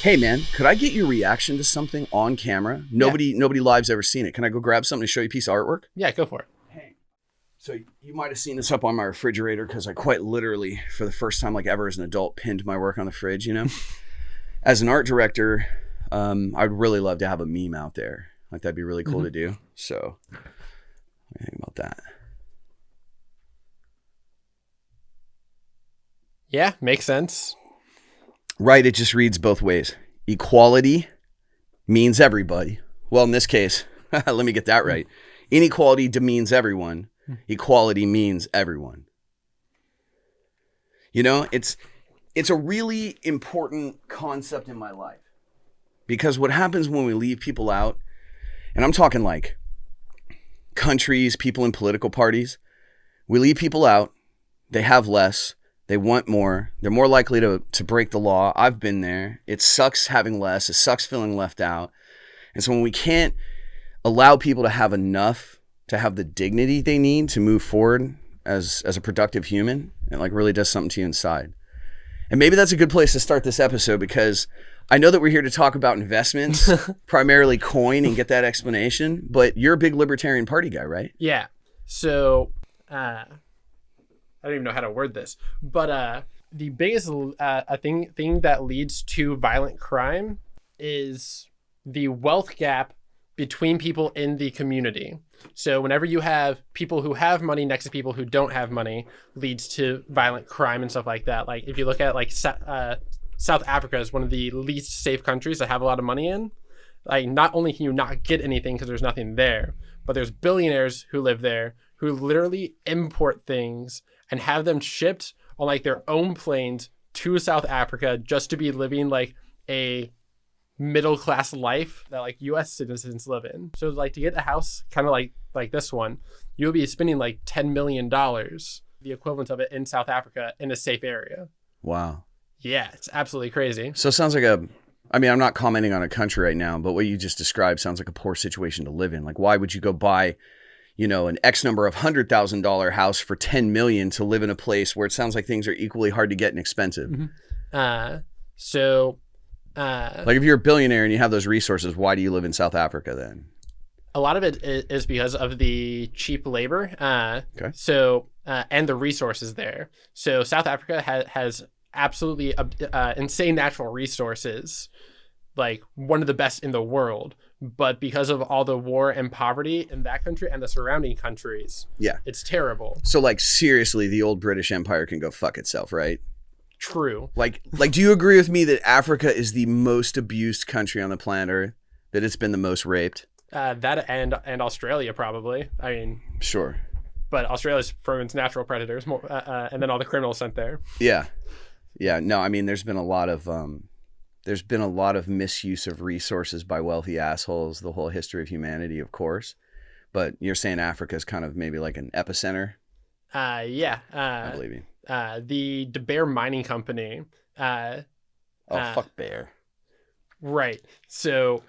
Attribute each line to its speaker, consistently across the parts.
Speaker 1: Hey man, could I get your reaction to something on camera? Nobody live's ever seen it. Can I go grab something to show you a piece of artwork?
Speaker 2: Yeah, go for it.
Speaker 1: Hey, so you might have seen this up on my refrigerator because I quite literally, for the first time like ever as an adult, pinned my work on the fridge, you know? As an art director, I'd really love to have a meme out there. Like that'd be really cool to do. So, what do you think about that?
Speaker 2: Yeah, makes sense.
Speaker 1: Right, it just reads both ways. Equality means everybody. Well, in this case, let me get that right. Inequality demeans everyone. Equality means everyone. You know, it's a really important concept in my life. Because what happens when we leave people out, and I'm talking like countries, people in political parties, we leave people out, they have less, they want more. They're more likely to break the law. I've been there. It sucks having less. It sucks feeling left out. And so when we can't allow people to have enough to have the dignity they need to move forward as a productive human, it like really does something to you inside. And maybe that's a good place to start this episode because I know that we're here to talk about investments, primarily coin, and get that explanation. But you're a big Libertarian Party guy, right?
Speaker 2: Yeah. So, I don't even know how to word this, but the biggest thing that leads to violent crime is the wealth gap between people in the community. So whenever you have people who have money next to people who don't have money, leads to violent crime and stuff like that. Like if you look at like South Africa is one of the least safe countries to have a lot of money in. Like not only can you not get anything because there's nothing there, but there's billionaires who live there who literally import things and have them shipped on like their own planes to South Africa just to be living like a middle class life that like US citizens live in. So like to get a house kind of like this one, you'll be spending like $10 million, the equivalent of it in South Africa in a safe area.
Speaker 1: Wow.
Speaker 2: Yeah, it's absolutely crazy.
Speaker 1: So it sounds like I'm not commenting on a country right now, but what you just described sounds like a poor situation to live in. Like why would you go buy an X number of $100,000 house for 10 million to live in a place where it sounds like things are equally hard to get and expensive.
Speaker 2: Like
Speaker 1: if you're a billionaire and you have those resources, why do you live in South Africa then?
Speaker 2: A lot of it is because of the cheap labor.
Speaker 1: Okay.
Speaker 2: So, and the resources there. So South Africa has absolutely insane natural resources, like one of the best in the world. But because of all the war and poverty in that country and the surrounding countries, it's terrible.
Speaker 1: So like seriously, the old British Empire can go fuck itself, right?
Speaker 2: True.
Speaker 1: Like, do you agree with me that Africa is the most abused country on the planet Earth? That it's been the most raped?
Speaker 2: That and Australia probably. I mean,
Speaker 1: sure.
Speaker 2: But Australia's from its natural predators, more, and then all the criminals sent there.
Speaker 1: Yeah. No, I mean, there's been a lot of misuse of resources by wealthy assholes, the whole history of humanity, of course. But you're saying Africa is kind of maybe like an epicenter?
Speaker 2: Yeah.
Speaker 1: I believe you.
Speaker 2: The De Beer Mining Company.
Speaker 1: Fuck Bear.
Speaker 2: Right. So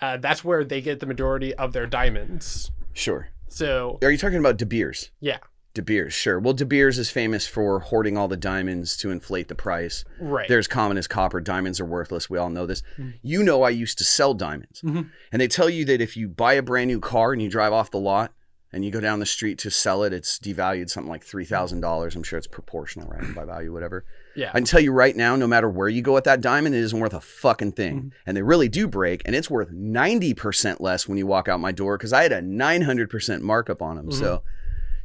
Speaker 2: that's where they get the majority of their diamonds.
Speaker 1: Sure.
Speaker 2: So
Speaker 1: are you talking about De Beers?
Speaker 2: Yeah.
Speaker 1: De Beers, sure. Well, De Beers is famous for hoarding all the diamonds to inflate the price.
Speaker 2: Right.
Speaker 1: There's common as copper. Diamonds are worthless. We all know this. You know I used to sell diamonds. And they tell you that if you buy a brand new car and you drive off the lot and you go down the street to sell it, it's devalued something like $3,000. I'm sure it's proportional, right? By value, whatever. Yeah. I can tell you right now, no matter where you go with that diamond, it isn't worth a fucking thing. And they really do break. And it's worth 90% less when you walk out my door because I had a 900% markup on them. So...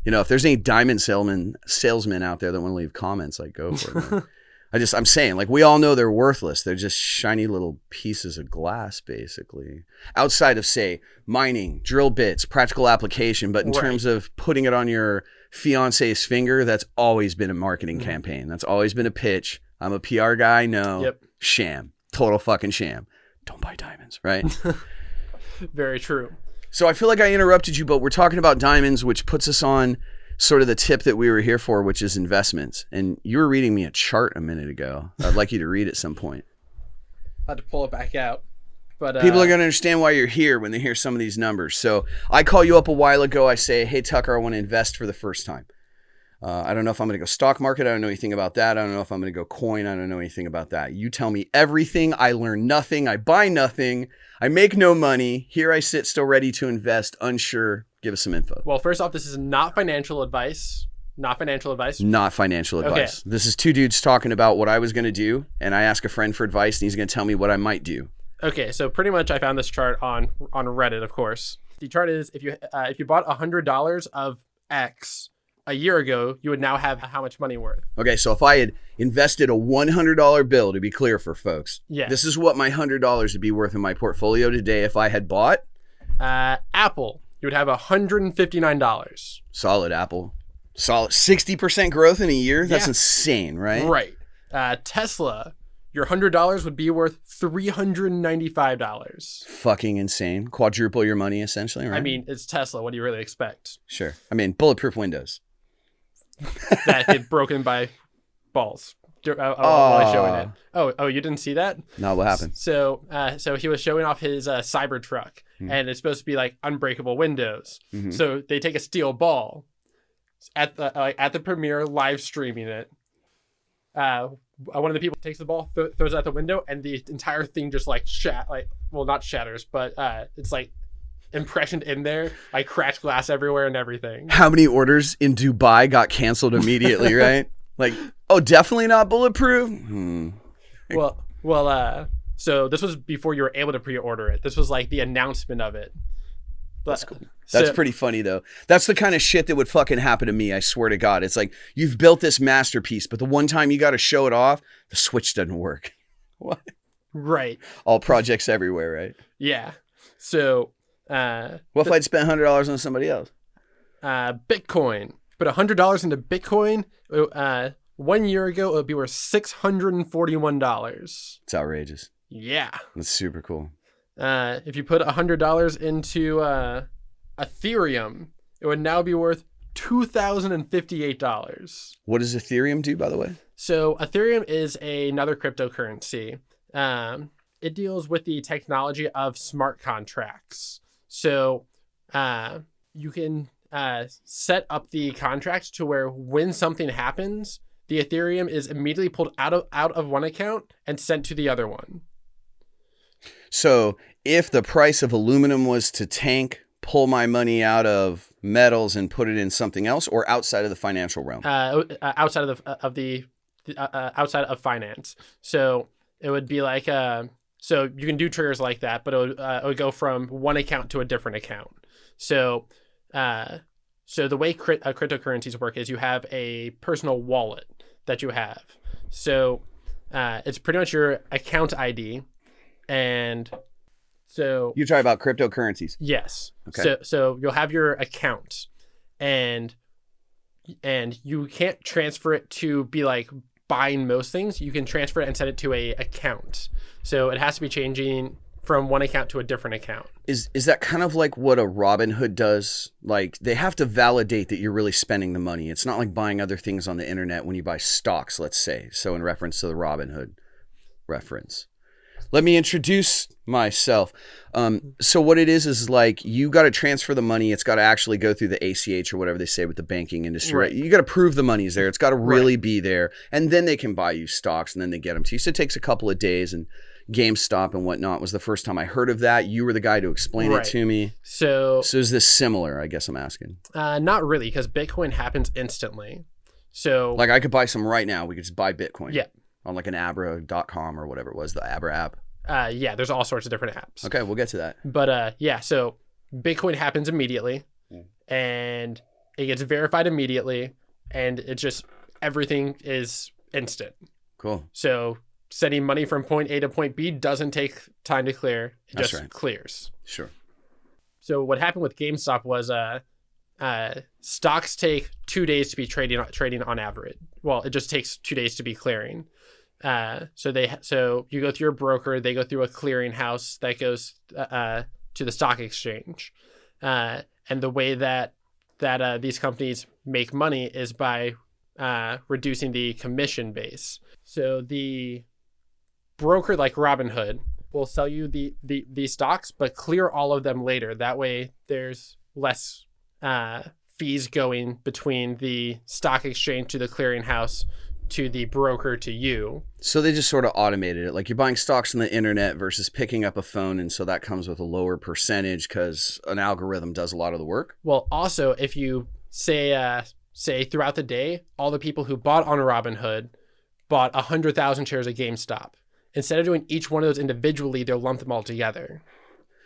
Speaker 1: if there's any diamond salesmen out there that want to leave comments, like go for it. I'm saying, like, we all know they're worthless. They're just shiny little pieces of glass, basically. Outside of, say, mining, drill bits, practical application. But in terms of putting it on your fiance's finger, that's always been a marketing campaign. That's always been a pitch. I'm a PR guy. No. Yep. Sham. Total fucking sham. Don't buy diamonds, right?
Speaker 2: Very true.
Speaker 1: So I feel like I interrupted you, but we're talking about diamonds, which puts us on sort of the tip that we were here for, which is investments. And you were reading me a chart a minute ago. I'd like you to read at some point.
Speaker 2: I had to pull it back out. But
Speaker 1: people are going to understand why you're here when they hear some of these numbers. So I call you up a while ago. I say, hey, Tucker, I want to invest for the first time. I don't know if I'm going to go stock market. I don't know anything about that. I don't know if I'm going to go coin. I don't know anything about that. You tell me everything. I learn nothing. I buy nothing. I make no money. Here I sit still ready to invest, unsure. Give us some info.
Speaker 2: Well, first off, this is not financial advice. Not financial advice.
Speaker 1: Not financial advice. Okay. This is two dudes talking about what I was going to do, and I ask a friend for advice, and he's going to tell me what I might do.
Speaker 2: Okay, so pretty much I found this chart on Reddit, of course. The chart is if you bought $100 of X a year ago, you would now have how much money worth?
Speaker 1: Okay, so if I had invested a $100 bill, to be clear for folks,
Speaker 2: yeah,
Speaker 1: this is what my $100 would be worth in my portfolio today if I had bought
Speaker 2: Apple. You would have $159.
Speaker 1: Solid Apple. Solid 60% growth in a year? That's insane, right?
Speaker 2: Right. Tesla, your $100 would be worth $395.
Speaker 1: Fucking insane. Quadruple your money, essentially, right?
Speaker 2: I mean, it's Tesla. What do you really expect?
Speaker 1: Sure. I mean, bulletproof windows.
Speaker 2: That get broken by balls while showing it. Oh, you didn't see that?
Speaker 1: No, what happened?
Speaker 2: So he was showing off his Cybertruck, and it's supposed to be like unbreakable windows. Mm-hmm. So they take a steel ball at the premiere, live streaming it. One of the people takes the ball, throws it out the window, and the entire thing just not shatters, but it's like impressioned in there, like cracked glass everywhere and everything.
Speaker 1: How many orders in Dubai got canceled immediately, right? Like, oh, definitely not bulletproof.
Speaker 2: So this was before you were able to pre-order it. This was like the announcement of it.
Speaker 1: That's cool. That's pretty funny, though. That's the kind of shit that would fucking happen to me, I swear to God. It's like, you've built this masterpiece, but the one time you got to show it off, the switch doesn't work. What?
Speaker 2: Right.
Speaker 1: All projects everywhere, right?
Speaker 2: Yeah. So...
Speaker 1: what if I'd spent $100 on somebody else?
Speaker 2: Bitcoin. Put $100 into Bitcoin. 1 year ago, it would be worth $641.
Speaker 1: It's outrageous.
Speaker 2: Yeah.
Speaker 1: That's super cool.
Speaker 2: If you put $100 into Ethereum, it would now be worth $2,058.
Speaker 1: What does Ethereum do, by the way?
Speaker 2: So Ethereum is another cryptocurrency. It deals with the technology of smart contracts. So you can set up the contract to where when something happens, the Ethereum is immediately pulled out of one account and sent to the other one.
Speaker 1: So if the price of aluminum was to tank, pull my money out of metals and put it in something else, or outside of the financial realm?
Speaker 2: Outside outside of finance. So it would be like so you can do triggers like that, but it would go from one account to a different account. So the way cryptocurrencies work is you have a personal wallet that you have. So it's pretty much your account ID. And so
Speaker 1: you're talking about cryptocurrencies.
Speaker 2: Yes.
Speaker 1: Okay.
Speaker 2: So you'll have your account, and you can't transfer it to be like buying most things. You can transfer it and set it to a account. So it has to be changing from one account to a different account.
Speaker 1: Is that kind of like what a Robinhood does? Like, they have to validate that you're really spending the money. It's not like buying other things on the internet when you buy stocks, let's say. So in reference to the Robinhood reference. Let me introduce myself. So what it is like you got to transfer the money. It's got to actually go through the ACH or whatever they say with the banking industry. Right? You got to prove the money's there. It's got to really be there. And then they can buy you stocks and then they get them to you. So it takes a couple of days, and GameStop and whatnot was the first time I heard of that. You were the guy to explain it to me. So is this similar, I guess I'm asking?
Speaker 2: Not really, because Bitcoin happens instantly. So
Speaker 1: like I could buy some right now. We could just buy Bitcoin.
Speaker 2: Yeah. On
Speaker 1: like an Abra.com or whatever it was, the Abra app.
Speaker 2: Yeah, there's all sorts of different apps.
Speaker 1: Okay, we'll get to that.
Speaker 2: But so Bitcoin happens immediately, and it gets verified immediately, and it just, everything is instant.
Speaker 1: Cool.
Speaker 2: So sending money from point A to point B doesn't take time to clear. It just clears.
Speaker 1: Sure.
Speaker 2: So what happened with GameStop was stocks take 2 days to be trading on average. Well, it just takes 2 days to be clearing. So you go through your broker, they go through a clearinghouse that goes to the stock exchange, and the way that these companies make money is by reducing the commission base. So the broker like Robinhood will sell you the stocks, but clear all of them later. That way there's less fees going between the stock exchange to the clearinghouse to the broker to you.
Speaker 1: So they just sort of automated it. Like you're buying stocks on the internet versus picking up a phone. And so that comes with a lower percentage because an algorithm does a lot of the work.
Speaker 2: Well, also, if you say throughout the day, all the people who bought on Robinhood bought 100,000 shares of GameStop. Instead of doing each one of those individually, they'll lump them all together.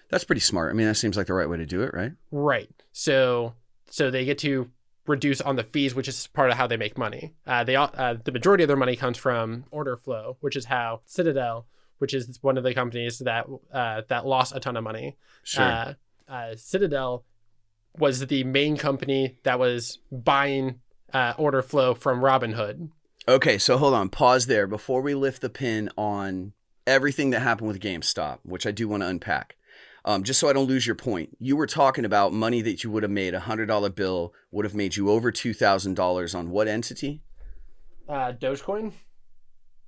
Speaker 1: That's pretty smart. I mean, that seems like the right way to do it, right?
Speaker 2: Right. So they get to reduce on the fees, which is part of how they make money. The majority of their money comes from order flow, which is how Citadel, which is one of the companies that lost a ton of money.
Speaker 1: Sure.
Speaker 2: Citadel was the main company that was buying order flow from Robinhood.
Speaker 1: Okay, so hold on. Pause there before we lift the pin on everything that happened with GameStop, which I do want to unpack. Just so I don't lose your point, you were talking about money that you would have made. $100 bill would have made you over $2,000 on what entity?
Speaker 2: Dogecoin?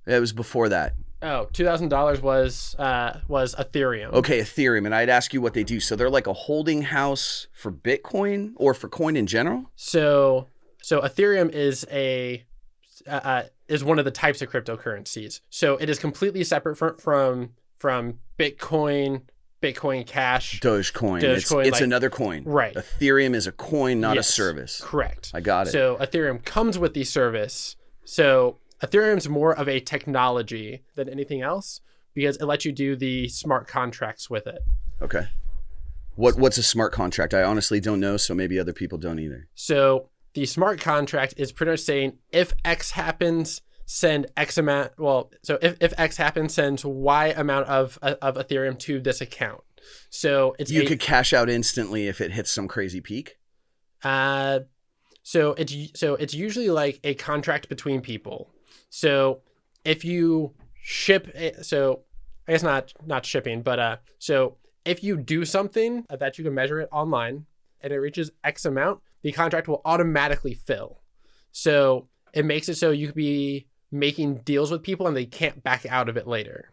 Speaker 1: It was before that.
Speaker 2: Oh, $2,000 was Ethereum.
Speaker 1: Okay, Ethereum. And I'd ask you what they do. So they're like a holding house for Bitcoin or for coin in general?
Speaker 2: So Ethereum is one of the types of cryptocurrencies. So it is completely separate from Bitcoin, Bitcoin Cash,
Speaker 1: Dogecoin. It's like, another coin.
Speaker 2: Right.
Speaker 1: Ethereum is a coin, not a service.
Speaker 2: Correct.
Speaker 1: I got it.
Speaker 2: So Ethereum comes with the service. So Ethereum's more of a technology than anything else because it lets you do the smart contracts with it.
Speaker 1: Okay. What's a smart contract? I honestly don't know, so maybe other people don't either.
Speaker 2: So the smart contract is pretty much saying if X happens, send X amount. Well, so if X happens, send Y amount of Ethereum to this account. So you
Speaker 1: could cash out instantly if it hits some crazy peak.
Speaker 2: So it's usually like a contract between people. So if you ship, so I guess not shipping, but so if you do something that you can measure it online and it reaches X amount, the contract will automatically fill. So it makes it so you could be making deals with people and they can't back out of it later.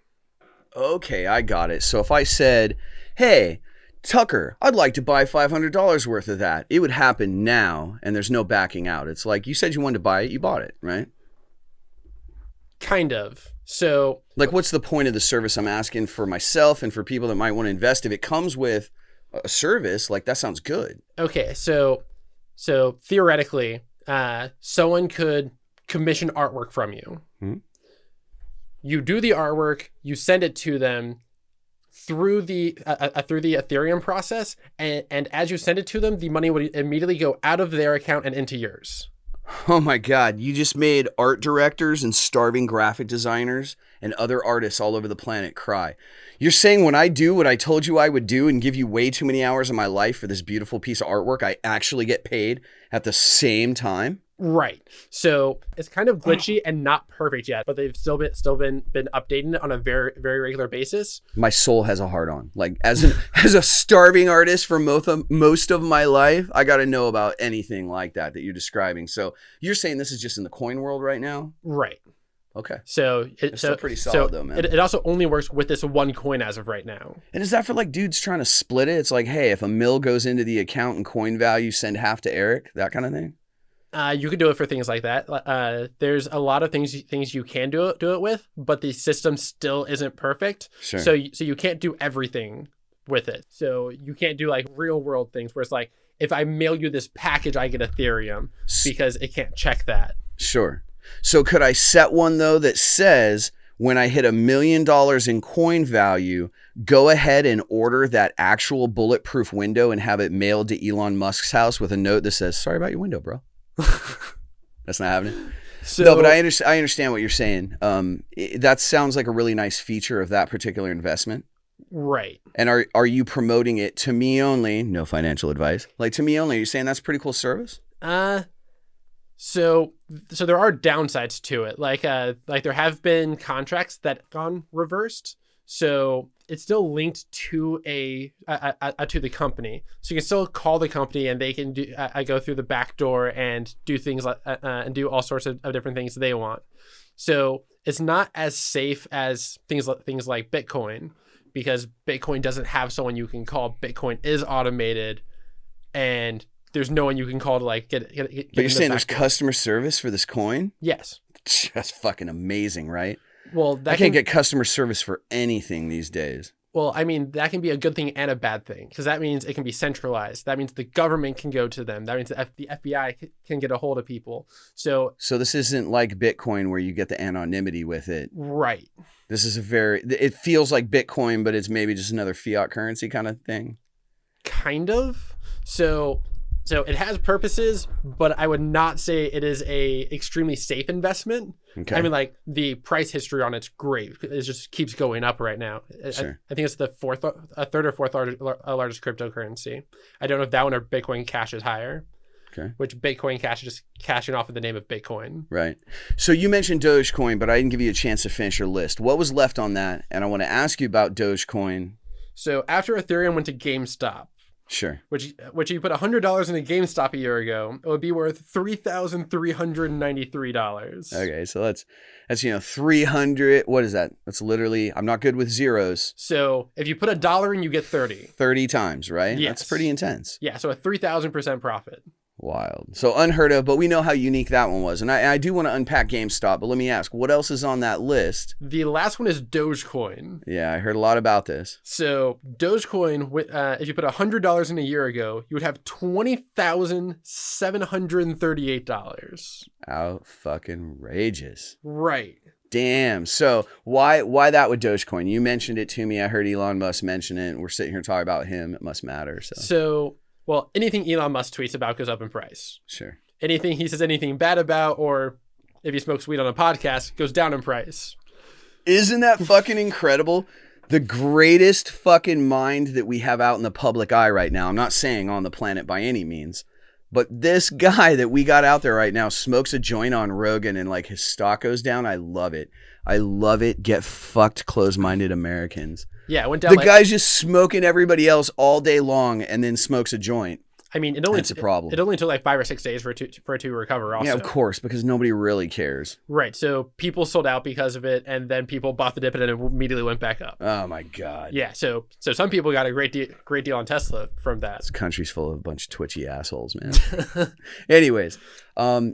Speaker 1: Okay, I got it. So if I said, hey, Tucker, I'd like to buy $500 worth of that, it would happen now and there's no backing out. It's like you said you wanted to buy it, you bought it, right?
Speaker 2: Kind of. So
Speaker 1: like what's the point of the service? I'm asking for myself and for people that might want to invest. If it comes with a service, like that sounds good.
Speaker 2: Okay, so theoretically, someone could commission artwork from you. Mm-hmm. You do the artwork, you send it to them through the Ethereum process, and as you send it to them, the money would immediately go out of their account and into yours.
Speaker 1: Oh my God, you just made art directors and starving graphic designers and other artists all over the planet cry. You're saying when I do what I told you I would do and give you way too many hours of my life for this beautiful piece of artwork, I actually get paid at the same time?
Speaker 2: Right. So it's kind of glitchy and not perfect yet, but they've still been updating it on a very, very regular basis.
Speaker 1: My soul has a heart on. Like as a starving artist for most of my life, I got to know about anything like that you're describing. So you're saying this is just in the coin world right now?
Speaker 2: Right.
Speaker 1: Okay.
Speaker 2: So
Speaker 1: it's still pretty solid though, man.
Speaker 2: It also only works with this one coin as of right now.
Speaker 1: And is that for like dudes trying to split it? It's like, hey, if a mil goes into the account and coin value, send half to Eric, that kind of thing?
Speaker 2: You could do it for things like that. There's a lot of things you can do it with, but the system still isn't perfect.
Speaker 1: Sure.
Speaker 2: So you can't do everything with it. So you can't do like real world things where it's like, if I mail you this package, I get Ethereum because it can't check that.
Speaker 1: Sure. So could I set one though that says when I hit $1 million in coin value, go ahead and order that actual bulletproof window and have it mailed to Elon Musk's house with a note that says, sorry about your window, bro. That's not happening. So, no, but I understand what you're saying. That sounds like a really nice feature of that particular investment.
Speaker 2: Right.
Speaker 1: And are you promoting it to me only? No financial advice. Like to me only. Are you saying that's a pretty cool service?
Speaker 2: So there are downsides to it. Like there have been contracts that gone reversed. So it's still linked to to the company. So you can still call the company and they can go through the back door and do things like and do all sorts of different things they want. So it's not as safe as things like Bitcoin, because Bitcoin doesn't have someone you can call. Bitcoin is automated, and there's no one you can call to like get
Speaker 1: But you're saying there's customer service for this coin?
Speaker 2: Yes.
Speaker 1: That's fucking amazing, right?
Speaker 2: Well,
Speaker 1: I can't get customer service for anything these days.
Speaker 2: Well, I mean, that can be a good thing and a bad thing because that means it can be centralized. That means the government can go to them. That means the FBI can get a hold of people. So
Speaker 1: this isn't like Bitcoin where you get the anonymity with it.
Speaker 2: Right.
Speaker 1: This is it feels like Bitcoin, but it's maybe just another fiat currency kind of thing.
Speaker 2: Kind of. So it has purposes, but I would not say it is a extremely safe investment.
Speaker 1: Okay.
Speaker 2: I mean, like the price history on it's great. It just keeps going up right now.
Speaker 1: Sure.
Speaker 2: I think it's the third or fourth largest cryptocurrency. I don't know if that one or Bitcoin Cash is higher.
Speaker 1: Okay.
Speaker 2: Which Bitcoin Cash is just cashing off in the name of Bitcoin.
Speaker 1: Right. So you mentioned Dogecoin, but I didn't give you a chance to finish your list. What was left on that? And I want to ask you about Dogecoin.
Speaker 2: So after Ethereum went to GameStop.
Speaker 1: Sure.
Speaker 2: Which you put $100 in a GameStop a year ago, it would be worth $3,393.
Speaker 1: Okay, so that's 300. What is that? That's literally, I'm not good with zeros.
Speaker 2: So if you put $1 in, you get 30
Speaker 1: times, right?
Speaker 2: Yes.
Speaker 1: That's pretty intense.
Speaker 2: Yeah, so a 3,000% profit.
Speaker 1: Wild. So unheard of, but we know how unique that one was. And I do want to unpack GameStop, but let me ask, what else is on that list?
Speaker 2: The last one is Dogecoin.
Speaker 1: Yeah, I heard a lot about this.
Speaker 2: So Dogecoin, if you put $100 in a year ago, you would have $20,738.
Speaker 1: Out fucking rageous.
Speaker 2: Right.
Speaker 1: Damn. So why that with Dogecoin? You mentioned it to me. I heard Elon Musk mention it. We're sitting here talking about him. It must matter.
Speaker 2: Well, anything Elon Musk tweets about goes up in price.
Speaker 1: Sure.
Speaker 2: Anything he says anything bad about, or if he smokes weed on a podcast, goes down in price.
Speaker 1: Isn't that fucking incredible? The greatest fucking mind that we have out in the public eye right now. I'm not saying on the planet by any means, but this guy that we got out there right now smokes a joint on Rogan and like his stock goes down. I love it. I love it. Get fucked, closed-minded Americans.
Speaker 2: Yeah, it went down.
Speaker 1: The guy's just smoking everybody else all day long and then smokes a joint.
Speaker 2: I mean, it's a problem. It only took like 5 or 6 days for it to recover also.
Speaker 1: Yeah, of course, because nobody really cares.
Speaker 2: Right. So people sold out because of it, and then people bought the dip and it immediately went back up.
Speaker 1: Oh my God.
Speaker 2: Yeah. So some people got a great deal on Tesla from that.
Speaker 1: This country's full of a bunch of twitchy assholes, man. Anyways,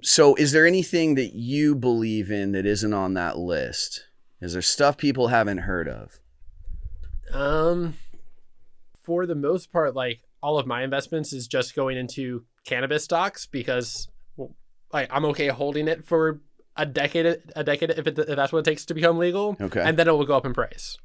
Speaker 1: so is there anything that you believe in that isn't on that list? Is there stuff people haven't heard of?
Speaker 2: For the most part, like all of my investments is just going into cannabis stocks because like I'm okay holding it for a decade if that's what it takes to become legal.
Speaker 1: Okay. And
Speaker 2: then it will go up in price.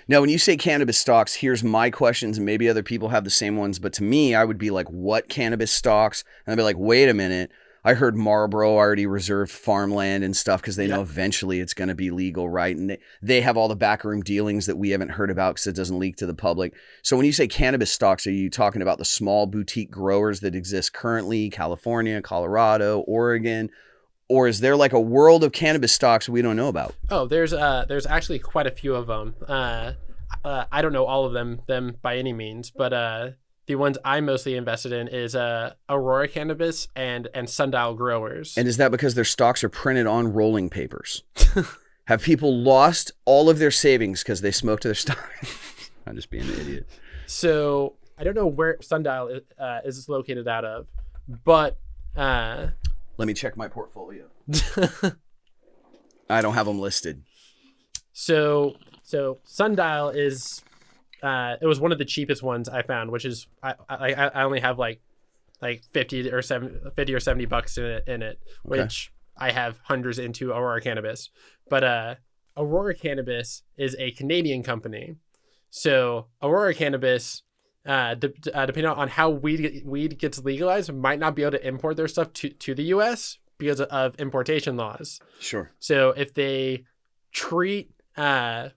Speaker 1: Now, when you say cannabis stocks, here's my questions, and maybe other people have the same ones, but to me, I would be like, what cannabis stocks? And I'd be like, wait a minute. I heard Marlboro already reserved farmland and stuff because they know eventually it's going to be legal, right? And they have all the backroom dealings that we haven't heard about because it doesn't leak to the public. So when you say cannabis stocks, are you talking about the small boutique growers that exist currently, California, Colorado, Oregon? Or is there like a world of cannabis stocks we don't know about?
Speaker 2: Oh, there's actually quite a few of them. I don't know all of them by any means, but the ones I'm mostly invested in is Aurora Cannabis and Sundial Growers.
Speaker 1: And is that because their stocks are printed on rolling papers? Have people lost all of their savings because they smoked their stock? I'm just being an idiot.
Speaker 2: So I don't know where Sundial is located out of, but
Speaker 1: let me check my portfolio. I don't have them listed.
Speaker 2: So Sundial is. It was one of the cheapest ones I found, which is I only have like 50 or $70 in it, which I have hundreds into Aurora Cannabis. But Aurora Cannabis is a Canadian company, so Aurora Cannabis, depending on how weed gets legalized, might not be able to import their stuff to the U.S. because of importation laws.
Speaker 1: Sure.
Speaker 2: So if they treat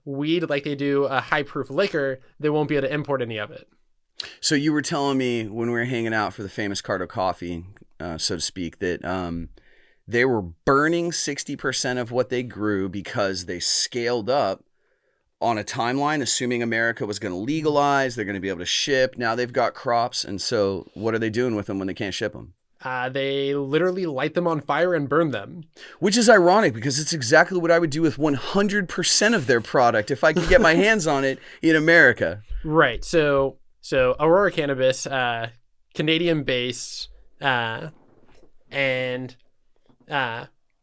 Speaker 2: weed like they do a high proof liquor, they won't be able to import any of it.
Speaker 1: So you were telling me when we were hanging out for the famous Cardo coffee, so to speak, that they were burning 60% of what they grew because they scaled up on a timeline, assuming America was going to legalize, they're going to be able to ship. Now they've got crops. And so what are they doing with them when they can't ship them?
Speaker 2: They literally light them on fire and burn them.
Speaker 1: Which is ironic because it's exactly what I would do with 100% of their product if I could get my hands on it in America.
Speaker 2: Right. So Aurora Cannabis, Canadian-based, And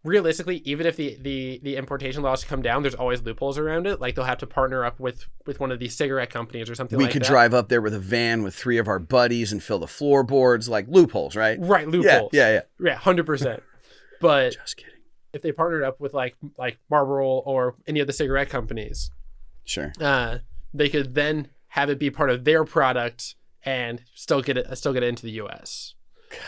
Speaker 2: realistically, even if the importation laws come down, there's always loopholes around it. Like they'll have to partner up with one of these cigarette companies or something like that.
Speaker 1: We could drive up there with a van with 3 of our buddies and fill the floorboards, like loopholes, right?
Speaker 2: Right, loopholes.
Speaker 1: Yeah,
Speaker 2: 100%. But
Speaker 1: just kidding.
Speaker 2: If they partnered up with like Marlboro or any of the cigarette companies,
Speaker 1: sure,
Speaker 2: they could then have it be part of their product and still get it into the U.S.
Speaker 1: God.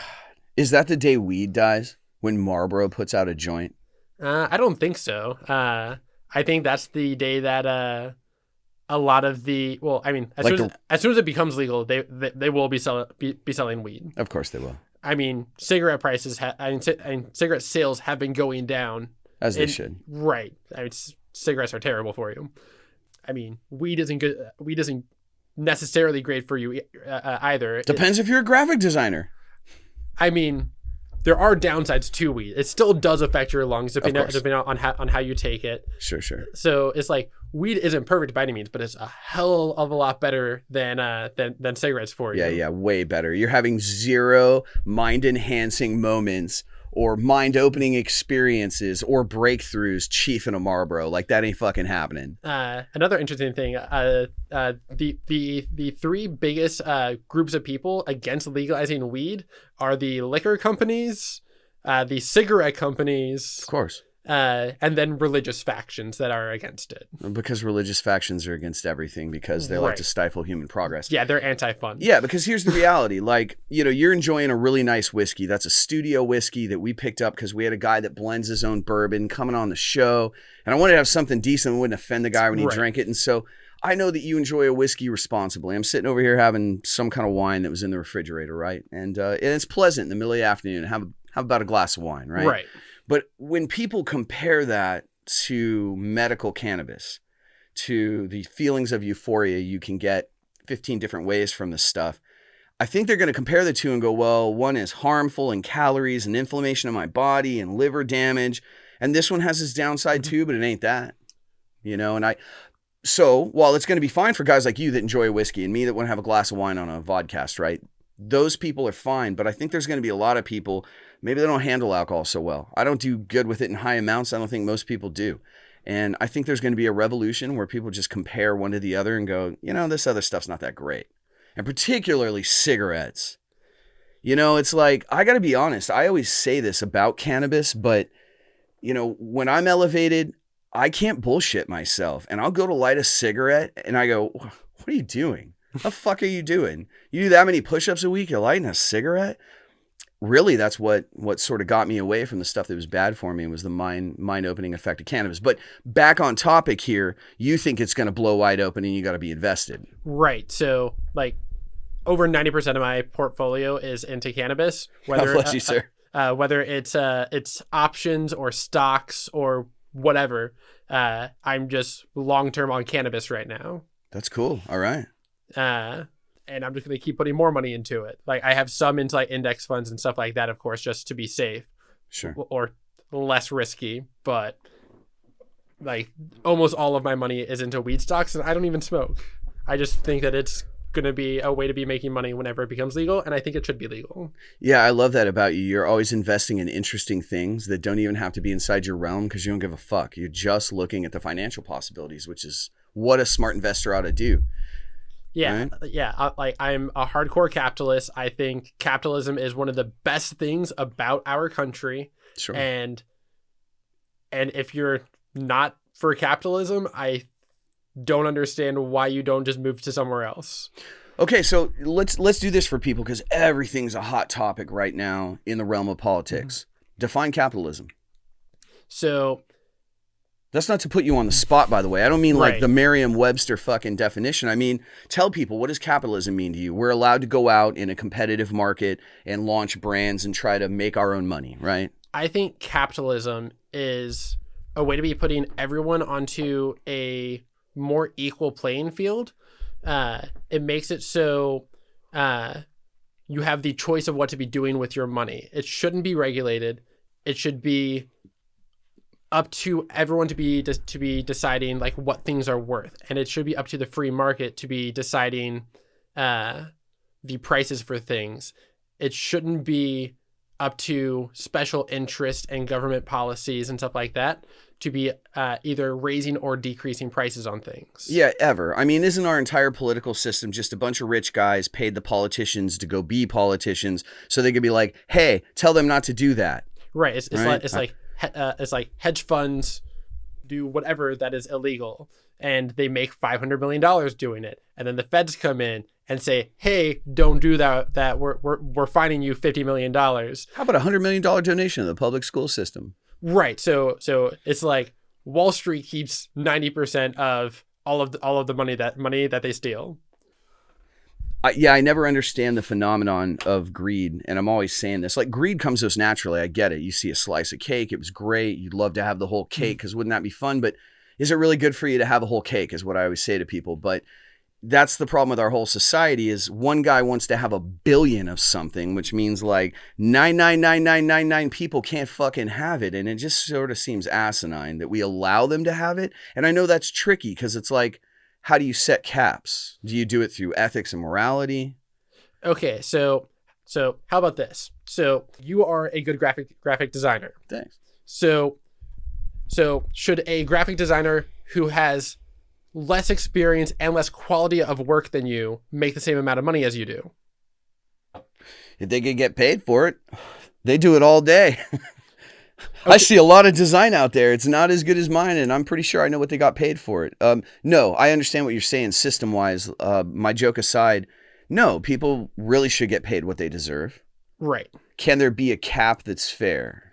Speaker 1: Is that the day weed dies? When Marlboro puts out a joint?
Speaker 2: I don't think so. I think that's the day that a lot of as soon as it becomes legal, they will be selling weed.
Speaker 1: Of course they will.
Speaker 2: I mean, cigarette prices, cigarette sales have been going down.
Speaker 1: As they should.
Speaker 2: Right. I mean, cigarettes are terrible for you. I mean, weed isn't good. Weed isn't necessarily great for you either.
Speaker 1: Depends if you're a graphic designer.
Speaker 2: I mean, there are downsides to weed. It still does affect your lungs depending on how you take it.
Speaker 1: Sure.
Speaker 2: So it's like weed isn't perfect by any means, but it's a hell of a lot better than cigarettes for you.
Speaker 1: Yeah, way better. You're having 0 mind-enhancing moments or mind-opening experiences or breakthroughs chiefing a Marlboro. Like that ain't fucking happening.
Speaker 2: Another interesting thing, the 3 biggest groups of people against legalizing weed are the liquor companies, the cigarette companies,
Speaker 1: of course,
Speaker 2: and then religious factions that are against it.
Speaker 1: Because religious factions are against everything because they like to stifle human progress.
Speaker 2: Yeah, they're anti-fun.
Speaker 1: Yeah, because here's the reality. Like, you're enjoying a really nice whiskey. That's a studio whiskey that we picked up because we had a guy that blends his own bourbon coming on the show. And I wanted to have something decent that wouldn't offend the guy when he drank it. And so I know that you enjoy a whiskey responsibly. I'm sitting over here having some kind of wine that was in the refrigerator, right? And it's pleasant in the middle of the afternoon. Have about a glass of wine, right?
Speaker 2: Right.
Speaker 1: But when people compare that to medical cannabis, to the feelings of euphoria you can get 15 different ways from this stuff, I think they're going to compare the two and go, well, one is harmful in calories and inflammation of my body and liver damage. And this one has its downside too, but it ain't that, so while it's going to be fine for guys like you that enjoy whiskey and me that want to have a glass of wine on a vodcast, right? Those people are fine, but I think there's going to be a lot of people, maybe they don't handle alcohol so well. I don't do good with it in high amounts. I don't think most people do. And I think there's going to be a revolution where people just compare one to the other and go, this other stuff's not that great. And particularly cigarettes. It's like, I got to be honest. I always say this about cannabis, but, when I'm elevated, I can't bullshit myself. And I'll go to light a cigarette and I go, what are you doing? The fuck are you doing? You do that many push-ups a week, you're lighting a cigarette? Really, that's what sort of got me away from the stuff that was bad for me, was the mind-opening effect of cannabis. But back on topic here, you think it's going to blow wide open and you got to be invested.
Speaker 2: Right. So, like, over 90% of my portfolio is into cannabis.
Speaker 1: God bless you, sir.
Speaker 2: Whether it's options or stocks or whatever, I'm just long-term on cannabis right now.
Speaker 1: That's cool. All right.
Speaker 2: And I'm just going to keep putting more money into it. Like, I have some into like index funds and stuff like that, of course, just to be safe.
Speaker 1: Sure.
Speaker 2: Or less risky, but like almost all of my money is into weed stocks, and I don't even smoke. I just think that it's going to be a way to be making money whenever it becomes legal, and I think it should be legal.
Speaker 1: Yeah, I love that about you. You're always investing in interesting things that don't even have to be inside your realm because you don't give a fuck. You're just looking at the financial possibilities, which is what a smart investor ought to do.
Speaker 2: Yeah,
Speaker 1: right?
Speaker 2: Yeah. I'm a hardcore capitalist. I think capitalism is one of the best things about our country.
Speaker 1: Sure.
Speaker 2: And if you're not for capitalism, I don't understand why you don't just move to somewhere else.
Speaker 1: Okay, so let's do this for people because everything's a hot topic right now in the realm of politics. Mm-hmm. Define capitalism.
Speaker 2: So
Speaker 1: that's not to put you on the spot, by the way. I don't mean
Speaker 2: right.
Speaker 1: like the Merriam-Webster fucking definition. I mean, tell people, what does capitalism mean to you? We're allowed to go out in a competitive market and launch brands and try to make our own money, right?
Speaker 2: I think capitalism is a way to be putting everyone onto a more equal playing field. It makes it so you have the choice of what to be doing with your money. It shouldn't be regulated. It should be up to everyone to be deciding like what things are worth, and it should be up to the free market to be deciding the prices for things. it shouldn't be up to special interest and government policies and stuff like that to be either raising or decreasing prices on things.
Speaker 1: Yeah, ever. I mean, isn't our entire political system just a bunch of rich guys paid the politicians to go be politicians so they could be like, hey, tell them not to do that?
Speaker 2: Right. It's
Speaker 1: Right?
Speaker 2: it's like hedge funds do whatever that is illegal, and they make $500 million doing it, and then the feds come in and say, hey, don't do that we're fining you $50 million.
Speaker 1: How about $100 million donation to the public school system?
Speaker 2: Right. So it's like Wall Street keeps 90% of all of the money that they steal.
Speaker 1: I never understand the phenomenon of greed, and I'm always saying this. Like, greed comes to us naturally. I get it. You see a slice of cake, it was great. You'd love to have the whole cake because wouldn't that be fun? But is it really good for you to have a whole cake is what I always say to people. But that's the problem with our whole society is one guy wants to have 1 billion of something, which means like 9999999 people can't fucking have it. And it just sort of seems asinine that we allow them to have it. And I know that's tricky because it's like, how do you set caps? Do you do it through ethics and morality?
Speaker 2: Okay, so how about this? So you are a good graphic designer.
Speaker 1: Thanks.
Speaker 2: So should a graphic designer who has less experience and less quality of work than you make the same amount of money as you do?
Speaker 1: If they could get paid for it, they do it all day. Okay. I see a lot of design out there. It's not as good as mine, and I'm pretty sure I know what they got paid for it. No, I understand what you're saying system-wise. My joke aside, no, people really should get paid what they deserve.
Speaker 2: Right.
Speaker 1: Can there be a cap that's fair?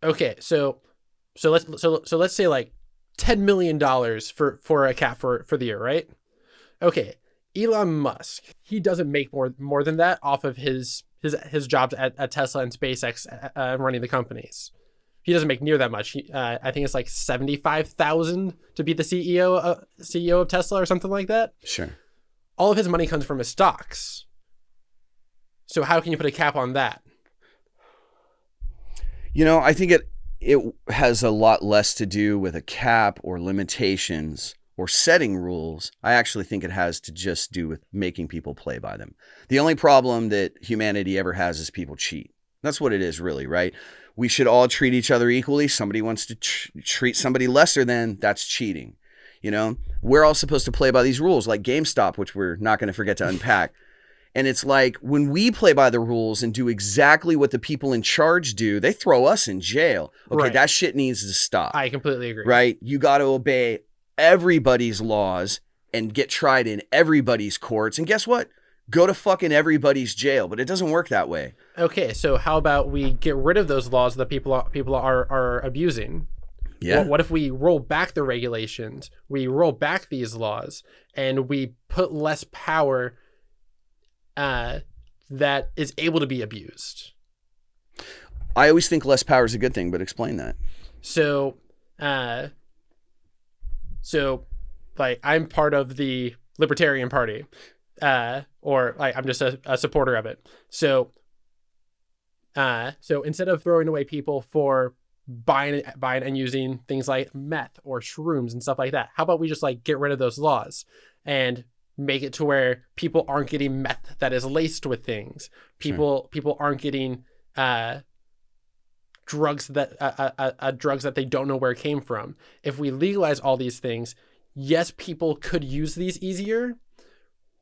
Speaker 2: Okay, so let's say like $10 million for a cap for the year, right? Okay, Elon Musk, he doesn't make more than that off of his jobs at Tesla and SpaceX running the companies. He doesn't make near that much. I think it's like $75,000 to be the CEO of Tesla or something like that.
Speaker 1: Sure.
Speaker 2: All of his money comes from his stocks. So how can you put a cap on that?
Speaker 1: You know, I think it has a lot less to do with a cap or limitations or setting rules. I actually think it has to just do with making people play by them. The only problem that humanity ever has is people cheat. That's what it is, really, right? We should all treat each other equally. Somebody wants to treat somebody lesser than, that's cheating. You know, we're all supposed to play by these rules, like GameStop, which we're not going to forget to unpack. And it's like when we play by the rules and do exactly what the people in charge do, they throw us in jail. Okay, right. That shit needs to stop.
Speaker 2: I completely agree.
Speaker 1: Right? You got to obey everybody's laws and get tried in everybody's courts. And guess what? Go to fucking everybody's jail. But it doesn't work that way.
Speaker 2: Okay, so how about we get rid of those laws that people are abusing?
Speaker 1: Yeah.
Speaker 2: Well, what if we roll back the regulations, we roll back these laws, and we put less power that is able to be abused?
Speaker 1: I always think less power is a good thing, but explain that.
Speaker 2: So like I'm part of the Libertarian Party, or like I'm just a supporter of it. So instead of throwing away people for buying and using things like meth or shrooms and stuff like that, how about we just like get rid of those laws and make it to where people aren't getting meth that is laced with things. People aren't getting drugs that they don't know where it came from. If we legalize all these things, yes, people could use these easier,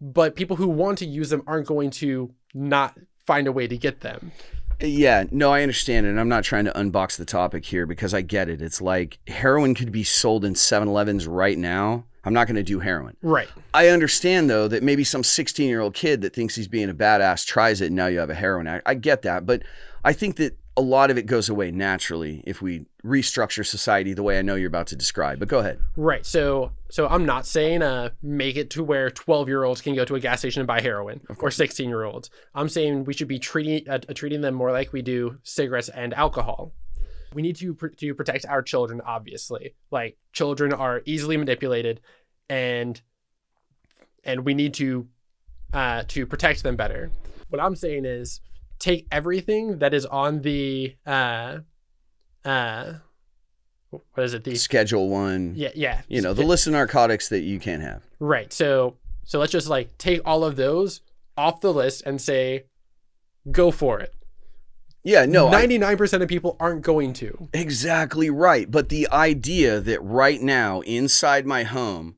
Speaker 2: but people who want to use them aren't going to not find a way to get them.
Speaker 1: Yeah, no, I understand it. And I'm not trying to unbox the topic here because I get it. It's like heroin could be sold in 7-Elevens right now. I'm not going to do heroin.
Speaker 2: Right.
Speaker 1: I understand, though, that maybe some 16-year-old kid that thinks he's being a badass tries it and now you have a heroin addict. I get that. But I think that a lot of it goes away naturally if we restructure society the way I know you're about to describe. But go ahead.
Speaker 2: Right. So I'm not saying make it to where 12-year-olds can go to a gas station and buy heroin, or 16-year-olds. I'm saying we should be treating them more like we do cigarettes and alcohol. We need to protect our children, obviously. Like, children are easily manipulated, and we need to protect them better. What I'm saying is take everything that is on the what is it? The
Speaker 1: Schedule 1.
Speaker 2: Yeah.
Speaker 1: You know, the list of narcotics that you can't have.
Speaker 2: Right. So let's just like take all of those off the list and say go for it.
Speaker 1: Yeah, no.
Speaker 2: 99% of people aren't going to.
Speaker 1: Exactly right. But the idea that right now inside my home,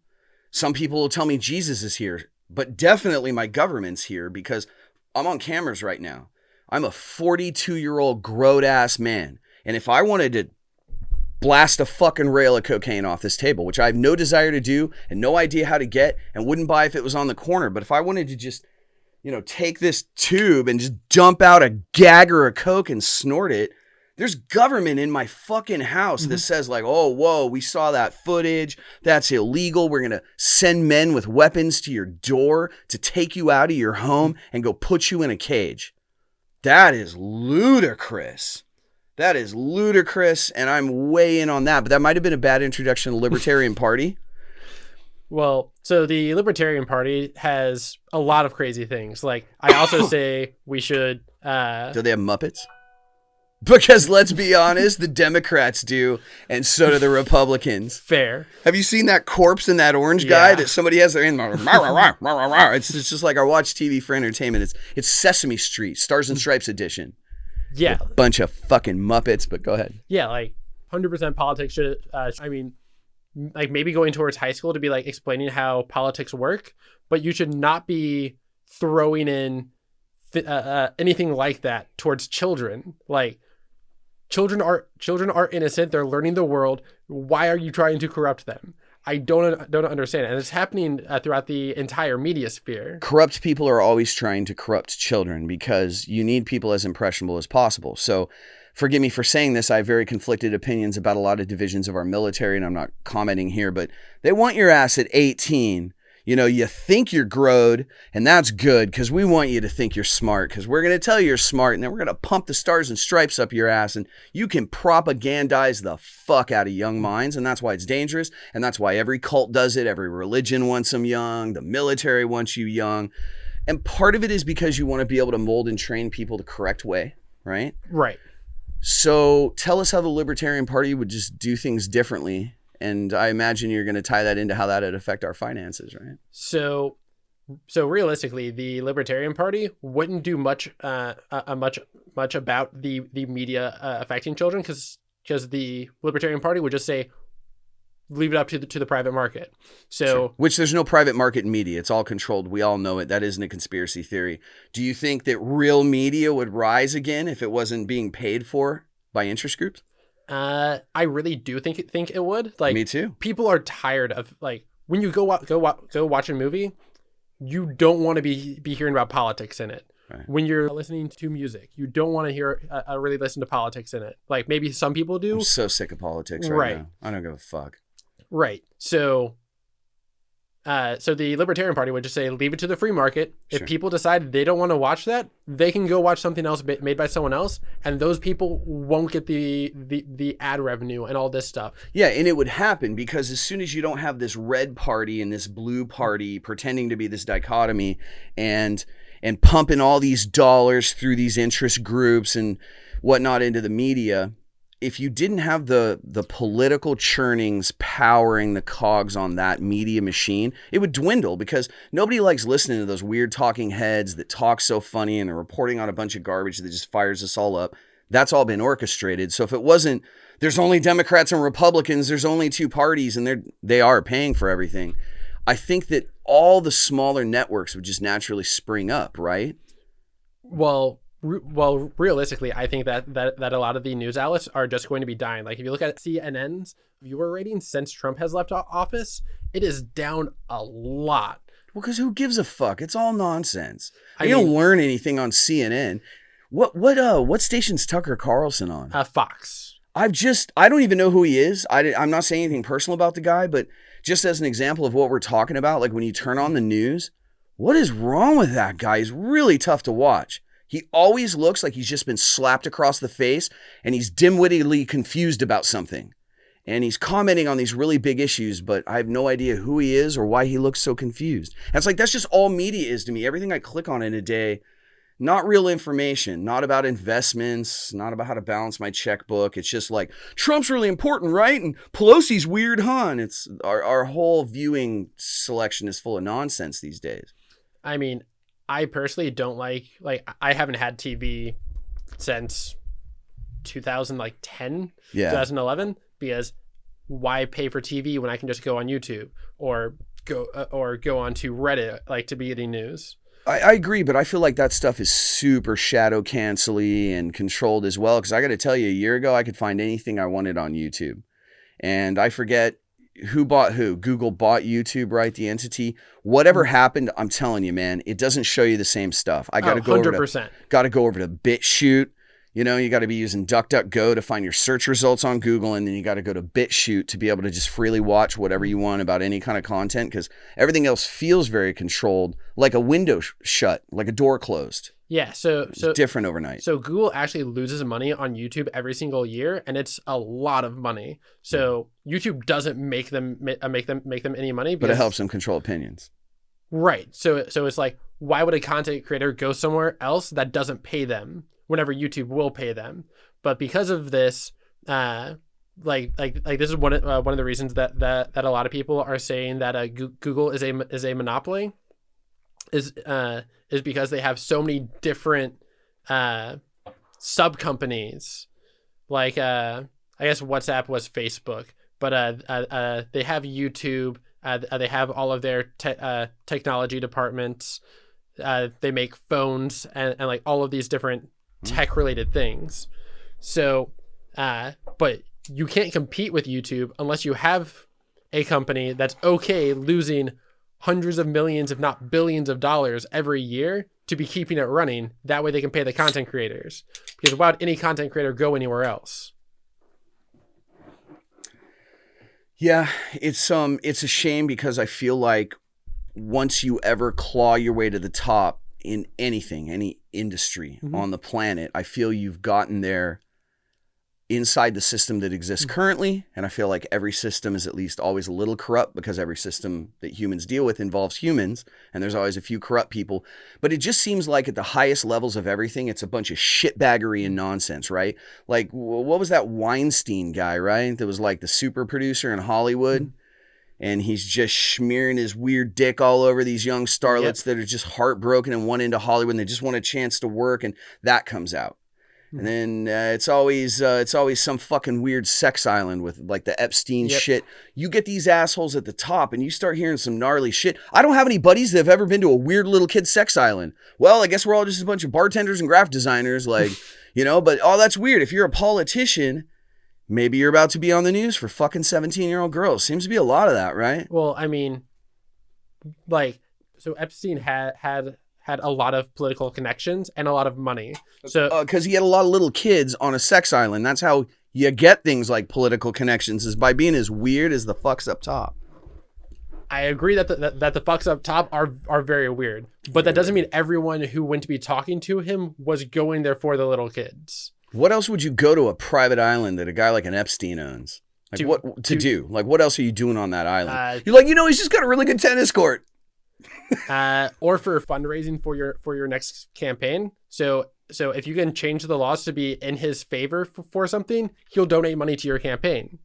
Speaker 1: some people will tell me Jesus is here, but definitely my government's here because I'm on cameras right now. I'm a 42-year-old grown ass man. And if I wanted to blast a fucking rail of cocaine off this table, which I have no desire to do and no idea how to get and wouldn't buy if it was on the corner. But if I wanted to just, take this tube and just dump out a gagger of coke and snort it, there's government in my fucking house that says like, oh, whoa, we saw that footage. That's illegal. We're going to send men with weapons to your door to take you out of your home and go put you in a cage. That is ludicrous. That is ludicrous, and I'm way in on that. But that might have been a bad introduction to the Libertarian Party.
Speaker 2: Well, so the Libertarian Party has a lot of crazy things. Like, I also say we should...
Speaker 1: Do they have Muppets? Because let's be honest, the Democrats do, and so do the Republicans.
Speaker 2: Fair.
Speaker 1: Have you seen that corpse and that orange guy that somebody has their hand? It's just like I watch TV for entertainment. It's Sesame Street, Stars and Stripes edition.
Speaker 2: Yeah.
Speaker 1: A bunch of fucking Muppets, but go ahead.
Speaker 2: Yeah, like 100% politics should, like maybe going towards high school to be like explaining how politics work, but you should not be throwing in anything like that towards children. Like children are innocent. They're learning the world. Why are you trying to corrupt them? I don't understand it. And it's happening throughout the entire media sphere.
Speaker 1: Corrupt people are always trying to corrupt children because you need people as impressionable as possible. So forgive me for saying this. I have very conflicted opinions about a lot of divisions of our military, and I'm not commenting here, but they want your ass at 18. You think you're growed, and that's good because we want you to think you're smart because we're going to tell you you're smart, and then we're going to pump the stars and stripes up your ass, and you can propagandize the fuck out of young minds, and that's why it's dangerous, and that's why every cult does it. Every religion wants them young. The military wants you young, and part of it is because you want to be able to mold and train people the correct way, right?
Speaker 2: Right.
Speaker 1: So tell us how the Libertarian Party would just do things differently. And I imagine you're going to tie that into how that would affect our finances, right?
Speaker 2: So realistically, the Libertarian Party wouldn't do much about the media affecting children because the Libertarian Party would just say, leave it up to the private market. So,
Speaker 1: sure. Which there's no private market in media. It's all controlled. We all know it. That isn't a conspiracy theory. Do you think that real media would rise again if it wasn't being paid for by interest groups?
Speaker 2: I really do think it would. Like,
Speaker 1: me too.
Speaker 2: People are tired of like when you go watch a movie, you don't want to be hearing about politics in it. Right. When you're listening to music, you don't want to hear really listen to politics in it. Like maybe some people do.
Speaker 1: I'm so sick of politics right now. I don't give a fuck.
Speaker 2: Right. So the Libertarian Party would just say, leave it to the free market. Sure. If people decide they don't want to watch that, they can go watch something else made by someone else, and those people won't get the ad revenue and all this stuff.
Speaker 1: Yeah, and it would happen because as soon as you don't have this red party and this blue party pretending to be this dichotomy and pumping all these dollars through these interest groups and whatnot into the media, if you didn't have the political churnings powering the cogs on that media machine, it would dwindle because nobody likes listening to those weird talking heads that talk so funny and are reporting on a bunch of garbage that just fires us all up. That's all been orchestrated. So if it wasn't, there's only Democrats and Republicans, there's only two parties, and they are paying for everything. I think that all the smaller networks would just naturally spring up, right?
Speaker 2: Well, realistically, I think that a lot of the news outlets are just going to be dying. Like if you look at CNN's viewer rating since Trump has left office, it is down a lot.
Speaker 1: Well, because who gives a fuck? It's all nonsense. You don't learn anything on CNN. What station's Tucker Carlson on?
Speaker 2: Fox.
Speaker 1: I don't even know who he is. I'm not saying anything personal about the guy, but just as an example of what we're talking about, like when you turn on the news, what is wrong with that guy? He's really tough to watch. He always looks like he's just been slapped across the face and he's dim-wittedly confused about something. And he's commenting on these really big issues, but I have no idea who he is or why he looks so confused. And it's like, that's just all media is to me. Everything I click on in a day, not real information, not about investments, not about how to balance my checkbook. It's just like, Trump's really important, right? And Pelosi's weird, huh? And it's our whole viewing selection is full of nonsense these days.
Speaker 2: I mean, I personally don't like I haven't had TV since 2010,
Speaker 1: Yeah.
Speaker 2: 2011, because why pay for TV when I can just go on YouTube or go onto Reddit like to be getting news?
Speaker 1: I agree, but I feel like that stuff is super shadow cancel-y and controlled as well. Because I got to tell you, a year ago, I could find anything I wanted on YouTube. And I forget who bought who. Google bought YouTube, right? The entity. Whatever happened, I'm telling you, man, it doesn't show you the same stuff. I got to go
Speaker 2: 100%.
Speaker 1: Got to go over to BitChute. You know, you got to be using DuckDuckGo to find your search results on Google, and then you got to go to BitChute to be able to just freely watch whatever you want about any kind of content, because everything else feels very controlled, like a window shut, like a door closed.
Speaker 2: Yeah, so
Speaker 1: It's different overnight.
Speaker 2: So Google actually loses money on YouTube every single year, and it's a lot of money. So YouTube doesn't make them any money,
Speaker 1: But it helps them control opinions.
Speaker 2: Right. So it's like, why would a content creator go somewhere else that doesn't pay them whenever YouTube will pay them? But because of this, like this is one of the reasons that a lot of people are saying that Google is a monopoly, is because they have so many different sub companies. Like I guess WhatsApp was Facebook, but they have YouTube. They have all of their technology departments. They make phones and like all of these different tech related things. So, but you can't compete with YouTube unless you have a company that's okay losing hundreds of millions, if not billions of dollars every year to be keeping it running. That way they can pay the content creators, because why would any content creator go anywhere else?
Speaker 1: Yeah, it's a shame, because I feel like once you ever claw your way to the top in anything, any industry on the planet, I feel you've gotten there inside the system that exists currently. And I feel like every system is at least always a little corrupt, because every system that humans deal with involves humans, and there's always a few corrupt people. But it just seems like at the highest levels of everything, it's a bunch of shitbaggery and nonsense, right? Like, what was that Weinstein guy, right? That was like the super producer in Hollywood. And he's just smearing his weird dick all over these young starlets that are just heartbroken and want into Hollywood, and they just want a chance to work, and that comes out. And then it's always some fucking weird sex island with like the Epstein shit. You get these assholes at the top and you start hearing some gnarly shit. I don't have any buddies that have ever been to a weird little kid sex island. Well, I guess we're all just a bunch of bartenders and graphic designers, like, you know, but that's weird. If you're a politician, maybe you're about to be on the news for fucking 17-year-old girls. Seems to be a lot of that, right?
Speaker 2: Well, I mean, like, so Epstein had a lot of political connections and a lot of money. So
Speaker 1: because he had a lot of little kids on a sex island. That's how you get things like political connections, is by being as weird as the fucks up top.
Speaker 2: I agree that the fucks up top are very weird, but that doesn't mean everyone who went to be talking to him was going there for the little kids.
Speaker 1: What else would you go to a private island that a guy like an Epstein owns? Like what to do? Like, what else are you doing on that island? You're like, he's just got a really good tennis court.
Speaker 2: Or for fundraising for your next campaign. So if you can change the laws to be in his favor for something, he'll donate money to your campaign,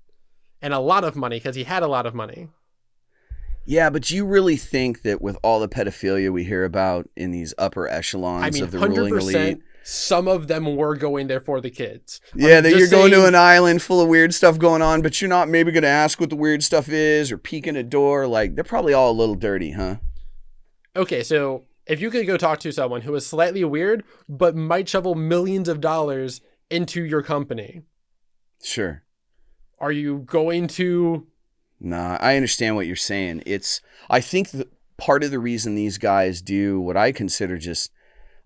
Speaker 2: and a lot of money, because he had a lot of money.
Speaker 1: Yeah, but do you really think that with all the pedophilia we hear about in these upper echelons of the ruling elite,
Speaker 2: some of them were going there for the kids?
Speaker 1: Yeah, that you're going to an island full of weird stuff going on, but you're not maybe going to ask what the weird stuff is or peek in a door. Like, they're probably all a little dirty, huh?
Speaker 2: Okay, so if you could go talk to someone who is slightly weird, but might shovel millions of dollars into your company.
Speaker 1: Sure.
Speaker 2: Are you going to?
Speaker 1: Nah, I understand what you're saying. I think part of the reason these guys do what I consider just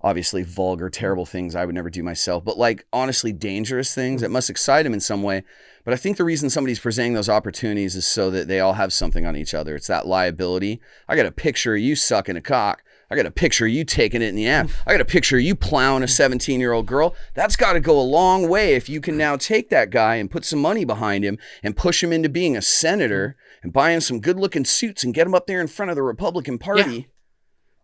Speaker 1: obviously vulgar, terrible things I would never do myself, but like honestly dangerous things that must excite them in some way. But I think the reason somebody's presenting those opportunities is so that they all have something on each other. It's that liability. I got a picture of you sucking a cock. I got a picture of you taking it in the ass. I got a picture of you plowing a 17-year-old girl. That's got to go a long way if you can now take that guy and put some money behind him and push him into being a senator and buy him some good-looking suits and get him up there in front of the Republican Party. Yeah.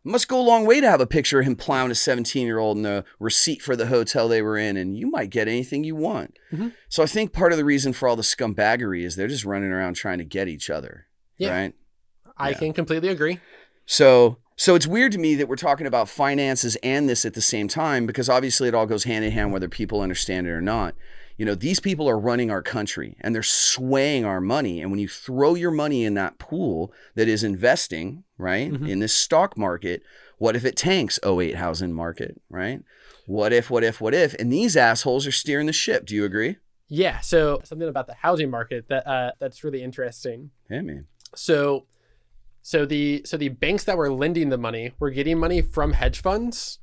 Speaker 1: It must go a long way to have a picture of him plowing a 17-year-old and a receipt for the hotel they were in, and you might get anything you want. So I think part of the reason for all the scumbaggery is they're just running around trying to get each other. Yeah. Right?
Speaker 2: I can completely agree.
Speaker 1: So it's weird to me that we're talking about finances and this at the same time, because obviously it all goes hand in hand whether people understand it or not. You know, these people are running our country and they're swaying our money. And when you throw your money in that pool that is investing, right, in this stock market, what if it tanks? '08 housing market, right? What if? And these assholes are steering the ship. Do you agree?
Speaker 2: Yeah. So something about the housing market that's really interesting.
Speaker 1: Yeah, man.
Speaker 2: So the banks that were lending the money were getting money from hedge funds,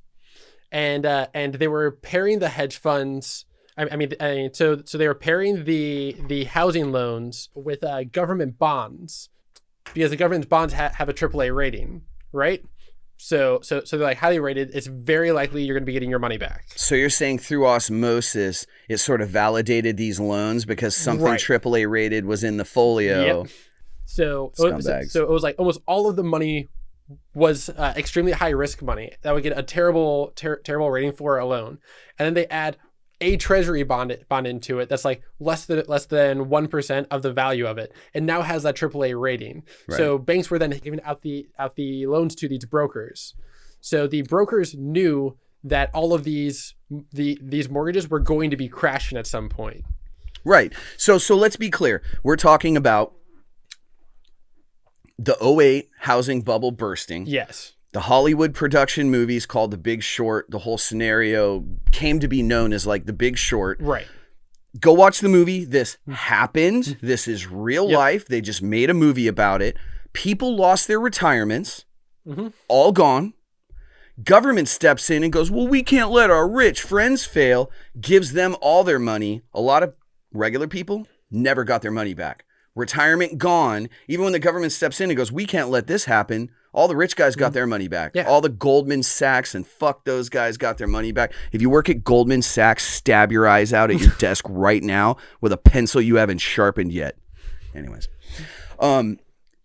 Speaker 2: and they were pairing the hedge funds. So they were pairing the housing loans with government bonds, because the government bonds have a AAA rating, right? So they're like highly rated. It's very likely you're going to be getting your money back.
Speaker 1: So you're saying through osmosis, it sort of validated these loans because something AAA rated was in the folio.
Speaker 2: Yep. So it was like almost all of the money was extremely high risk money that would get a terrible rating for a loan, and then they add a treasury bond into it that's like less than 1% of the value of it, and now has that AAA rating. Right. So banks were then giving out the loans to these brokers. So the brokers knew that all of these mortgages were going to be crashing at some point.
Speaker 1: Right. So let's be clear. We're talking about the '08 housing bubble bursting.
Speaker 2: Yes.
Speaker 1: The Hollywood production movies called The Big Short, the whole scenario came to be known as like The Big Short.
Speaker 2: Right.
Speaker 1: Go watch the movie. This happened. This is real life. They just made a movie about it. People lost their retirements, all gone. Government steps in and goes, well, we can't let our rich friends fail, gives them all their money. A lot of regular people never got their money back. Retirement gone. Even when the government steps in and goes, we can't let this happen, all the rich guys got their money back. Yeah. All the Goldman Sachs and fuck those guys got their money back. If you work at Goldman Sachs, stab your eyes out at your desk right now with a pencil you haven't sharpened yet. Anyways.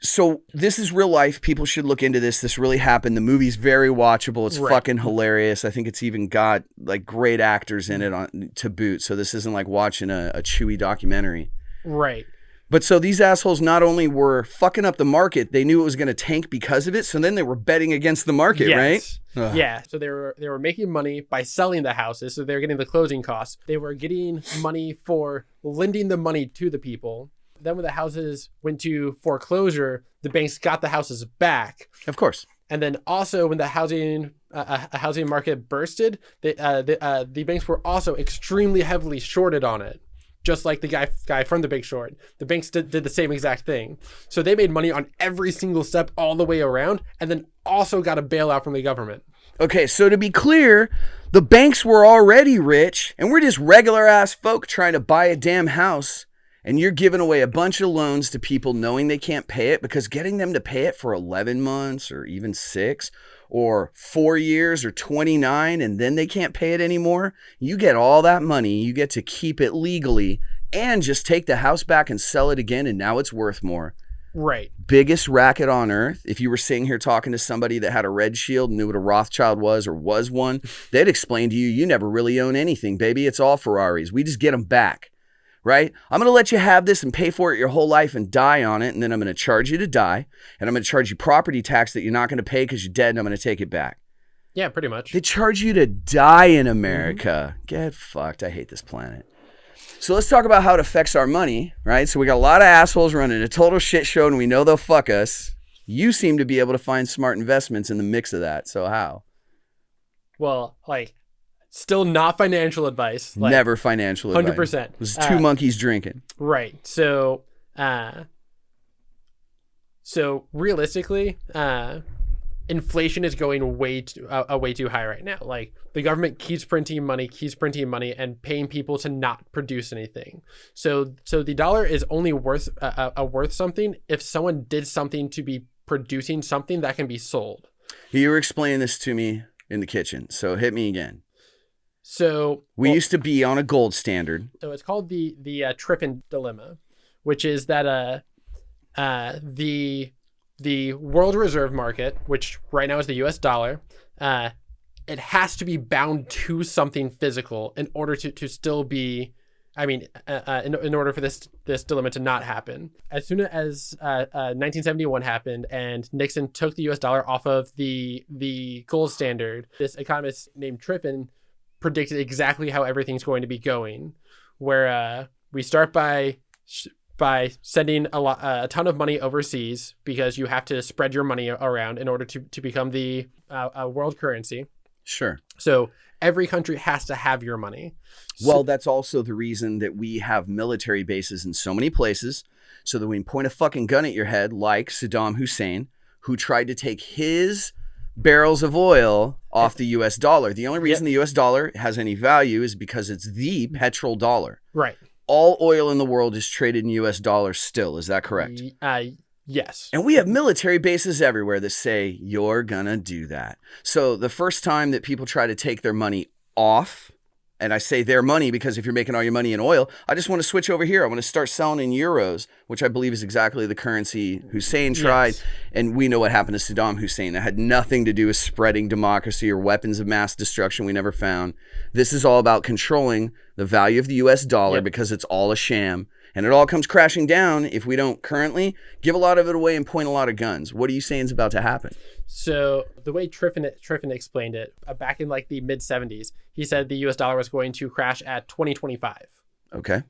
Speaker 1: So this is real life. People should look into this. This really happened. The movie's very watchable. It's fucking hilarious. I think it's even got like great actors in it to boot. So this isn't like watching a Chewy documentary.
Speaker 2: Right.
Speaker 1: But so these assholes not only were fucking up the market, they knew it was going to tank because of it. So then they were betting against the market, right? Ugh.
Speaker 2: Yeah. So they were making money by selling the houses. So they were getting the closing costs. They were getting money for lending the money to the people. Then when the houses went to foreclosure, the banks got the houses back.
Speaker 1: Of course.
Speaker 2: And then also when the housing market bursted, the banks were also extremely heavily shorted on it. Just like the guy from The Big Short. The banks did the same exact thing. So they made money on every single step all the way around, and then also got a bailout from the government.
Speaker 1: Okay, so to be clear, the banks were already rich, and we're just regular ass folk trying to buy a damn house, and you're giving away a bunch of loans to people knowing they can't pay it, because getting them to pay it for 11 months or even 6 or 4 years or 29, and then they can't pay it anymore, you get all that money, you get to keep it legally, and just take the house back and sell it again, and now it's worth more.
Speaker 2: Right.
Speaker 1: Biggest racket on earth. If you were sitting here talking to somebody that had a red shield and knew what a Rothschild was or was one, they'd explain to you, you never really own anything, baby. It's all Ferraris. We just get them back, right? I'm going to let you have this and pay for it your whole life and die on it, and then I'm going to charge you to die, and I'm going to charge you property tax that you're not going to pay because you're dead, and I'm going to take it back.
Speaker 2: Yeah, pretty much.
Speaker 1: They charge you to die in America. Get fucked. I hate this planet. So let's talk about how it affects our money, right? So we got a lot of assholes running a total shit show, and we know they'll fuck us. You seem to be able to find smart investments in the mix of that. So how?
Speaker 2: Well, like, still not financial advice. Like,
Speaker 1: never financial advice.
Speaker 2: 100%.
Speaker 1: It was two monkeys drinking.
Speaker 2: Right. So realistically, inflation is going way too high right now. Like, the government keeps printing money, and paying people to not produce anything. So the dollar is only worth something if someone did something to be producing something that can be sold.
Speaker 1: You were explaining this to me in the kitchen, so hit me again.
Speaker 2: So
Speaker 1: we used to be on a gold standard.
Speaker 2: So it's called the Triffin dilemma, which is that the world reserve market, which right now is the US dollar, it has to be bound to something physical in order to still be I mean, in order for this dilemma to not happen, as soon as 1971 happened and Nixon took the U.S. dollar off of the gold standard, this economist named Triffin predicted exactly how everything's going to be going, where we start by sending a ton of money overseas because you have to spread your money around in order to become the world currency.
Speaker 1: Sure.
Speaker 2: So every country has to have your money.
Speaker 1: Well, that's also the reason that we have military bases in so many places, so that we can point a fucking gun at your head, like Saddam Hussein, who tried to take his barrels of oil off the U.S. dollar. The only reason the U.S. dollar has any value is because it's the petrol dollar.
Speaker 2: Right.
Speaker 1: All oil in the world is traded in U.S. dollars still. Is that correct?
Speaker 2: Yes.
Speaker 1: And we have military bases everywhere that say, you're gonna do that. So the first time that people try to take their money off, and I say their money because if you're making all your money in oil, I just want to switch over here. I want to start selling in euros, which I believe is exactly the currency Hussein tried. Yes. And we know what happened to Saddam Hussein. That had nothing to do with spreading democracy or weapons of mass destruction we never found. This is all about controlling the value of the U.S. dollar because it's all a sham. And it all comes crashing down if we don't currently give a lot of it away and point a lot of guns. What are you saying is about to happen?
Speaker 2: So the way Triffin explained it, back in like the mid 70s, he said the US dollar was going to crash at 2025.
Speaker 1: Okay.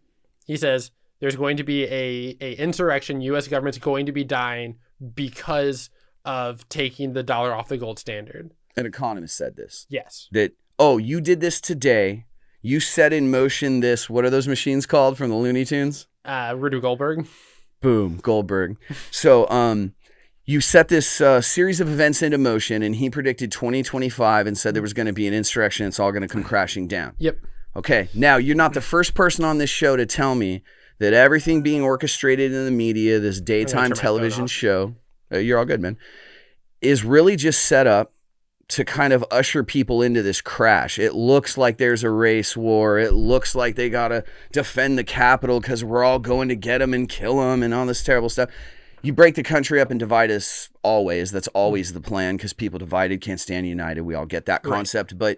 Speaker 2: He says there's going to be a insurrection. US government's going to be dying because of taking the dollar off the gold standard.
Speaker 1: An economist said this.
Speaker 2: Yes.
Speaker 1: That, you did this today. You set in motion this, what are those machines called from the Looney Tunes?
Speaker 2: Rube Goldberg.
Speaker 1: Boom, Goldberg. So you set this series of events into motion, and he predicted 2025 and said there was going to be an insurrection. It's all going to come crashing down.
Speaker 2: Yep.
Speaker 1: Okay, now you're not the first person on this show to tell me that everything being orchestrated in the media, this daytime television show, you're all good, man, is really just set up to kind of usher people into this crash. It looks like there's a race war. It looks like they got to defend the Capitol because we're all going to get them and kill them and all this terrible stuff. You break the country up and divide us always. That's always the plan because people divided can't stand united. We all get that concept. Right. But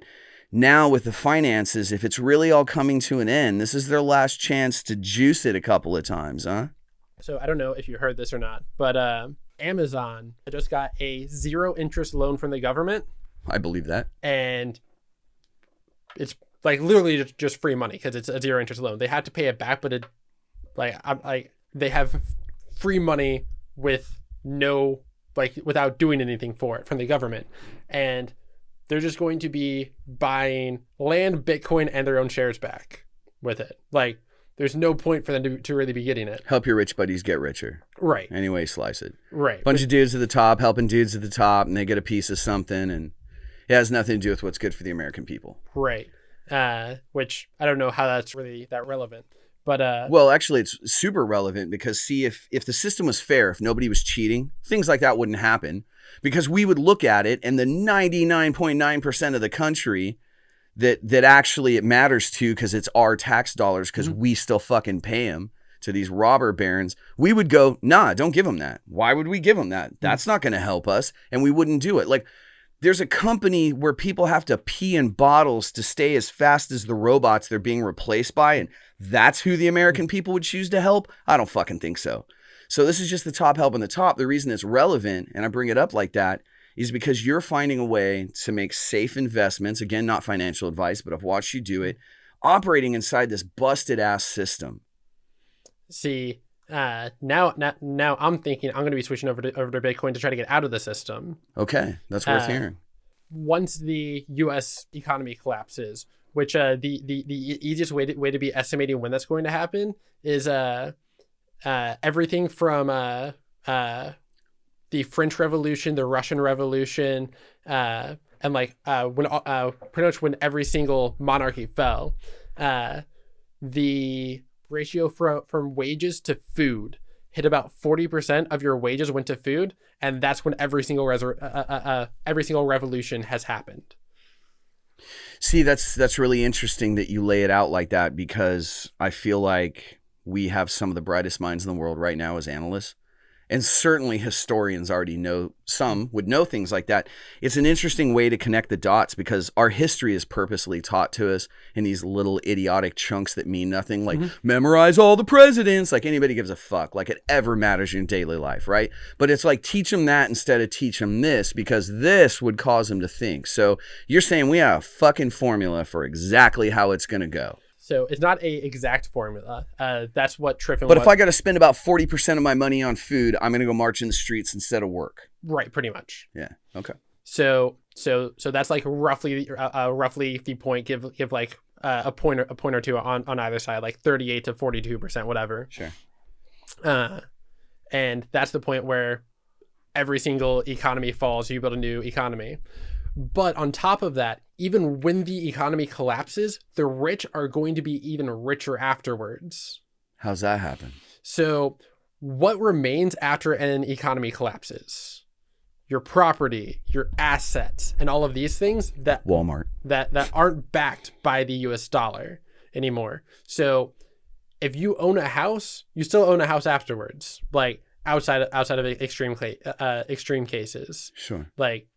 Speaker 1: now with the finances, if it's really all coming to an end, this is their last chance to juice it a couple of times, huh? So
Speaker 2: I don't know if you heard this or not, but Amazon just got a 0-interest loan from the government.
Speaker 1: I believe that.
Speaker 2: And it's like literally just free money because it's a 0-interest loan. They had to pay it back, but they have free money with without doing anything for it from the government. And they're just going to be buying land, Bitcoin, and their own shares back with it. Like, there's no point for them to really be getting it.
Speaker 1: Help your rich buddies get richer.
Speaker 2: Right.
Speaker 1: Anyway, slice it.
Speaker 2: Right.
Speaker 1: Bunch of dudes at the top helping dudes at the top, and they get a piece of something, and it has nothing to do with what's good for the American people.
Speaker 2: Right. Which I don't know how that's really that relevant. But
Speaker 1: well, actually, it's super relevant because, see, if the system was fair, if nobody was cheating, things like that wouldn't happen because we would look at it and the 99.9% of the country that actually it matters to because it's our tax dollars because we still fucking pay them to these robber barons, we would go, nah, don't give them that. Why would we give them that? That's not going to help us. And we wouldn't do it. Like, there's a company where people have to pee in bottles to stay as fast as the robots they're being replaced by. And that's who the American people would choose to help? I don't fucking think so. So this is just the top helping the top. The reason it's relevant, and I bring it up like that, is because you're finding a way to make safe investments. Again, not financial advice, but I've watched you do it, operating inside this busted ass system.
Speaker 2: See, now I'm thinking I'm going to be switching over to Bitcoin to try to get out of the system.
Speaker 1: Okay, that's worth hearing.
Speaker 2: Once the U.S. economy collapses, which the easiest way to be estimating when that's going to happen is everything from the French Revolution, the Russian Revolution, and when pretty much when every single monarchy fell, the ratio from wages to food hit about 40% of your wages went to food, and that's when every single revolution has happened.
Speaker 1: See, that's really interesting that you lay it out like that because I feel like we have some of the brightest minds in the world right now as analysts. And certainly historians already know, some would know things like that. It's an interesting way to connect the dots because our history is purposely taught to us in these little idiotic chunks that mean nothing, like memorize all the presidents, like anybody gives a fuck, like it ever matters in daily life, right? But it's like teach them that instead of teach them this because this would cause them to think. So you're saying we have a fucking formula for exactly how it's going to go.
Speaker 2: So it's not a exact formula. That's what Triff and
Speaker 1: But if I got to spend about 40% of my money on food, I'm going to go march in the streets instead of work.
Speaker 2: Right, pretty much.
Speaker 1: Yeah. Okay.
Speaker 2: So that's like roughly the point. Give like a point or two on either side, like 38 to 42%, whatever.
Speaker 1: Sure.
Speaker 2: And that's the point where every single economy falls. You build a new economy. But on top of that, even when the economy collapses, the rich are going to be even richer afterwards.
Speaker 1: How's that happen?
Speaker 2: So what remains after an economy collapses? Your property, your assets, and all of these things that
Speaker 1: Walmart
Speaker 2: that aren't backed by the US dollar anymore. So if you own a house, you still own a house afterwards, like outside of extreme cases.
Speaker 1: Sure.
Speaker 2: Like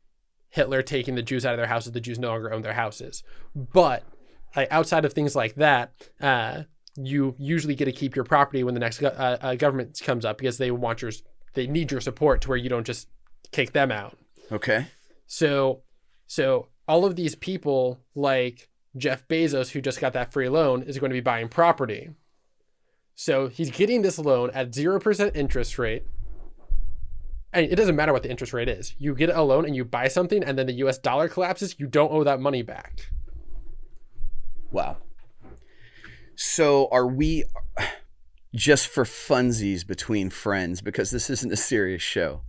Speaker 2: Hitler taking the Jews out of their houses, the Jews no longer own their houses. But like outside of things like that, you usually get to keep your property when the next government comes up because they need your support to where you don't just kick them out.
Speaker 1: Okay.
Speaker 2: So all of these people like Jeff Bezos, who just got that free loan, is going to be buying property. So he's getting this loan at 0% interest rate. And it doesn't matter what the interest rate is. You get a loan and you buy something and then the US dollar collapses, you don't owe that money back.
Speaker 1: Wow. So are we, just for funsies between friends, because this isn't a serious show,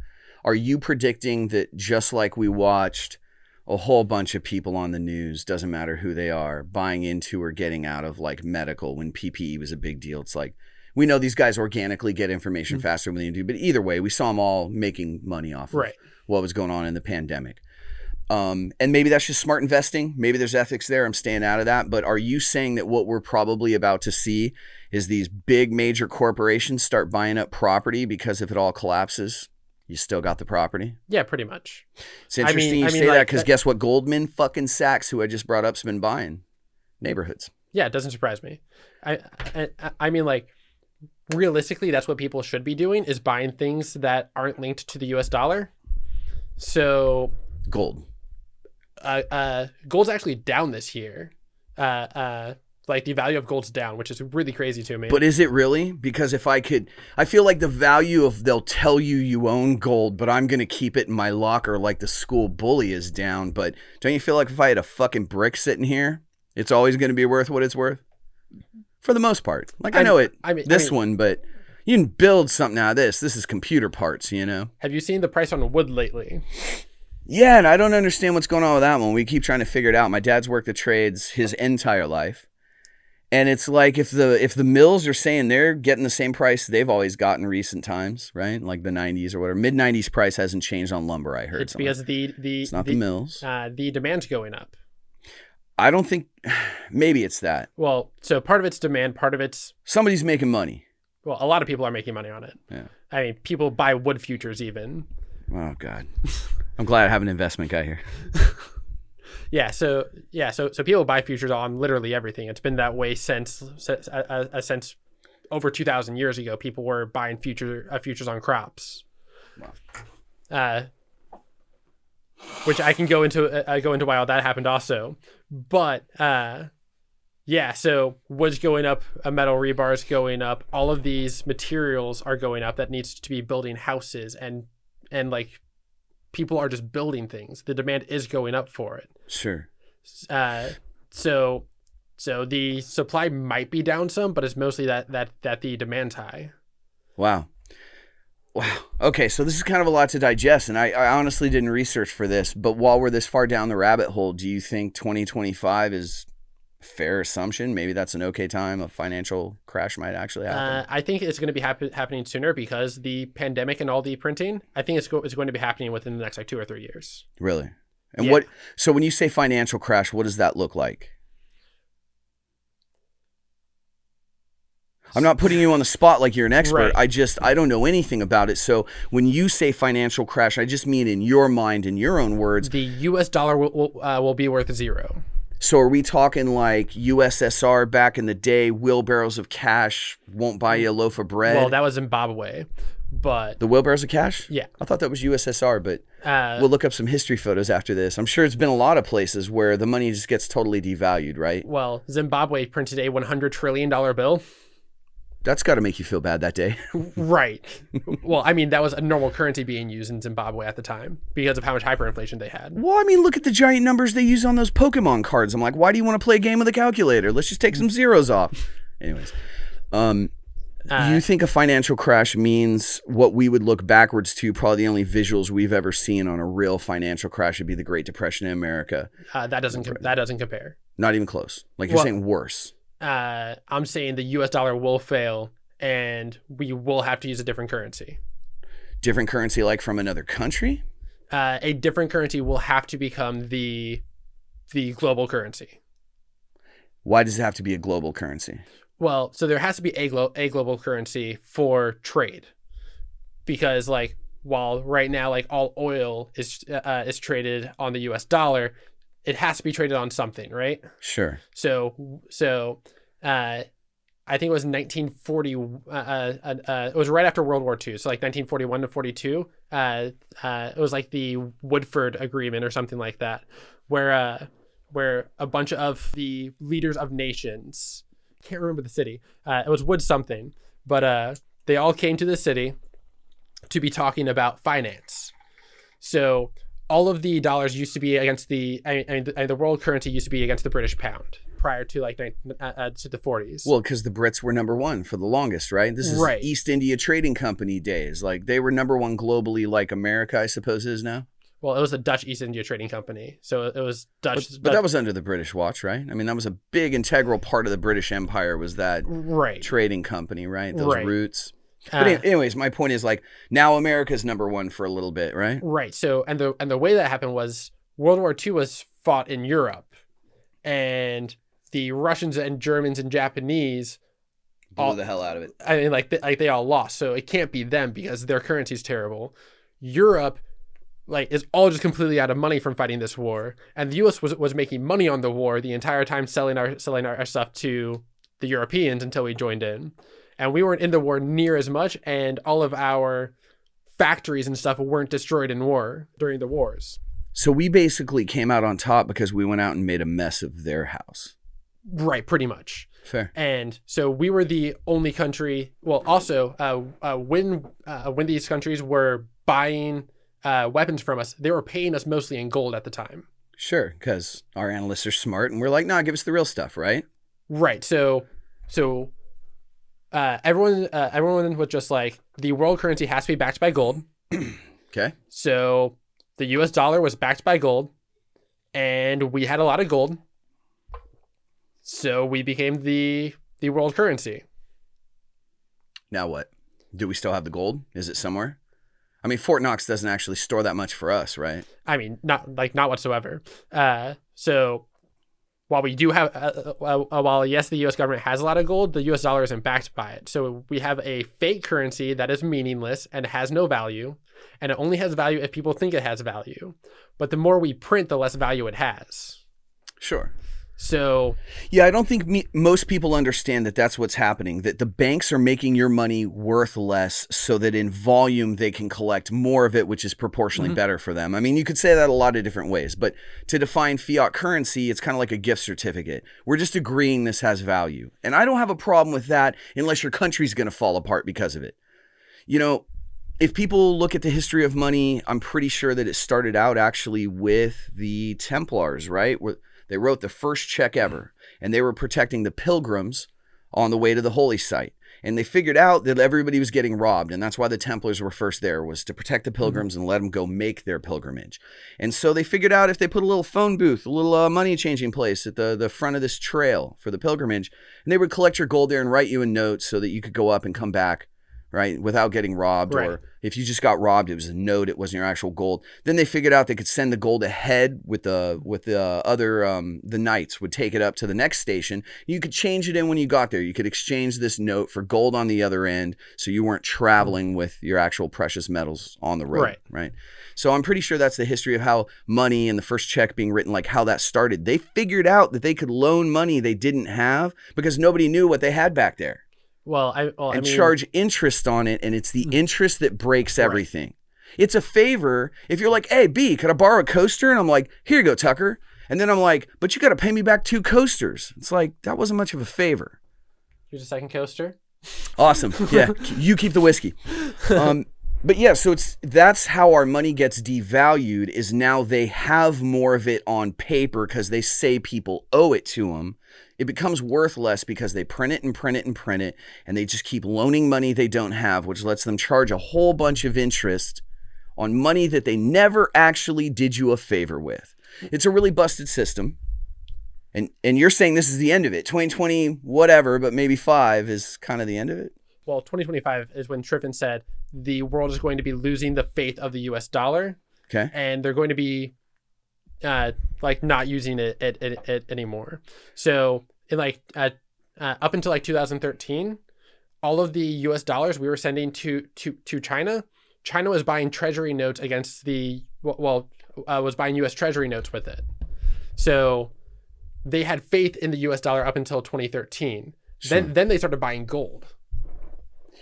Speaker 1: are you predicting that just like we watched a whole bunch of people on the news, doesn't matter who they are, buying into or getting out of like medical when PPE was a big deal? It's like, we know these guys organically get information faster than they do, but either way, we saw them all making money off of what was going on in the pandemic. And maybe that's just smart investing. Maybe there's ethics there. I'm staying out of that. But are you saying that what we're probably about to see is these big major corporations start buying up property because if it all collapses, you still got the property?
Speaker 2: Yeah, pretty much.
Speaker 1: It's interesting you say that because guess what? Goldman fucking Sachs, who I just brought up, has been buying neighborhoods.
Speaker 2: Yeah, it doesn't surprise me. I mean, like, realistically, that's what people should be doing is buying things that aren't linked to the US dollar. So
Speaker 1: gold.
Speaker 2: Gold's actually down this year. Like the value of gold's down, which is really crazy to me.
Speaker 1: But is it really? Because I feel like the value of, they'll tell you own gold, but I'm going to keep it in my locker like the school bully is down. But don't you feel like if I had a fucking brick sitting here, it's always going to be worth what it's worth? For the most part. Like I know one, but you can build something out of this. This is computer parts, you know?
Speaker 2: Have you seen the price on wood lately?
Speaker 1: Yeah, and I don't understand what's going on with that one. We keep trying to figure it out. My dad's worked the trades his entire life. And it's like if the mills are saying they're getting the same price they've always got in recent times, right? Like the 90s or whatever. Mid-90s price hasn't changed on lumber, I heard.
Speaker 2: It's because
Speaker 1: it's not the mills.
Speaker 2: The demand's going up.
Speaker 1: I don't think, maybe it's that.
Speaker 2: Well, so part of it's demand, part of it's...
Speaker 1: Somebody's making money.
Speaker 2: Well, a lot of people are making money on it.
Speaker 1: Yeah.
Speaker 2: I mean, people buy wood futures even.
Speaker 1: Oh, God. I'm glad I have an investment guy here.
Speaker 2: So people buy futures on literally everything. It's been that way since over 2,000 years ago. People were buying futures on crops. Wow. Which I can go into why all that happened also. But so wood's going up, metal rebar's going up, all of these materials are going up that needs to be building houses and like people are just building things. The demand is going up for it.
Speaker 1: Sure.
Speaker 2: So the supply might be down some, but it's mostly that the demand's high.
Speaker 1: Wow. Okay, so this is kind of a lot to digest, and I honestly didn't research for this, but while we're this far down the rabbit hole, do you think 2025 is a fair assumption? Maybe that's an okay time a financial crash might actually happen?
Speaker 2: I think it's going to be happening sooner because the pandemic and all the printing, I think it's going to be happening within the next like 2 or 3 years.
Speaker 1: Really? And so when you say financial crash, what does that look like? I'm not putting you on the spot like you're an expert.
Speaker 2: Right.
Speaker 1: I don't know anything about it. So when you say financial crash, I just mean in your mind, in your own words.
Speaker 2: The U.S. dollar will be worth 0.
Speaker 1: So are we talking like USSR back in the day, wheelbarrows of cash won't buy you a loaf of bread?
Speaker 2: Well, that was Zimbabwe, but
Speaker 1: the wheelbarrows of cash?
Speaker 2: Yeah.
Speaker 1: I thought that was USSR, but we'll look up some history photos after this. I'm sure it's been a lot of places where the money just gets totally devalued, right?
Speaker 2: Well, Zimbabwe printed a $100 trillion bill.
Speaker 1: That's got to make you feel bad that day.
Speaker 2: Right. Well, I mean, that was a normal currency being used in Zimbabwe at the time because of how much hyperinflation they had.
Speaker 1: Well, I mean, look at the giant numbers they use on those Pokemon cards. I'm like, why do you want to play a game with a calculator? Let's just take some zeros off. Anyways, you think a financial crash means what we would look backwards to? Probably the only visuals we've ever seen on a real financial crash would be the Great Depression in America.
Speaker 2: That doesn't compare.
Speaker 1: Not even close. Like you're saying worse.
Speaker 2: I'm saying the U.S. dollar will fail, and we will have to use a different currency.
Speaker 1: Different currency, like from another country?
Speaker 2: A different currency will have to become the global currency.
Speaker 1: Why does it have to be a global currency?
Speaker 2: Well, so there has to be a global currency for trade, because like while right now like all oil is traded on the U.S. dollar, it has to be traded on something, right?
Speaker 1: Sure.
Speaker 2: So I think it was 1940. It was right after World War II, so like 1941 to 42. It was like the Woodford Agreement or something like that, where a bunch of the leaders of nations, can't remember the city. It was Wood something, but they all came to the city to be talking about finance. So all of the dollars used to be against the world currency used to be against the British pound prior to like to the 40s.
Speaker 1: Well, because the Brits were number one for the longest, right? This is
Speaker 2: right.
Speaker 1: East India Trading Company days. Like they were number one globally, like America, I suppose, is now.
Speaker 2: Well, it was the Dutch East India Trading Company, so it was Dutch.
Speaker 1: But that was under the British watch, right? I mean, that was a big integral part of the British Empire. Was that
Speaker 2: right.
Speaker 1: trading company, right? Those
Speaker 2: right.
Speaker 1: roots. But anyways, my point is like now America's number one for a little bit, right?
Speaker 2: Right. So and the way that happened was World War II was fought in Europe, and the Russians and Germans and Japanese
Speaker 1: blew the hell out of it.
Speaker 2: I mean, like they all lost. So it can't be them because their currency's terrible. Europe, like, is all just completely out of money from fighting this war, and the U.S. was making money on the war the entire time, selling our stuff to the Europeans until we joined in. And we weren't in the war near as much, and all of our factories and stuff weren't destroyed in war during the wars.
Speaker 1: So we basically came out on top because we went out and made a mess of their house.
Speaker 2: Right, pretty much.
Speaker 1: Fair.
Speaker 2: And so we were the only country. Well, also, when these countries were buying weapons from us, they were paying us mostly in gold at the time.
Speaker 1: Sure, because our analysts are smart, and we're like, nah, give us the real stuff, right?
Speaker 2: Right. So. Everyone was just like, the world currency has to be backed by gold.
Speaker 1: Okay.
Speaker 2: So the US dollar was backed by gold, and we had a lot of gold. So we became the world currency.
Speaker 1: Now what? Do we still have the gold? Is it somewhere? I mean, Fort Knox doesn't actually store that much for us, right?
Speaker 2: I mean, not whatsoever. So while we do have, while yes, the U.S. government has a lot of gold, the U.S. dollar isn't backed by it. So we have a fake currency that is meaningless and has no value, and it only has value if people think it has value. But the more we print, the less value it has.
Speaker 1: Sure.
Speaker 2: So
Speaker 1: yeah, I don't think most people understand that that's what's happening, that the banks are making your money worth less so that in volume they can collect more of it, which is proportionally better for them. I mean, you could say that a lot of different ways, but to define fiat currency, it's kind of like a gift certificate. We're just agreeing this has value. And I don't have a problem with that unless your country's going to fall apart because of it. You know, if people look at the history of money, I'm pretty sure that it started out actually with the Templars, right? They wrote the first check ever, and they were protecting the pilgrims on the way to the holy site. And they figured out that everybody was getting robbed, and that's why the Templars were first there, was to protect the pilgrims and let them go make their pilgrimage. And so they figured out if they put a little phone booth, a little money-changing place at the front of this trail for the pilgrimage, and they would collect your gold there and write you a note so that you could go up and come back, right? Without getting robbed,
Speaker 2: Right.
Speaker 1: or if you just got robbed, it was a note, it wasn't your actual gold. Then they figured out they could send the gold ahead with the other the knights would take it up to the next station. You could change it in when you got there. You could exchange this note for gold on the other end, so you weren't traveling with your actual precious metals on the road, right? So I'm pretty sure that's the history of how money and the first check being written, like how that started. They figured out that they could loan money they didn't have because nobody knew what they had back there.
Speaker 2: I mean,
Speaker 1: charge interest on it, and it's the interest that breaks everything. It's a favor. If you're like, hey, B, could I borrow a coaster? And I'm like, here you go, Tucker. And then I'm like, but you got to pay me back 2 coasters. It's like, that wasn't much of a favor.
Speaker 2: Here's a second coaster.
Speaker 1: Awesome. Yeah, you keep the whiskey. But yeah, so that's how our money gets devalued, is now they have more of it on paper because they say people owe it to them. It becomes worth less because they print it and print it and print it, and they just keep loaning money they don't have, which lets them charge a whole bunch of interest on money that they never actually did you a favor with. It's a really busted system. And you're saying this is the end of it. 2020, whatever, but maybe 5 is kind of the end of it?
Speaker 2: Well, 2025 is when Triffin said the world is going to be losing the faith of the U.S. dollar.
Speaker 1: Okay.
Speaker 2: And they're going to be not using it anymore. So in up until 2013, all of the U.S. dollars we were sending to China was buying treasury notes against was buying U.S. treasury notes with it. So they had faith in the U.S. dollar up until 2013. Sure. Then they started buying gold.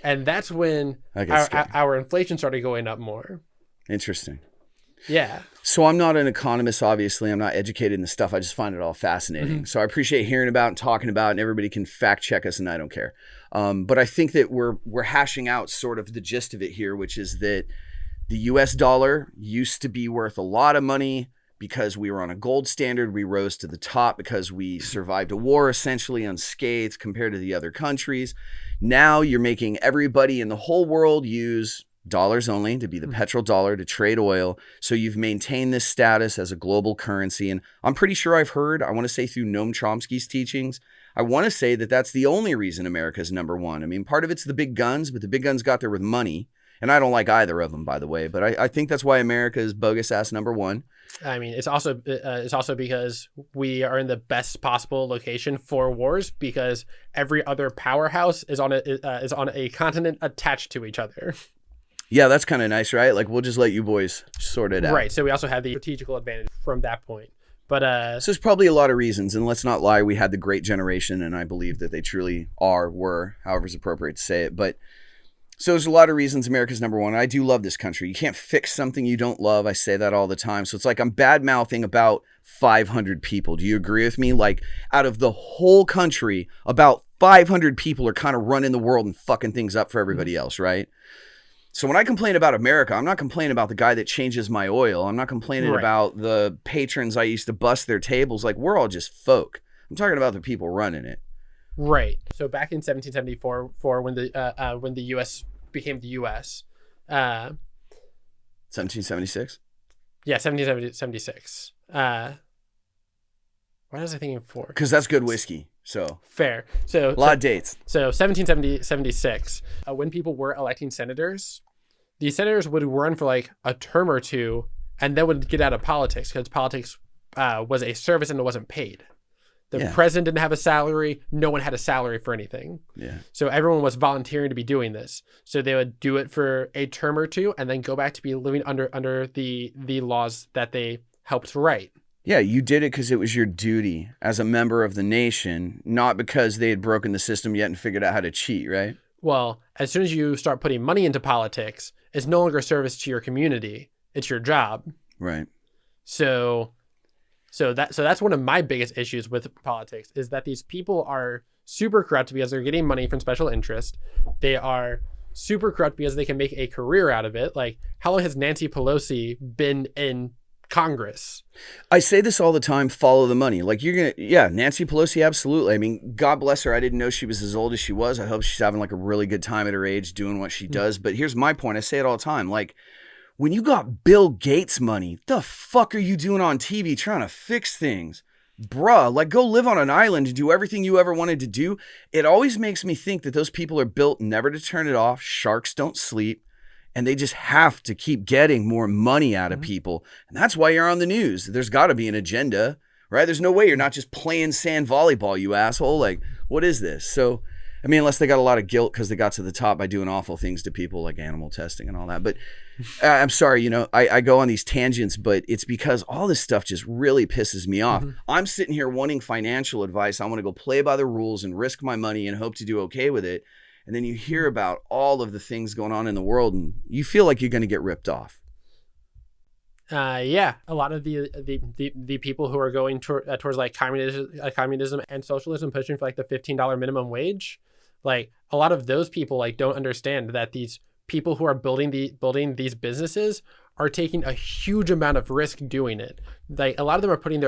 Speaker 2: And that's when our inflation started going up more.
Speaker 1: Interesting.
Speaker 2: Yeah.
Speaker 1: So I'm not an economist, obviously. I'm not educated in the stuff. I just find it all fascinating. Mm-hmm. So I appreciate hearing about and talking about, and everybody can fact check us, and I don't care. But I think that we're hashing out sort of the gist of it here, which is that the US dollar used to be worth a lot of money because we were on a gold standard. We rose to the top because we survived a war essentially unscathed compared to the other countries. Now you're making everybody in the whole world use dollars only to be the petrodollar to trade oil. So you've maintained this status as a global currency. And I'm pretty sure I've heard, I want to say through Noam Chomsky's teachings, I want to say that that's the only reason America's number one. I mean, part of it's the big guns, but the big guns got there with money. And I don't like either of them, by the way. But I think that's why America is bogus ass number one.
Speaker 2: I mean, it's also because we are in the best possible location for wars, because every other powerhouse is on a continent attached to each other.
Speaker 1: Yeah, that's kind of nice, right? Like, we'll just let you boys sort it out.
Speaker 2: Right. So we also have the strategical advantage from that point. But
Speaker 1: so there's probably a lot of reasons, and let's not lie, we had the great generation, and I believe that they truly were, however is appropriate to say it. But so there's a lot of reasons America's number one. I do love this country. You can't fix something you don't love. I say that all the time. So it's like I'm bad-mouthing about 500 people. Do you agree with me? Like, out of the whole country, about 500 people are kind of running the world and fucking things up for everybody else, right? So when I complain about America, I'm not complaining about the guy that changes my oil. I'm not complaining about the patrons I used to bust their tables. Like, we're all just folk. I'm talking about the people running it.
Speaker 2: Right. So back in 1774, when the U.S. became the U.S.
Speaker 1: 1776?
Speaker 2: Yeah, 1776. Why was I thinking 4?
Speaker 1: Because that's good whiskey. So
Speaker 2: fair. So
Speaker 1: a lot of dates.
Speaker 2: So 1776, when people were electing senators, these senators would run for like a term or two and then would get out of politics, because politics was a service and it wasn't paid. The president didn't have a salary. No one had a salary for anything. Yeah. So everyone was volunteering to be doing this. So they would do it for a term or two and then go back to be living under the laws that they helped write.
Speaker 1: Yeah, you did it because it was your duty as a member of the nation, not because they had broken the system yet and figured out how to cheat, right?
Speaker 2: Well, as soon as you start putting money into politics, it's no longer service to your community. It's your job.
Speaker 1: Right.
Speaker 2: So that's one of my biggest issues with politics, is that these people are super corrupt because they're getting money from special interest. They are super corrupt because they can make a career out of it. Like, how long has Nancy Pelosi been in Congress?
Speaker 1: I say this all the time, follow the money. Like, Nancy Pelosi, absolutely. I mean, God bless her. I didn't know she was as old as she was. I hope she's having like a really good time at her age doing what she does. But here's my point. I say it all the time. Like, when you got Bill Gates money, the fuck are you doing on TV trying to fix things? bruh, like go live on an island and do everything you ever wanted to do. It always makes me think that those people are built never to turn it off. Sharks don't sleep. And they just have to keep getting more money out of people. And that's why you're on the news. There's got to be an agenda, right? There's no way you're not just playing sand volleyball, you asshole. Like, what is this? So, I mean, unless they got a lot of guilt because they got to the top by doing awful things to people like animal testing and all that. But I'm sorry, I go on these tangents, but it's because all this stuff just really pisses me off. I'm sitting here wanting financial advice. I want to go play by the rules and risk my money and hope to do okay with it. And then you hear about all of the things going on in the world and you feel like you're going to get ripped off.
Speaker 2: Yeah, a lot of the people who are going towards like communism and socialism, pushing for like the $15 minimum wage, like a lot of those people like don't understand that these people who are building these businesses are taking a huge amount of risk doing it. Like a lot of them are putting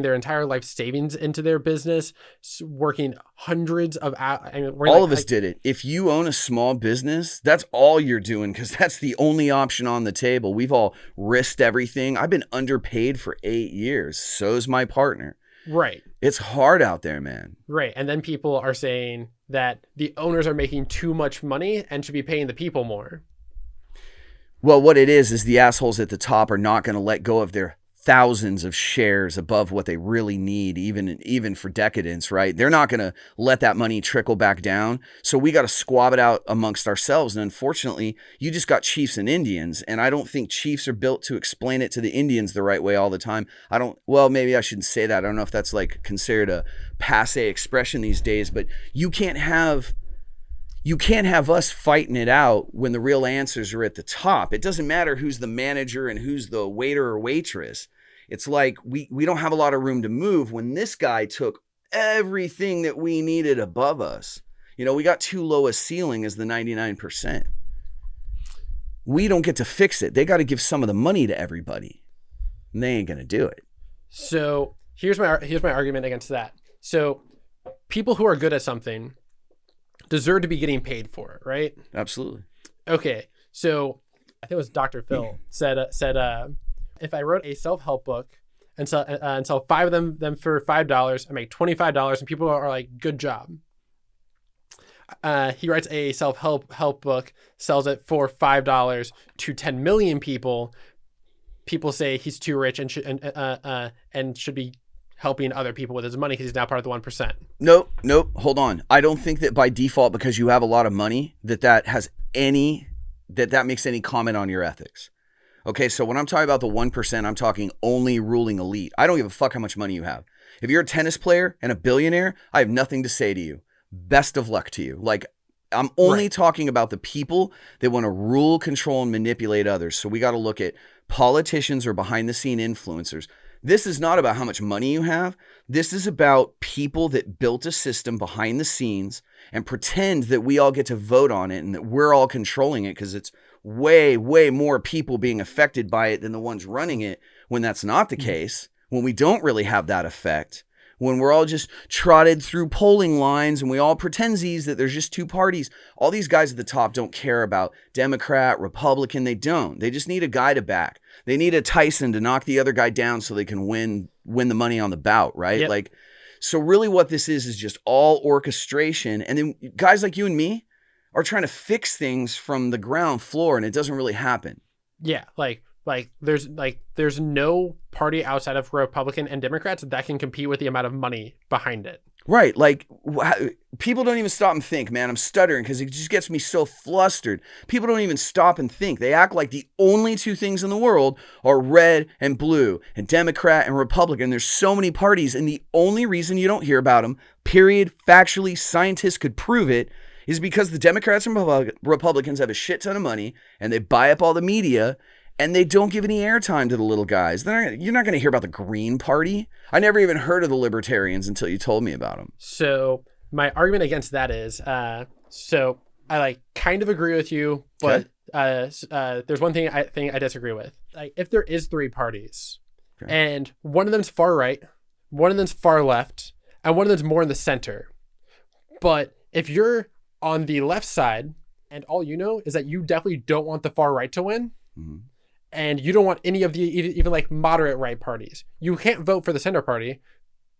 Speaker 2: their entire life savings into their business, working hundreds of hours. I mean,
Speaker 1: all of us did it. If you own a small business, that's all you're doing because that's the only option on the table. We've all risked everything. I've been underpaid for 8 years. So's my partner.
Speaker 2: Right.
Speaker 1: It's hard out there, man.
Speaker 2: Right. And then people are saying that the owners are making too much money and should be paying the people more.
Speaker 1: Well, what it is the assholes at the top are not going to let go of their thousands of shares above what they really need, even for decadence, right? They're not going to let that money trickle back down. So we got to squab it out amongst ourselves. And unfortunately, you just got chiefs and Indians. And I don't think chiefs are built to explain it to the Indians the right way all the time. Well, maybe I shouldn't say that. I don't know if that's like considered a passé expression these days, but you can't have us fighting it out when the real answers are at the top. It doesn't matter who's the manager and who's the waiter or waitress. It's like we don't have a lot of room to move when this guy took everything that we needed above us. We got too low a ceiling as the 99%. We don't get to fix it. They got to give some of the money to everybody. And they ain't going to do it.
Speaker 2: So here's my argument against that. So people who are good at something deserve to be getting paid for it, right?
Speaker 1: Absolutely.
Speaker 2: Okay, so I think it was Dr. Phil said if I wrote a self-help book and sell 5 of them for $5, I make $25, and people are like, good job. He writes a self-help book, sells it for $5 to 10 million people. People say he's too rich and should be helping other people with his money because he's now part of the 1%.
Speaker 1: Nope. Hold on. I don't think that by default, because you have a lot of money, that makes any comment on your ethics. Okay, so when I'm talking about the 1%, I'm talking only ruling elite. I don't give a fuck how much money you have. If you're a tennis player and a billionaire, I have nothing to say to you. Best of luck to you. Like, I'm only talking about the people that want to rule, control, and manipulate others. So we got to look at politicians or behind the scene influencers. This is not about how much money you have. This is about people that built a system behind the scenes and pretend that we all get to vote on it and that we're all controlling it because it's way, way more people being affected by it than the ones running it when that's not the case, when we don't really have that effect, when we're all just trotted through polling lines and we all pretensies that there's just two parties. All these guys at the top don't care about Democrat, Republican. They don't. They just need a guy to back. They need a Tyson to knock the other guy down so they can win the money on the bout, right?
Speaker 2: Yep.
Speaker 1: Like, so really what this is just all orchestration. And then guys like you and me are trying to fix things from the ground floor, and it doesn't really happen.
Speaker 2: Yeah, there's no party outside of Republican and Democrats that can compete with the amount of money behind it.
Speaker 1: Right. Like, people don't even stop and think, man. I'm stuttering because it just gets me so flustered. People don't even stop and think. They act like the only two things in the world are red and blue and Democrat and Republican. There's so many parties, and the only reason you don't hear about them, period, factually, scientists could prove it, is because the Democrats and Republicans have a shit ton of money and they buy up all the media and they don't give any airtime to the little guys. You're not going to hear about the Green Party. I never even heard of the Libertarians until you told me about them.
Speaker 2: So my argument against that is, so I kind of agree with you, but there's one thing I disagree with. Like, if there is 3 parties and one of them's far right, one of them's far left, and one of them's more in the center, but if you're on the left side and all you know is that you definitely don't want the far right to win, and you don't want any of the even like moderate right parties, you can't vote for the center party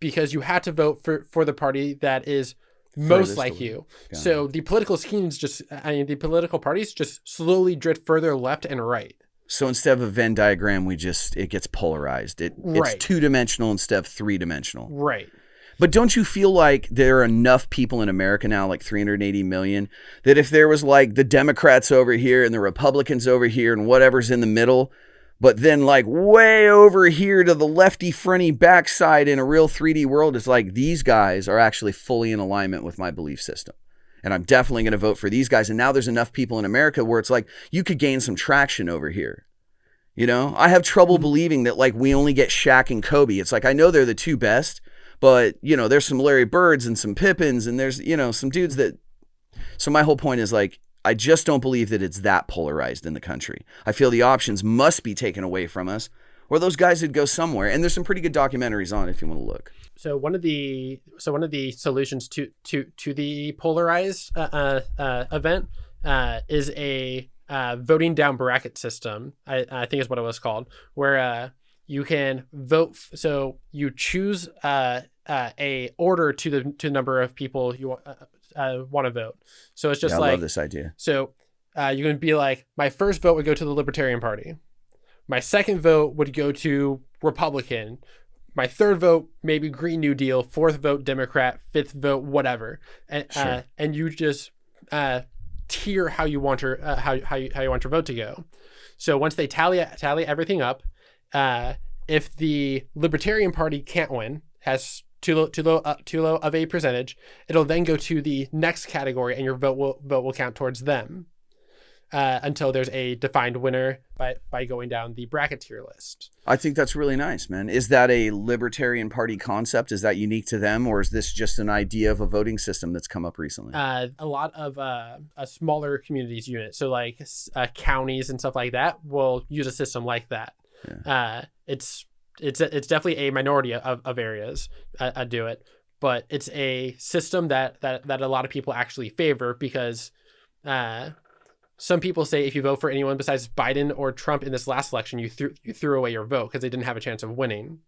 Speaker 2: because you had to vote for the party that is most
Speaker 1: Furthest
Speaker 2: like
Speaker 1: away.
Speaker 2: you.
Speaker 1: Got
Speaker 2: So the political schemes the political parties just slowly drift further left and right.
Speaker 1: So instead of a Venn diagram, it gets polarized. It's
Speaker 2: Right.
Speaker 1: 2-dimensional instead of 3-dimensional.
Speaker 2: Right.
Speaker 1: But don't you feel like there are enough people in America now, like 380 million, that if there was like the Democrats over here and the Republicans over here and whatever's in the middle, but then like way over here to the lefty fronty backside in a real 3D world, it's like these guys are actually fully in alignment with my belief system. And I'm definitely going to vote for these guys. And now there's enough people in America where it's like you could gain some traction over here. You know, I have trouble believing that like we only get Shaq and Kobe. It's like I know they're the two best, but you know, there's some Larry Birds and some Pippins and there's, you know, some dudes that. So my whole point is like I just don't believe that it's that polarized in the country. I feel the options must be taken away from us, or those guys would go somewhere. And there's some pretty good documentaries on it if you want to look.
Speaker 2: So one of the solutions to the polarized event is a voting down bracket system. I think is what it was called, where you can vote. So you choose a order to the number of people you want to vote. So it's just
Speaker 1: I
Speaker 2: like
Speaker 1: love this idea.
Speaker 2: So you can be like, my first vote would go to the Libertarian Party. My second vote would go to Republican. My third vote, maybe Green New Deal. Fourth vote, Democrat. Fifth vote, whatever. And
Speaker 1: Sure.
Speaker 2: And you just tier how you want your how you want your vote to go. So once they tally everything up, if the Libertarian Party can't win, has too low of a percentage, it'll then go to the next category, and your vote will count towards them. Until there's a defined winner by going down the bracket tier list.
Speaker 1: I think that's really nice, man. Is that a Libertarian Party concept? Is that unique to them, or is this just an idea of a voting system that's come up recently?
Speaker 2: A lot of smaller communities unit, so like counties and stuff like that, will use a system like that. Yeah. It's definitely a minority of areas do it, but it's a system that a lot of people actually favor because. Some people say if you vote for anyone besides Biden or Trump in this last election, you threw away your vote because they didn't have a chance of winning.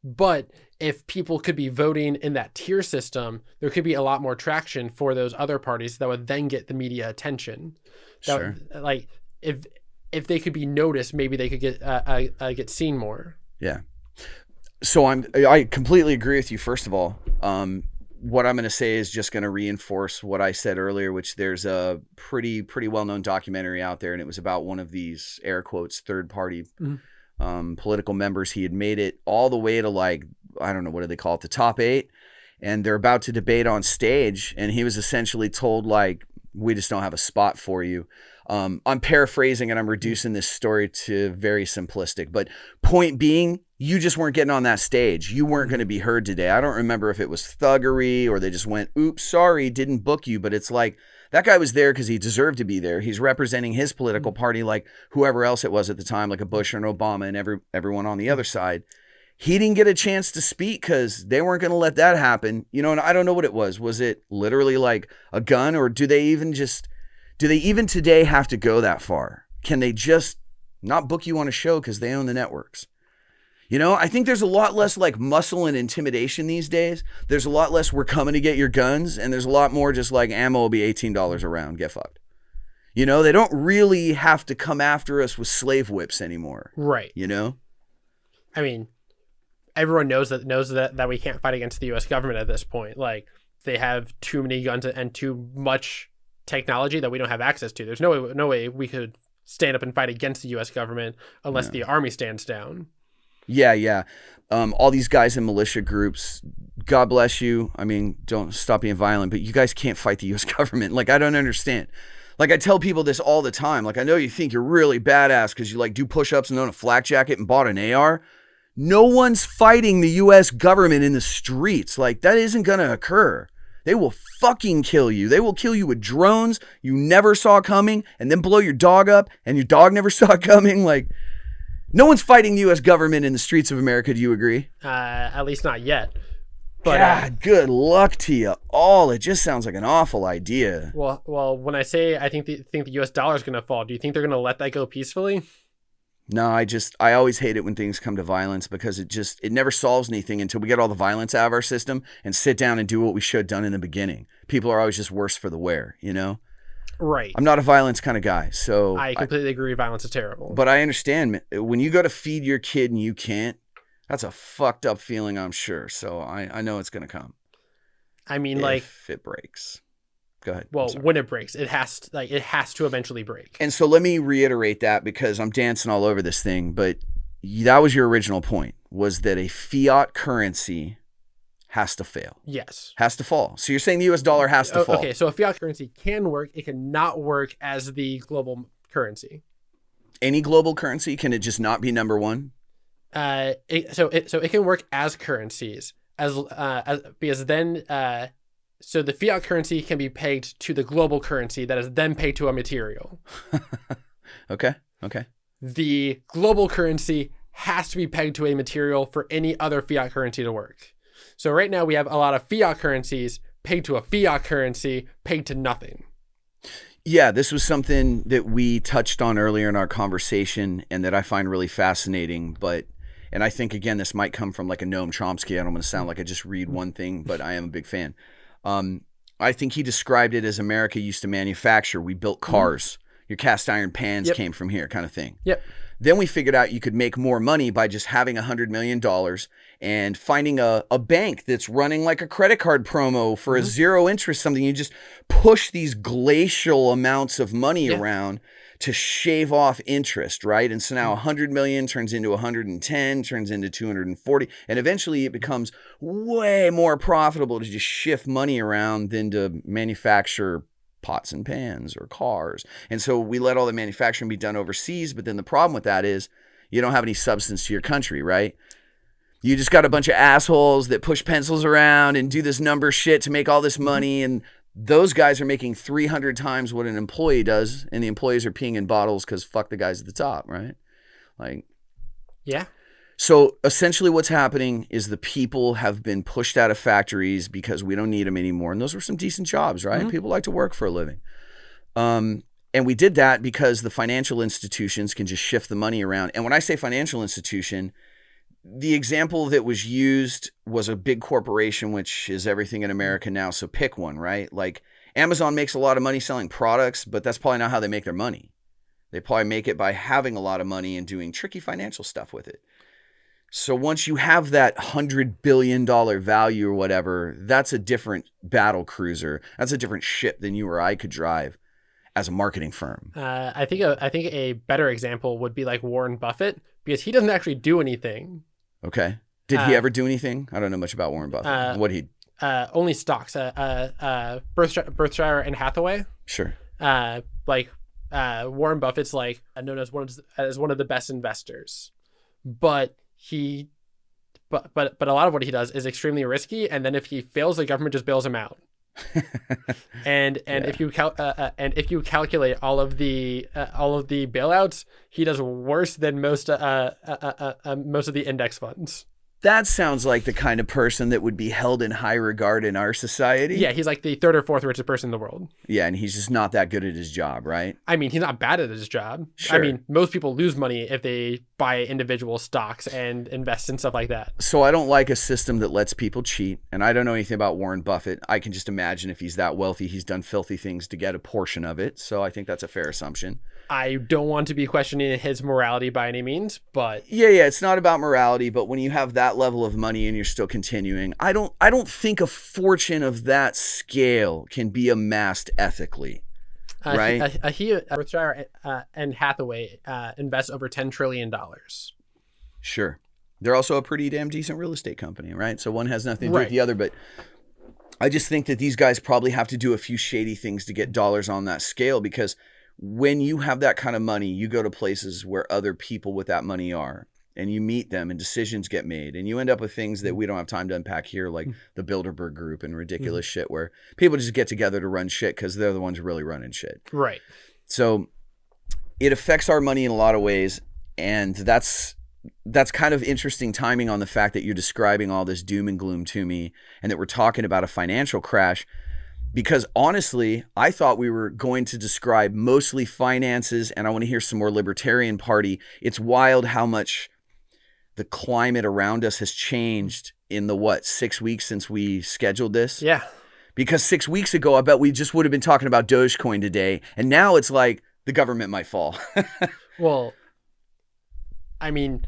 Speaker 2: But if people could be voting in that tier system, there could be a lot more traction for those other parties that would then get the media attention.
Speaker 1: Sure.
Speaker 2: Like if they could be noticed, maybe they could get seen more.
Speaker 1: Yeah. So I completely agree with you. First of all, what I'm going to say is just going to reinforce what I said earlier, which there's a pretty well-known documentary out there, and it was about one of these air quotes third-party political members. He had made it all the way to like, I don't know, what do they call it, the top 8, and they're about to debate on stage, and he was essentially told like, we just don't have a spot for you. I'm paraphrasing and I'm reducing this story to very simplistic, but point being, you just weren't getting on that stage. You weren't going to be heard today. I don't remember if it was thuggery or they just went, oops, sorry, didn't book you. But it's like that guy was there because he deserved to be there. He's representing his political party like whoever else it was at the time, like a Bush or an Obama and everyone on the other side. He didn't get a chance to speak because they weren't going to let that happen. You know, and I don't know what it was. Was it literally like a gun, or do they even today have to go that far? Can they just not book you on a show because they own the networks? You know, I think there's a lot less like muscle and intimidation these days. There's a lot less we're coming to get your guns, and there's a lot more just like ammo will be $18 a round. Get fucked. You know, they don't really have to come after us with slave whips anymore.
Speaker 2: Right.
Speaker 1: You know?
Speaker 2: I mean, everyone knows that we can't fight against the U.S. government at this point. Like, they have too many guns and too much technology that we don't have access to. There's no way we could stand up and fight against the U.S. government unless the army stands down. Yeah.
Speaker 1: All these guys in militia groups, God bless you. I mean, don't stop being violent, but you guys can't fight the U.S. government. Like, I don't understand. Like, I tell people this all the time. Like, I know you think you're really badass because you like do push-ups and own a flak jacket and bought an AR. No one's fighting the U.S. government in the streets. Like, that isn't going to occur. They will fucking kill you. They will kill you with drones you never saw coming and then blow your dog up and your dog never saw it coming. Like, no one's fighting the U.S. government in the streets of America. Do you agree?
Speaker 2: At least not yet. But,
Speaker 1: God, good luck to you all. It just sounds like an awful idea.
Speaker 2: Well, when I say I think the U.S. dollar is going to fall, do you think they're going to let that go peacefully?
Speaker 1: No, I always hate it when things come to violence because it never solves anything until we get all the violence out of our system and sit down and do what we should have done in the beginning. People are always just worse for the wear, you know?
Speaker 2: Right.
Speaker 1: I'm not a violence kind of guy, so
Speaker 2: I completely agree. Violence is terrible.
Speaker 1: but I understand when you go to feed your kid and you can't, that's a fucked up feeling, I'm sure. So I know it's going to come.
Speaker 2: I mean,
Speaker 1: if it breaks. Go ahead.
Speaker 2: Well, when it breaks, it has to eventually break.
Speaker 1: And so let me reiterate that because I'm dancing all over this thing, but that was your original point, was that a fiat currency has to fail.
Speaker 2: Yes.
Speaker 1: Has to fall. So you're saying the US dollar has to fall.
Speaker 2: Okay, so a fiat currency can work. It cannot work as the global currency.
Speaker 1: Any global currency? Can it just not be number one?
Speaker 2: So it can work as currencies because then so the fiat currency can be pegged to the global currency that is then pegged to a material.
Speaker 1: Okay.
Speaker 2: The global currency has to be pegged to a material for any other fiat currency to work. So right now we have a lot of fiat currencies pegged to a fiat currency pegged to nothing.
Speaker 1: Yeah, this was something that we touched on earlier in our conversation and that I find really fascinating. And I think, again, this might come from like a Noam Chomsky. I don't want to sound like I just read one thing, but I am a big fan. I think he described it as America used to manufacture. We built cars. Your cast iron pans came from here, kind of thing.
Speaker 2: Yep.
Speaker 1: Then we figured out you could make more money by just having $100 million and finding a bank that's running like a credit card promo for a zero interest, something. You just push these glacial amounts of money around to shave off interest, right? And so now 100 million turns into 110, turns into 240, and eventually it becomes way more profitable to just shift money around than to manufacture pots and pans or cars. And so we let all the manufacturing be done overseas, but then the problem with that is you don't have any substance to your country, right? You just got a bunch of assholes that push pencils around and do this number shit to make all this money, and those guys are making 300 times what an employee does, and the employees are peeing in bottles because fuck the guys at the top, right?
Speaker 2: Yeah.
Speaker 1: So essentially what's happening is the people have been pushed out of factories because we don't need them anymore. And those were some decent jobs, right? People like to work for a living. And we did that because the financial institutions can just shift the money around. And when I say financial institution, the example that was used was a big corporation, which is everything in America now. So pick one, right? Like Amazon makes a lot of money selling products, but that's probably not how they make their money. They probably make it by having a lot of money and doing tricky financial stuff with it. So once you have that $100 billion value or whatever, that's a different battle cruiser. That's a different ship than you or I could drive as a marketing firm. I
Speaker 2: think a better example would be like Warren Buffett, because he doesn't actually do anything.
Speaker 1: Okay. Did he ever do anything? I don't know much about Warren Buffett. What he?
Speaker 2: Only stocks. Berkshire and Hathaway.
Speaker 1: Sure.
Speaker 2: Warren Buffett's like known as one of the best investors, but a lot of what he does is extremely risky, and then if he fails, the government just bails him out. If you calculate all of the bailouts, he does worse than most of the index funds.
Speaker 1: That sounds like the kind of person that would be held in high regard in our society.
Speaker 2: Yeah, he's like the third or fourth richest person in the world.
Speaker 1: Yeah, and he's just not that good at his job, right?
Speaker 2: I mean, he's not bad at his job.
Speaker 1: Sure.
Speaker 2: I mean, most people lose money if they buy individual stocks and invest in stuff like that.
Speaker 1: So I don't like a system that lets people cheat, and I don't know anything about Warren Buffett. I can just imagine if he's that wealthy, he's done filthy things to get a portion of it. So I think that's a fair assumption.
Speaker 2: I don't want to be questioning his morality by any means, but
Speaker 1: yeah, it's not about morality, but when you have that level of money and you're still continuing, I don't think a fortune of that scale can be amassed ethically, right?
Speaker 2: Berkshire and Hathaway invest over $10 trillion.
Speaker 1: Sure. They're also a pretty damn decent real estate company, right? So one has nothing to do with the other, but I just think that these guys probably have to do a few shady things to get dollars on that scale, because when you have that kind of money, you go to places where other people with that money are, and you meet them and decisions get made, and you end up with things that we don't have time to unpack here, like the Bilderberg Group and ridiculous shit where people just get together to run shit because they're the ones really running shit.
Speaker 2: Right.
Speaker 1: So it affects our money in a lot of ways, and that's kind of interesting timing on the fact that you're describing all this doom and gloom to me and that we're talking about a financial crash. Because honestly, I thought we were going to describe mostly finances, and I want to hear some more libertarian party. It's wild how much the climate around us has changed in the 6 weeks since we scheduled this?
Speaker 2: Yeah.
Speaker 1: Because 6 weeks ago, I bet we just would have been talking about Dogecoin today. And now it's like the government might fall.
Speaker 2: Well, I mean,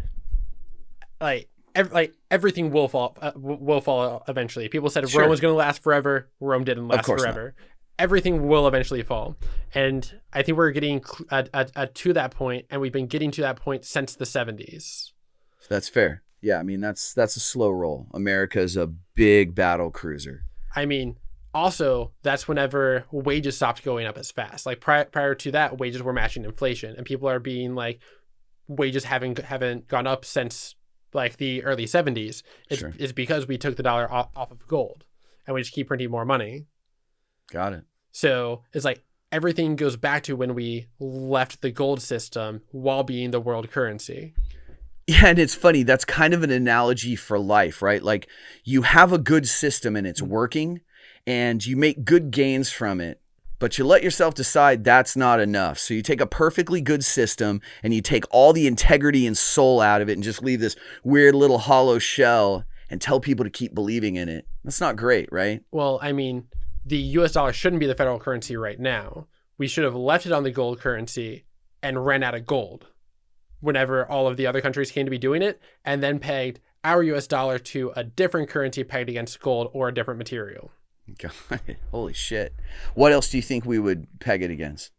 Speaker 2: everything will fall eventually. People said
Speaker 1: Sure.
Speaker 2: Rome was going to last forever. Rome didn't last
Speaker 1: course
Speaker 2: forever. Everything will eventually fall. And I think we're getting to that point, and we've been getting to that point since the 70s.
Speaker 1: That's fair. Yeah, I mean, that's a slow roll. America is a big battle cruiser.
Speaker 2: I mean, also, that's whenever wages stopped going up as fast. Like prior to that, wages were matching inflation, and people are being like, wages haven't gone up since like the early 70s. It's because we took the dollar off of gold, and we just keep printing more money.
Speaker 1: Got it.
Speaker 2: So it's like everything goes back to when we left the gold system while being the world currency.
Speaker 1: Yeah, and it's funny. That's kind of an analogy for life, right? Like you have a good system and it's working and you make good gains from it, but you let yourself decide that's not enough. So you take a perfectly good system and you take all the integrity and soul out of it and just leave this weird little hollow shell and tell people to keep believing in it. That's not great, right?
Speaker 2: Well, I mean, the US dollar shouldn't be the federal currency right now. We should have left it on the gold currency and ran out of gold whenever all of the other countries came to be doing it, and then pegged our US dollar to a different currency pegged against gold or a different material.
Speaker 1: God, holy shit. What else do you think we would peg it against?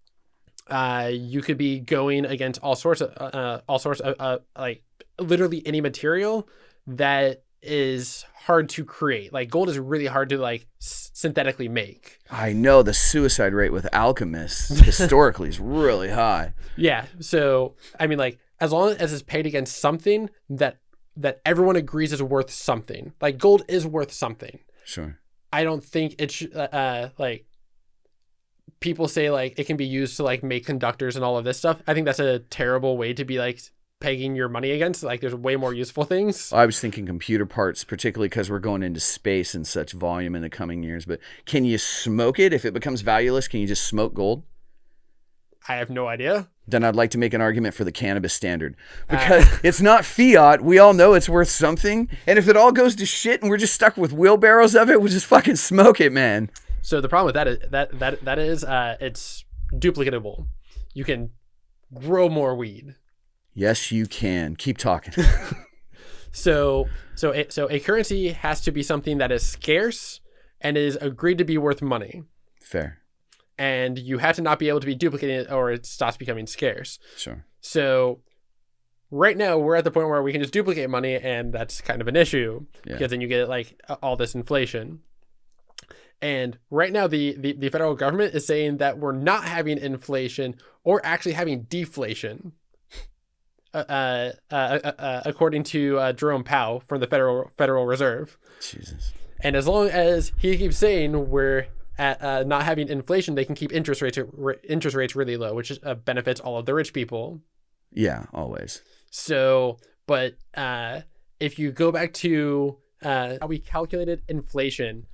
Speaker 2: You could be going against all sorts of like literally any material that is hard to create. Like gold is really hard to like synthetically make.
Speaker 1: I know the suicide rate with alchemists historically is really high.
Speaker 2: Yeah. So, I mean, like as long as it's paid against something that everyone agrees is worth something, like gold is worth something.
Speaker 1: Sure.
Speaker 2: I don't think it should, like people say like it can be used to like make conductors and all of this stuff. I think that's a terrible way to be like pegging your money against. Like there's way more useful things.
Speaker 1: I was thinking computer parts, particularly because we're going into space in such volume in the coming years. But can you smoke it? If it becomes valueless, can you just smoke gold?
Speaker 2: I have no idea.
Speaker 1: Then I'd like to make an argument for the cannabis standard because it's not fiat. We all know it's worth something. And if it all goes to shit and we're just stuck with wheelbarrows of it, we'll just fucking smoke it, man.
Speaker 2: So the problem with that is it's duplicatable. You can grow more weed.
Speaker 1: Yes, you can. Keep talking.
Speaker 2: So a currency has to be something that is scarce and is agreed to be worth money.
Speaker 1: Fair.
Speaker 2: And you have to not be able to be duplicated or it stops becoming scarce.
Speaker 1: Sure.
Speaker 2: So right now we're at the point where we can just duplicate money, and that's kind of an issue because then you get like all this inflation. And right now the federal government is saying that we're not having inflation or actually having deflation. According to Jerome Powell from the Federal Reserve.
Speaker 1: Jesus.
Speaker 2: And as long as he keeps saying we're at not having inflation, they can keep interest rates really low, which benefits all of the rich people.
Speaker 1: Yeah, always.
Speaker 2: So, but if you go back to how we calculated inflation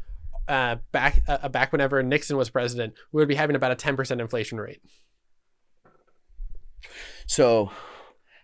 Speaker 2: back whenever Nixon was president, we would be having about a 10% inflation rate.
Speaker 1: So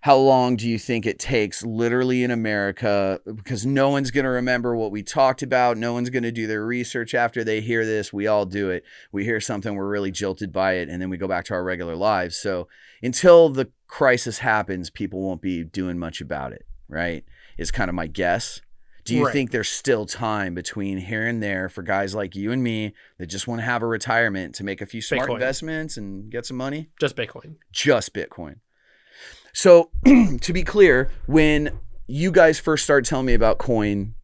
Speaker 1: how long do you think it takes literally in America? Because no one's going to remember what we talked about. No one's going to do their research after they hear this. We all do it. We hear something, we're really jilted by it, and then we go back to our regular lives. So until the crisis happens, people won't be doing much about it, right? Is kind of my guess. Do you think there's still time between here and there for guys like you and me that just want to have a retirement to make a few smart investments and get some money?
Speaker 2: Just Bitcoin.
Speaker 1: Just Bitcoin. So to be clear, when you guys first started telling me about coin,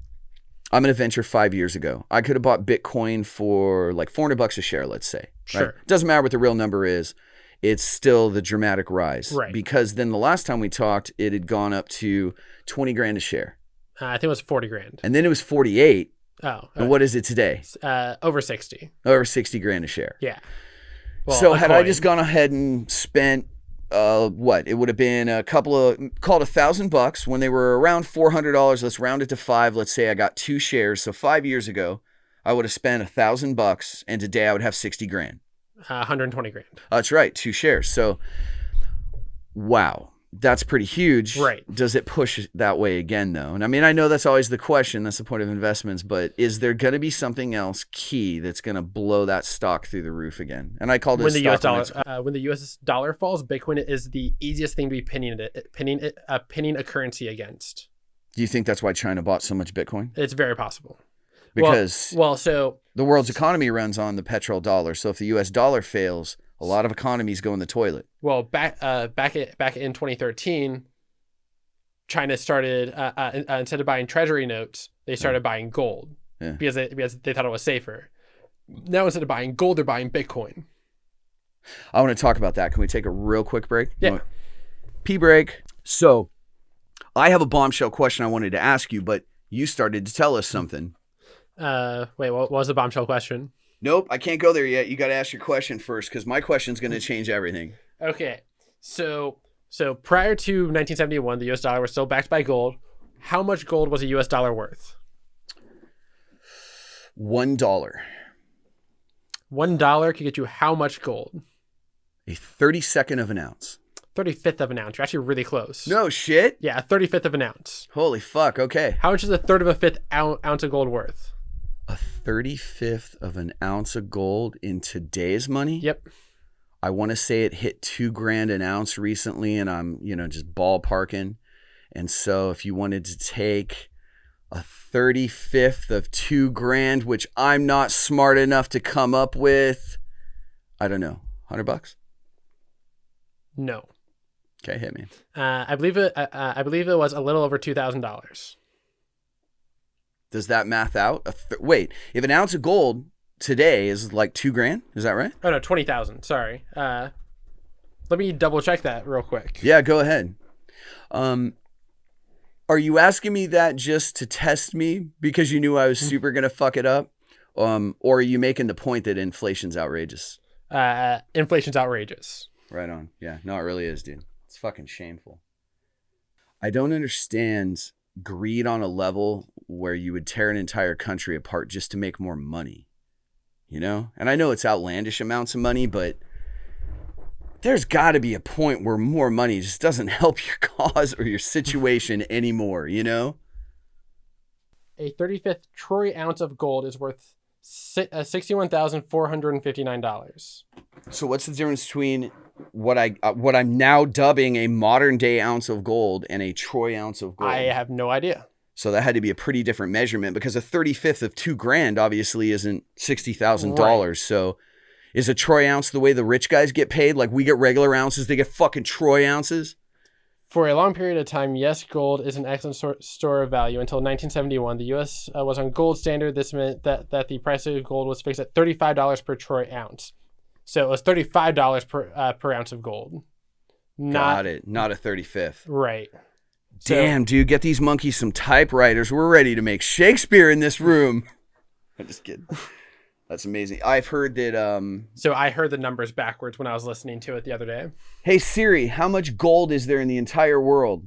Speaker 1: I'm going to venture 5 years ago. I could have bought Bitcoin for like $400 a share, let's say.
Speaker 2: Sure.
Speaker 1: Right? Doesn't matter what the real number is. It's still the dramatic rise.
Speaker 2: Right.
Speaker 1: Because then the last time we talked, it had gone up to 20 grand a share.
Speaker 2: I think it was 40 grand.
Speaker 1: And then it was 48.
Speaker 2: Oh. Okay.
Speaker 1: And what is it today?
Speaker 2: Over 60.
Speaker 1: Over 60 grand a share.
Speaker 2: Yeah. Well,
Speaker 1: so had I just gone ahead and spent it would have been a couple of, called $1,000 when they were around $400. Let's round it to 5. Let's say I got 2 shares. So 5 years ago, I would have spent $1,000 and today I would have 60 grand.
Speaker 2: 120 grand.
Speaker 1: That's right. 2 shares. So, wow. That's pretty huge.
Speaker 2: Right.
Speaker 1: Does it push that way again, though? And I mean, I know that's always the question. That's the point of investments. But is there going to be something else key that's going to blow that stock through the roof again? And I call this
Speaker 2: when the U.S. dollar falls, Bitcoin is the easiest thing to be pinning a currency against.
Speaker 1: Do you think that's why China bought so much Bitcoin?
Speaker 2: It's very possible.
Speaker 1: Because
Speaker 2: so
Speaker 1: the world's economy runs on the petrodollar. So if the U.S. dollar fails, a lot of economies go in the toilet.
Speaker 2: Well, back in 2013, China started instead of buying treasury notes, they started buying gold because they thought it was safer. Now instead of buying gold, they're buying Bitcoin.
Speaker 1: I want to talk about that. Can we take a real quick break?
Speaker 2: Yeah.
Speaker 1: Pee break. So I have a bombshell question I wanted to ask you, but you started to tell us something.
Speaker 2: Wait, what was the bombshell question?
Speaker 1: Nope, I can't go there yet. You got to ask your question first because my question's going to change everything.
Speaker 2: Okay, so prior to 1971, the U.S. dollar was still backed by gold. How much gold was a U.S. dollar worth?
Speaker 1: $1.
Speaker 2: $1 could get you how much gold?
Speaker 1: A 32nd of an ounce.
Speaker 2: 35th of an ounce. You're actually really close.
Speaker 1: No shit.
Speaker 2: Yeah, a 35th of an ounce.
Speaker 1: Holy fuck. Okay.
Speaker 2: How much is a third of a fifth ounce of gold worth?
Speaker 1: A 35th of an ounce of gold in today's money?
Speaker 2: Yep.
Speaker 1: I want to say it hit $2,000 an ounce recently, and I'm, just ballparking. And so if you wanted to take a 35th of $2,000, which I'm not smart enough to come up with, I don't know, $100?
Speaker 2: No.
Speaker 1: Okay, hit me.
Speaker 2: I believe it was a little over $2,000.
Speaker 1: Does that math out? Wait, if an ounce of gold today is like $2,000, is that right?
Speaker 2: Oh no, 20,000. Sorry. Let me double check that real quick.
Speaker 1: Yeah, go ahead. Are you asking me that just to test me because you knew I was super gonna fuck it up, or are you making the point that inflation's outrageous?
Speaker 2: Inflation's outrageous.
Speaker 1: Right on. Yeah, no, it really is, dude. It's fucking shameful. I don't understand greed on a level where you would tear an entire country apart just to make more money, And I know it's outlandish amounts of money, but there's got to be a point where more money just doesn't help your cause or your situation anymore,
Speaker 2: A 35th troy ounce of gold is worth $61,459.
Speaker 1: So what's the difference between what I'm now dubbing a modern day ounce of gold and a troy ounce of gold?
Speaker 2: I have no idea.
Speaker 1: So that had to be a pretty different measurement because a 35th of $2,000 obviously isn't $60,000.
Speaker 2: Right.
Speaker 1: So is a troy ounce the way the rich guys get paid? Like we get regular ounces, they get fucking troy ounces?
Speaker 2: For a long period of time, yes, gold is an excellent store of value. Until 1971, the U.S. Was on gold standard. This meant that the price of gold was fixed at $35 per troy ounce. So it was $35 per ounce of gold.
Speaker 1: Got it. Not a 35th.
Speaker 2: Right.
Speaker 1: Damn, dude, get these monkeys some typewriters. We're ready to make Shakespeare in this room. I'm just kidding. That's amazing. I've heard that...
Speaker 2: So I heard the numbers backwards when I was listening to it the other day.
Speaker 1: Hey, Siri, how much gold is there in the entire world?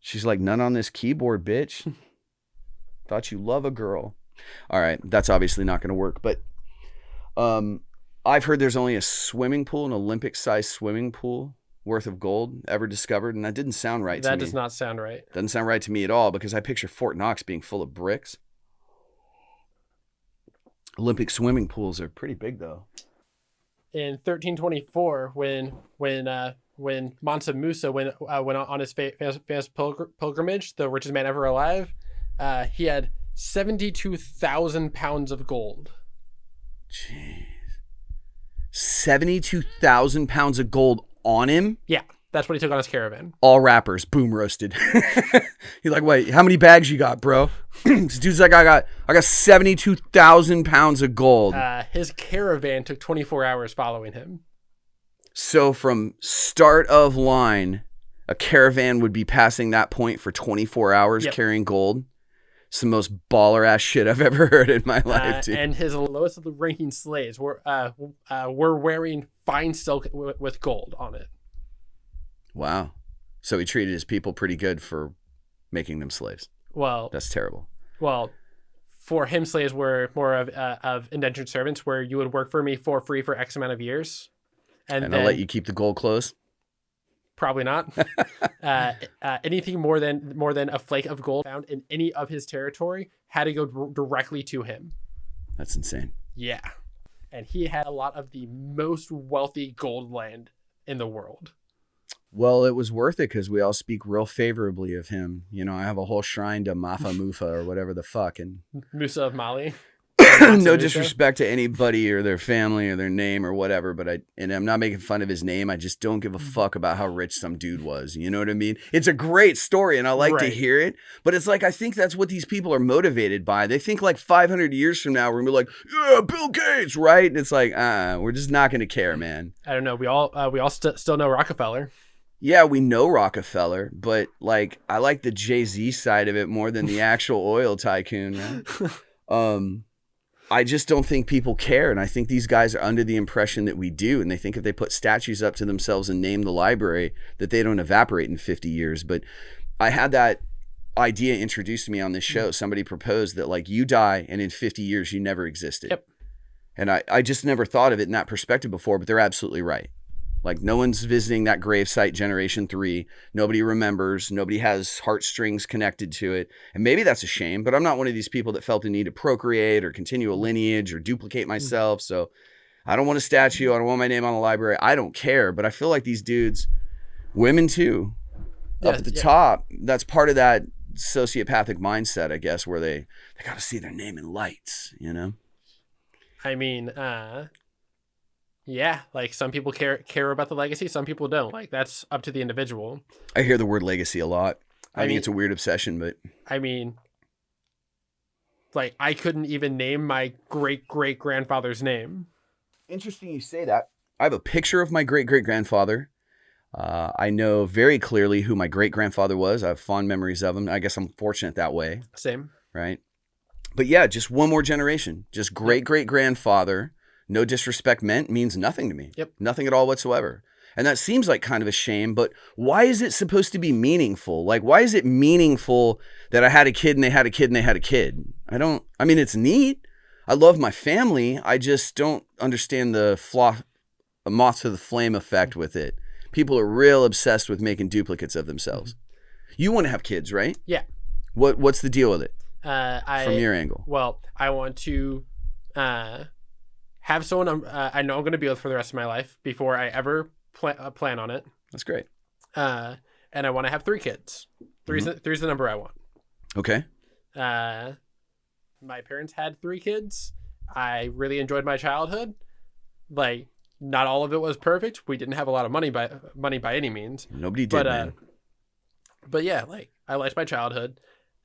Speaker 1: She's like, none on this keyboard, bitch. Thought you love a girl. All right, that's obviously not going to work. But I've heard there's only a swimming pool, an Olympic-sized swimming pool worth of gold ever discovered, and that didn't sound right to me.
Speaker 2: That does not sound right.
Speaker 1: Doesn't sound right to me at all because I picture Fort Knox being full of bricks. Olympic swimming pools are pretty big, though.
Speaker 2: In 1324, when Mansa Musa went on his famous pilgrimage, the richest man ever alive, he had 72,000 pounds of gold.
Speaker 1: Jeez. 72,000 pounds of gold on him?
Speaker 2: Yeah, that's what he took on his caravan.
Speaker 1: All rappers, boom roasted. He's like, wait, how many bags you got, bro? This dude's like, I got 72,000 pounds of gold.
Speaker 2: His caravan took 24 hours following him.
Speaker 1: So from start of line, a caravan would be passing that point for 24 hours carrying gold. It's the most baller ass shit I've ever heard in my life, dude.
Speaker 2: And his lowest ranking slaves were wearing fine silk with gold on it.
Speaker 1: Wow. So he treated his people pretty good for making them slaves.
Speaker 2: Well,
Speaker 1: that's terrible.
Speaker 2: Well, for him, slaves were more of indentured servants, where you would work for me for free for X amount of years, and then
Speaker 1: I'll let you keep the gold clothes.
Speaker 2: Probably not. Anything more than a flake of gold found in any of his territory had to go directly to him.
Speaker 1: That's insane.
Speaker 2: Yeah, and he had a lot of the most wealthy gold land in the world.
Speaker 1: Well, it was worth it because we all speak real favorably of him. You know, I have a whole shrine to Mafa Mufa or whatever the fuck. And
Speaker 2: Musa of Mali.
Speaker 1: no disrespect to anybody or their family or their name or whatever, but I'm not making fun of his name. I just don't give a fuck about how rich some dude was. You know what I mean? It's a great story and I like to hear it, but it's like, I think that's what these people are motivated by. They think like 500 years from now, we're gonna be like, yeah, Bill Gates, right? And it's like, we're just not going to care, man.
Speaker 2: I don't know. We all still know Rockefeller.
Speaker 1: Yeah, we know Rockefeller, but like, I like the Jay-Z side of it more than the actual oil tycoon, right? I just don't think people care. And I think these guys are under the impression that we do. And they think if they put statues up to themselves and name the library, that they don't evaporate in 50 years. But I had that idea introduced to me on this show. Somebody proposed that like you die and in 50 years, you never existed.
Speaker 2: Yep.
Speaker 1: And I just never thought of it in that perspective before, but they're absolutely right. Like no one's visiting that gravesite generation 3. Nobody remembers. Nobody has heartstrings connected to it. And maybe that's a shame, but I'm not one of these people that felt the need to procreate or continue a lineage or duplicate myself. So I don't want a statue. I don't want my name on the library. I don't care. But I feel like these dudes, women too, up at the top, that's part of that sociopathic mindset, I guess, where they got to see their name in lights, you know?
Speaker 2: I mean, yeah, like some people care about the legacy, some people don't. Like that's up to the individual.
Speaker 1: I hear the word legacy a lot. I
Speaker 2: mean,
Speaker 1: think it's a weird obsession, but
Speaker 2: I mean, like I couldn't even name my great-great-grandfather's name.
Speaker 1: Interesting you say that. I have a picture of my great-great-grandfather. I know very clearly who my great-grandfather was. I have fond memories of him. I guess I'm fortunate that way.
Speaker 2: Same.
Speaker 1: Right? But yeah, just one more generation. Just great-great-grandfather. No disrespect means nothing to me.
Speaker 2: Yep. Nothing
Speaker 1: at all whatsoever. And that seems like kind of a shame, but why is it supposed to be meaningful? Like, why is it meaningful that I had a kid and they had a kid and they had a kid? I mean, it's neat. I love my family. I just don't understand the moth to the flame effect with it. People are real obsessed with making duplicates of themselves. You want to have kids, right?
Speaker 2: Yeah.
Speaker 1: What's the deal with it? From your angle?
Speaker 2: Well, I want to, have someone I know I'm going to be with for the rest of my life before I ever plan on it.
Speaker 1: That's great.
Speaker 2: And I want to have 3 kids. Three's the number I want.
Speaker 1: Okay.
Speaker 2: My parents had 3 kids. I really enjoyed my childhood. Like, not all of it was perfect. We didn't have a lot of money by any means.
Speaker 1: Nobody did, man.
Speaker 2: But yeah, like I liked my childhood.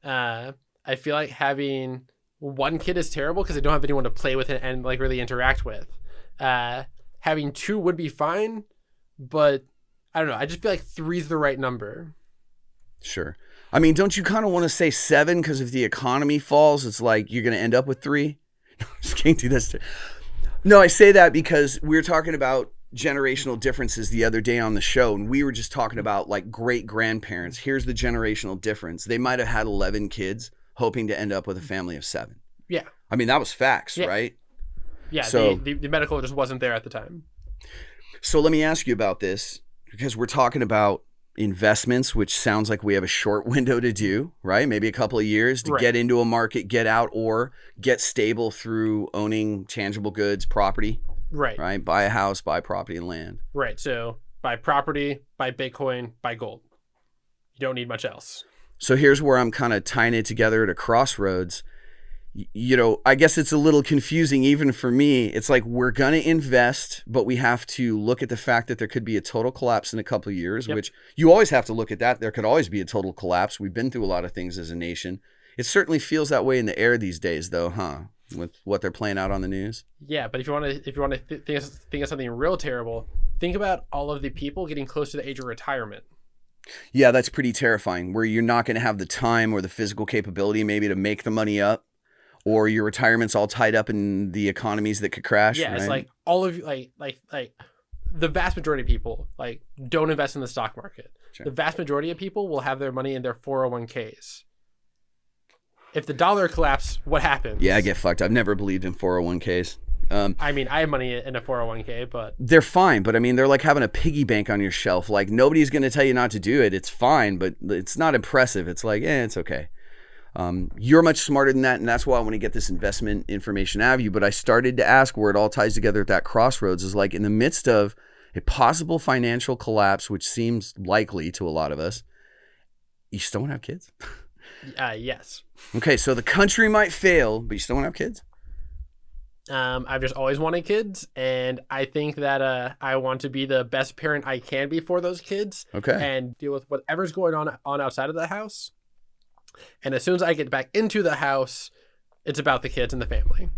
Speaker 2: I feel like having 1 kid is terrible because I don't have anyone to play with it and like really interact with. Having 2 would be fine, but I don't know. I just feel like 3 is the right number.
Speaker 1: Sure. I mean, don't you kind of want to say 7 because if the economy falls, it's like you're going to end up with 3? Just can't do this. No, I say that because we were talking about generational differences the other day on the show, and we were just talking about like great grandparents. Here's the generational difference. They might have had 11 kids hoping to end up with a family of 7.
Speaker 2: Yeah.
Speaker 1: I mean, that was facts, right?
Speaker 2: Yeah. So the medical just wasn't there at the time.
Speaker 1: So let me ask you about this because we're talking about investments, which sounds like we have a short window to do, right? Maybe a couple of years to get into a market, get out, or get stable through owning tangible goods, property. Right. Buy a house, buy property and land. Right.
Speaker 2: So buy property, buy Bitcoin, buy gold. You don't need much else.
Speaker 1: So here's where I'm kind of tying it together at a crossroads. You know, I guess it's a little confusing even for me. It's like we're going to invest, but we have to look at the fact that there could be a total collapse in a couple of years, which you always have to look at that. There could always be a total collapse. We've been through a lot of things as a nation. It certainly feels that way in the air these days, though, huh? With what they're playing out on the news.
Speaker 2: Yeah, but if you want to think of something real terrible, think about all of the people getting close to the age of retirement.
Speaker 1: Yeah, that's pretty terrifying, where you're not going to have the time or the physical capability maybe to make the money up, or your retirement's all tied up in the economies that could crash.
Speaker 2: Yeah,
Speaker 1: right?
Speaker 2: It's like all of you, like the vast majority of people like don't invest in the stock market. Sure. The vast majority of people will have their money in their 401ks. If the dollar collapsed what happens?
Speaker 1: Yeah, I get fucked. I've never believed in 401ks.
Speaker 2: I mean, I have money in a 401k, but
Speaker 1: they're fine. But I mean, they're like having a piggy bank on your shelf. Like nobody's going to tell you not to do it. It's fine, but it's not impressive. It's like, it's okay. You're much smarter than that, and that's why I want to get this investment information out of you. But I started to ask where it all ties together at that crossroads is like in the midst of a possible financial collapse, which seems likely to a lot of us, you still want to have kids?
Speaker 2: Yes.
Speaker 1: Okay, so the country might fail, but you still want to have kids?
Speaker 2: I've just always wanted kids, and I think that I want to be the best parent I can be for those kids.
Speaker 1: Okay.
Speaker 2: And deal with whatever's going on outside of the house. And as soon as I get back into the house, it's about the kids and the family.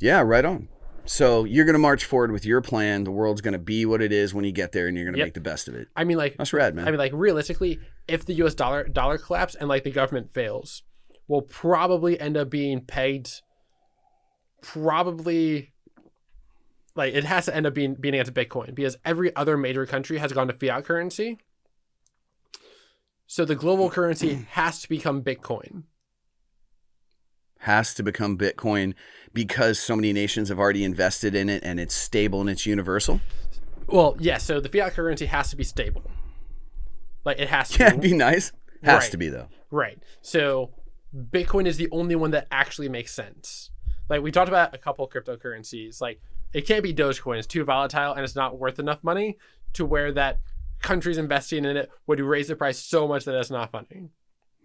Speaker 1: Yeah, right on. So you're going to march forward with your plan. The world's going to be what it is when you get there, and you're going to make the best of it.
Speaker 2: I mean, like,
Speaker 1: that's rad, man.
Speaker 2: I mean, like, realistically, if the U.S. dollar collapse and like the government fails, we'll probably end up being pegged. Probably, like, it has to end up being against Bitcoin because every other major country has gone to fiat currency. So the global currency has to become Bitcoin.
Speaker 1: Has to become Bitcoin because so many nations have already invested in it and it's stable and it's universal?
Speaker 2: Well, yes. So the fiat currency has to be stable. Like, it has to
Speaker 1: be. Yeah, it'd be nice. Has
Speaker 2: right.
Speaker 1: to be, though.
Speaker 2: Right. So Bitcoin is the only one that actually makes sense. Like, we talked about a couple cryptocurrencies. Like, it can't be Dogecoin. It's too volatile and it's not worth enough money to where that countries investing in it would raise the price so much that it's not funny.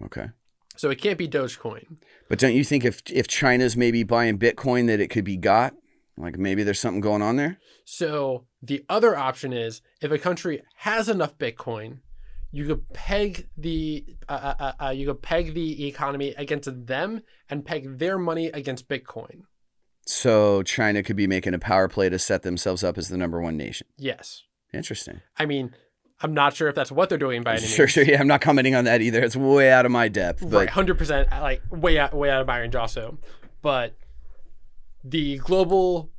Speaker 1: Okay.
Speaker 2: So it can't be Dogecoin.
Speaker 1: But don't you think if China's maybe buying Bitcoin that it could be got? Like maybe there's something going on there?
Speaker 2: So the other option is if a country has enough Bitcoin, you could peg the economy against them and peg their money against Bitcoin.
Speaker 1: So China could be making a power play to set themselves up as the number one nation.
Speaker 2: Yes.
Speaker 1: Interesting.
Speaker 2: I mean, I'm not sure if that's what they're doing by any means.
Speaker 1: Sure. Yeah, I'm not commenting on that either. It's way out of my depth. But...
Speaker 2: Right, 100%, like way out of my range also. But the global,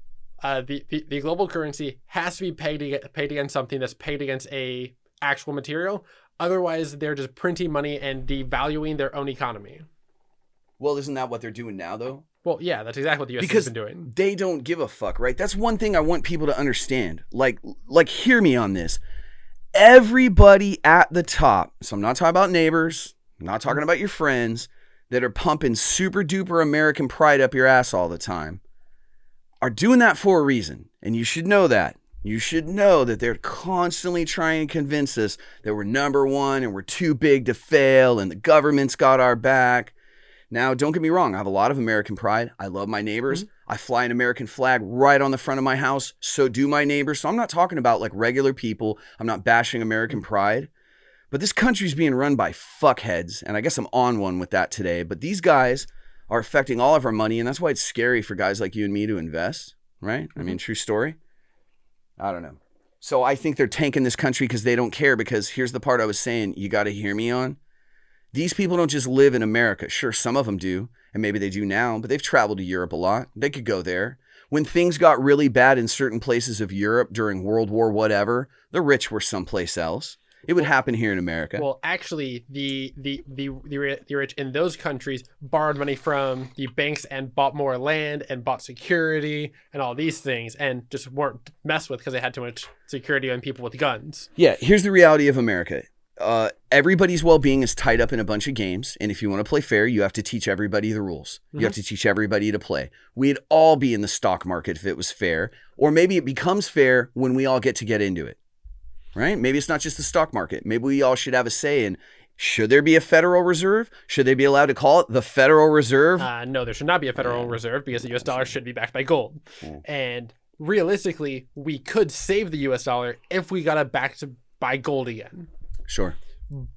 Speaker 2: the global currency has to be paid against something that's paid against a actual material. Otherwise, they're just printing money and devaluing their own economy.
Speaker 1: Well, isn't that what they're doing now, though?
Speaker 2: Well, yeah, that's exactly what the U.S. has been doing.
Speaker 1: They don't give a fuck, right? That's one thing I want people to understand. Like, hear me on this. Everybody at the top, so I'm not talking about neighbors, I'm not talking about your friends that are pumping super duper American pride up your ass all the time, are doing that for a reason. And you should know that. You should know that they're constantly trying to convince us that we're number one and we're too big to fail and the government's got our back. Now, don't get me wrong. I have a lot of American pride. I love my neighbors. I fly an American flag right on the front of my house. So do my neighbors. So I'm not talking about like regular people. I'm not bashing American pride. But this country's being run by fuckheads. And I guess I'm on one with that today. But these guys are affecting all of our money. And that's why it's scary for guys like you and me to invest. Right? I mean, true story. I don't know. So I think they're tanking this country because they don't care. Because here's the part I was saying you got to hear me on. These people don't just live in America. Sure, some of them do, and maybe they do now, but they've traveled to Europe a lot. They could go there. When things got really bad in certain places of Europe during World War whatever, the rich were someplace else. It would happen here in America.
Speaker 2: Well, actually, the rich in those countries borrowed money from the banks and bought more land and bought security and all these things and just weren't messed with because they had too much security and people with guns.
Speaker 1: Yeah, here's the reality of America. Everybody's well-being is tied up in a bunch of games. And if you want to play fair, you have to teach everybody the rules. You have to teach everybody to play. We'd all be in the stock market if it was fair. Or maybe it becomes fair when we all get into it. Right? Maybe it's not just the stock market. Maybe we all should have a say in, should there be a Federal Reserve? Should they be allowed to call it the Federal Reserve?
Speaker 2: No, there should not be a Federal Reserve because the U.S. dollar should be backed by gold. And realistically, we could save the U.S. dollar if we got it backed by gold again.
Speaker 1: Sure.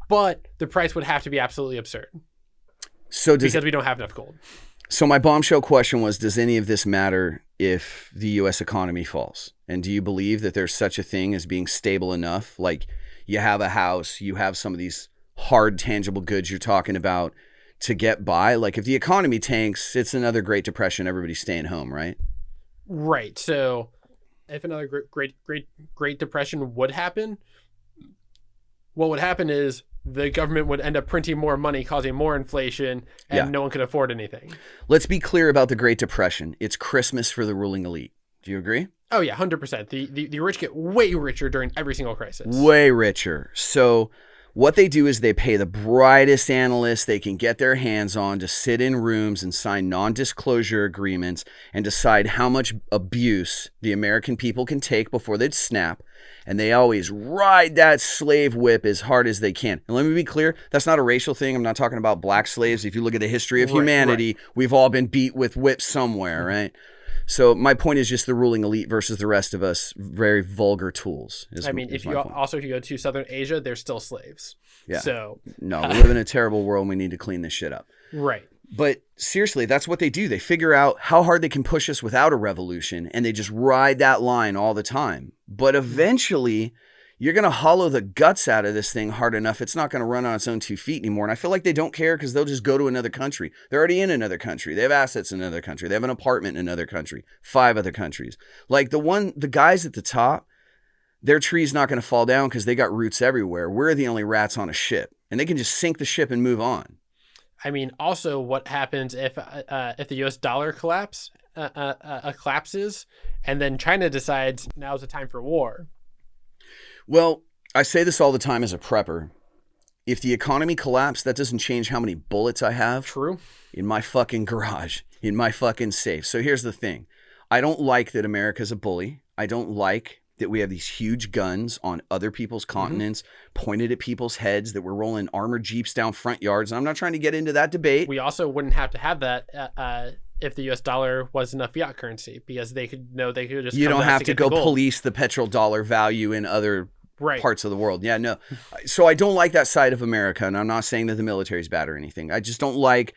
Speaker 2: But the price would have to be absolutely absurd.
Speaker 1: So
Speaker 2: because we don't have enough gold.
Speaker 1: So my bombshell question was, does any of this matter if the U.S. economy falls? And do you believe that there's such a thing as being stable enough? Like you have a house, you have some of these hard, tangible goods you're talking about to get by. Like if the economy tanks, it's another Great Depression. Everybody's staying home, right?
Speaker 2: Right. So if another Great Depression would happen, what would happen is the government would end up printing more money, causing more inflation, and no one could afford anything.
Speaker 1: Let's be clear about the Great Depression. It's Christmas for the ruling elite. Do you agree?
Speaker 2: Oh yeah, 100%. The rich get way richer during every single crisis.
Speaker 1: Way richer. So what they do is they pay the brightest analysts they can get their hands on to sit in rooms and sign non-disclosure agreements and decide how much abuse the American people can take before they'd snap. And they always ride that slave whip as hard as they can. And let me be clear, that's not a racial thing. I'm not talking about black slaves. If you look at the history of humanity, we've all been beat with whips somewhere, right? So my point is just the ruling elite versus the rest of us, very vulgar tools.
Speaker 2: If you go to Southern Asia, they're still slaves.
Speaker 1: Yeah.
Speaker 2: So
Speaker 1: no, we live in a terrible world. And we need to clean this shit up.
Speaker 2: Right.
Speaker 1: But seriously, that's what they do. They figure out how hard they can push us without a revolution, and they just ride that line all the time. But eventually, you're going to hollow the guts out of this thing hard enough. It's not going to run on its own 2 feet anymore. And I feel like they don't care because they'll just go to another country. They're already in another country. They have assets in another country. They have an apartment in another country, 5 other countries. Like the guys at the top, their tree's not going to fall down because they got roots everywhere. We're the only rats on a ship, and they can just sink the ship and move on.
Speaker 2: I mean, also, what happens if the U.S. dollar collapses, and then China decides now's the time for war?
Speaker 1: Well, I say this all the time as a prepper. If the economy collapsed, that doesn't change how many bullets I have.
Speaker 2: True.
Speaker 1: In my fucking garage, in my fucking safe. So here's the thing. I don't like that America's a bully. I don't like that we have these huge guns on other people's continents pointed at people's heads, that we're rolling armored jeeps down front yards. And I'm not trying to get into that debate.
Speaker 2: We also wouldn't have to have that if the U.S. dollar wasn't a fiat currency, because they could just.
Speaker 1: You don't have to go police the petrodollar value in other parts of the world. Yeah, no. So I don't like that side of America, and I'm not saying that the military is bad or anything. I just don't like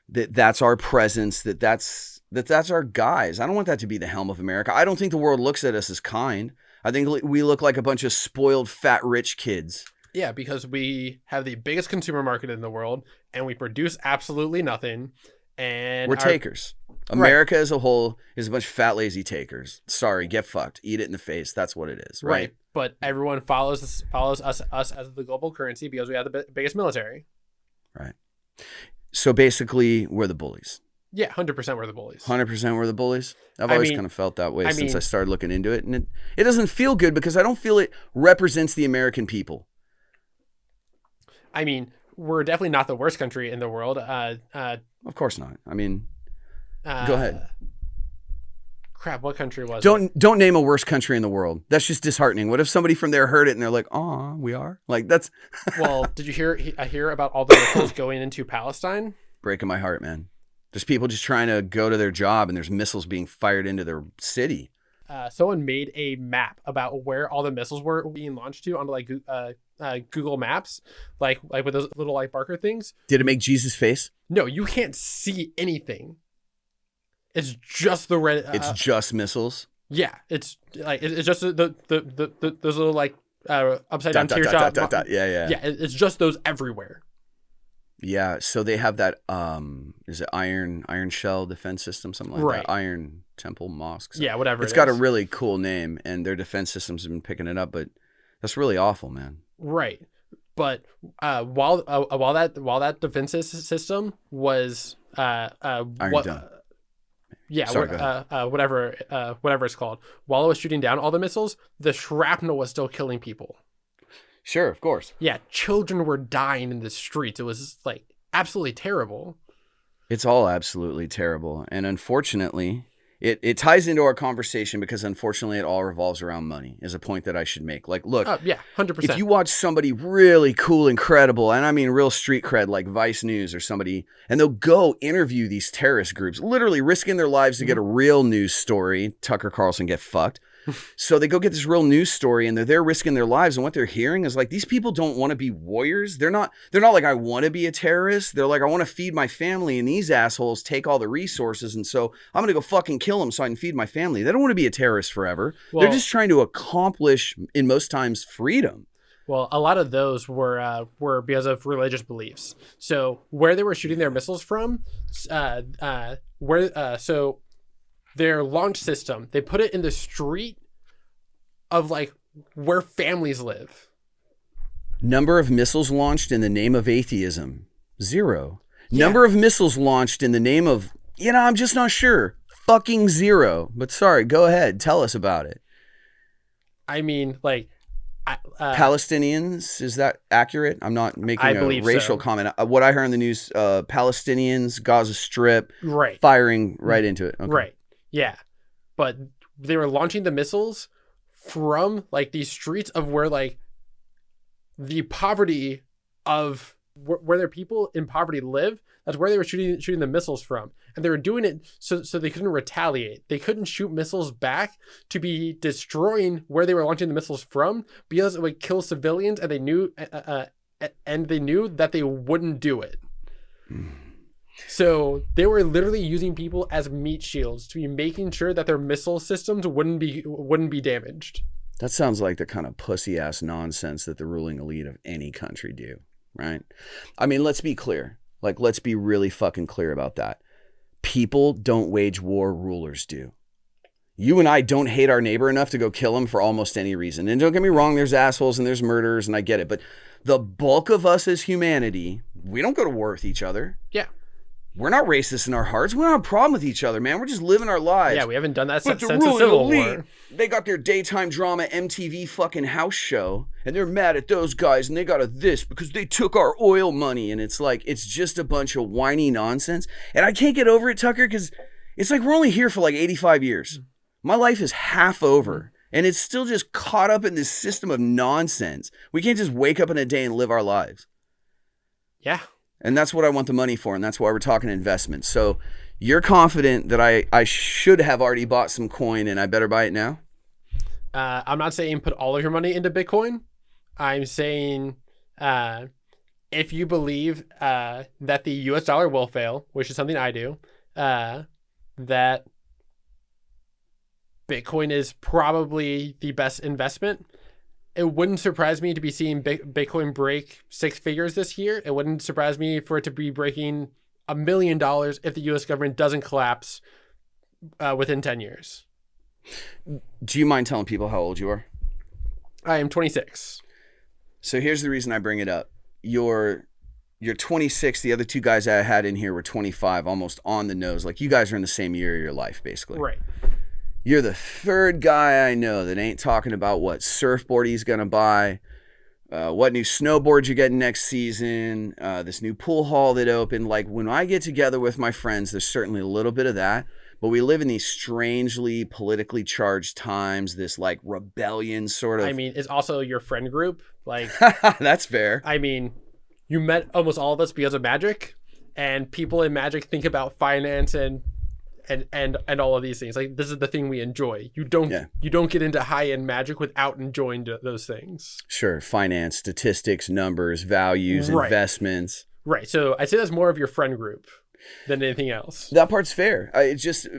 Speaker 1: that that's our presence, that's our guys. I don't want that to be the helm of America. I don't think the world looks at us as kind. I think we look like a bunch of spoiled, fat, rich kids.
Speaker 2: Yeah, because we have the biggest consumer market in the world, and we produce absolutely nothing. And
Speaker 1: we're takers. America as a whole is a bunch of fat, lazy takers. Sorry, get fucked. Eat it in the face. That's what it is, right?
Speaker 2: But everyone follows us as the global currency because we have the biggest military.
Speaker 1: Right. So basically, we're the bullies.
Speaker 2: Yeah, 100% we're the bullies.
Speaker 1: 100% we're the bullies. I've always kind of felt that way since I started looking into it. And it doesn't feel good because I don't feel it represents the American people.
Speaker 2: I mean, we're definitely not the worst country in the world.
Speaker 1: Of course not. I mean, go ahead.
Speaker 2: Crap, what country was it?
Speaker 1: Don't name a worse country in the world. That's just disheartening. What if somebody from there heard it and they're like, "Oh, we are"? Like that's.
Speaker 2: Well, did you hear about all the missiles going into Palestine?
Speaker 1: Breaking my heart, man. There's people just trying to go to their job and there's missiles being fired into their city.
Speaker 2: Someone made a map about where all the missiles were being launched to onto like Google Maps, like with those little like marker things.
Speaker 1: Did it make Jesus' face?
Speaker 2: No, you can't see anything. It's just the red.
Speaker 1: It's just missiles.
Speaker 2: Yeah, it's like it's just the those little like upside down teardrop.
Speaker 1: Yeah.
Speaker 2: Yeah, it's just those everywhere.
Speaker 1: Yeah, so they have that is it iron shell defense system, something like that? Iron Temple Mosque.
Speaker 2: Yeah, whatever.
Speaker 1: It's got a really cool name, and their defense systems have been picking it up, but that's really awful, man.
Speaker 2: Right. But while that defense system was
Speaker 1: Iron Dome.
Speaker 2: Yeah,
Speaker 1: Sorry,
Speaker 2: whatever it's called. While it was shooting down all the missiles, the shrapnel was still killing people.
Speaker 1: Sure, of course.
Speaker 2: Yeah, children were dying in the streets. It was like absolutely terrible.
Speaker 1: It's all absolutely terrible. And unfortunately, it ties into our conversation because unfortunately it all revolves around money is a point that I should make. Like, look,
Speaker 2: 100%.
Speaker 1: If you watch somebody really cool, incredible, and I mean real street cred like Vice News or somebody, and they'll go interview these terrorist groups, literally risking their lives to get a real news story. Tucker Carlson get fucked. So they go get this real news story and they're there risking their lives. And what they're hearing is like, these people don't want to be warriors. They're not like, I want to be a terrorist. They're like, I want to feed my family. And these assholes take all the resources. And so I'm going to go fucking kill them so I can feed my family. They don't want to be a terrorist forever. Well, they're just trying to accomplish, in most times, freedom.
Speaker 2: Well, a lot of those were because of religious beliefs. So where they were shooting their missiles from, so their launch system, they put it in the street of like where families live.
Speaker 1: Number of missiles launched in the name of atheism, 0. Number of missiles launched in the name of, I'm just not sure, fucking 0. But sorry, go ahead. Tell us about it.
Speaker 2: I mean, like...
Speaker 1: Palestinians, is that accurate? I'm not making a racial comment. What I heard in the news, Palestinians, Gaza Strip, firing right into it. Okay.
Speaker 2: Right. Yeah. But they were launching the missiles from like these streets of where like the poverty of where their people in poverty live. That's where they were shooting the missiles from. And they were doing it so they couldn't retaliate. They couldn't shoot missiles back to be destroying where they were launching the missiles from because it would kill civilians, and they knew that they wouldn't do it. So they were literally using people as meat shields to be making sure that their missile systems wouldn't be damaged.
Speaker 1: That sounds like the kind of pussy ass nonsense that the ruling elite of any country do, right? I mean, let's be clear. Like, let's be really fucking clear about that. People don't wage war, rulers do. You and I don't hate our neighbor enough to go kill him for almost any reason. And don't get me wrong, there's assholes and there's murderers, and I get it. But the bulk of us as humanity, we don't go to war with each other.
Speaker 2: Yeah.
Speaker 1: We're not racist in our hearts. We don't have a problem with each other, man. We're just living our lives.
Speaker 2: Yeah, we haven't done that since the
Speaker 1: Civil
Speaker 2: War.
Speaker 1: They got their daytime drama MTV fucking house show, and they're mad at those guys, and they got this because they took our oil money. And it's like, it's just a bunch of whiny nonsense. And I can't get over it, Tucker, because it's like we're only here for like 85 years. My life is half over, and it's still just caught up in this system of nonsense. We can't just wake up in a day and live our lives.
Speaker 2: Yeah.
Speaker 1: And that's what I want the money for, and that's why we're talking investments. So you're confident that I should have already bought some coin, and I better buy it now?
Speaker 2: I'm not saying put all of your money into Bitcoin. I'm saying if you believe that the US dollar will fail, which is something I do, that Bitcoin is probably the best investment. It wouldn't surprise me to be seeing Bitcoin break 6 figures this year. It wouldn't surprise me for it to be breaking $1 million if the U.S. government doesn't collapse within 10 years.
Speaker 1: Do you mind telling people how old you are?
Speaker 2: I am 26.
Speaker 1: So here's the reason I bring it up. You're 26. The other 2 guys I had in here were 25, almost on the nose. Like, you guys are in the same year of your life, basically.
Speaker 2: Right.
Speaker 1: You're the 3rd guy I know that ain't talking about what surfboard he's going to buy, what new snowboard you're getting next season, this new pool hall that opened. Like, when I get together with my friends, there's certainly a little bit of that. But we live in these strangely politically charged times, this like rebellion sort of.
Speaker 2: I mean, it's also your friend group. Like,
Speaker 1: that's fair.
Speaker 2: I mean, you met almost all of us because of Magic, and people in Magic think about finance and all of these things. Like, this is the thing we enjoy. You don't get into high-end Magic without enjoying those things. Sure.
Speaker 1: Finance, statistics, numbers, values, investments.
Speaker 2: Right. So I'd say that's more of your friend group than anything else.
Speaker 1: That part's fair.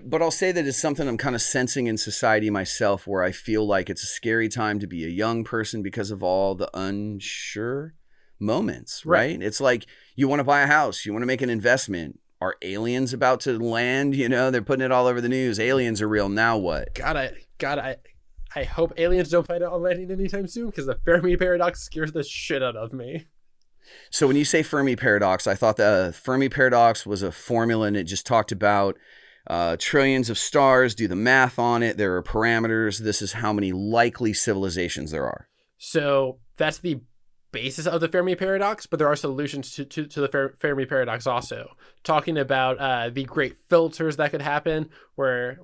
Speaker 1: But I'll say that it's something I'm kind of sensing in society myself, where I feel like it's a scary time to be a young person because of all the unsure moments, right? It's like, you want to buy a house, you want to make an investment. Are aliens about to land? You know, they're putting it all over the news. Aliens are real. Now what?
Speaker 2: I hope aliens don't find out on landing anytime soon, because the Fermi paradox scares the shit out of me.
Speaker 1: So when you say Fermi paradox, I thought the Fermi paradox was a formula, and it just talked about trillions of stars, do the math on it. There are parameters. This is how many likely civilizations there are.
Speaker 2: So that's the basis of the Fermi paradox, but there are solutions to the Fermi paradox also, talking about the great filters that could happen where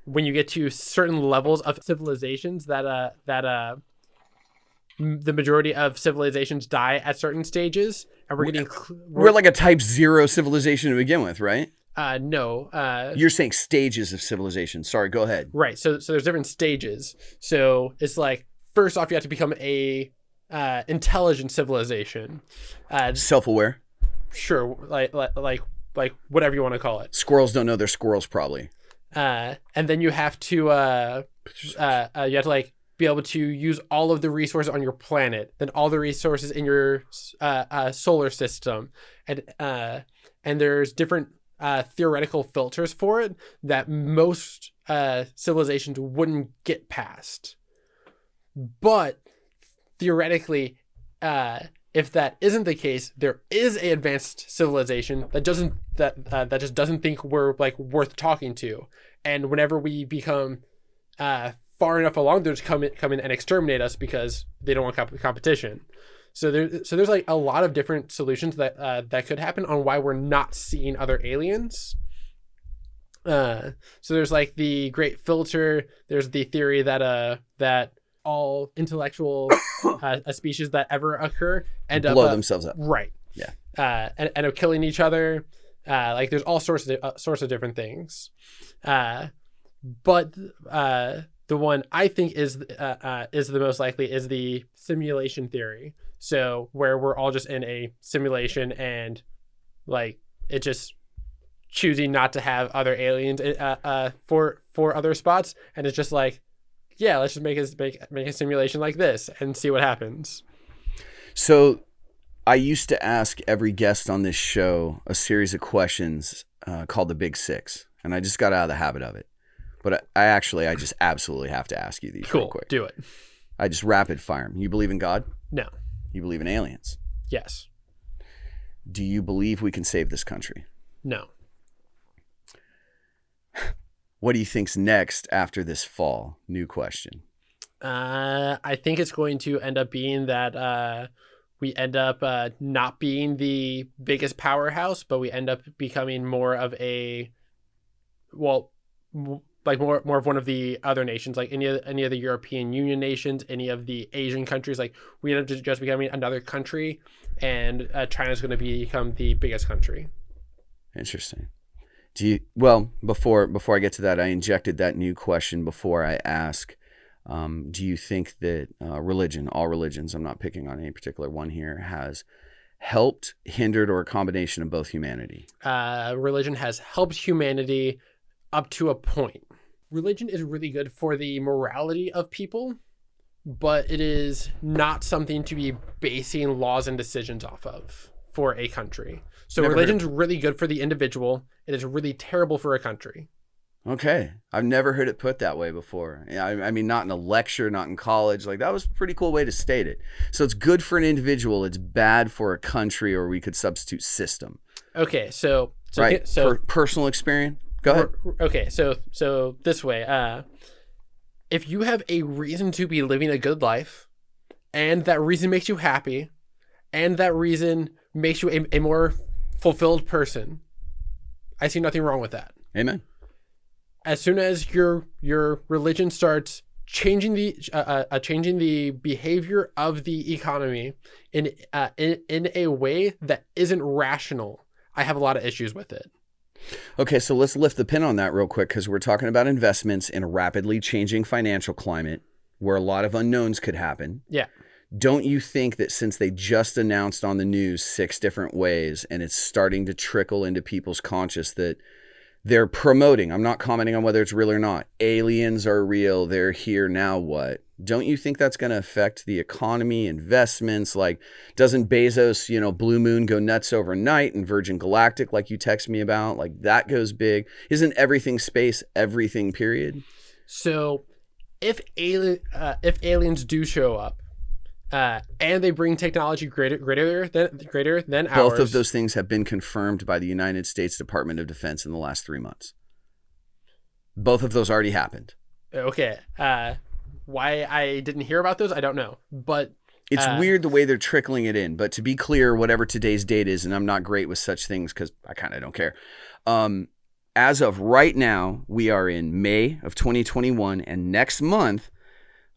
Speaker 2: when you get to certain levels of civilizations that the majority of civilizations die at certain stages, and
Speaker 1: we're like a type 0 civilization to begin with, right?
Speaker 2: No.
Speaker 1: You're saying stages of civilization. Sorry, go ahead.
Speaker 2: Right. So there's different stages. So it's like, first off, you have to become a intelligent civilization,
Speaker 1: self-aware.
Speaker 2: Sure, like whatever you want to call it.
Speaker 1: Squirrels don't know they're squirrels, probably.
Speaker 2: And then you have to like be able to use all of the resources on your planet, then all the resources in your solar system, and there's different theoretical filters for it that most civilizations wouldn't get past, but theoretically, if that isn't the case, there is an advanced civilization that just doesn't think we're like worth talking to, and whenever we become far enough along, they'll just come in and exterminate us because they don't want competition. So there's like a lot of different solutions that could happen on why we're not seeing other aliens. So there's like the Great Filter. There's the theory that all intellectual species that ever occur end up
Speaker 1: blow themselves up.
Speaker 2: Right.
Speaker 1: Yeah.
Speaker 2: And end up killing each other. Like there's all sorts of different things. But the one I think is the most likely is the simulation theory. So where we're all just in a simulation and like it just choosing not to have other aliens for other spots, and it's just like, yeah, let's just make a simulation like this and see what happens.
Speaker 1: So I used to ask every guest on this show a series of questions called the Big Six, and I just got out of the habit of it. But I just absolutely have to ask you these real quick.
Speaker 2: Do it.
Speaker 1: I just rapid fire them. You believe in God?
Speaker 2: No.
Speaker 1: You believe in aliens?
Speaker 2: Yes.
Speaker 1: Do you believe we can save this country?
Speaker 2: No.
Speaker 1: What do you think's next after this fall? New question.
Speaker 2: I think it's going to end up being that we end up not being the biggest powerhouse, but we end up becoming more of a, well, like more of one of the other nations, like any of the European Union nations, any of the Asian countries. Like we end up just becoming another country, and China's going to become the biggest country.
Speaker 1: Interesting. Before I get to that, I injected that new question before I ask. Do you think that religion, all religions, I'm not picking on any particular one here, has helped, hindered, or a combination of both humanity?
Speaker 2: Religion has helped humanity up to a point. Religion is really good for the morality of people, but it is not something to be basing laws and decisions off of for a country. So religion's really good for the individual. It is really terrible for a country.
Speaker 1: Okay. I've never heard it put that way before. I mean, not in a lecture, not in college. Like, that was a pretty cool way to state it. So it's good for an individual. It's bad for a country, or we could substitute system.
Speaker 2: Okay. So
Speaker 1: right. Personal experience. Go ahead.
Speaker 2: Okay. So this way, if you have a reason to be living a good life, and that reason makes you happy, and that reason makes you a more fulfilled person, I see nothing wrong with that.
Speaker 1: Amen.
Speaker 2: As soon as your religion starts changing the behavior of the economy in a way that isn't rational, I have a lot of issues with it.
Speaker 1: Okay, so let's lift the pin on that real quick, because we're talking about investments in a rapidly changing financial climate where a lot of unknowns could happen.
Speaker 2: Yeah.
Speaker 1: Don't you think that since they just announced on the news 6 different ways, and it's starting to trickle into people's conscious that they're promoting, I'm not commenting on whether it's real or not, aliens are real, they're here, now what? Don't you think that's going to affect the economy, investments? Like, doesn't Bezos, Blue Moon go nuts overnight, and Virgin Galactic, like you text me about, like that goes big? Isn't everything space, everything, period?
Speaker 2: So if aliens do show up, and they bring technology greater than ours.
Speaker 1: Both of those things have been confirmed by the United States Department of Defense in the last 3 months. Both of those already happened.
Speaker 2: Okay. Why I didn't hear about those, I don't know. But
Speaker 1: it's weird the way they're trickling it in. But to be clear, whatever today's date is, and I'm not great with such things because I kind of don't care. As of right now, we are in May of 2021, and next month,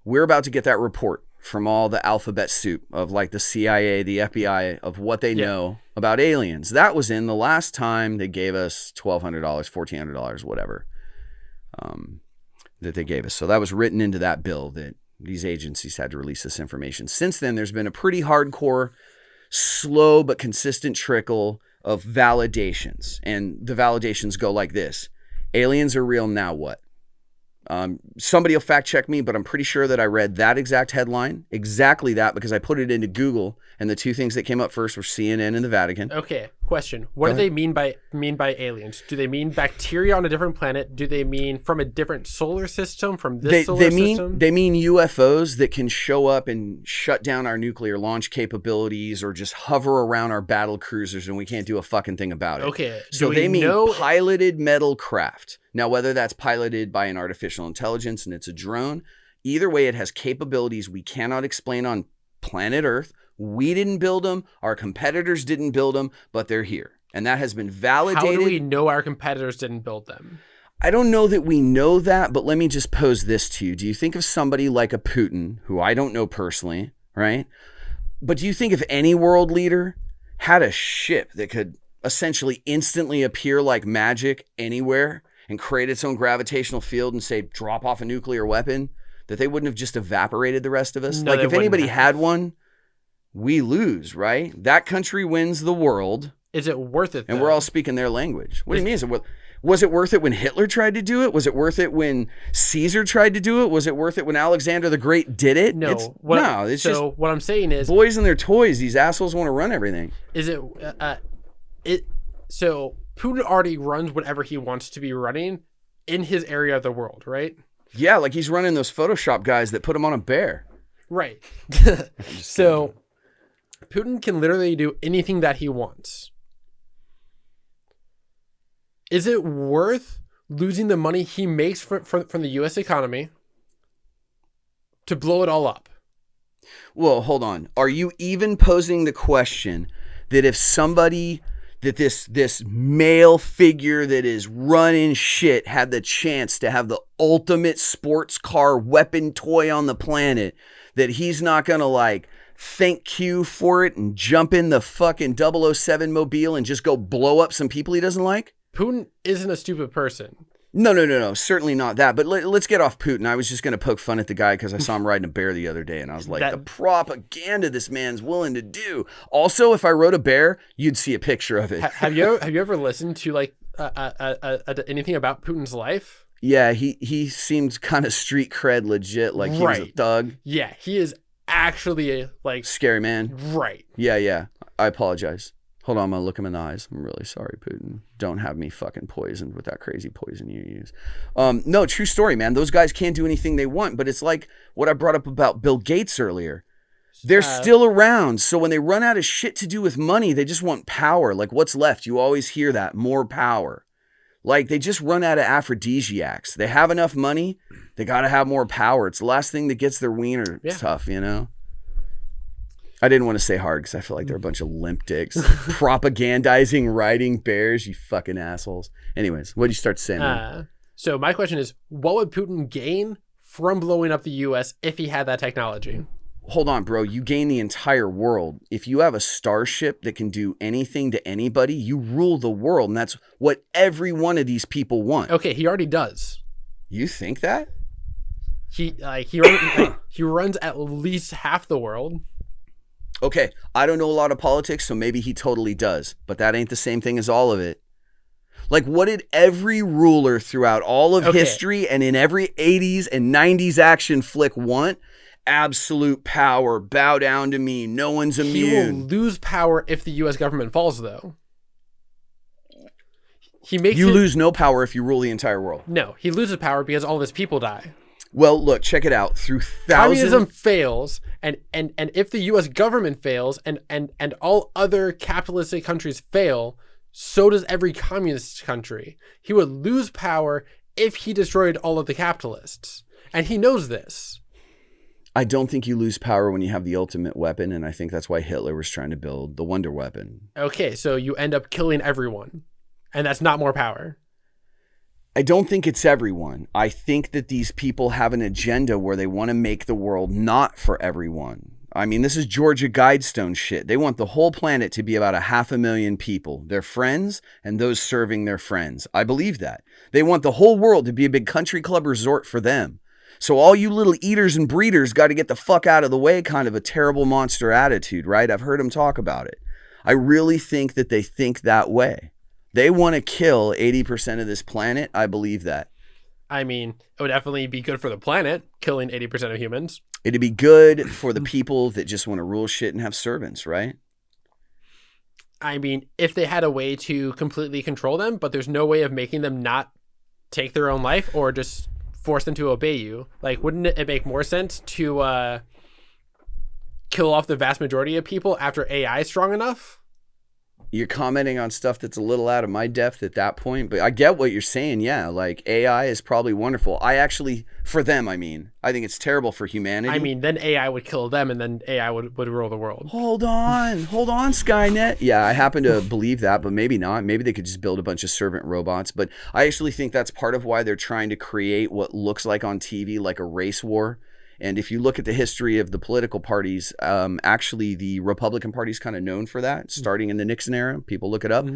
Speaker 1: we're about to get that report from all the alphabet soup of like the CIA, the FBI, of what they know about aliens. That was in the last time they gave us $1,200, $1,400, whatever, that they gave us. So that was written into that bill that these agencies had to release this information. Since then, there's been a pretty hardcore, slow but consistent trickle of validations. And the validations go like this. Aliens are real, now what? Somebody will fact check me, but I'm pretty sure that I read that exact headline, exactly that, because I put it into Google, and the 2 things that came up first were CNN and the Vatican.
Speaker 2: Okay, Question: what do they mean by aliens? Do they mean bacteria on a different planet? Do they mean from a different solar system? From this solar system?
Speaker 1: They mean UFOs that can show up and shut down our nuclear launch capabilities, or just hover around our battle cruisers, and we can't do a fucking thing about it.
Speaker 2: Okay,
Speaker 1: so they mean piloted metal craft. Now, whether that's piloted by an artificial intelligence and it's a drone, either way, it has capabilities we cannot explain on planet Earth. We didn't build them. Our competitors didn't build them, but they're here. And that has been validated.
Speaker 2: How do we know our competitors didn't build them?
Speaker 1: I don't know that we know that, but let me just pose this to you. Do you think of somebody like a Putin, who I don't know personally, right? But do you think if any world leader had a ship that could essentially instantly appear like magic anywhere and create its own gravitational field and say, drop off a nuclear weapon, that they wouldn't have just evaporated the rest of us?
Speaker 2: No,
Speaker 1: like if anybody had one, we lose, right? That country wins the world.
Speaker 2: Is it worth it, though?
Speaker 1: And we're all speaking their language. What do you mean? Was it worth it when Hitler tried to do it? Was it worth it when Caesar tried to do it? Was it worth it when Alexander the Great did it?
Speaker 2: No.
Speaker 1: It's just
Speaker 2: what I'm saying is,
Speaker 1: boys and their toys. These assholes want to run everything.
Speaker 2: Is it? So Putin already runs whatever he wants to be running in his area of the world, right?
Speaker 1: Yeah, like he's running those Photoshop guys that put him on a bear.
Speaker 2: Right. So Putin can literally do anything that he wants. Is it worth losing the money he makes from the U.S. economy to blow it all up?
Speaker 1: Well, hold on. Are you even posing the question that if somebody, that this male figure that is running shit had the chance to have the ultimate sports car weapon toy on the planet, that he's not going to like thank Q for it and jump in the fucking 007 mobile and just go blow up some people he doesn't like?
Speaker 2: Putin isn't a stupid person.
Speaker 1: No. Certainly not that. But let's get off Putin. I was just going to poke fun at the guy because I saw him riding a bear the other day. And I was like, the propaganda this man's willing to do. Also, if I rode a bear, you'd see a picture of it.
Speaker 2: Have you ever listened to like anything about Putin's life?
Speaker 1: Yeah, he seemed kind of street cred legit. Like he was a thug.
Speaker 2: Yeah, he is actually like
Speaker 1: scary man.
Speaker 2: Right.
Speaker 1: Yeah. I apologize. Hold on, I'm gonna look him in the eyes. I'm really sorry, Putin. Don't have me fucking poisoned with that crazy poison you use. No, true story, man. Those guys can't do anything they want, but it's like what I brought up about Bill Gates earlier. They're still around, so when they run out of shit to do with money, they just want power. Like what's left? You always hear that, more power. Like they just run out of aphrodisiacs. They have enough money, they gotta have more power. It's the last thing that gets their wiener tough, you know? I didn't want to say hard because I feel like they're a bunch of limp dicks propagandizing riding bears, you fucking assholes. Anyways, what did you start saying?
Speaker 2: So my question is, what would Putin gain from blowing up the U.S. if he had that technology?
Speaker 1: Hold on, bro. You gain the entire world. If you have a starship that can do anything to anybody, you rule the world. And that's what every one of these people want.
Speaker 2: Okay, he already does.
Speaker 1: You think that?
Speaker 2: He runs at least half the world.
Speaker 1: Okay, I don't know a lot of politics, so maybe he totally does. But that ain't the same thing as all of it. Like, what did every ruler throughout all of history and in every 80s and 90s action flick want? Absolute power. Bow down to me. No one's immune.
Speaker 2: He will lose power if the U.S. government falls, though. You
Speaker 1: lose no power if you rule the entire world.
Speaker 2: No, he loses power because all of his people die.
Speaker 1: Well, look, check it out. Through thousands...
Speaker 2: Communism fails, and if the U.S. government fails, and all other capitalistic countries fail, so does every communist country. He would lose power if he destroyed all of the capitalists. And he knows this.
Speaker 1: I don't think you lose power when you have the ultimate weapon, and I think that's why Hitler was trying to build the wonder weapon.
Speaker 2: Okay, so you end up killing everyone, and that's not more power.
Speaker 1: I don't think it's everyone. I think that these people have an agenda where they want to make the world not for everyone. I mean, this is Georgia Guidestone shit. They want the whole planet to be about 500,000 people, their friends and those serving their friends. I believe that. They want the whole world to be a big country club resort for them. So all you little eaters and breeders got to get the fuck out of the way, kind of a terrible monster attitude, right? I've heard them talk about it. I really think that they think that way. They want to kill 80% of this planet. I believe that.
Speaker 2: I mean, it would definitely be good for the planet, killing 80% of humans.
Speaker 1: It'd be good for the people that just want to rule shit and have servants, right?
Speaker 2: I mean, if they had a way to completely control them, but there's no way of making them not take their own life or just force them to obey you, like, wouldn't it make more sense to kill off the vast majority of people after AI is strong enough?
Speaker 1: You're commenting on stuff that's a little out of my depth at that point, but I get what you're saying. Yeah, like AI is probably wonderful. I actually, for them, I think it's terrible for humanity.
Speaker 2: I mean, then AI would kill them, and then AI would rule the world.
Speaker 1: Hold on, Skynet. Yeah, I happen to believe that, but maybe not. Maybe they could just build a bunch of servant robots. But I actually think that's part of why they're trying to create what looks like on TV like a race war. And if you look at the history of the political parties, actually the Republican Party is kind of known for that, starting in the Nixon era. People look it up.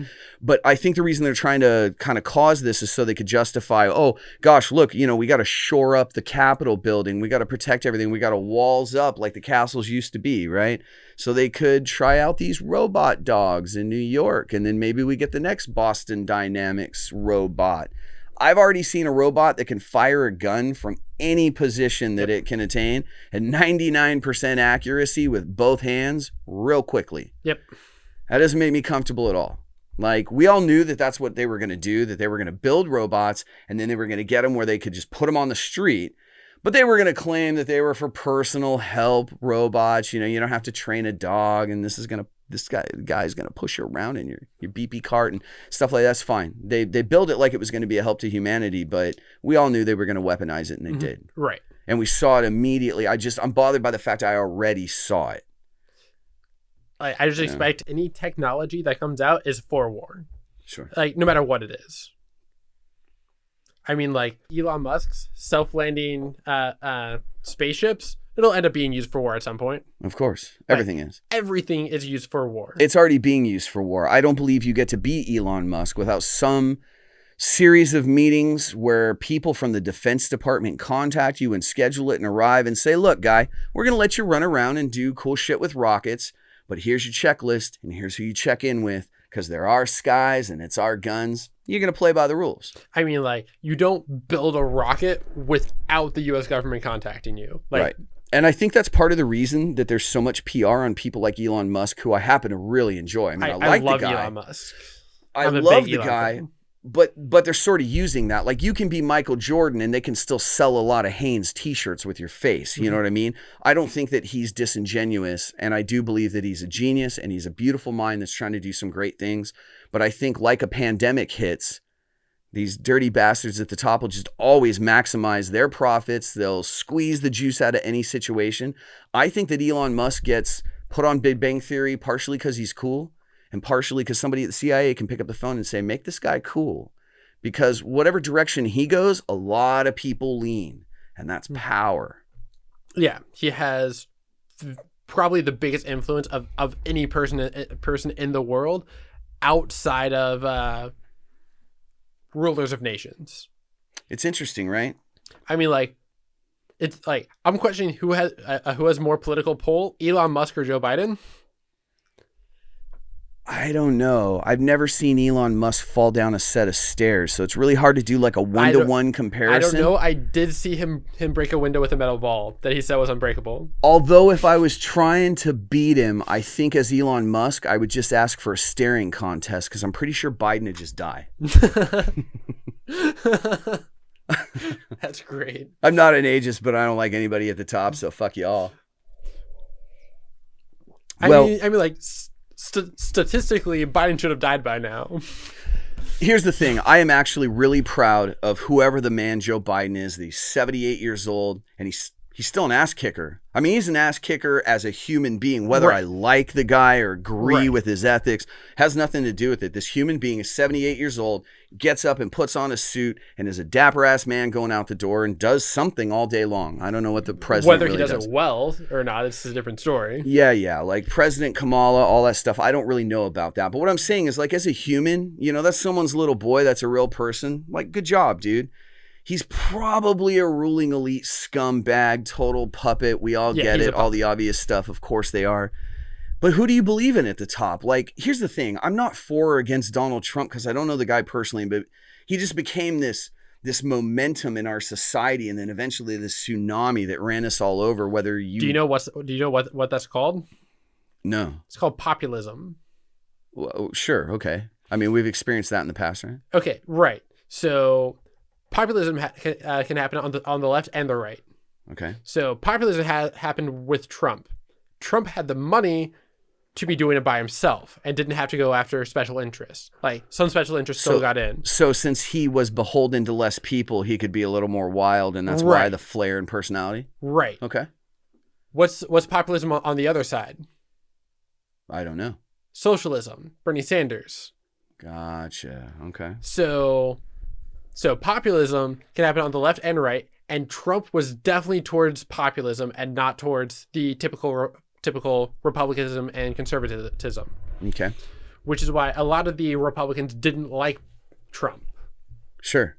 Speaker 1: But I think the reason they're trying to kind of cause this is so they could justify, oh, gosh, look, we got to shore up the Capitol building. We got to protect everything. We got to walls up like the castles used to be, right? So they could try out these robot dogs in New York. And then maybe we get the next Boston Dynamics robot. I've already seen a robot that can fire a gun from any position that it can attain at 99% accuracy with both hands real quickly.
Speaker 2: Yep.
Speaker 1: That doesn't make me comfortable at all. Like, we all knew that that's what they were going to do, that they were going to build robots and then they were going to get them where they could just put them on the street. But they were going to claim that they were for personal help robots. You don't have to train a dog, and this guy's going to push you around in your BP cart and stuff like that's fine. They built it like it was going to be a help to humanity, but we all knew they were going to weaponize it, and they did.
Speaker 2: Right.
Speaker 1: And we saw it immediately. I'm bothered by the fact I already saw it.
Speaker 2: I just expect any technology that comes out is for war.
Speaker 1: Sure.
Speaker 2: Like, no matter what it is. I mean, like, Elon Musk's self-landing spaceships, it'll end up being used for war at some point.
Speaker 1: Of course. Everything is.
Speaker 2: Everything is used for war.
Speaker 1: It's already being used for war. I don't believe you get to be Elon Musk without some series of meetings where people from the Defense Department contact you and schedule it and arrive and say, look, guy, we're going to let you run around and do cool shit with rockets, but here's your checklist and here's who you check in with because they're our skies and it's our guns. You're going to play by the rules.
Speaker 2: I mean, like, you don't build a rocket without the U.S. government contacting you. Like,
Speaker 1: right. And I think that's part of the reason that there's so much PR on people like Elon Musk, who I happen to really enjoy. I mean, I love the guy.
Speaker 2: Elon Musk.
Speaker 1: I love the guy, but they're sort of using that. Like, you can be Michael Jordan and they can still sell a lot of Hanes t-shirts with your face. You know what I mean? I don't think that he's disingenuous, and I do believe that he's a genius and he's a beautiful mind that's trying to do some great things. But I think like a pandemic hits, these dirty bastards at the top will just always maximize their profits. They'll squeeze the juice out of any situation. I think that Elon Musk gets put on Big Bang Theory partially because he's cool and partially because somebody at the CIA can pick up the phone and say, make this guy cool. Because whatever direction he goes, a lot of people lean, and that's power.
Speaker 2: Yeah, he has probably the biggest influence of any person in the world outside of rulers of nations.
Speaker 1: It's interesting, right?
Speaker 2: I mean, like, it's like, I'm questioning who has more political pull, Elon Musk or Joe Biden.
Speaker 1: I don't know. I've never seen Elon Musk fall down a set of stairs, so it's really hard to do like a one-to-one comparison.
Speaker 2: I don't know. I did see him break a window with a metal ball that he said was unbreakable. Although
Speaker 1: if I was trying to beat him, I think as Elon Musk, I would just ask for a staring contest because I'm pretty sure Biden would just die.
Speaker 2: That's great.
Speaker 1: I'm not an ageist, but I don't like anybody at the top, so fuck y'all.
Speaker 2: I mean, like, statistically, Biden should have died by now.
Speaker 1: Here's the thing. I am actually really proud of whoever the man Joe Biden is. He's 78 years old, and he's still an ass kicker. I mean, he's an ass kicker as a human being. Whether I like the guy or agree with his ethics has nothing to do with it. This human being is 78 years old, gets up and puts on a suit, and is a dapper-ass man going out the door and does something all day long. I don't know what the president
Speaker 2: Whether
Speaker 1: really
Speaker 2: he does it well or not, it's a different story.
Speaker 1: Yeah. Like President Kamala, all that stuff. I don't really know about that. But what I'm saying is, like, as a human, that's someone's little boy. That's a real person. Like, good job, dude. He's probably a ruling elite scumbag, total puppet. We all get it. All the obvious stuff. Of course they are. But who do you believe in at the top? Like, here's the thing. I'm not for or against Donald Trump because I don't know the guy personally, but he just became this momentum in our society, and then eventually this tsunami that ran us all over. Do
Speaker 2: you know what that's called?
Speaker 1: No.
Speaker 2: It's called populism.
Speaker 1: Well, sure. Okay. I mean, we've experienced that in the past, right?
Speaker 2: Okay, right. So populism can happen on the left and the right.
Speaker 1: Okay.
Speaker 2: So populism happened with Trump. Trump had the money to be doing it by himself and didn't have to go after special interests. Like some special interests still got in.
Speaker 1: So since he was beholden to less people, he could be a little more wild, and that's why the flair and personality.
Speaker 2: Right.
Speaker 1: Okay.
Speaker 2: What's populism on the other side?
Speaker 1: I don't know.
Speaker 2: Socialism. Bernie Sanders.
Speaker 1: Gotcha. Okay.
Speaker 2: So populism can happen on the left and right, and Trump was definitely towards populism and not towards the typical republicanism and conservatism.
Speaker 1: Okay.
Speaker 2: Which is why a lot of the Republicans didn't like Trump.
Speaker 1: Sure.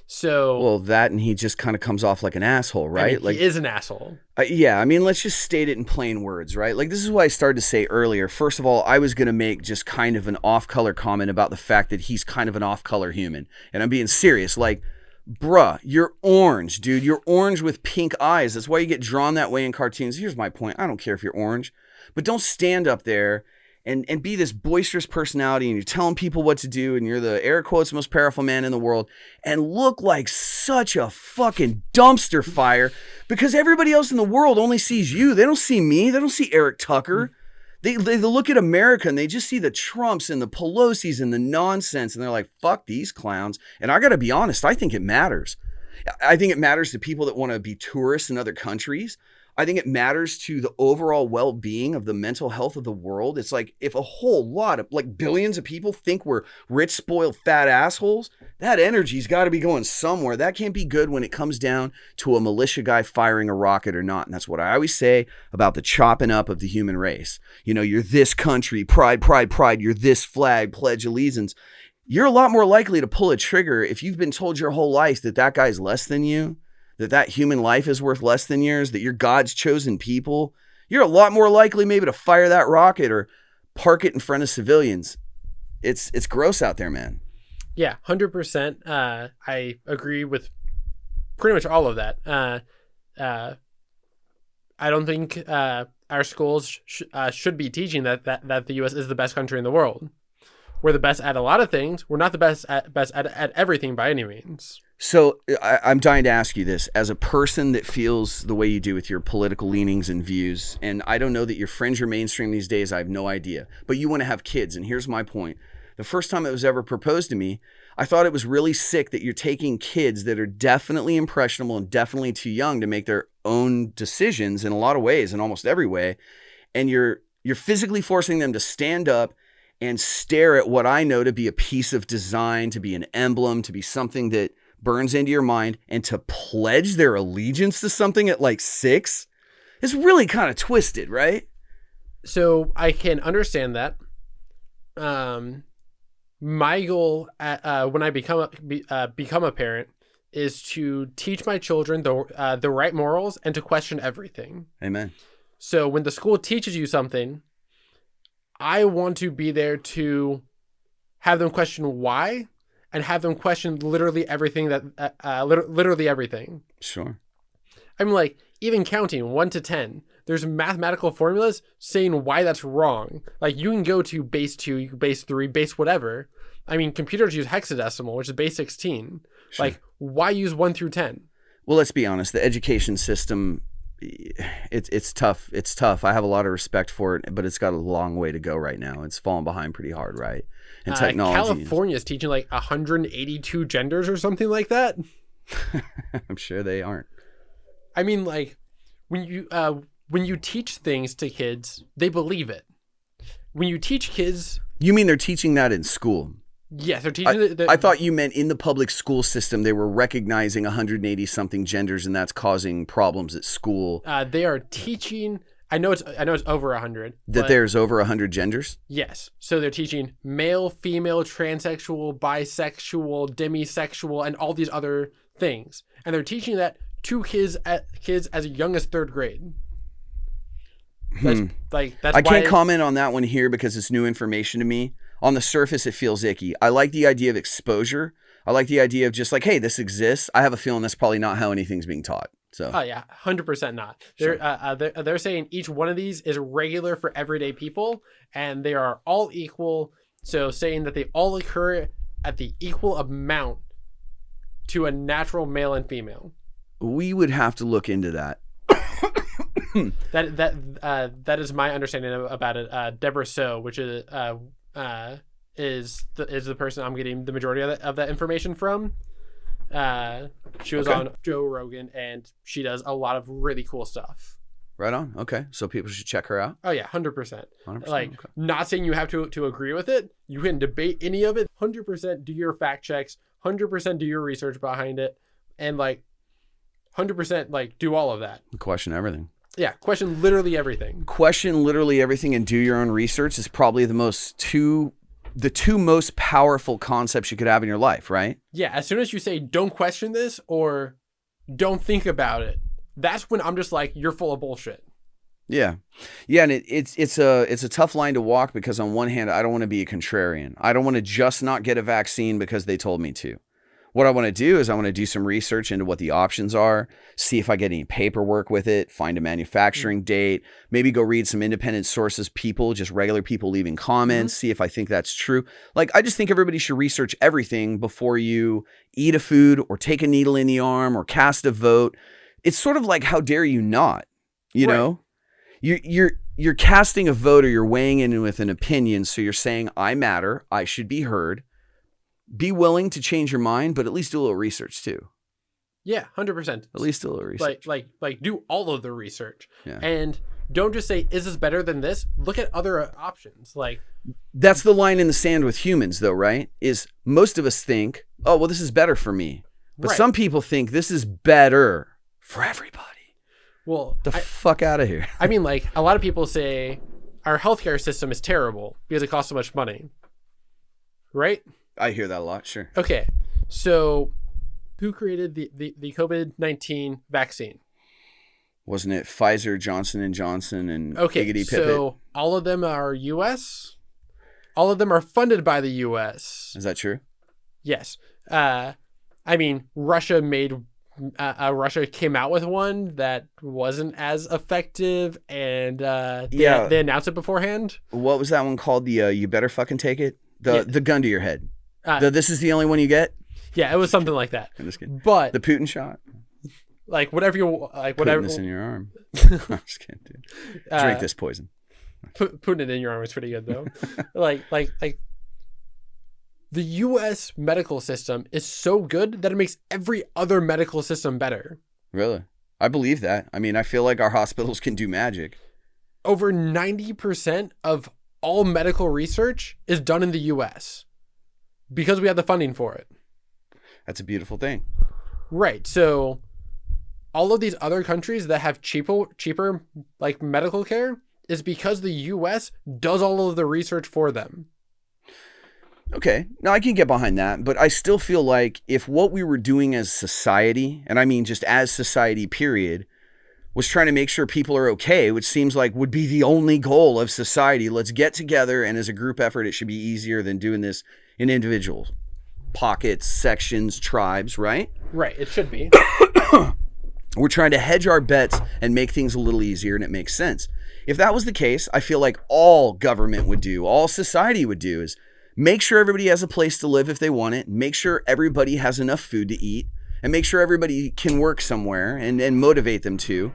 Speaker 2: So
Speaker 1: well, that and he just kind of comes off like an asshole, right?
Speaker 2: I mean,
Speaker 1: like
Speaker 2: he is an asshole.
Speaker 1: Yeah, I mean, let's just state it in plain words, right? Like this is what I started to say earlier. First of all, I was going to make just kind of an off-color comment about the fact that he's kind of an off-color human, and I'm being serious. Like, bruh, you're orange, dude. You're orange with pink eyes. That's why you get drawn that way in cartoons. Here's my point. I don't care if you're orange, but don't stand up there and be this boisterous personality and you're telling people what to do and you're the air quotes most powerful man in the world and look like such a fucking dumpster fire because everybody else in the world only sees you. They don't see me. They don't see Eric Tucker. They look at America and they just see the Trumps and the Pelosi's and the nonsense and they're like, fuck these clowns. And I got to be honest, I think it matters. I think it matters to people that want to be tourists in other countries. I think it matters to the overall well-being of the mental health of the world. It's like if a whole lot of like billions of people think we're rich, spoiled, fat assholes, that energy's got to be going somewhere. That can't be good when it comes down to a militia guy firing a rocket or not. And that's what I always say about the chopping up of the human race. You know, you're this country, pride, pride, pride. You're this flag, pledge allegiance. You're a lot more likely to pull a trigger if you've been told your whole life that that guy's less than you, that human life is worth less than yours, that you're God's chosen people. You're a lot more likely maybe to fire that rocket or park it in front of civilians. It's gross out there, man.
Speaker 2: Yeah, 100%. I agree with pretty much all of that. I don't think our schools should be teaching that the U.S. is the best country in the world. We're the best at a lot of things. We're not the best at everything by any means.
Speaker 1: So I'm dying to ask you this as a person that feels the way you do with your political leanings and views. And I don't know that you're fringe or mainstream these days. I have no idea. But you want to have kids. And here's my point. The first time it was ever proposed to me, I thought it was really sick that you're taking kids that are definitely impressionable and definitely too young to make their own decisions in a lot of ways, in almost every way. And you're physically forcing them to stand up and stare at what I know to be a piece of design, to be an emblem, to be something that burns into your mind, and to pledge their allegiance to something at like 6 is really kind of twisted, right?
Speaker 2: So I can understand that. My goal when I become a parent is to teach my children the right morals and to question everything.
Speaker 1: Amen.
Speaker 2: So when the school teaches you something, I want to be there to have them question why and have them question literally everything literally everything.
Speaker 1: Sure.
Speaker 2: I'm like, even counting 1 to 10, there's mathematical formulas saying why that's wrong. Like you can go to base 2, base 3, base whatever. I mean, computers use hexadecimal, which is base 16. Sure. Like why use 1 through 10?
Speaker 1: Well, let's be honest. The education system, it's tough. It's tough. I have a lot of respect for it, but it's got a long way to go right now. It's falling behind pretty hard, right? And technology.
Speaker 2: California is teaching like 182 genders or something like that.
Speaker 1: I'm sure they aren't.
Speaker 2: I mean, like when you teach things to kids, they believe it. When you teach kids,
Speaker 1: you mean they're teaching that in school?
Speaker 2: Yes, they're teaching.
Speaker 1: I thought you meant in the public school system they were recognizing 180 something genders, and that's causing problems at school.
Speaker 2: They are teaching. I know it's over 100.
Speaker 1: That there's over 100 genders?
Speaker 2: Yes. So they're teaching male, female, transsexual, bisexual, demisexual, and all these other things. And they're teaching that to kids as young as 3rd grade. That's
Speaker 1: I can't comment on that one here because it's new information to me. On the surface, it feels icky. I like the idea of exposure. I like the idea of just like, hey, this exists. I have a feeling that's probably not how anything's being taught. So
Speaker 2: Oh yeah, 100% not.
Speaker 1: Sure.
Speaker 2: They're saying each one of these is regular for everyday people, and they are all equal. So saying that they all occur at the equal amount to a natural male and female.
Speaker 1: we would have to look into that.
Speaker 2: That is my understanding about it. Deborah So, which is the person I'm getting the majority of that information from. She was on Joe Rogan, and she does a lot of really cool stuff.
Speaker 1: Right on. Okay. So people should check her out.
Speaker 2: Oh yeah, 100%.
Speaker 1: 100%.
Speaker 2: Like,
Speaker 1: Okay.
Speaker 2: not saying you have to agree with it. You can debate any of it. 100% do your fact checks. 100% do your research behind it, and like 100% like do all of that.
Speaker 1: Question everything.
Speaker 2: Yeah, question literally everything.
Speaker 1: Question literally everything and do your own research is probably the two most powerful concepts you could have in your life, right?
Speaker 2: Yeah, as soon as you say don't question this or don't think about it, that's when I'm just like, you're full of bullshit.
Speaker 1: Yeah. Yeah, and it's a tough line to walk because on one hand, I don't want to be a contrarian. I don't want to just not get a vaccine because they told me to. What I want to do is I want to do some research into what the options are, see if I get any paperwork with it, find a manufacturing date, maybe go read some independent sources, just regular people leaving comments, see if I think that's true. Like, I just think everybody should research everything before you eat a food or take a needle in the arm or cast a vote. It's sort of like, how dare you not, you know? You're casting a vote, or you're weighing in with an opinion. So you're saying, I matter, I should be heard. Be willing to change your mind, but at least do a little research too.
Speaker 2: Yeah, 100%.
Speaker 1: At least do a little research.
Speaker 2: Like do all of the research.
Speaker 1: Yeah.
Speaker 2: And don't just say, is this better than this? Look at other options. Like,
Speaker 1: that's the line in the sand with humans though, right? Is most of us think, oh, well, this is better for me. But some people think this is better for everybody.
Speaker 2: Well,
Speaker 1: fuck out of here.
Speaker 2: I mean, like, a lot of people say our healthcare system is terrible because it costs so much money. Right?
Speaker 1: I hear that a lot, sure.
Speaker 2: Okay, so who created the COVID-19 vaccine?
Speaker 1: Wasn't it Pfizer, Johnson & Johnson, and Higgity Pippet?
Speaker 2: So all of them are U.S.? All of them are funded by the U.S.
Speaker 1: Is that true?
Speaker 2: Yes. I mean, Russia came out with one that wasn't as effective, and they announced it beforehand.
Speaker 1: What was that one called? The you better fucking take it? The gun to your head. This is the only one you get?
Speaker 2: Yeah, it was something like that.
Speaker 1: I'm just kidding.
Speaker 2: But
Speaker 1: the Putin shot?
Speaker 2: Like, whatever you like, whatever.
Speaker 1: Putting this in your arm. I'm just kidding, dude. Drink this poison.
Speaker 2: Putting it in your arm is pretty good though. like the U.S. medical system is so good that it makes every other medical system better.
Speaker 1: Really? I believe that. I mean, I feel like our hospitals can do magic.
Speaker 2: Over 90% of all medical research is done in the U.S. because we have the funding for it.
Speaker 1: That's a beautiful thing.
Speaker 2: Right. So all of these other countries that have cheaper like medical care is because the U.S. does all of the research for them.
Speaker 1: Okay. Now I can get behind that, but I still feel like if what we were doing as society, and I mean just as society period, was trying to make sure people are okay, which seems like would be the only goal of society. Let's get together, and as a group effort, it should be easier than doing this in individual pockets, sections, tribes, right?
Speaker 2: Right. It should be.
Speaker 1: We're trying to hedge our bets and make things a little easier, and it makes sense. If that was the case, I feel like all government would do, all society would do, is make sure everybody has a place to live if they want it, make sure everybody has enough food to eat, and make sure everybody can work somewhere and motivate them to.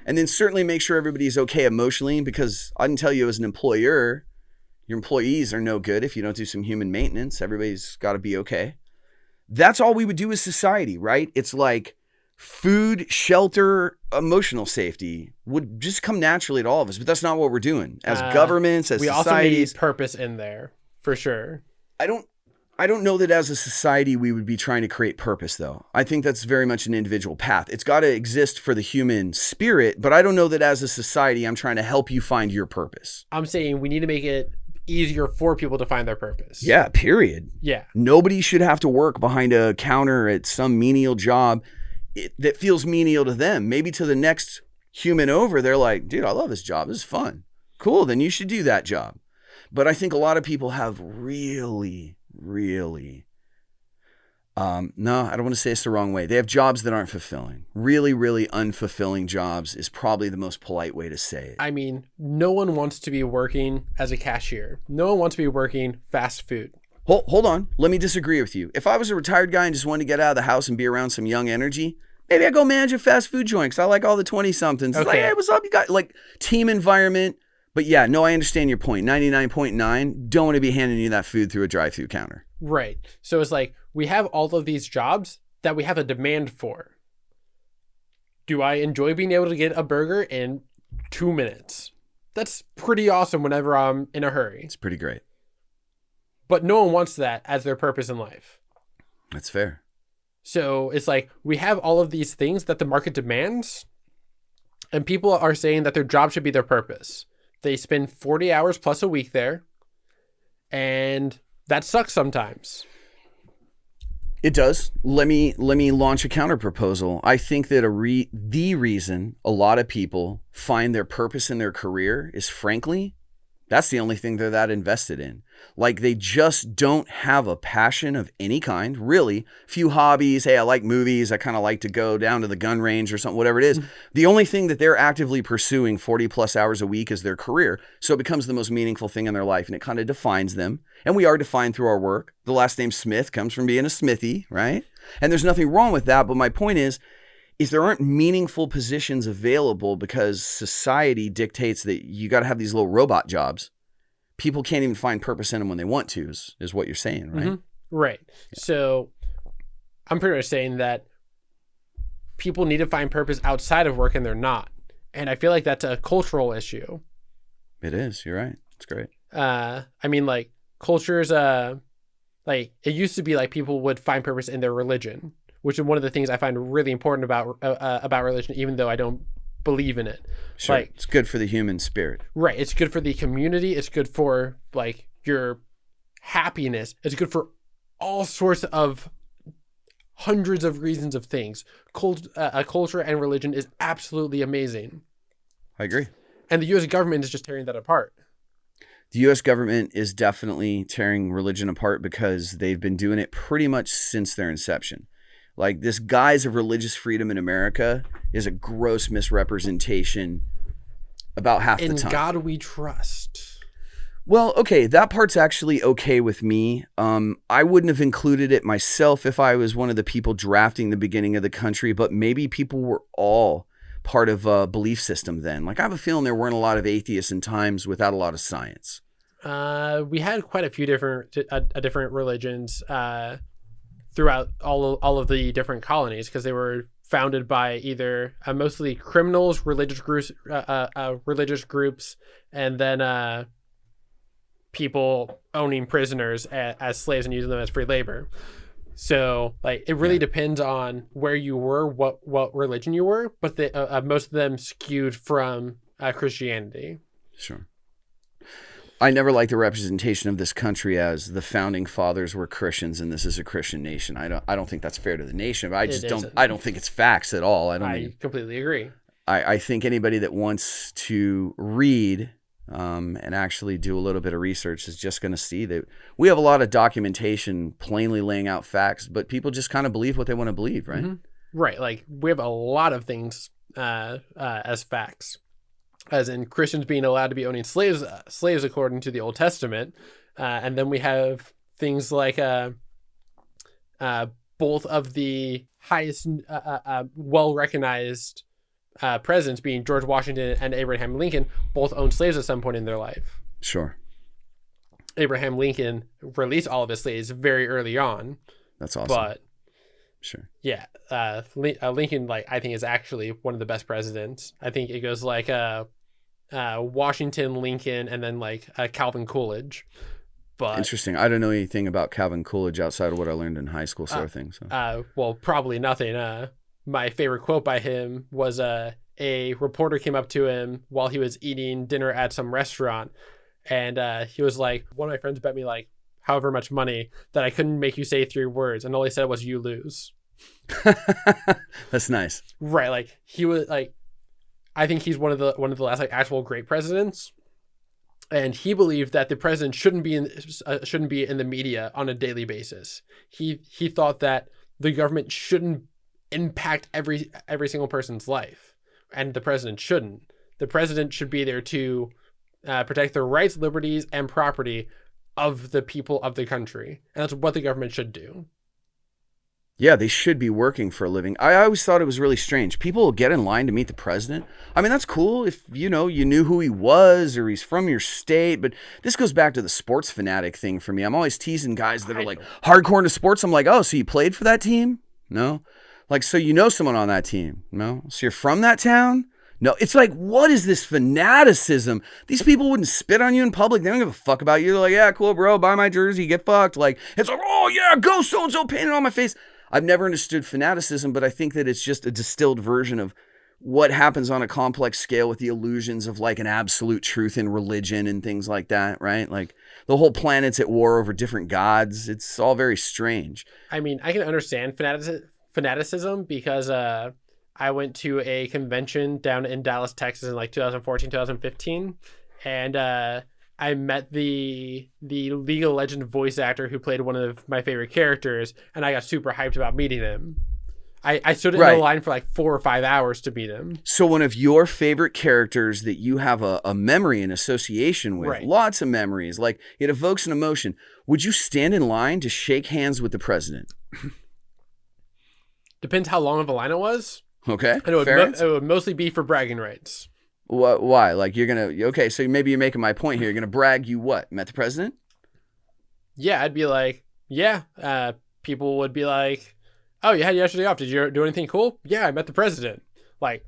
Speaker 1: And then certainly make sure everybody's okay emotionally, because I can tell you as an employer, your employees are no good if you don't do some human maintenance. Everybody's got to be okay. That's all we would do as society, right? It's like food, shelter, emotional safety would just come naturally to all of us, but that's not what we're doing as governments, as societies. We also need
Speaker 2: purpose in there, for sure.
Speaker 1: I don't know that as a society we would be trying to create purpose, though. I think that's very much an individual path. It's got to exist for the human spirit, but I don't know that as a society I'm trying to help you find your purpose.
Speaker 2: I'm saying we need to make it easier for people to find their purpose.
Speaker 1: Yeah, period.
Speaker 2: Yeah.
Speaker 1: Nobody should have to work behind a counter at some menial job that feels menial to them. Maybe to the next human over, they're like, dude, I love this job. This is fun. Cool, then you should do that job. But I think a lot of people have really No, I don't want to say it's the wrong way. They have jobs that aren't fulfilling. Really, really unfulfilling jobs is probably the most polite way to say it.
Speaker 2: I mean, no one wants to be working as a cashier. No one wants to be working fast food.
Speaker 1: Hold on. Let me disagree with you. If I was a retired guy and just wanted to get out of the house and be around some young energy, maybe I'd go manage a fast food joint because I like all the 20-somethings. It's like, hey, what's up? You got like team environment. But yeah, no, I understand your point. 99.9 don't want to be handing you that food through a drive-through counter.
Speaker 2: Right. So it's like we have all of these jobs that we have a demand for. Do I enjoy being able to get a burger in 2 minutes? That's pretty awesome whenever I'm in a hurry.
Speaker 1: It's pretty great.
Speaker 2: But no one wants that as their purpose in life.
Speaker 1: That's fair.
Speaker 2: So it's like we have all of these things that the market demands, and people are saying that their job should be their purpose. They spend 40 hours plus a week there, and that sucks sometimes.
Speaker 1: It does. Let me launch a counter proposal. I think that the reason a lot of people find their purpose in their career is, frankly, that's the only thing they're that invested in. Like, they just don't have a passion of any kind, really. Few hobbies. Hey, I like movies. I kind of like to go down to the gun range or something, whatever it is. The only thing that they're actively pursuing 40 plus hours a week is their career. So it becomes the most meaningful thing in their life, and it kind of defines them. And we are defined through our work. The last name Smith comes from being a smithy, right? And there's nothing wrong with that. But my point is there aren't meaningful positions available because society dictates that you got to have these little robot jobs. People can't even find purpose in them when they want to, is what you're saying, right?
Speaker 2: Mm-hmm. Right. Yeah. So I'm pretty much saying that people need to find purpose outside of work and they're not. And I feel like that's a cultural issue.
Speaker 1: It is. You're right. It's great.
Speaker 2: I mean, like, cultures, like, it used to be like people would find purpose in their religion, which is one of the things I find really important about religion, even though I don't believe in it.
Speaker 1: Sure.
Speaker 2: Like,
Speaker 1: it's good for the human spirit.
Speaker 2: Right. It's good for the community. It's good for, like, your happiness. It's good for all sorts of hundreds of reasons of things. Culture and religion is absolutely amazing.
Speaker 1: I agree.
Speaker 2: And the U.S. government is just tearing that apart.
Speaker 1: The U.S. government is definitely tearing religion apart because they've been doing it pretty much since their inception. Like, this guise of religious freedom in America is a gross misrepresentation about half the time.
Speaker 2: In God we trust.
Speaker 1: Well, okay, that part's actually okay with me. I wouldn't have included it myself if I was one of the people drafting the beginning of the country, but maybe people were all part of a belief system then. Like, I have a feeling there weren't a lot of atheists in times without a lot of science.
Speaker 2: We had quite a few different religions throughout all of the different colonies, because they were founded by either mostly criminals, religious groups, and then people owning prisoners as slaves and using them as free labor. So, like, it really depends on where you were, what religion you were, but most of them skewed from Christianity.
Speaker 1: Sure. I never liked the representation of this country as the founding fathers were Christians and this is a Christian nation. I don't think that's fair to the nation, but I don't think it's facts at all.
Speaker 2: I completely agree.
Speaker 1: I think anybody that wants to read and actually do a little bit of research is just going to see that we have a lot of documentation plainly laying out facts, but people just kind of believe what they want to believe, right?
Speaker 2: Mm-hmm. Right. Like, we have a lot of things as facts. As in Christians being allowed to be owning slaves according to the Old Testament. And then we have things like both of the highest well-recognized presidents, being George Washington and Abraham Lincoln, both owned slaves at some point in their life.
Speaker 1: Sure.
Speaker 2: Abraham Lincoln released all of his slaves very early on.
Speaker 1: That's awesome.
Speaker 2: But
Speaker 1: sure.
Speaker 2: Yeah. Lincoln, like, I think is actually one of the best presidents. I think it goes like Washington, Lincoln, and then like Calvin Coolidge. But
Speaker 1: interesting. I don't know anything about Calvin Coolidge outside of what I learned in high school, sort of thing. So.
Speaker 2: Well, probably nothing. My favorite quote by him was a reporter came up to him while he was eating dinner at some restaurant, and he was like, one of my friends bet me like however much money that I couldn't make you say 3 words, and all he said was, "You lose."
Speaker 1: That's nice.
Speaker 2: Right. Like, he was like, I think he's one of the last like actual great presidents, and he believed that the president shouldn't be in the media on a daily basis. He thought that the government shouldn't impact every single person's life, and the president shouldn't. The president should be there to protect the rights, liberties, and property of the people of the country, and that's what the government should do.
Speaker 1: Yeah, they should be working for a living. I always thought it was really strange. People will get in line to meet the president. I mean, that's cool if, you knew who he was or he's from your state. But this goes back to the sports fanatic thing for me. I'm always teasing guys that are like hardcore into sports. I'm like, oh, so you played for that team? No. Like, so you know someone on that team? No. So you're from that town? No. It's like, what is this fanaticism? These people wouldn't spit on you in public. They don't give a fuck about you. They're like, yeah, cool, bro. Buy my jersey. Get fucked. Like, it's like, oh, yeah, go so-and-so, paint it on my face. I've never understood fanaticism, but I think that it's just a distilled version of what happens on a complex scale with the illusions of like an absolute truth in religion and things like that, right? Like the whole planet's at war over different gods. It's all very strange.
Speaker 2: I mean, I can understand fanaticism because I went to a convention down in Dallas, Texas in like 2014, 2015, and I met the League of Legends voice actor who played one of my favorite characters, and I got super hyped about meeting him. I stood in the line for like 4 or 5 hours to meet him.
Speaker 1: So one of your favorite characters that you have a memory and association with, lots of memories, like it evokes an emotion. Would you stand in line to shake hands with the president?
Speaker 2: Depends how long of a line it was.
Speaker 1: Okay,
Speaker 2: and it would mostly be for bragging rights.
Speaker 1: What? Why? Like okay, so maybe you're making my point here. You're going to brag you what? Met the president?
Speaker 2: Yeah, I'd be like, yeah. People would be like, oh, you had yesterday off. Did you do anything cool? Yeah, I met the president. Like,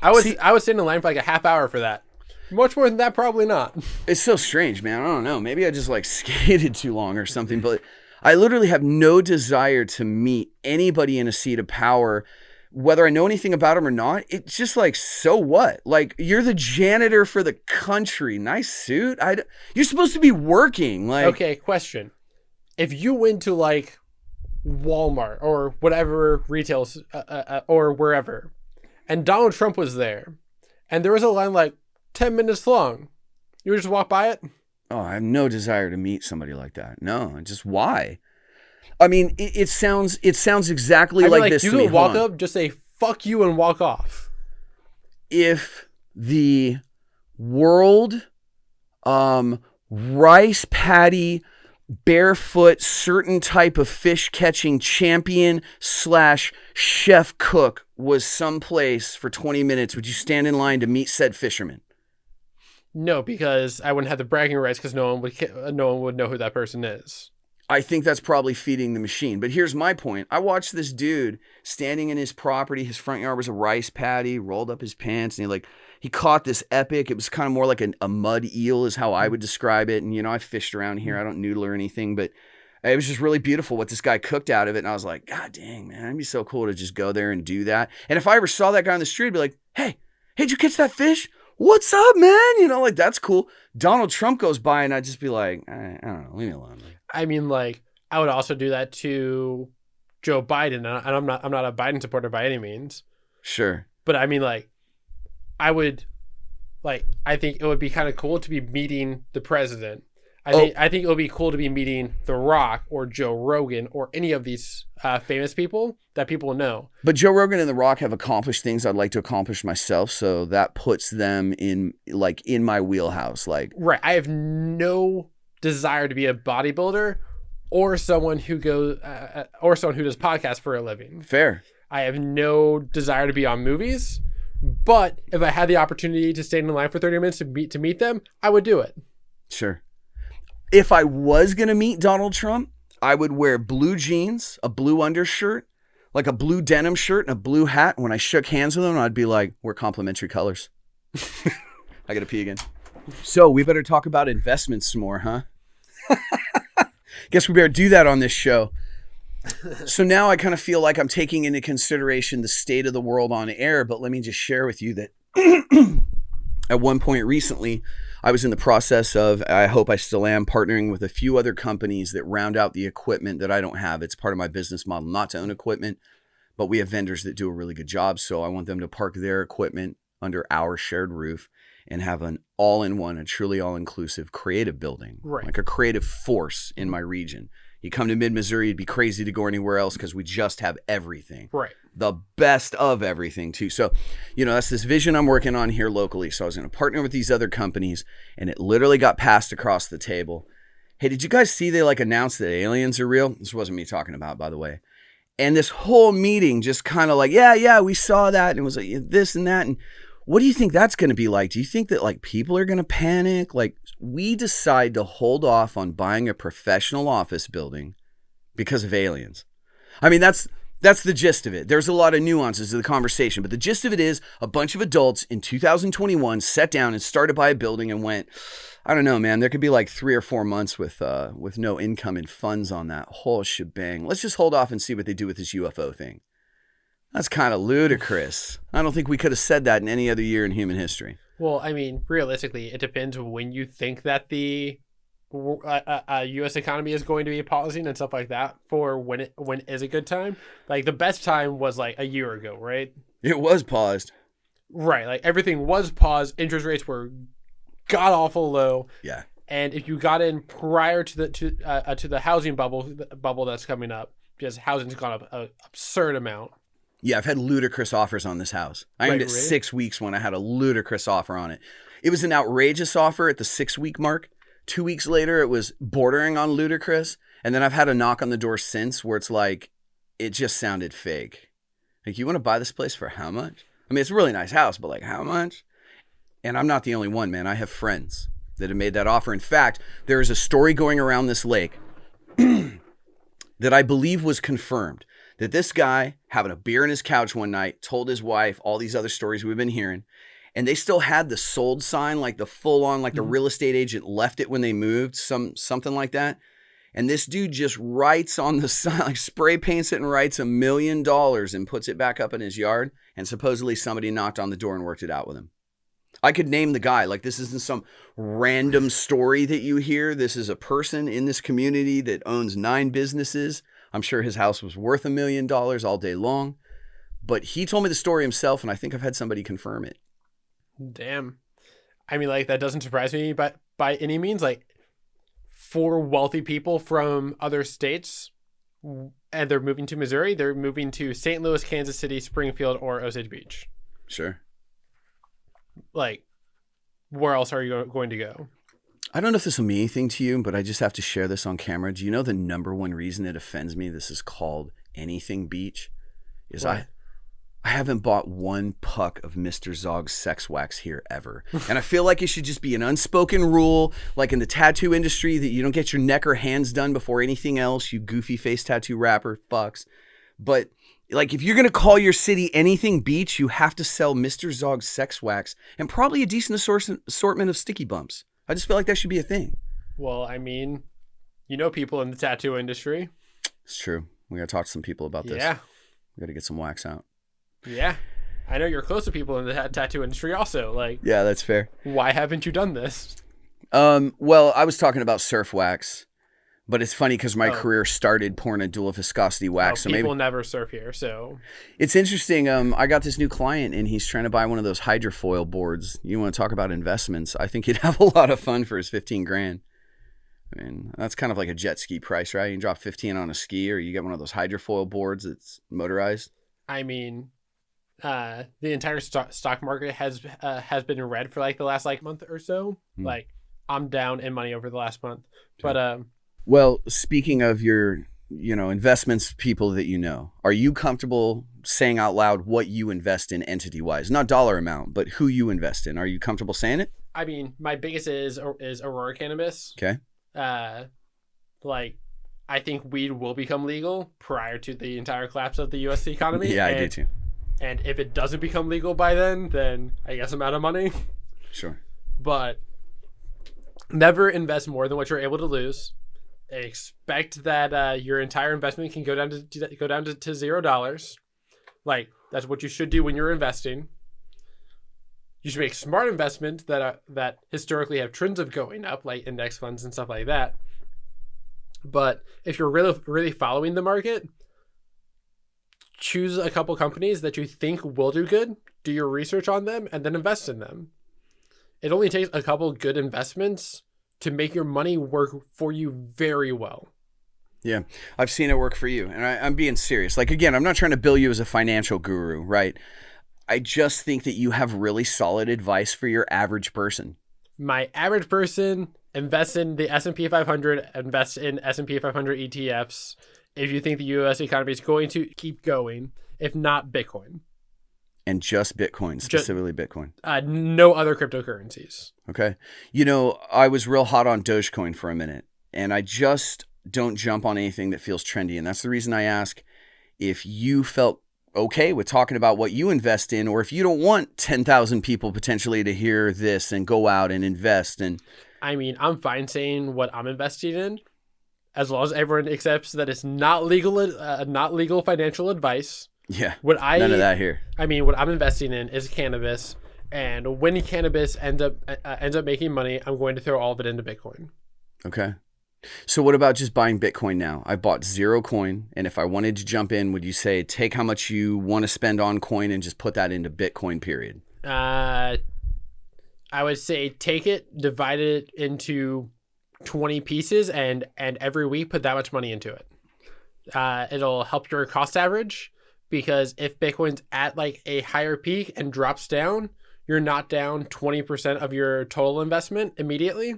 Speaker 2: I was sitting in line for like a half hour for that. Much more than that, probably not.
Speaker 1: It's so strange, man. I don't know. Maybe I just like skated too long or something, but I literally have no desire to meet anybody in a seat of power, whether I know anything about him or not. It's just like, so what? Like, you're the janitor for the country. Nice suit. You're supposed to be working. Like,
Speaker 2: okay, question. If you went to like Walmart or whatever retail or wherever, and Donald Trump was there, and there was a line like 10 minutes long, you would just walk by it?
Speaker 1: Oh, I have no desire to meet somebody like that. No, just why? I mean, it sounds exactly like this.
Speaker 2: You could walk up, just say "fuck you" and walk off.
Speaker 1: If the world, rice paddy, barefoot, certain type of fish catching champion / chef cook was someplace for 20 minutes, would you stand in line to meet said fisherman?
Speaker 2: No, because I wouldn't have the bragging rights because no one would know who that person is.
Speaker 1: I think that's probably feeding the machine. But here's my point. I watched this dude standing in his property. His front yard was a rice paddy, rolled up his pants, and he caught this epic. It was kind of more like a mud eel is how I would describe it. And, I fished around here. I don't noodle or anything, but it was just really beautiful what this guy cooked out of it. And I was like, God dang, man, it'd be so cool to just go there and do that. And if I ever saw that guy on the street, I'd be like, hey, did you catch that fish? What's up, man? Like, that's cool. Donald Trump goes by and I'd just be like, I don't know, leave me alone.
Speaker 2: I mean, like, I would also do that to Joe Biden, and I'm not a Biden supporter by any means.
Speaker 1: Sure.
Speaker 2: But I mean, like, I think it would be kind of cool to be meeting the president. I think it would be cool to be meeting The Rock or Joe Rogan or any of these famous people that people know.
Speaker 1: But Joe Rogan and The Rock have accomplished things I'd like to accomplish myself, so that puts them in my wheelhouse. Like,
Speaker 2: right. I have no desire to be a bodybuilder or someone who does podcasts for a living.
Speaker 1: Fair.
Speaker 2: I have no desire to be on movies, but if I had the opportunity to stand in line for 30 minutes to meet them, I would do it.
Speaker 1: Sure. If I was going to meet Donald Trump, I would wear blue jeans, a blue undershirt, like a blue denim shirt and a blue hat. When I shook hands with him, I'd be like, we're complementary colors. I got to pee again. So we better talk about investments some more, huh? Guess we better do that on this show. So now I kind of feel like I'm taking into consideration the state of the world on air, but let me just share with you that at one point recently, I was in the process of, I hope I still am, partnering with a few other companies that round out the equipment that I don't have. It's part of my business model not to own equipment, but we have vendors that do a really good job. So I want them to park their equipment under our shared roof and have an all-in-one, a truly all-inclusive creative building,
Speaker 2: right,
Speaker 1: like a creative force in my region. You come to mid-Missouri, it'd be crazy to go anywhere else because we just have everything.
Speaker 2: Right.
Speaker 1: The best of everything, too. So, that's this vision I'm working on here locally. So I was going to partner with these other companies, and it literally got passed across the table. Hey, did you guys see they announced that aliens are real? This wasn't me talking about, by the way. And this whole meeting just kind of yeah, we saw that. And it was this and that. And what do you think that's going to be like? Do you think that people are going to panic? We decide to hold off on buying a professional office building because of aliens. I mean, that's the gist of it. There's a lot of nuances to the conversation, but the gist of it is a bunch of adults in 2021 sat down and started to buy a building and went, I don't know, man, there could be 3 or 4 months with no income and funds on that whole shebang. Let's just hold off and see what they do with this UFO thing. That's kind of ludicrous. I don't think we could have said that in any other year in human history.
Speaker 2: Well, I mean, realistically, it depends when you think that the U.S. economy is going to be pausing and stuff like that for when is a good time. The best time was a year ago, right?
Speaker 1: It was paused.
Speaker 2: Right. Everything was paused. Interest rates were god awful low.
Speaker 1: Yeah.
Speaker 2: And if you got in prior to the housing bubble that's coming up, because housing's gone up an absurd amount.
Speaker 1: Yeah, I've had ludicrous offers on this house. I owned it 6 weeks when I had a ludicrous offer on it. It was an outrageous offer at the 6-week mark. 2 weeks later, it was bordering on ludicrous. And then I've had a knock on the door since where it's it just sounded fake. You want to buy this place for how much? I mean, it's a really nice house, but how much? And I'm not the only one, man. I have friends that have made that offer. In fact, there is a story going around this lake that I believe was confirmed. That this guy, having a beer in his couch one night, told his wife all these other stories we've been hearing. And they still had the sold sign, the full-on, the real estate agent left it when they moved, something like that. And this dude just writes on the sign, spray paints it and writes $1 million and puts it back up in his yard. And supposedly somebody knocked on the door and worked it out with him. I could name the guy. This isn't some random story that you hear. This is a person in this community that owns 9 businesses. I'm sure his house was worth $1 million all day long. But he told me the story himself, and I think I've had somebody confirm it.
Speaker 2: Damn. I mean, that doesn't surprise me by any means. For wealthy people from other states, and they're moving to Missouri, they're moving to St. Louis, Kansas City, Springfield, or Osage Beach.
Speaker 1: Sure.
Speaker 2: Where else are you going to go?
Speaker 1: I don't know if this will mean anything to you, but I just have to share this on camera. Do you know the number one reason it offends me this is called anything beach? Is what? I haven't bought one puck of Mr. Zog's sex wax here ever. And I feel like it should just be an unspoken rule, in the tattoo industry, that you don't get your neck or hands done before anything else, you goofy face tattoo rapper fucks. But if you're going to call your city anything beach, you have to sell Mr. Zog's sex wax and probably a decent assortment of sticky bumps. I just feel like that should be a thing.
Speaker 2: Well, I mean, people in the tattoo industry.
Speaker 1: It's true. We got to talk to some people about this.
Speaker 2: Yeah.
Speaker 1: We got to get some wax out.
Speaker 2: Yeah. I know you're close to people in the tattoo industry also.
Speaker 1: Yeah, that's fair.
Speaker 2: Why haven't you done this?
Speaker 1: Well, I was talking about surf wax, but it's funny because my career started pouring a dual viscosity wax.
Speaker 2: So people never surf here, so.
Speaker 1: It's interesting. I got this new client and he's trying to buy one of those hydrofoil boards. You want to talk about investments? I think he'd have a lot of fun for his 15 grand. I mean, that's kind of like a jet ski price, right? You can drop 15 on a ski, or you get one of those hydrofoil boards that's motorized.
Speaker 2: I mean, the entire stock market has been red for the last month or so. I'm down in money over the last month, but
Speaker 1: well, speaking of your investments, people that are you comfortable saying out loud what you invest in entity wise, not dollar amount, but who you invest in? Are you comfortable saying it?
Speaker 2: I mean, my biggest is Aurora Cannabis.
Speaker 1: Okay.
Speaker 2: I think weed will become legal prior to the entire collapse of the U.S. economy.
Speaker 1: Yeah, I do too.
Speaker 2: And if it doesn't become legal by then I guess I'm out of money. Sure. But never invest more than what you're able to lose. Expect that your entire investment can go down to $0. That's what you should do when you're investing. You should make smart investments that historically have trends of going up, like index funds and stuff like that. But if you're really following the market, choose a couple companies that you think will do good, do your research on them, and then invest in them. It only takes a couple good investments to make your money work for you very well.
Speaker 1: Yeah, I've seen it work for you. And I'm being serious. Like, again, I'm not trying to bill you as a financial guru, right? I just think that you have really solid advice for your average person.
Speaker 2: My average person, invest in the S&P 500, invest in S&P 500 ETFs. If you think the U.S. economy is going to keep going, if not Bitcoin.
Speaker 1: And just Bitcoin, specifically Bitcoin.
Speaker 2: No other cryptocurrencies.
Speaker 1: Okay. I was real hot on Dogecoin for a minute, and I just don't jump on anything that feels trendy. And that's the reason I ask if you felt okay with talking about what you invest in, or if you don't want 10,000 people potentially to hear this and go out and invest. And
Speaker 2: I mean, I'm fine saying what I'm investing in, as long as everyone accepts that it's not legal financial advice.
Speaker 1: Yeah, none of that here.
Speaker 2: I mean, what I'm investing in is cannabis, and when cannabis ends up making money, I'm going to throw all of it into Bitcoin.
Speaker 1: Okay. So what about just buying Bitcoin now? I bought 0 coin, and if I wanted to jump in, would you say take how much you want to spend on coin and just put that into Bitcoin, period?
Speaker 2: I would say take it, divide it into 20 pieces, and every week put that much money into it. It'll help your cost average, because if Bitcoin's at like a higher peak and drops down, you're not down 20% of your total investment immediately.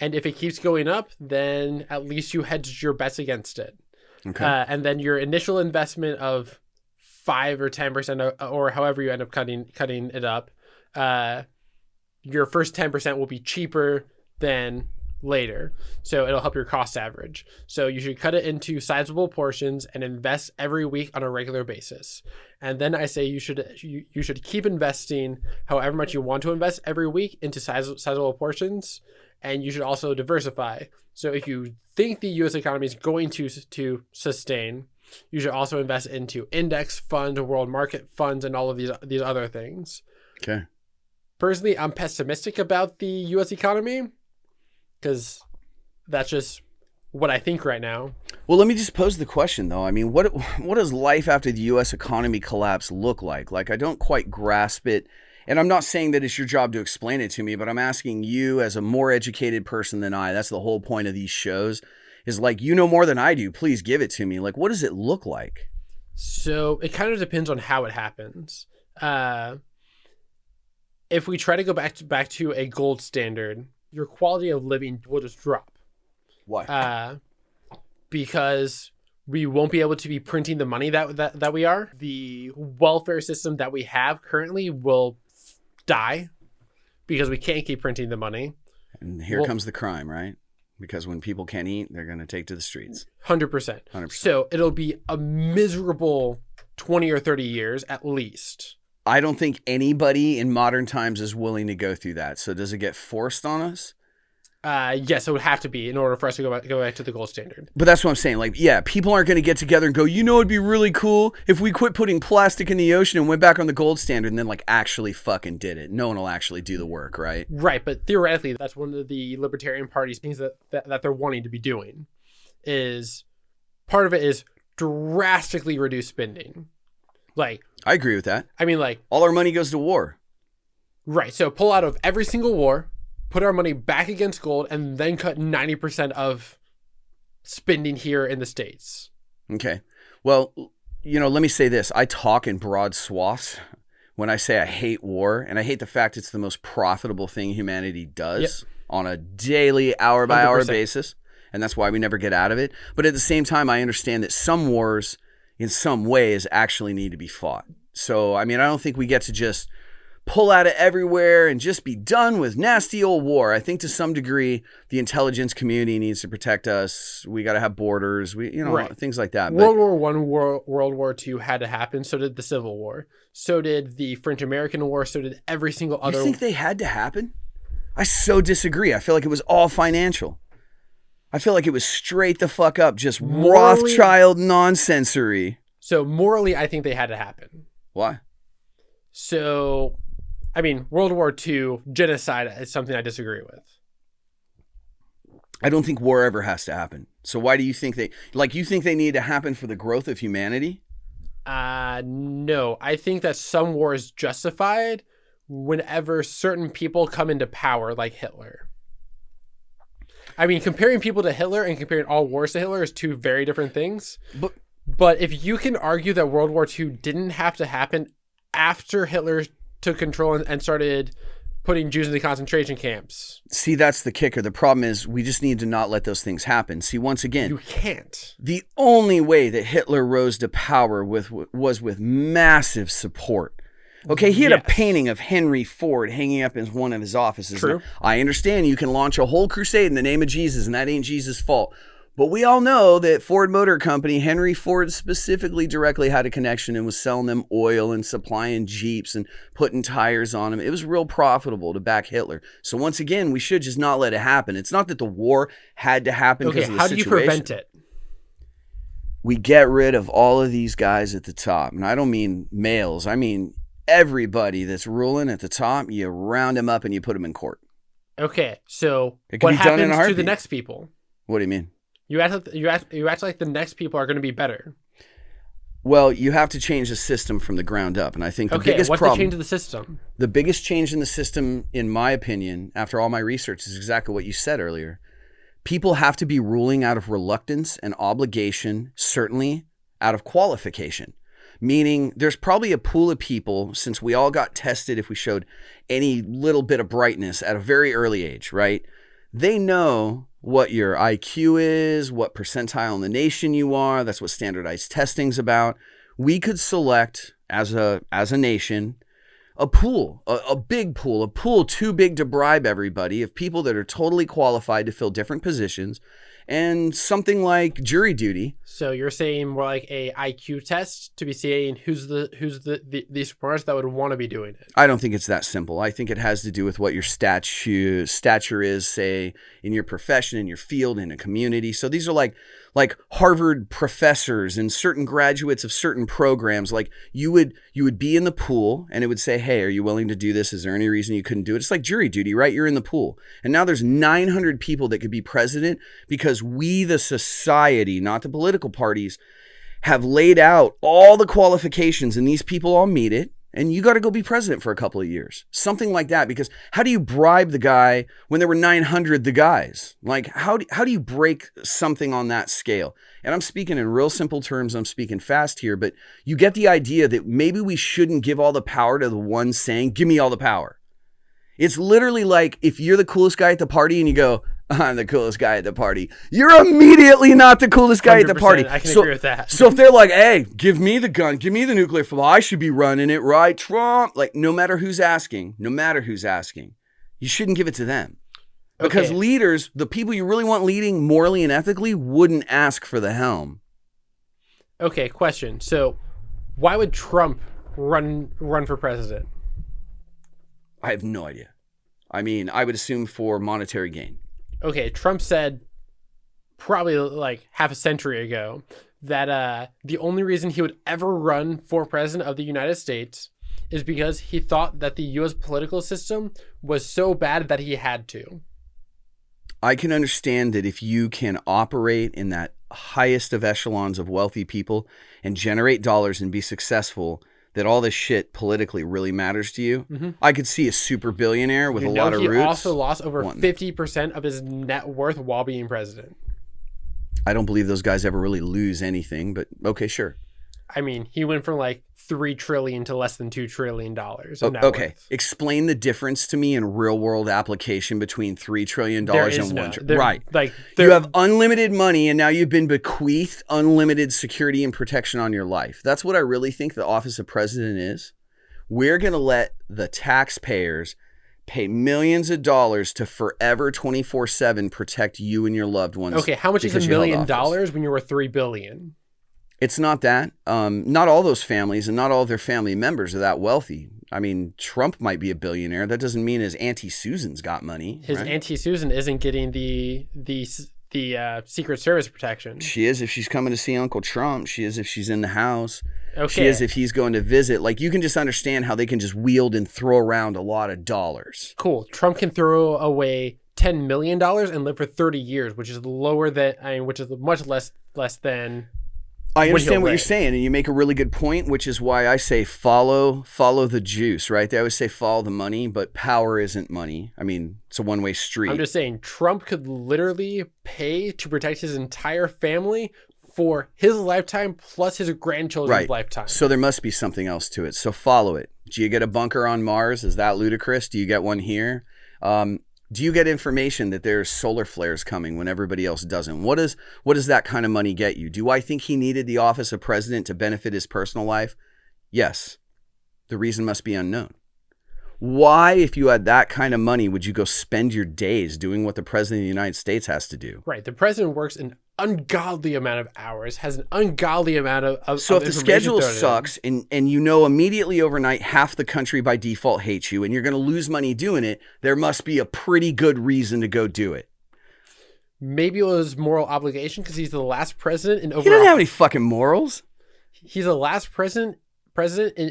Speaker 2: And if it keeps going up, then at least you hedged your bets against it.
Speaker 1: Okay.
Speaker 2: And then your initial investment of 5 or 10%, or however you end up cutting it up, your first 10% will be cheaper than later. So it'll help your cost average. So you should cut it into sizable portions and invest every week on a regular basis. And then I say you should keep investing however much you want to invest every week into sizable portions. And you should also diversify. So if you think the U.S. economy is going to sustain, you should also invest into index funds, world market funds, and all of these other things.
Speaker 1: Okay.
Speaker 2: Personally, I'm pessimistic about the U.S. economy, because that's just what I think right now.
Speaker 1: Well, let me just pose the question, though. I mean, what does life after the U.S. economy collapse look like? Like, I don't quite grasp it. And I'm not saying that it's your job to explain it to me, but I'm asking you as a more educated person than I. That's the whole point of these shows, is like, you know more than I do. Please give it to me. Like, what does it look like?
Speaker 2: So it kind of depends on how it happens. If we try to go back to a gold standard, your quality of living will just drop.
Speaker 1: Why?
Speaker 2: Because we won't be able to be printing the money that we are. The welfare system that we have currently will die because we can't keep printing the money.
Speaker 1: And here comes the crime, right? Because when people can't eat, they're going to take to the streets.
Speaker 2: 100%. So it'll be a miserable 20 or 30 years at least.
Speaker 1: I don't think anybody in modern times is willing to go through that. So does it get forced on us?
Speaker 2: Yes, it would have to be in order for us to go back to the gold standard.
Speaker 1: But that's what I'm saying. Like, yeah, people aren't going to get together and go, it'd be really cool if we quit putting plastic in the ocean and went back on the gold standard and then like actually fucking did it. No one will actually do the work, right?
Speaker 2: Right, but theoretically, that's one of the Libertarian Party's things that they're wanting to be doing. Is part of it is drastically reduce spending. Like,
Speaker 1: I agree with that.
Speaker 2: I mean, like,
Speaker 1: all our money goes to war.
Speaker 2: Right, so pull out of every single war, put our money back against gold, and then cut 90% of spending here in the States.
Speaker 1: Okay. Well, let me say this. I talk in broad swaths when I say I hate war, and I hate the fact it's the most profitable thing humanity does on a daily, hour-by-hour 100%. Basis, and that's why we never get out of it. But at the same time, I understand that some wars, in some ways, actually need to be fought. So, I mean, I don't think we get to just pull out of everywhere and just be done with nasty old war. I think to some degree, the intelligence community needs to protect us. We got to have borders, right. Things like that.
Speaker 2: World War I, World War II had to happen. So did the Civil War. So did the French-American War. So did every single other.
Speaker 1: You think they had to happen? I so disagree. I feel like it was all financial. I feel like it was straight the fuck up, just morally, Rothschild nonsensery.
Speaker 2: So morally, I think they had to happen.
Speaker 1: Why?
Speaker 2: So, I mean, World War II, genocide is something I disagree with.
Speaker 1: I don't think war ever has to happen. So why do you think you think they need to happen for the growth of humanity?
Speaker 2: No. I think that some war is justified whenever certain people come into power, like Hitler. I mean, comparing people to Hitler and comparing all wars to Hitler is two very different things.
Speaker 1: But
Speaker 2: But if you can argue that World War II didn't have to happen after Hitler took control and started putting Jews in the concentration camps.
Speaker 1: see, that's the kicker. The problem is we just need to not let those things happen. See, once again,
Speaker 2: You can't.
Speaker 1: the only way that Hitler rose to power was with massive support. Okay, he had a
Speaker 2: Yes.
Speaker 1: painting of Henry Ford hanging up in one of his offices.
Speaker 2: True.
Speaker 1: Now, I understand you can launch a whole crusade in the name of Jesus, and that ain't Jesus' fault. But we all know that Ford Motor Company, Henry Ford specifically directly had a connection and was selling them oil and supplying Jeeps and putting tires on them. It was real profitable to back Hitler. So once again, we should just not let it happen. It's not that the war had to happen
Speaker 2: Okay,
Speaker 1: because of the
Speaker 2: how do you
Speaker 1: situation.
Speaker 2: prevent it?
Speaker 1: We get rid of all of these guys at the top. And I don't mean males. I mean everybody that's ruling at the top. You round them up and you put them in court.
Speaker 2: Okay, so
Speaker 1: It can
Speaker 2: what
Speaker 1: be done in a
Speaker 2: happens to the
Speaker 1: heartbeat.
Speaker 2: next people?
Speaker 1: What do you mean?
Speaker 2: You act like the next people are going to be better.
Speaker 1: Well, you have to change the system from the ground up. And I think the
Speaker 2: Okay,
Speaker 1: biggest
Speaker 2: what's
Speaker 1: problem...
Speaker 2: the change of the system?
Speaker 1: The biggest change in the system, in my opinion, after all my research, is exactly what you said earlier. People have to be ruling out of reluctance and obligation, certainly out of qualification. Meaning there's probably a pool of people, since we all got tested if we showed any little bit of brightness at a very early age, right? They know what your IQ is, what percentile in the nation you are. That's what standardized testing's about. We could select as a nation a pool, a big pool, a pool too big to bribe everybody of people that are totally qualified to fill different positions, and something like jury duty.
Speaker 2: So you're saying more like a IQ test to be saying who's these reporters that would want to be doing it.
Speaker 1: I don't think it's that simple. I think it has to do with what your stature is, say, in your profession, in your field, in a community. So these are like Harvard professors and certain graduates of certain programs. Like you would be in the pool and it would say, hey, are you willing to do this? Is there any reason you couldn't do it? It's like jury duty, right? You're in the pool. And now there's 900 people that could be president because we, the society, not the political parties, have laid out all the qualifications and these people all meet it. And you got to go be president for a couple of years. Something like that. Because how do you bribe the guy when there were 900 the guys? Like, how do you break something on that scale? And I'm speaking in real simple terms. I'm speaking fast here. But you get the idea that maybe we shouldn't give all the power to the one saying, give me all the power. It's literally like if you're the coolest guy at the party and you go, I'm the coolest guy at the party, you're immediately not the coolest guy at the party.
Speaker 2: I can agree with that.
Speaker 1: So if they're like, hey, give me the gun, give me the nuclear fuel, I should be running it, right, Trump? Like, no matter who's asking, you shouldn't give it to them. Because
Speaker 2: Okay.
Speaker 1: leaders, the people you really want leading morally and ethically, wouldn't ask for the helm.
Speaker 2: Okay, question. So why would Trump run for president?
Speaker 1: I have no idea. I mean, I would assume for monetary gain.
Speaker 2: Okay, Trump said probably like half a century ago that the only reason he would ever run for president of the United States is because he thought that the U.S. political system was so bad that he had to.
Speaker 1: I can understand that if you can operate in that highest of echelons of wealthy people and generate dollars and be successful, that all this shit politically really matters to you.
Speaker 2: Mm-hmm.
Speaker 1: I could see a super billionaire with a lot of
Speaker 2: he
Speaker 1: roots.
Speaker 2: also lost over 50% of his net worth while being president.
Speaker 1: I don't believe those guys ever really lose anything, but okay, sure.
Speaker 2: I mean, he went from like $3 trillion to less than $2 trillion.
Speaker 1: Okay, explain the difference to me in real world application between $3 trillion and $1 trillion. Right. You have unlimited money and now you've been bequeathed unlimited security and protection on your life. That's what I really think the office of president is. We're going to let the taxpayers pay millions of dollars to forever 24/7 protect you and your loved ones.
Speaker 2: Okay, how much is $1 million when you're worth $3 billion?
Speaker 1: It's not that. Not all those families and not all of their family members are that wealthy. I mean, Trump might be a billionaire. That doesn't mean his Auntie Susan's got money.
Speaker 2: His
Speaker 1: right?
Speaker 2: Auntie Susan isn't getting the Secret Service protection.
Speaker 1: She is if she's coming to see Uncle Trump. She is if she's in the house.
Speaker 2: Okay.
Speaker 1: She is if he's going to visit. Like, you can just understand how they can just wield and throw around a lot of dollars.
Speaker 2: Cool. Trump can throw away $10 million and live for 30 years, which is lower than, which is much less than
Speaker 1: I understand what you're saying, and you make a really good point, which is why I say follow the juice, right? They always say follow the money, but power isn't money. I mean, it's a one-way street.
Speaker 2: I'm just saying Trump could literally pay to protect his entire family for his lifetime plus his grandchildren's lifetime.
Speaker 1: So there must be something else to it. So follow it. Do you get a bunker on Mars? Is that ludicrous? Do you get one here? Do you get information that there's solar flares coming when everybody else doesn't? What does that kind of money get you? Do I think he needed the office of president to benefit his personal life? Yes. The reason must be unknown. Why, if you had that kind of money, would you go spend your days doing what the president of the United States has to do?
Speaker 2: Right. The president works an ungodly amount of hours, has an ungodly amount of
Speaker 1: So if the schedule sucks and you know immediately overnight half the country by default hates you and you're going to lose money doing it, there must be a pretty good reason to go do it.
Speaker 2: Maybe it was moral obligation because he's the last president in over...
Speaker 1: He doesn't have any fucking morals.
Speaker 2: He's the last president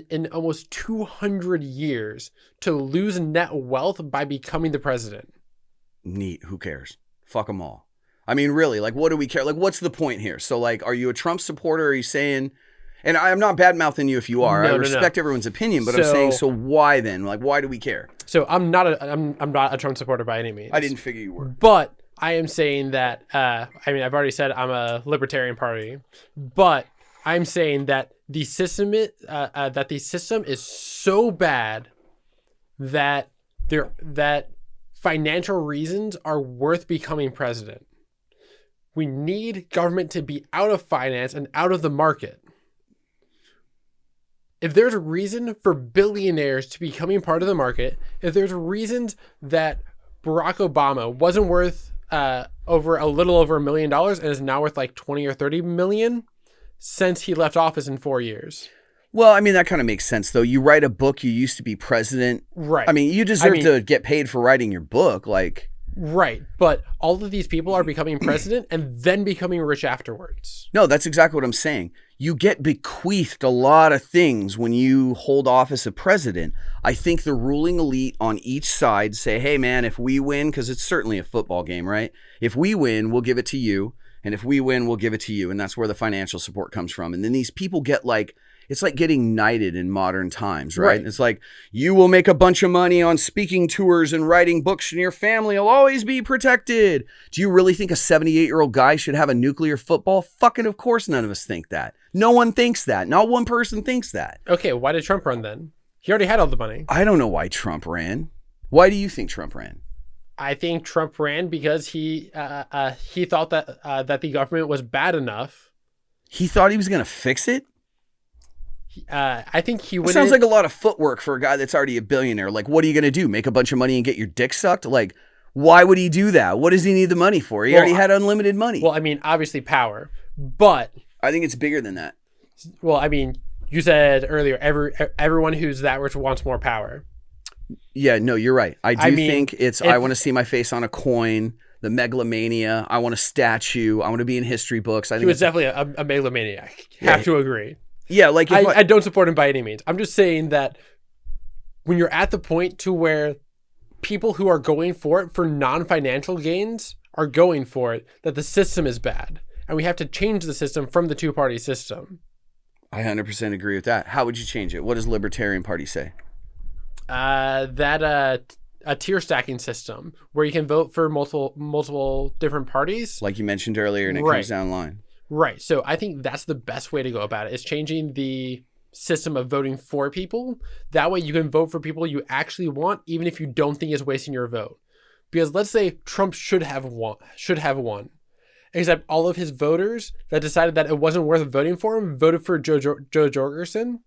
Speaker 2: in almost 200 years to lose net wealth by becoming the president.
Speaker 1: Neat. Who cares? Fuck them all. I mean, really, like, what do we care? Like, what's the point here? So, like, are you a Trump supporter? Are you saying, and I'm not bad-mouthing you if you are. I respect everyone's opinion, but I'm saying, so why then? Like, why do we care?
Speaker 2: So I'm not a Trump supporter by any means.
Speaker 1: I didn't figure you were.
Speaker 2: But I am saying that, I mean, I've already said I'm a libertarian party, but I'm saying that the system is so bad that financial reasons are worth becoming president. We need government to be out of finance and out of the market. If there's a reason for billionaires to be becoming part of the market, if there's reasons that Barack Obama wasn't worth over a little over $1 million and is now worth like 20 or 30 million since he left office in 4 years.
Speaker 1: Well, I mean, that kind of makes sense, though. You write a book, you used to be president.
Speaker 2: Right.
Speaker 1: I mean, you deserve to get paid for writing your book. Like,
Speaker 2: right. But all of these people are becoming president and then becoming rich afterwards.
Speaker 1: No, that's exactly what I'm saying. You get bequeathed a lot of things when you hold office of president. I think the ruling elite on each side say, hey, man, if we win, because it's certainly a football game, right? If we win, we'll give it to you. And if we win, we'll give it to you. And that's where the financial support comes from. And then these people get like, it's like getting knighted in modern times, right? It's like, you will make a bunch of money on speaking tours and writing books and your family will always be protected. Do you really think a 78-year-old guy should have a nuclear football? Fucking of course none of us think that. No one thinks that. Not one person thinks that.
Speaker 2: Okay, why did Trump run then? He already had all the money.
Speaker 1: I don't know why Trump ran. Why do you think Trump ran?
Speaker 2: I think Trump ran because he thought that the government was bad enough.
Speaker 1: He thought he was going to fix it?
Speaker 2: I think he went.
Speaker 1: Sounds like a lot of footwork for a guy that's already a billionaire. Like, what are you going to do? Make a bunch of money and get your dick sucked? Like, why would he do that? What does he need the money for? He already had unlimited money.
Speaker 2: Well, I mean, obviously power, but
Speaker 1: I think it's bigger than that.
Speaker 2: Well, I mean, you said earlier, everyone who's that rich wants more power.
Speaker 1: Yeah, no, you're right. I think it's, I want to see my face on a coin, the megalomania. I want a statue. I want to be in history books. I think
Speaker 2: he was definitely a megalomaniac. Have to agree.
Speaker 1: Yeah, like
Speaker 2: I don't support him by any means. I'm just saying that when you're at the point to where people who are going for it for non-financial gains are going for it, that the system is bad. And we have to change the system from the two-party system.
Speaker 1: I 100% agree with that. How would you change it? What does Libertarian Party say?
Speaker 2: A tier stacking system where you can vote for multiple different parties.
Speaker 1: Like you mentioned earlier, and it comes down the line.
Speaker 2: Right. So I think that's the best way to go about it, is changing the system of voting for people. That way you can vote for people you actually want, even if you don't think it's wasting your vote. Because let's say Trump should have won. Except all of his voters that decided that it wasn't worth voting for him voted for Jo Jorgensen.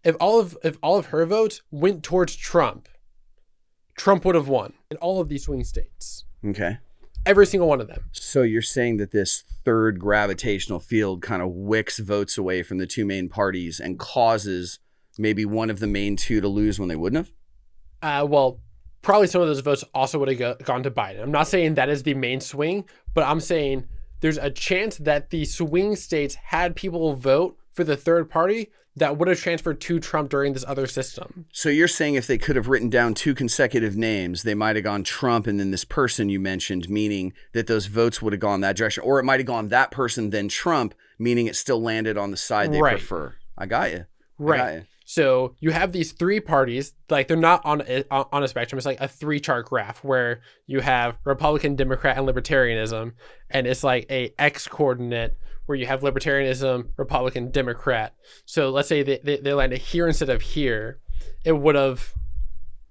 Speaker 2: If all of her votes went towards Trump would have won in all of these swing states.
Speaker 1: Okay.
Speaker 2: Every single one of them. So
Speaker 1: you're saying that this third gravitational field kind of wicks votes away from the two main parties and causes maybe one of the main two to lose when they wouldn't
Speaker 2: have? Well, probably some of those votes also would have gone to Biden. I'm not saying that is the main swing, but I'm saying there's a chance that the swing states had people vote for the third party that would have transferred to Trump during this other system.
Speaker 1: So you're saying if they could have written down 2 consecutive names, they might have gone Trump and then this person you mentioned, meaning that those votes would have gone that direction. Or it might have gone that person, then Trump, meaning it still landed on the side they prefer. I got you.
Speaker 2: Right. So you have these 3 parties, like they're not on a spectrum. It's like a 3-chart graph where you have Republican, Democrat, and Libertarianism. And it's like a X coordinate where you have Libertarianism, Republican, Democrat. So let's say they landed here instead of here. It would have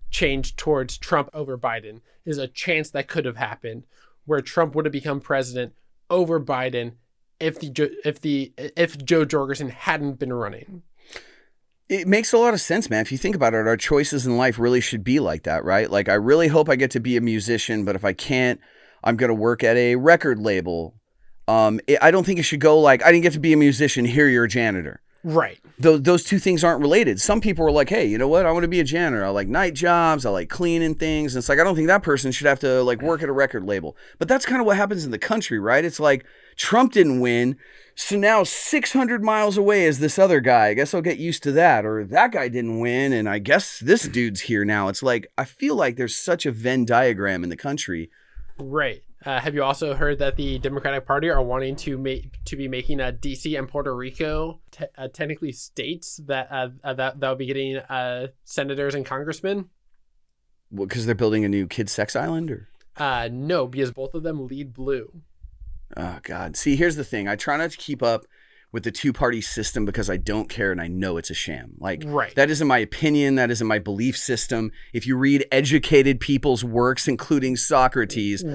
Speaker 2: changed towards Trump over Biden. Is a chance that could have happened where Trump would have become president over Biden if Joe Jorgensen hadn't been running.
Speaker 1: It makes a lot of sense, man. If you think about it, our choices in life really should be like that, right? Like, I really hope I get to be a musician, but if I can't, I'm going to work at a record label. I don't think it should go like, I didn't get to be a musician, here you're a janitor.
Speaker 2: Right.
Speaker 1: Those 2 things aren't related. Some people are like, hey, you know what? I want to be a janitor. I like night jobs. I like cleaning things. And it's like, I don't think that person should have to like work at a record label. But that's kind of what happens in the country, right? It's like Trump didn't win. So now 600 miles away is this other guy. I guess I'll get used to that. Or that guy didn't win. And I guess this dude's here now. It's like, I feel like there's such a Venn diagram in the country.
Speaker 2: Right. Have you also heard that the Democratic Party are wanting to be making DC and Puerto Rico technically states that'll be getting senators and congressmen?
Speaker 1: Well, because they're building a new kid sex island, or?
Speaker 2: No, because both of them lead blue.
Speaker 1: Oh God! See, here's the thing. I try not to keep up with the 2-party system because I don't care and I know it's a sham. Like, that isn't my opinion. That isn't my belief system. If you read educated people's works, including Socrates,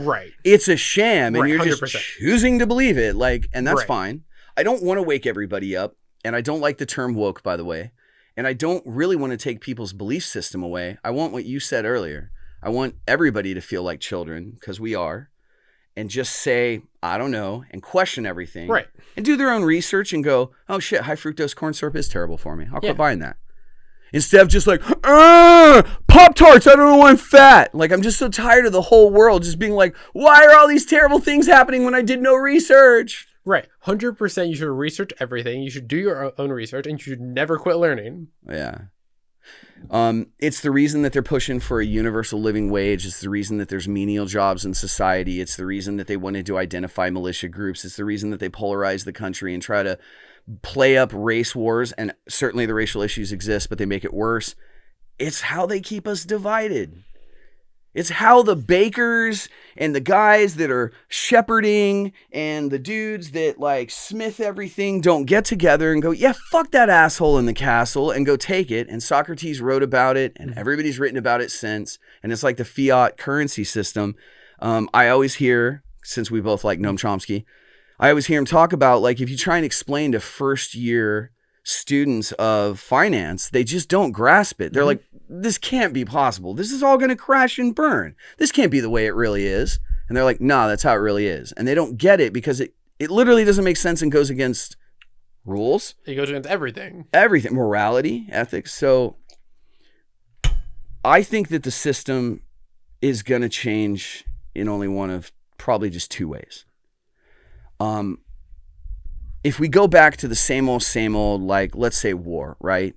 Speaker 1: it's a sham and you're 100%. Just choosing to believe it. Like, and that's fine. I don't want to wake everybody up, and I don't like the term woke, by the way. And I don't really want to take people's belief system away. I want what you said earlier. I want everybody to feel like children, because we are. And just say, I don't know, and question everything. Right. And do their own research and go, oh shit, high fructose corn syrup is terrible for me. I'll quit buying that. Instead of just like, Pop-Tarts, I don't know why I'm fat. Like, I'm just so tired of the whole world just being like, why are all these terrible things happening when I did no research?
Speaker 2: Right. 100% you should research everything. You should do your own research, and you should never quit learning.
Speaker 1: Yeah. It's the reason that they're pushing for a universal living wage. It's the reason that there's menial jobs in society. It's the reason that they wanted to identify militia groups. It's the reason that they polarize the country and try to play up race wars. And certainly the racial issues exist, but they make it worse. It's how they keep us divided. It's how the bakers and the guys that are shepherding and the dudes that like smith everything don't get together and go, yeah, fuck that asshole in the castle, and go take it. And Socrates wrote about it and everybody's written about it since. And it's like the fiat currency system. I always hear, since we both like Noam Chomsky, I always hear him talk about, like, if you try and explain to first year students of finance, they just don't grasp it. They're like, this can't be possible. This is all going to crash and burn. This can't be the way it really is. And they're like, nah, that's how it really is. And they don't get it because it literally doesn't make sense and goes against rules.
Speaker 2: It goes against everything.
Speaker 1: Everything. Morality, ethics. So I think that the system is going to change in only one of probably just 2 ways. If we go back to the same old, like, let's say war, right?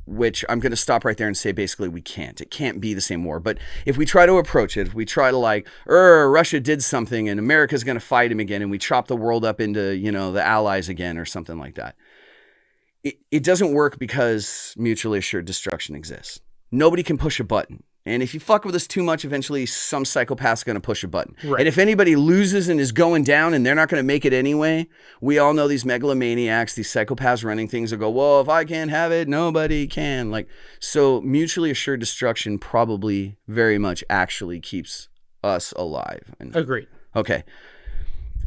Speaker 1: Which I'm going to stop right there and say, basically, we can't. It can't be the same war. But if we try to approach it, if we try to like, Russia did something and America's going to fight him again, and we chop the world up into, the allies again or something like that. It doesn't work because mutually assured destruction exists. Nobody can push a button. And if you fuck with us too much, eventually some psychopath's going to push a button. Right. And if anybody loses and is going down and they're not going to make it anyway, we all know these megalomaniacs, these psychopaths running things will go, well, if I can't have it, nobody can. Like, so mutually assured destruction probably very much actually keeps us alive.
Speaker 2: Agreed.
Speaker 1: Okay.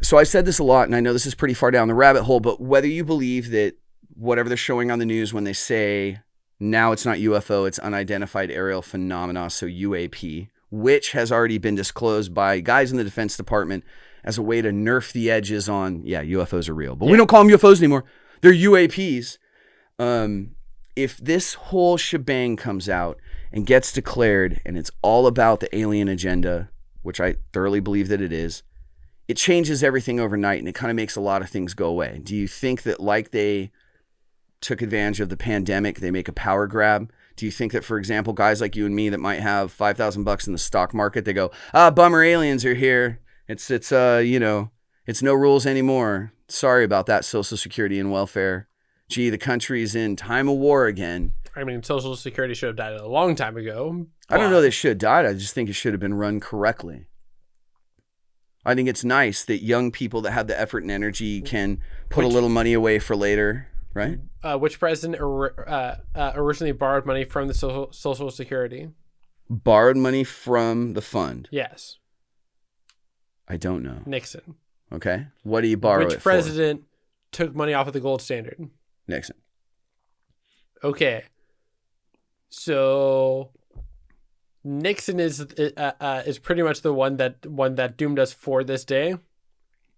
Speaker 1: So I said this a lot, and I know this is pretty far down the rabbit hole, but whether you believe that whatever they're showing on the news when they say, now it's not UFO, it's unidentified aerial phenomena, so UAP, which has already been disclosed by guys in the Defense Department as a way to nerf the edges on, UFOs are real. But we don't call them UFOs anymore. They're UAPs. If this whole shebang comes out and gets declared and it's all about the alien agenda, which I thoroughly believe that it is, it changes everything overnight and it kind of makes a lot of things go away. Do you think that like they took advantage of the pandemic. They make a power grab. Do you think that, for example, guys like you and me that might have $5,000 in the stock market, they go, bummer, aliens are here. It's no rules anymore. Sorry about that, Social Security and welfare. Gee, the country's in time of war again.
Speaker 2: I mean, Social Security should have died a long time ago.
Speaker 1: I don't know that it should have died. I just think it should have been run correctly. I think it's nice that young people that have the effort and energy can put a little money away for later, right?
Speaker 2: Which president originally borrowed money from the Social Security?
Speaker 1: Borrowed money from the fund?
Speaker 2: Yes.
Speaker 1: I don't know.
Speaker 2: Nixon.
Speaker 1: Okay. What do you borrow it for?
Speaker 2: Which president took money off of the gold standard?
Speaker 1: Nixon.
Speaker 2: Okay. So Nixon is pretty much the one that doomed us for this day.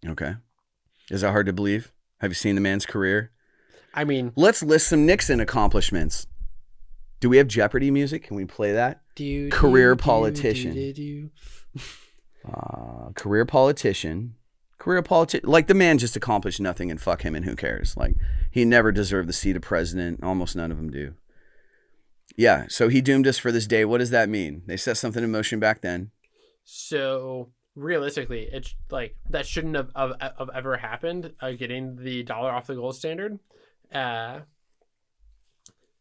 Speaker 1: Okay. Is that hard to believe? Have you seen the man's career?
Speaker 2: I mean,
Speaker 1: let's list some Nixon accomplishments. Do we have Jeopardy music? Can we play that? Career politician. Career politician. Like, the man just accomplished nothing, and fuck him, and who cares? Like, he never deserved the seat of president. Almost none of them do. Yeah, so he doomed us for this day. What does that mean? They set something in motion back then.
Speaker 2: So realistically, it's like that shouldn't have ever happened. Getting the dollar off the gold standard, and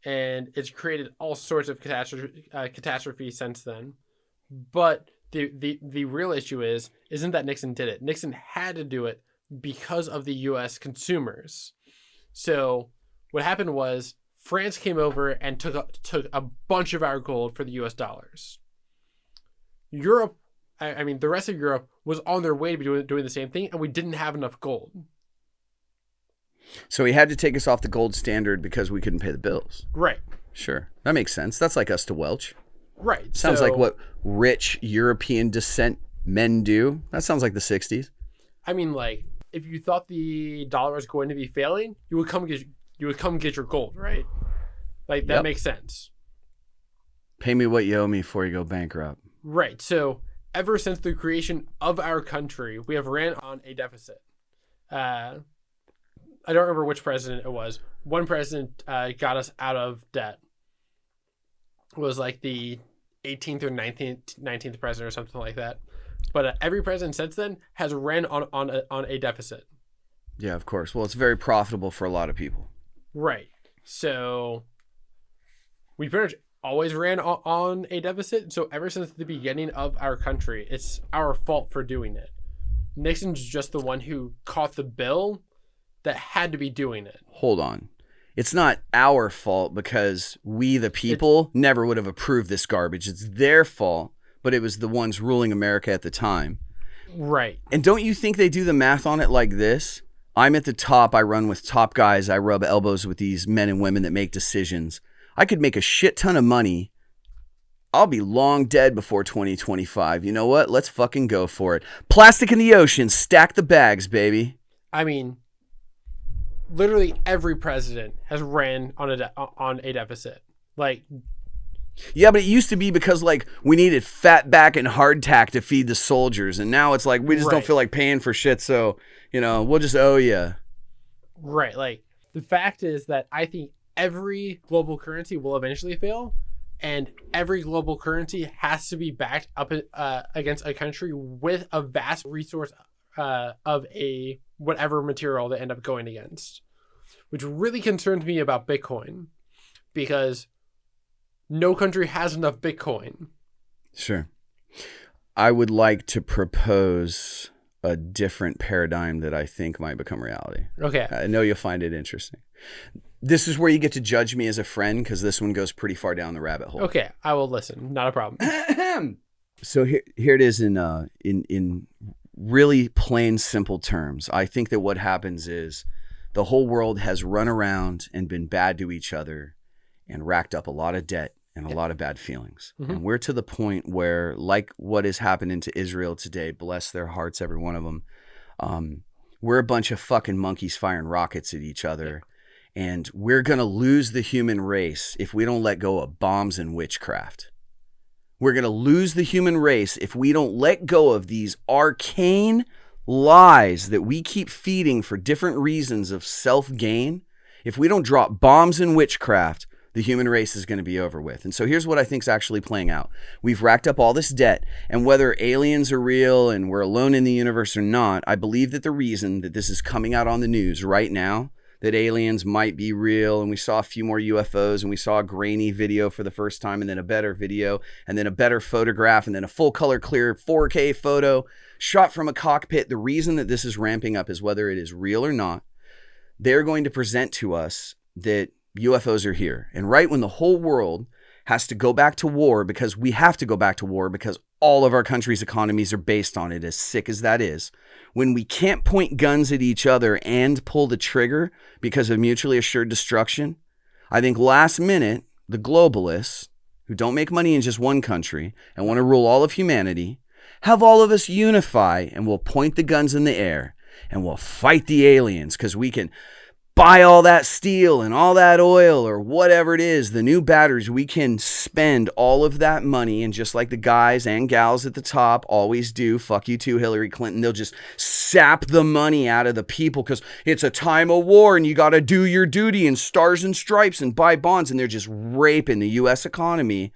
Speaker 2: it's created all sorts of catastrophe since then. But the real issue isn't that Nixon did it. Nixon had to do it because of the U.S. consumers. So what happened was France came over and took a bunch of our gold for the U.S. dollars. Europe, I mean, the rest of Europe was on their way to be doing the same thing, and we didn't have enough gold.
Speaker 1: So he had to take us off the gold standard because we couldn't pay the bills.
Speaker 2: Right.
Speaker 1: Sure. That makes sense. That's like us to Welch.
Speaker 2: Right.
Speaker 1: Sounds like what rich European descent men do. That sounds like the 60s.
Speaker 2: I mean, like, if you thought the dollar was going to be failing, you would come get your gold, right? Like, that makes sense.
Speaker 1: Pay me what you owe me before you go bankrupt.
Speaker 2: Right. So ever since the creation of our country, we have ran on a deficit. I don't remember which president it was. One president got us out of debt. It was like the 18th or 19th president or something like that. But every president since then has ran on a deficit.
Speaker 1: Yeah, of course. Well, it's very profitable for a lot of people.
Speaker 2: Right. So we pretty much always ran on a deficit. So ever since the beginning of our country, it's our fault for doing it. Nixon's just the one who caught the bill that had to be doing it.
Speaker 1: Hold on. It's not our fault because we, the people, never would have approved this garbage. It's their fault, but it was the ones ruling America at the time.
Speaker 2: Right.
Speaker 1: And don't you think they do the math on it like this? I'm at the top. I run with top guys. I rub elbows with these men and women that make decisions. I could make a shit ton of money. I'll be long dead before 2025. You know what? Let's fucking go for it. Plastic in the ocean. Stack the bags, baby.
Speaker 2: I mean, literally every president has ran on a deficit. Like,
Speaker 1: yeah, but it used to be because, like, we needed fat back and hardtack to feed the soldiers, and now it's like we just don't feel like paying for shit, so, you know, we'll just owe you.
Speaker 2: Right. Like, the fact is that I think every global currency will eventually fail, and every global currency has to be backed up against a country with a vast resource of a whatever material they end up going against, which really concerns me about Bitcoin, because no country has enough Bitcoin.
Speaker 1: Sure. I would like to propose a different paradigm that I think might become reality.
Speaker 2: Okay.
Speaker 1: I know you'll find it interesting. This is where you get to judge me as a friend, because this one goes pretty far down the rabbit hole.
Speaker 2: Okay, I will listen. Not a problem.
Speaker 1: So here it is in really plain, simple terms. I think that what happens is the whole world has run around and been bad to each other and racked up a lot of debt and a lot of bad feelings. Mm-hmm. And we're to the point where, like what is happening to Israel today, bless their hearts, every one of them, we're a bunch of fucking monkeys firing rockets at each other. And we're going to lose the human race if we don't let go of bombs and witchcraft. We're going to lose the human race if we don't let go of these arcane lies that we keep feeding for different reasons of self-gain If we don't drop bombs in witchcraft, the human race is going to be over with. And so here's what I think is actually playing out. We've racked up all this debt, and whether aliens are real and we're alone in the universe or not, I believe that the reason that this is coming out on the news right now, that aliens might be real, and we saw a few more UFOs, and we saw a grainy video for the first time, and then a better video, and then a better photograph, and then a full color clear 4K photo shot from a cockpit. The reason that this is ramping up is whether it is real or not, they're going to present to us that UFOs are here. And right when the whole world has to go back to war, because we have to go back to war because all of our country's economies are based on it, as sick as that is, when we can't point guns at each other and pull the trigger because of mutually assured destruction, I think last minute, the globalists, who don't make money in just one country and want to rule all of humanity, have all of us unify, and we'll point the guns in the air and we'll fight the aliens, because we can buy all that steel and all that oil or whatever it is, the new batteries. We can spend all of that money, and just like the guys and gals at the top always do, fuck you too, Hillary Clinton, they'll just sap the money out of the people because it's a time of war and you got to do your duty and stars and stripes and buy bonds, and they're just raping the U.S. economy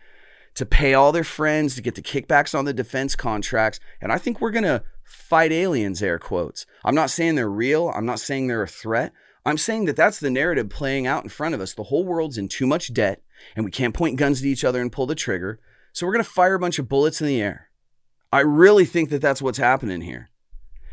Speaker 1: to pay all their friends, to get the kickbacks on the defense contracts. And I think we're going to fight aliens, air quotes. I'm not saying they're real. I'm not saying they're a threat. I'm saying that that's the narrative playing out in front of us. The whole world's in too much debt, and we can't point guns at each other and pull the trigger. So we're going to fire a bunch of bullets in the air. I really think that that's what's happening here.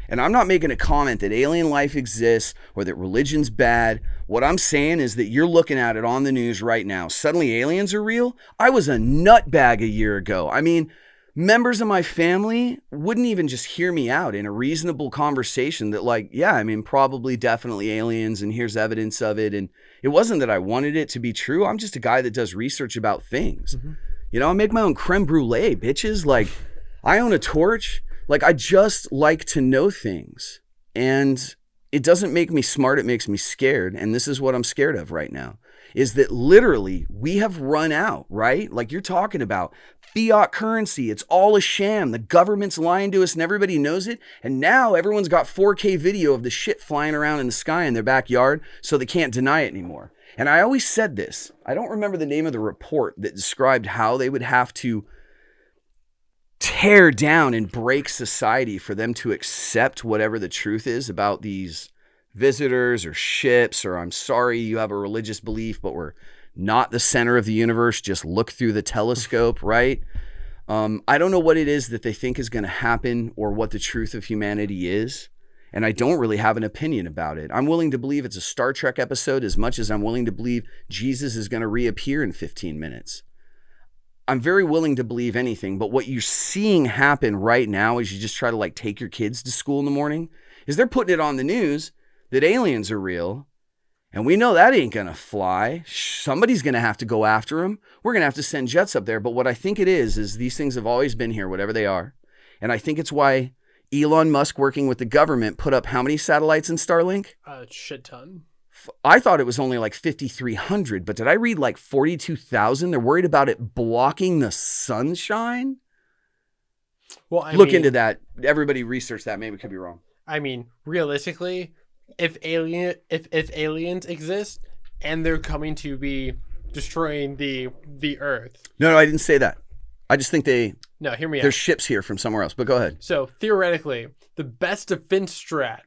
Speaker 1: And I'm not making a comment that alien life exists or that religion's bad. What I'm saying is that you're looking at it on the news right now. Suddenly aliens are real? I was a nutbag a year ago. I mean, members of my family wouldn't even just hear me out in a reasonable conversation that, like, yeah, I mean, probably definitely aliens, and here's evidence of it. And it wasn't that I wanted it to be true. I'm just a guy that does research about things. Mm-hmm. You know, I make my own creme brulee, bitches. Like, I own a torch. Like, I just like to know things. And it doesn't make me smart. It makes me scared. And this is what I'm scared of right now, is that literally we have run out, right? Like you're talking about fiat currency. It's all a sham. The government's lying to us and everybody knows it. And now everyone's got 4K video of the shit flying around in the sky in their backyard, so they can't deny it anymore. And I always said this. I don't remember the name of the report that described how they would have to tear down and break society for them to accept whatever the truth is about these visitors or ships, or I'm sorry you have a religious belief, but we're not the center of the universe. Just look through the telescope, right? I don't know what it is that they think is going to happen or what the truth of humanity is. And I don't really have an opinion about it. I'm willing to believe it's a Star Trek episode as much as I'm willing to believe Jesus is going to reappear in 15 minutes. I'm very willing to believe anything, but what you're seeing happen right now as you just try to like take your kids to school in the morning is they're putting it on the news that aliens are real. And we know that ain't going to fly. Somebody's going to have to go after them. We're going to have to send jets up there. But what I think it is these things have always been here, whatever they are. And I think it's why Elon Musk, working with the government, put up how many satellites in Starlink?
Speaker 2: A shit ton.
Speaker 1: I thought it was only like 5,300, but did I read like 42,000? They're worried about it blocking the sunshine.
Speaker 2: Well,
Speaker 1: Look into that. Everybody research that. Maybe it could be wrong.
Speaker 2: I mean, realistically, if aliens exist and they're coming to be destroying the Earth.
Speaker 1: No, I didn't say that. I just think
Speaker 2: No, hear me out.
Speaker 1: There's ships here from somewhere else, but go ahead.
Speaker 2: So theoretically, the best defense strat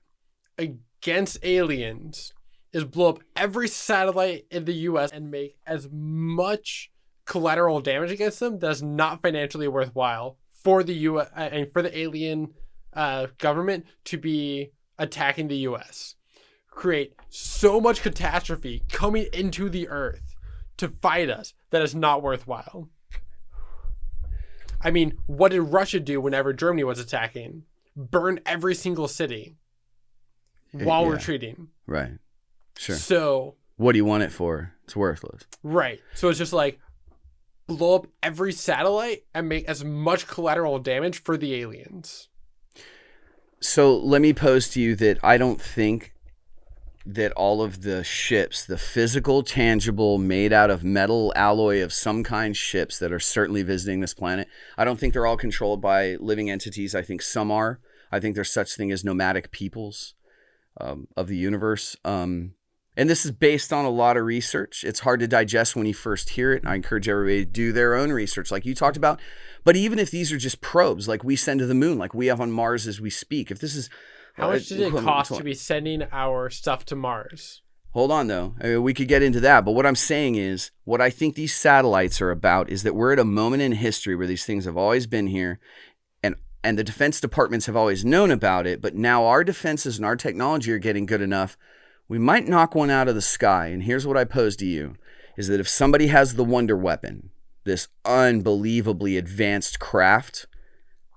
Speaker 2: against aliens is blow up every satellite in the U.S. and make as much collateral damage against them that's not financially worthwhile for the U.S. and for the alien government to be attacking the U.S. Create so much catastrophe coming into the Earth to fight us that is not worthwhile. I mean, what did Russia do whenever Germany was attacking? Burn every single city while retreating.
Speaker 1: Right. Sure.
Speaker 2: So
Speaker 1: what do you want it for? It's worthless.
Speaker 2: Right. So it's just like blow up every satellite and make as much collateral damage for the aliens.
Speaker 1: So let me pose to you that I don't think that all of the ships, the physical, tangible, made out of metal alloy of some kind ships that are certainly visiting this planet, I don't think they're all controlled by living entities. I think some are. I think there's such thing as nomadic peoples of the universe. And this is based on a lot of research. It's hard to digest when you first hear it. I encourage everybody to do their own research like you talked about. But even if these are just probes like we send to the moon, like we have on Mars as we speak, if this is...
Speaker 2: How much does it cost to be sending our stuff to Mars?
Speaker 1: Hold on, though. I mean, we could get into that. But what I'm saying is, what I think these satellites are about is that we're at a moment in history where these things have always been here, and the defense departments have always known about it. But now our defenses and our technology are getting good enough. We might knock one out of the sky. And here's what I pose to you, is that if somebody has the wonder weapon, this unbelievably advanced craft,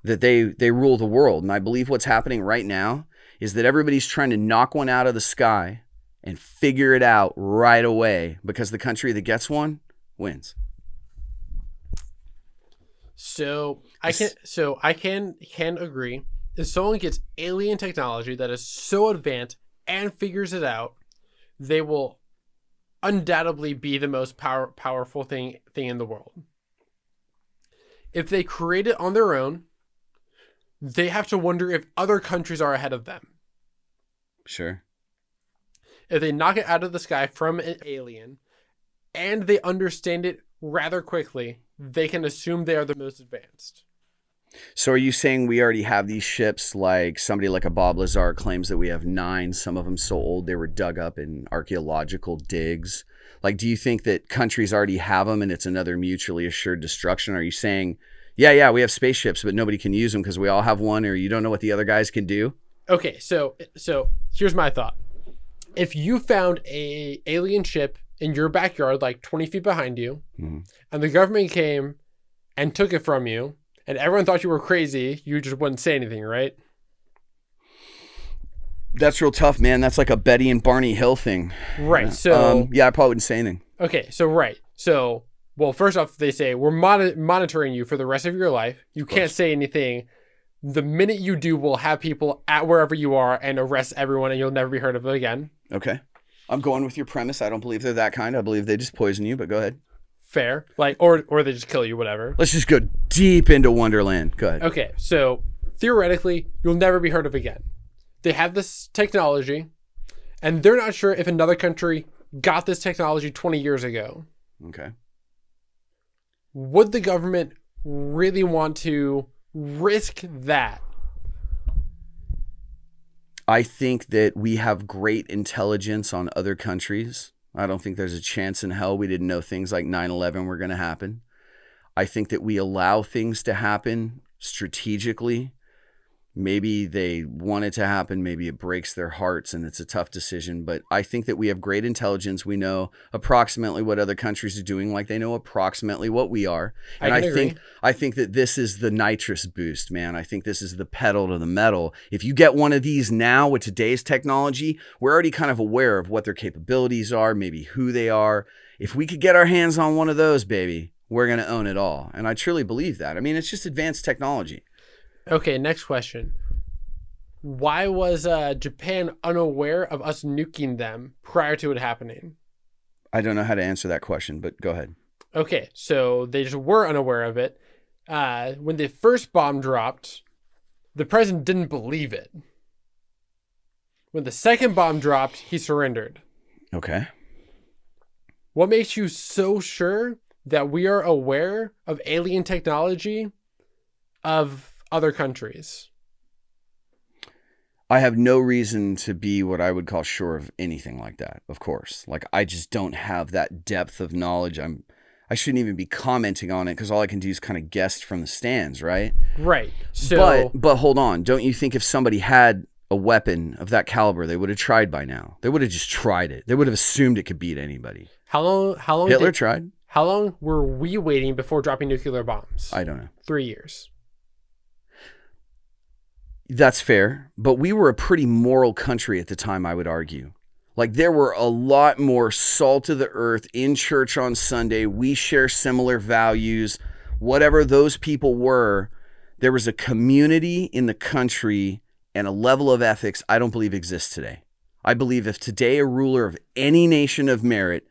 Speaker 1: that they rule the world. And I believe what's happening right now is that everybody's trying to knock one out of the sky and figure it out right away, because the country that gets one wins.
Speaker 2: So I can agree. If someone gets alien technology that is so advanced and figures it out, they will undoubtedly be the most powerful thing in the world. If they create it on their own, they have to wonder if other countries are ahead of them.
Speaker 1: Sure.
Speaker 2: If they knock it out of the sky from an alien and they understand it rather quickly, they can assume they are the most advanced.
Speaker 1: So are you saying we already have these ships, like somebody like a Bob Lazar claims that we have 9, some of them so old they were dug up in archaeological digs? Like, do you think that countries already have them and it's another mutually assured destruction? Are you saying, yeah, we have spaceships, but nobody can use them because we all have one, or you don't know what the other guys can do?
Speaker 2: Okay, so here's my thought. If you found a alien ship in your backyard, like 20 feet behind you, and the government came and took it from you, and everyone thought you were crazy, you just wouldn't say anything, right?
Speaker 1: That's real tough, man. That's like a Betty and Barney Hill thing.
Speaker 2: Right. So
Speaker 1: yeah, I probably wouldn't say anything.
Speaker 2: Okay. So right. So well, first off, they say we're monitoring you for the rest of your life. You can't say anything. The minute you do, we'll have people at wherever you are and arrest everyone, and you'll never be heard of again.
Speaker 1: Okay. I'm going with your premise. I don't believe they're that kind. I believe they just poison you, but go ahead.
Speaker 2: Fair. Like, or they just kill you, whatever.
Speaker 1: Let's just go deep into Wonderland. Go ahead.
Speaker 2: Okay. So theoretically, you'll never be heard of again. They have this technology, and they're not sure if another country got this technology 20 years ago.
Speaker 1: Okay.
Speaker 2: Would the government really want to risk that?
Speaker 1: I think that we have great intelligence on other countries. I don't think there's a chance in hell we didn't know things like 9/11 were going to happen. I think that we allow things to happen strategically. Maybe they want it to happen. Maybe it breaks their hearts and it's a tough decision. But I think that we have great intelligence. We know approximately what other countries are doing, like they know approximately what we are. And I think that this is the nitrous boost, man. I think this is the pedal to the metal. If you get one of these now with today's technology, we're already kind of aware of what their capabilities are, maybe who they are. If we could get our hands on one of those, baby, we're going to own it all. And I truly believe that. I mean, it's just advanced technology.
Speaker 2: Okay, next question. Why was Japan unaware of us nuking them prior to it happening?
Speaker 1: I don't know how to answer that question, but go ahead.
Speaker 2: Okay, so they just were unaware of it. When the first bomb dropped, the president didn't believe it. When the second bomb dropped, he surrendered.
Speaker 1: Okay.
Speaker 2: What makes you so sure that we are aware of alien technology of other countries?
Speaker 1: I have no reason to be what I would call sure of anything like that, of course. Like, I just don't have that depth of knowledge. I shouldn't even be commenting on it because all I can do is kind of guess from the stands, right?
Speaker 2: Right. So,
Speaker 1: but hold on. Don't you think if somebody had a weapon of that caliber, they would have tried by now? They would have just tried it. They would have assumed it could beat anybody.
Speaker 2: How long
Speaker 1: Hitler tried?
Speaker 2: How long were we waiting before dropping nuclear bombs?
Speaker 1: I don't know.
Speaker 2: 3 years.
Speaker 1: That's fair, but we were a pretty moral country at the time, I would argue. Like, there were a lot more salt of the earth in church on Sunday. We share similar values. Whatever those people were, there was a community in the country and a level of ethics I don't believe exists today. I believe if today a ruler of any nation of merit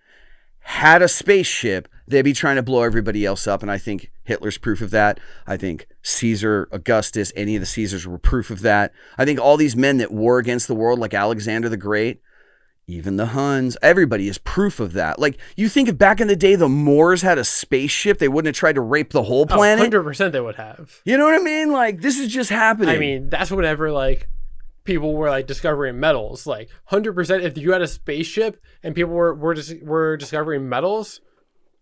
Speaker 1: had a spaceship, they'd be trying to blow everybody else up. And I think Hitler's proof of that. I think Caesar, Augustus, any of the Caesars were proof of that. I think all these men that war against the world, like Alexander the Great, Even the Huns, everybody is proof of that. Like, you think if back in the day the Moors had a spaceship, they wouldn't have tried to rape the whole planet?
Speaker 2: 100% they would have.
Speaker 1: You know what I mean? Like, this is just happening.
Speaker 2: I mean, that's whenever, like, people were, like, discovering metals. Like, 100% if you had a spaceship and people were discovering metals,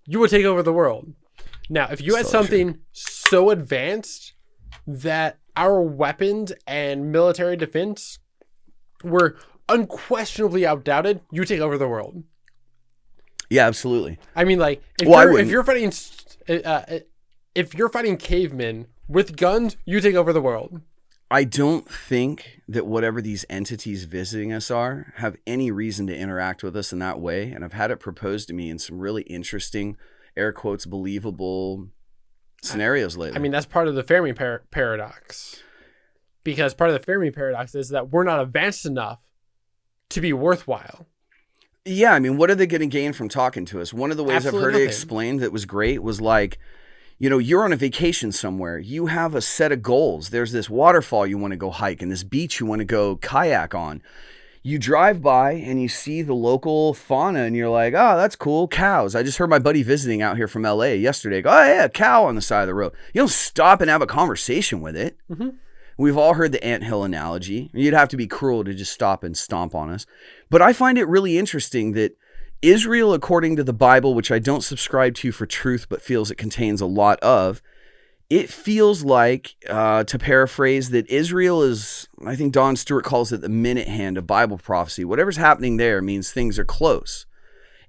Speaker 2: you would take over the world. Now, if you had something so advanced that our weapons and military defense were unquestionably outdoubted, you take over the world.
Speaker 1: Yeah, absolutely.
Speaker 2: I mean, like, if you're fighting cavemen with guns, you take over the world.
Speaker 1: I don't think that whatever these entities visiting us have any reason to interact with us in that way. And I've had it proposed to me in some really interesting, air quotes, believable scenarios lately.
Speaker 2: I mean, that's part of the Fermi paradox. Because part of the Fermi paradox is that we're not advanced enough to be worthwhile.
Speaker 1: Yeah, I mean, what are they going to gain from talking to us? One of the ways
Speaker 2: Absolutely
Speaker 1: I've heard
Speaker 2: nothing.
Speaker 1: it explained that was great was like, you know, you're on a vacation somewhere. You have a set of goals. There's this waterfall you want to go hike and this beach you want to go kayak on. You drive by and you see the local fauna and you're like, oh, that's cool. Cows. I just heard my buddy visiting out here from LA yesterday go, oh, yeah, cow on the side of the road. You don't stop and have a conversation with it. Mm-hmm. We've all heard the anthill analogy. You'd have to be cruel to just stop and stomp on us. But I find it really interesting that Israel, according to the Bible, which I don't subscribe to for truth, but feels it contains a lot of, it feels like, to paraphrase, that Israel is, I think Don Stewart calls it the minute hand of Bible prophecy. Whatever's happening there means things are close.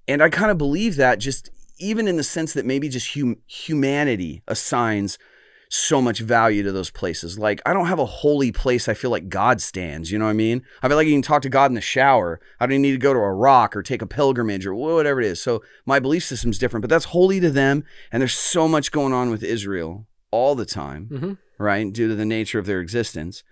Speaker 1: And I kind of believe that, just even in the sense that maybe just humanity assigns so much value to those places. Like, I don't have a holy place I feel like God stands, you know what I mean? I feel like you can talk to God in the shower. I don't need to go to a rock or take a pilgrimage or whatever it is. So my belief system's different, but that's holy to them. And there's so much going on with Israel all the time, right? Due to the nature of their existence.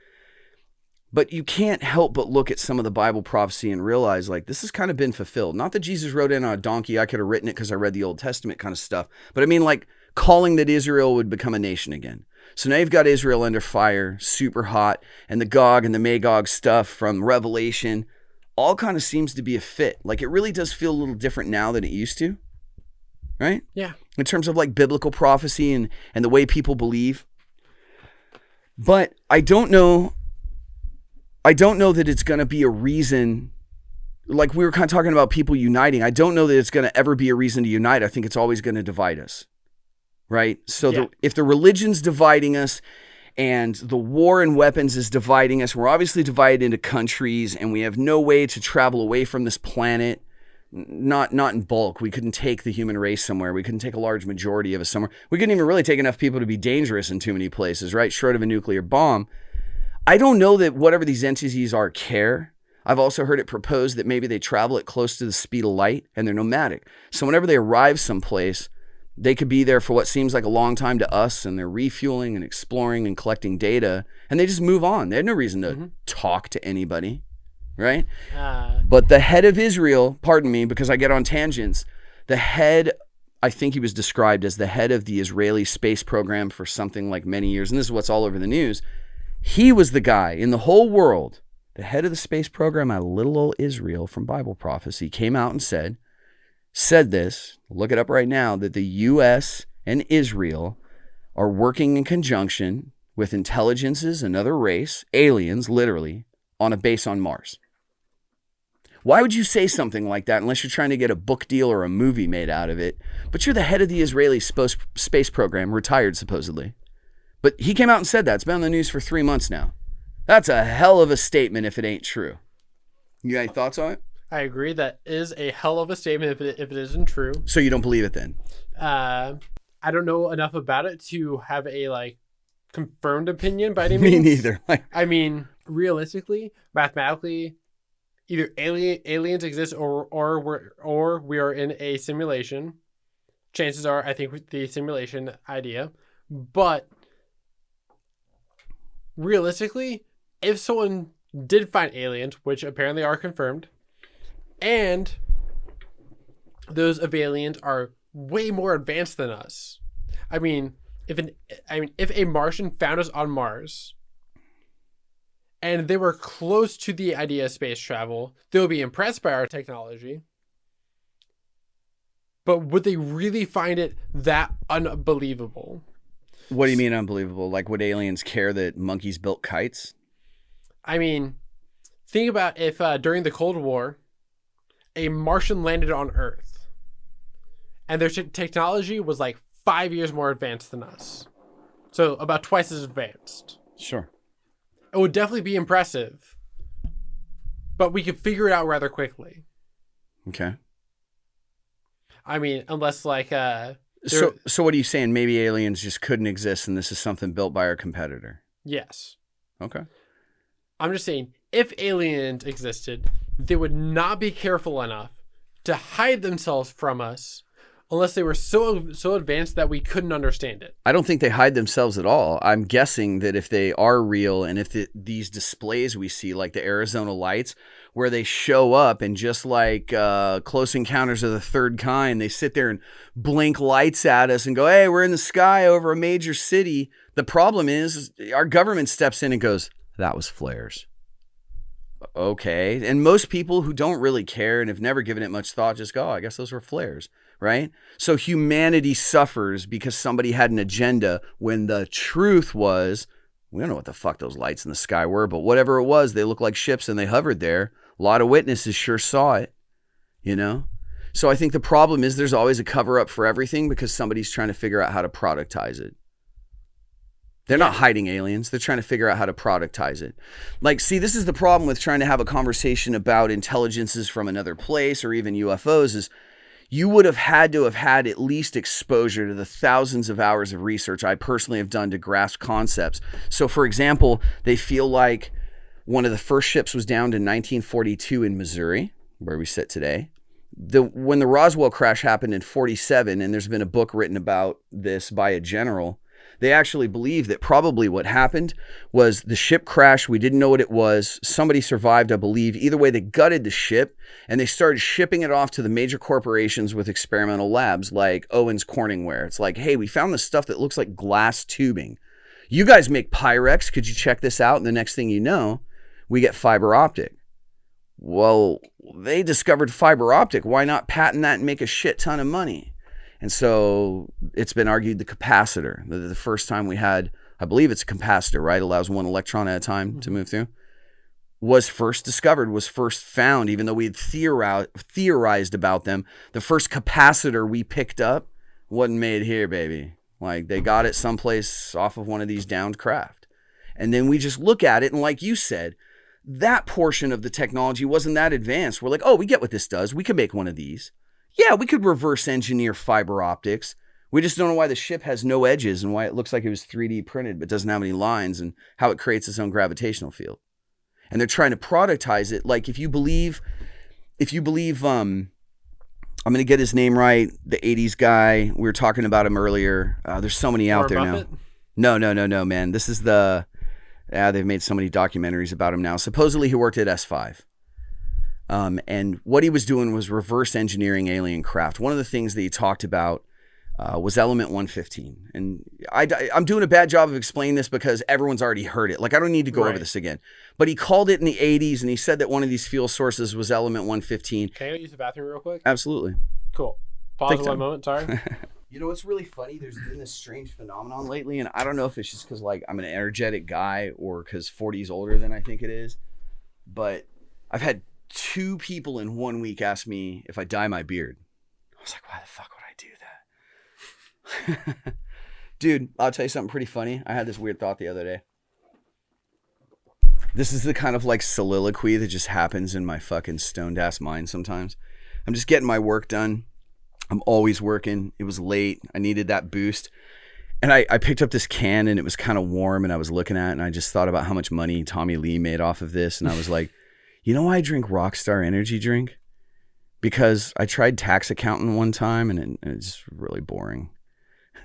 Speaker 1: But you can't help but look at some of the Bible prophecy and realize, like, this has kind of been fulfilled. Not that Jesus rode in on a donkey. I could have written it because I read the Old Testament kind of stuff. But I mean, like, calling that Israel would become a nation again. So now you've got Israel under fire, super hot, and the Gog and the Magog stuff from Revelation all kind of seems to be a fit. Like, it really does feel a little different now than it used to, right?
Speaker 2: Yeah.
Speaker 1: In terms of like biblical prophecy and the way people believe. But I don't know that it's going to be a reason, like we were kind of talking about people uniting. I don't know that it's going to ever be a reason to unite. I think it's always going to divide us. Right? So if the religion's dividing us and the war and weapons is dividing us, we're obviously divided into countries and we have no way to travel away from this planet. Not in bulk. We couldn't take the human race somewhere. We couldn't take a large majority of us somewhere. We couldn't even really take enough people to be dangerous in too many places, right? Short of a nuclear bomb. I don't know that whatever these entities are care. I've also heard it proposed that maybe they travel at close to the speed of light and they're nomadic. So whenever they arrive someplace, they could be there for what seems like a long time to us, and they're refueling and exploring and collecting data, and they just move on. They had no reason to talk to anybody, right? But the head of Israel, pardon me, because I get on tangents, the head, I think he was described as the head of the Israeli space program for something like many years, and this is what's all over the news. He was the guy in the whole world, the head of the space program at little old Israel from Bible prophecy, came out and said this, look it up right now, that the U.S. and Israel are working in conjunction with intelligences, another race, aliens, literally, on a base on Mars. Why would you say something like that unless you're trying to get a book deal or a movie made out of it? But you're the head of the Israeli space program, retired supposedly. But he came out and said that. It's been on the news for 3 months now. That's a hell of a statement if it ain't true. You got any thoughts on it?
Speaker 2: I agree. That is a hell of a statement if it isn't true.
Speaker 1: So you don't believe it then?
Speaker 2: I don't know enough about it to have a confirmed opinion by any means.
Speaker 1: Me neither.
Speaker 2: I mean, realistically, mathematically, either aliens exist or we are in a simulation. Chances are, I think, with the simulation idea. But realistically, if someone did find aliens, which apparently are confirmed, and those of aliens are way more advanced than us. I mean, if a Martian found us on Mars and they were close to the idea of space travel, they'll be impressed by our technology. But would they really find it that unbelievable?
Speaker 1: What do you mean unbelievable? Like, would aliens care that monkeys built kites?
Speaker 2: I mean, think about if during the Cold War, a Martian landed on Earth, and their technology was like 5 years more advanced than us. So about twice as advanced.
Speaker 1: Sure.
Speaker 2: It would definitely be impressive, but we could figure it out rather quickly.
Speaker 1: Okay.
Speaker 2: I mean, unless like
Speaker 1: So what are you saying? Maybe aliens just couldn't exist, and this is something built by our competitor.
Speaker 2: Yes.
Speaker 1: Okay.
Speaker 2: I'm just saying, if aliens existed, they would not be careful enough to hide themselves from us unless they were so advanced that we couldn't understand it.
Speaker 1: I don't think they hide themselves at all. I'm guessing that if they are real, and if these displays we see, like the Arizona lights, where they show up and just like Close Encounters of the Third Kind, they sit there and blink lights at us and go, hey, we're in the sky over a major city. The problem is our government steps in and goes, that was flares. Okay. And most people who don't really care and have never given it much thought just go, oh, I guess those were flares, right? So humanity suffers because somebody had an agenda when the truth was, we don't know what the fuck those lights in the sky were, but whatever it was, they looked like ships and they hovered there. A lot of witnesses sure saw it, you know? So I think the problem is there's always a cover up for everything because somebody's trying to figure out how to productize it. They're not hiding aliens. They're trying to figure out how to productize it. Like, see, this is the problem with trying to have a conversation about intelligences from another place or even UFOs is you would have had at least exposure to the thousands of hours of research I personally have done to grasp concepts. So, for example, they feel like one of the first ships was downed in 1942 in Missouri, where we sit today. When the Roswell crash happened in 1947, and there's been a book written about this by a general, they actually believe that probably what happened was the ship crashed. We didn't know what it was. Somebody survived, I believe. Either way, they gutted the ship and they started shipping it off to the major corporations with experimental labs like Owens Corningware. It's like, hey, we found this stuff that looks like glass tubing. You guys make Pyrex. Could you check this out? And the next thing you know, we get fiber optic. Well, they discovered fiber optic. Why not patent that and make a shit ton of money? And so it's been argued the capacitor, the first time we had, I believe it's a capacitor, right? Allows one electron at a time to move through, was first discovered, was first found, even though we had theorized about them. The first capacitor we picked up wasn't made here, baby. Like they got it someplace off of one of these downed craft. And then we just look at it. And like you said, that portion of the technology wasn't that advanced. We're like, oh, we get what this does. We can make one of these. Yeah, we could reverse engineer fiber optics. We just don't know why the ship has no edges and why it looks like it was 3D printed but doesn't have any lines and how it creates its own gravitational field. And they're trying to productize it. Like if you believe, I'm going to get his name right, the 80s guy, we were talking about him earlier. There's so many out there Buffett? Now. No, man. This is they've made so many documentaries about him now. Supposedly he worked at S5. And what he was doing was reverse engineering alien craft. One of the things that he talked about was element 115. And I'm doing a bad job of explaining this because everyone's already heard it. Like, I don't need to go over this again. But he called it in the 80s, and he said that one of these fuel sources was element 115.
Speaker 2: Can I use the bathroom real quick?
Speaker 1: Absolutely.
Speaker 2: Cool. Pause for 1 moment, sorry.
Speaker 1: You know what's really funny? There's been this strange phenomenon lately, and I don't know if it's just because, like, I'm an energetic guy or because 40 is older than I think it is. But I've had 2 people in 1 week ask me if I dye my beard. I was like, why the fuck would I do that? Dude, I'll tell you something pretty funny. I had this weird thought the other day. This is the kind of like soliloquy that just happens in my fucking stoned ass mind sometimes. I'm just getting my work done. I'm always working. It was late. I needed that boost. And I picked up this can and it was kind of warm and I was looking at it and I just thought about how much money Tommy Lee made off of this. And I was like, you know why I drink Rockstar energy drink? Because I tried tax accountant one time and it's really boring.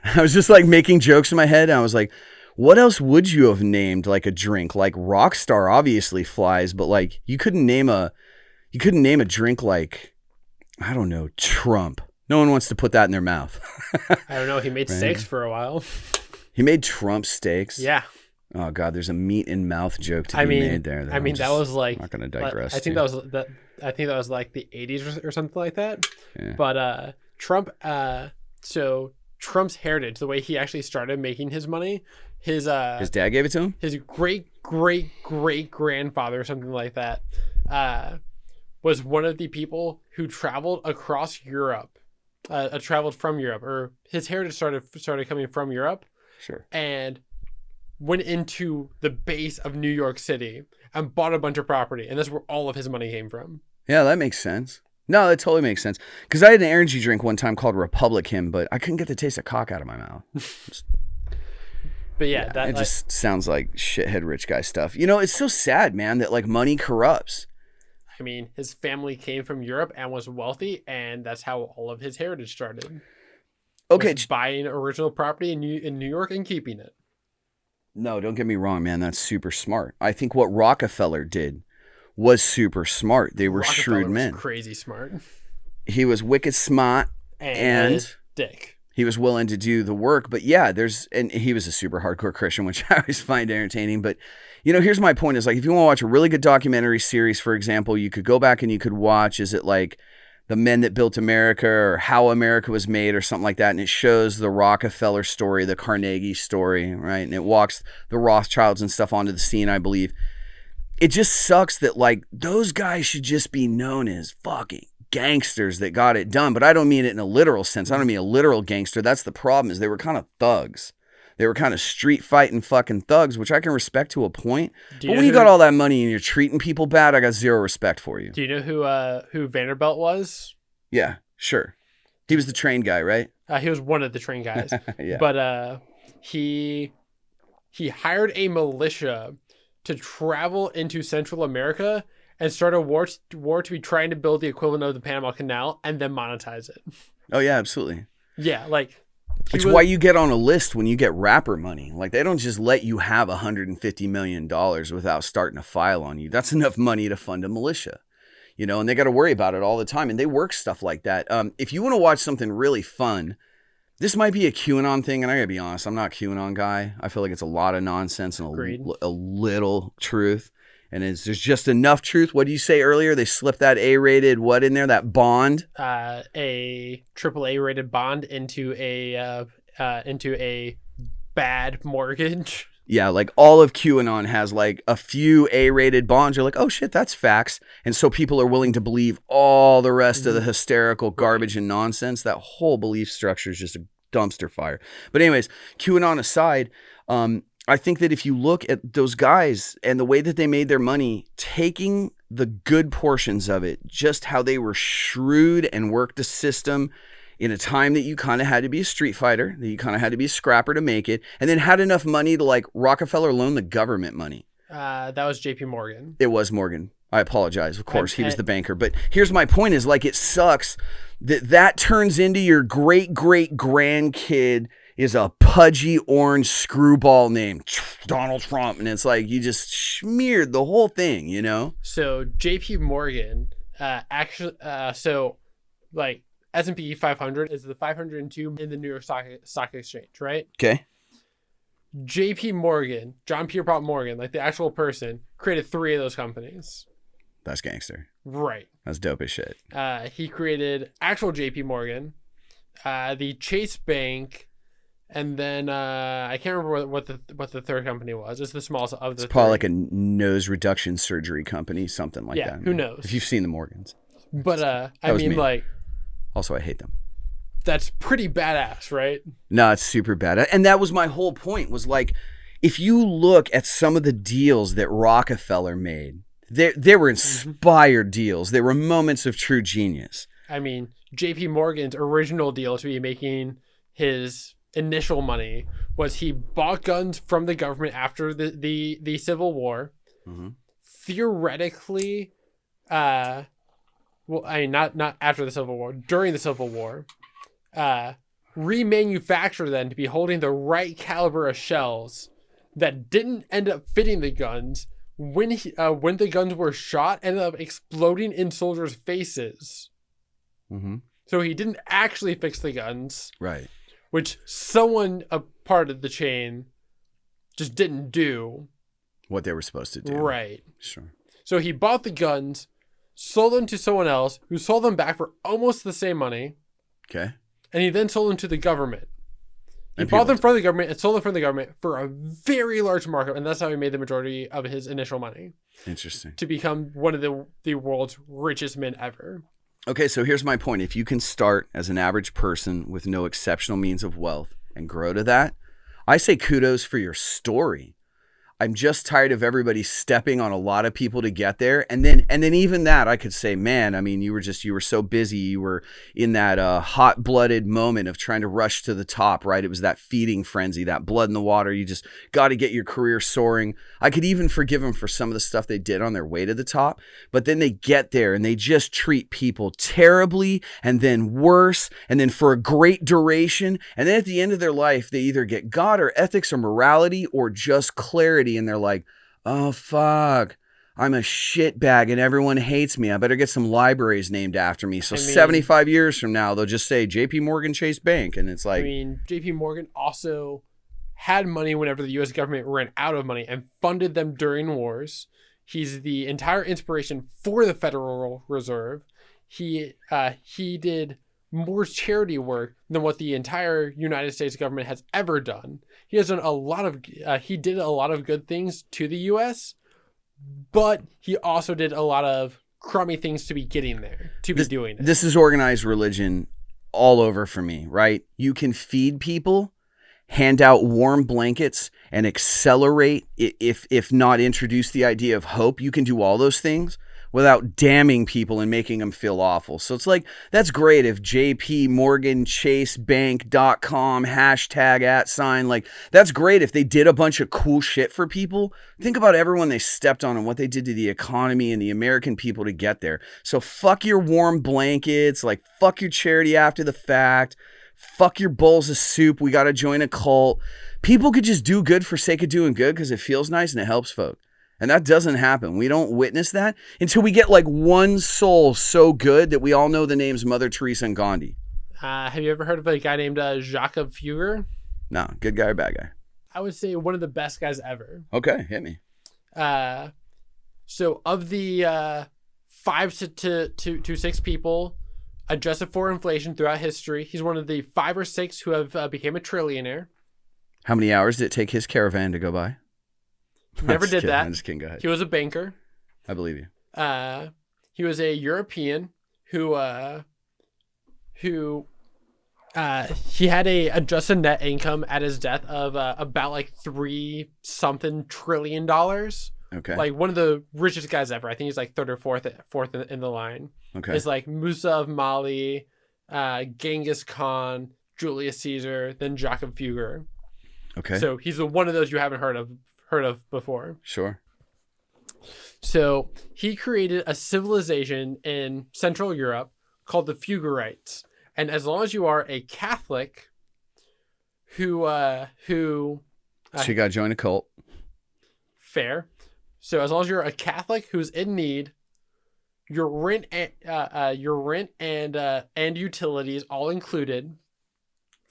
Speaker 1: I was just like making jokes in my head. And I was like, what else would you have named like a drink? Like Rockstar obviously flies, but like you couldn't name a drink like, I don't know, Trump. No one wants to put that in their mouth.
Speaker 2: I don't know. He made steaks for a while.
Speaker 1: He made Trump steaks.
Speaker 2: Yeah.
Speaker 1: Oh God, there's a meat in mouth joke to
Speaker 2: I
Speaker 1: be
Speaker 2: mean,
Speaker 1: made there.
Speaker 2: I mean, that was like,
Speaker 1: I'm not going to digress.
Speaker 2: I think that was that. I think that was like the 80s or something like that.
Speaker 1: Yeah.
Speaker 2: But Trump, so Trump's heritage, the way he actually started making his money, his
Speaker 1: dad gave it to him.
Speaker 2: his great grandfather or something like that, was one of the people who traveled across Europe, traveled from Europe, or his heritage started coming from Europe.
Speaker 1: Sure.
Speaker 2: And went into the base of New York City and bought a bunch of property, and that's where all of his money came from.
Speaker 1: Yeah, that makes sense. No, that totally makes sense. Because I had an energy drink one time called Republican, but I couldn't get the taste of cock out of my mouth.
Speaker 2: But yeah, that
Speaker 1: it just sounds like shithead rich guy stuff. You know, it's so sad, man, that like money corrupts.
Speaker 2: I mean, his family came from Europe and was wealthy, and that's how all of his heritage started.
Speaker 1: Okay,
Speaker 2: Buying original property in New York and keeping it.
Speaker 1: No, don't get me wrong, man. That's super smart. I think what Rockefeller did was super smart. They were shrewd men.
Speaker 2: Crazy smart.
Speaker 1: He was wicked smart and
Speaker 2: dick.
Speaker 1: He was willing to do the work. But yeah, and he was a super hardcore Christian, which I always find entertaining. But, you know, here's my point is like, if you want to watch a really good documentary series, for example, you could go back and you could watch, is it like The Men That Built America or How America Was Made or something like that. And it shows the Rockefeller story, the Carnegie story, right? And it walks the Rothschilds and stuff onto the scene, I believe. It just sucks that like those guys should just be known as fucking gangsters that got it done. But I don't mean it in a literal sense. I don't mean a literal gangster. That's the problem is they were kind of thugs. They were kind of street fighting fucking thugs, which I can respect to a point. But when you got all that money and you're treating people bad, I got zero respect for you.
Speaker 2: Do you know who Vanderbilt was?
Speaker 1: Yeah, sure. He was the train guy, right?
Speaker 2: He was one of the train guys.
Speaker 1: Yeah.
Speaker 2: But he hired a militia to travel into Central America and start a war to be trying to build the equivalent of the Panama Canal and then monetize it.
Speaker 1: Oh, yeah, absolutely.
Speaker 2: Yeah, like...
Speaker 1: It's why you get on a list when you get rapper money. Like, they don't just let you have $150 million without starting a file on you. That's enough money to fund a militia, you know, and they got to worry about it all the time. And they work stuff like that. If you want to watch something really fun, this might be a QAnon thing. And I got to be honest, I'm not a QAnon guy. I feel like it's a lot of nonsense and a little truth. And there's just enough truth. What did you say earlier? They slipped that A-rated what in there? That bond?
Speaker 2: A AAA rated bond into a bad mortgage.
Speaker 1: Yeah, like all of QAnon has like a few A-rated bonds. You're like, oh shit, that's facts. And so people are willing to believe all the rest of the hysterical garbage and nonsense. That whole belief structure is just a dumpster fire. But anyways, QAnon aside, I think that if you look at those guys and the way that they made their money, taking the good portions of it, just how they were shrewd and worked a system in a time that you kind of had to be a street fighter, that you kind of had to be a scrapper to make it, and then had enough money to like Rockefeller loan the government money.
Speaker 2: That was JP Morgan.
Speaker 1: It was Morgan. I apologize. Of course, he was the banker. But here's my point is like, it sucks that turns into your great grandkid is a pudgy orange screwball named Donald Trump. And it's like, you just smeared the whole thing, you know?
Speaker 2: So JP Morgan, so like S&P 500 is the 502 in the New York Stock Exchange, right?
Speaker 1: Okay.
Speaker 2: JP Morgan, John Pierpont Morgan, like the actual person, created 3 of those companies.
Speaker 1: That's gangster.
Speaker 2: Right.
Speaker 1: That's dope as shit.
Speaker 2: He created actual JP Morgan, the Chase Bank, and then I can't remember what the third company was. It's the smallest of the.
Speaker 1: It's probably like a nose reduction surgery company, something like that.
Speaker 2: Yeah, who knows?
Speaker 1: If you've seen the Morgans.
Speaker 2: But I mean, like.
Speaker 1: Also, I hate them.
Speaker 2: That's pretty badass, right?
Speaker 1: No, it's super bad. And that was my whole point. Was like, if you look at some of the deals that Rockefeller made, they were inspired deals. They were moments of true genius.
Speaker 2: I mean, JP Morgan's original deal to be making his initial money was he bought guns from the government after the Civil War. Mm-hmm. Theoretically, well, I mean, not after the Civil War, during the Civil War, remanufacture them to be holding the right caliber of shells that didn't end up fitting the guns. When the guns were shot, ended up exploding in soldiers' faces. Mm-hmm. So he didn't actually fix the guns.
Speaker 1: Right.
Speaker 2: Which someone, a part of the chain, just didn't do
Speaker 1: what they were supposed to do.
Speaker 2: Right.
Speaker 1: Sure.
Speaker 2: So he bought the guns, sold them to someone else, who sold them back for almost the same money.
Speaker 1: Okay.
Speaker 2: And he then sold them to the government. He
Speaker 1: And
Speaker 2: bought
Speaker 1: people-
Speaker 2: them from the government and sold them from the government for a very large markup, and that's how he made the majority of his initial money
Speaker 1: Interesting.
Speaker 2: to become one of the world's richest men ever.
Speaker 1: Okay, so here's my point. If you can start as an average person with no exceptional means of wealth and grow to that, I say kudos for your story. I'm just tired of everybody stepping on a lot of people to get there. And then even that, I could say, man, I mean, you were so busy. You were in that hot-blooded moment of trying to rush to the top, right? It was that feeding frenzy, that blood in the water. You just got to get your career soaring. I could even forgive them for some of the stuff they did on their way to the top. But then they get there and they just treat people terribly and then worse and then for a great duration. And then at the end of their life, they either get God or ethics or morality or just clarity. And they're like, oh, fuck, I'm a shitbag and everyone hates me. I better get some libraries named after me. So 75 years from now, they'll just say JP Morgan Chase Bank. And it's like,
Speaker 2: JP Morgan also had money whenever the U.S. government ran out of money and funded them during wars. He's the entire inspiration for the Federal Reserve. He did more charity work than what the entire United States government has ever done. He has done he did a lot of good things to the U.S., but he also did a lot of crummy things to be getting there, be doing it.
Speaker 1: This is organized religion all over for me, right? You can feed people, hand out warm blankets, and accelerate, if not introduce the idea of hope. You can do all those things without damning people and making them feel awful. So it's like, that's great if JPMorganChaseBank.com #@ like, that's great if they did a bunch of cool shit for people. Think about everyone they stepped on and what they did to the economy and the American people to get there. So fuck your warm blankets, like fuck your charity after the fact, fuck your bowls of soup, we got to join a cult. People could just do good for sake of doing good because it feels nice and it helps folk. And that doesn't happen. We don't witness that until we get like one soul so good that we all know the names Mother Teresa and Gandhi.
Speaker 2: Have you ever heard of a guy named Jakob Fugger?
Speaker 1: No, good guy or bad guy?
Speaker 2: I would say one of the best guys ever.
Speaker 1: Okay, hit me.
Speaker 2: So of the 5 to 6 people adjusted for inflation throughout history, he's one of the 5 or 6 who have became a trillionaire.
Speaker 1: How many hours did it take his caravan to go by?
Speaker 2: Never did that.
Speaker 1: I'm just kidding. Go ahead.
Speaker 2: He was a banker.
Speaker 1: I believe you.
Speaker 2: He was a European who he had a adjusted net income at his death of about like $3-something trillion.
Speaker 1: Okay.
Speaker 2: Like one of the richest guys ever. I think he's like third or fourth in the line.
Speaker 1: Okay.
Speaker 2: It's like Musa of Mali, Genghis Khan, Julius Caesar, then Jakob Fugger.
Speaker 1: Okay.
Speaker 2: So he's one of those you haven't heard of before.
Speaker 1: Sure.
Speaker 2: So he created a civilization in Central Europe called the Fuggerites. And as long as you are a Catholic who
Speaker 1: So you got to join a cult.
Speaker 2: Fair. So as long as you're a Catholic who's in need, your rent and utilities all included,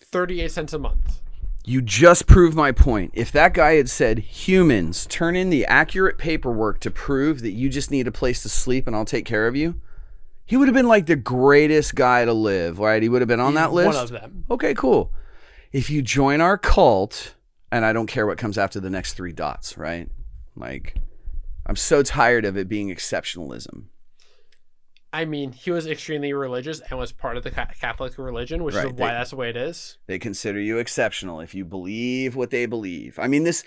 Speaker 2: 38 cents a month.
Speaker 1: You just proved my point. If that guy had said, humans, turn in the accurate paperwork to prove that you just need a place to sleep and I'll take care of you, he would have been like the greatest guy to live, right? He would have been on that list.
Speaker 2: One of them.
Speaker 1: Okay, cool. If you join our cult, and I don't care what comes after the next 3 dots, right? Like, I'm so tired of it being exceptionalism.
Speaker 2: I mean, he was extremely religious and was part of the Catholic religion, which is why that's the way it is.
Speaker 1: They consider you exceptional if you believe what they believe. I mean, this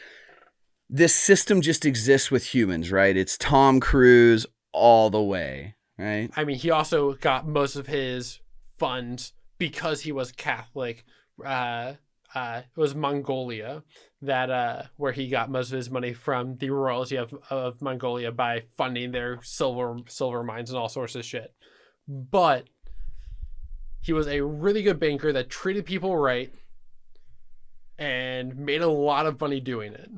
Speaker 1: system just exists with humans, right? It's Tom Cruise all the way, right?
Speaker 2: I mean, he also got most of his funds because he was Catholic. It was Mongolia where he got most of his money from the royalty of Mongolia by funding their silver mines and all sorts of shit. But he was a really good banker that treated people right and made a lot of money doing it.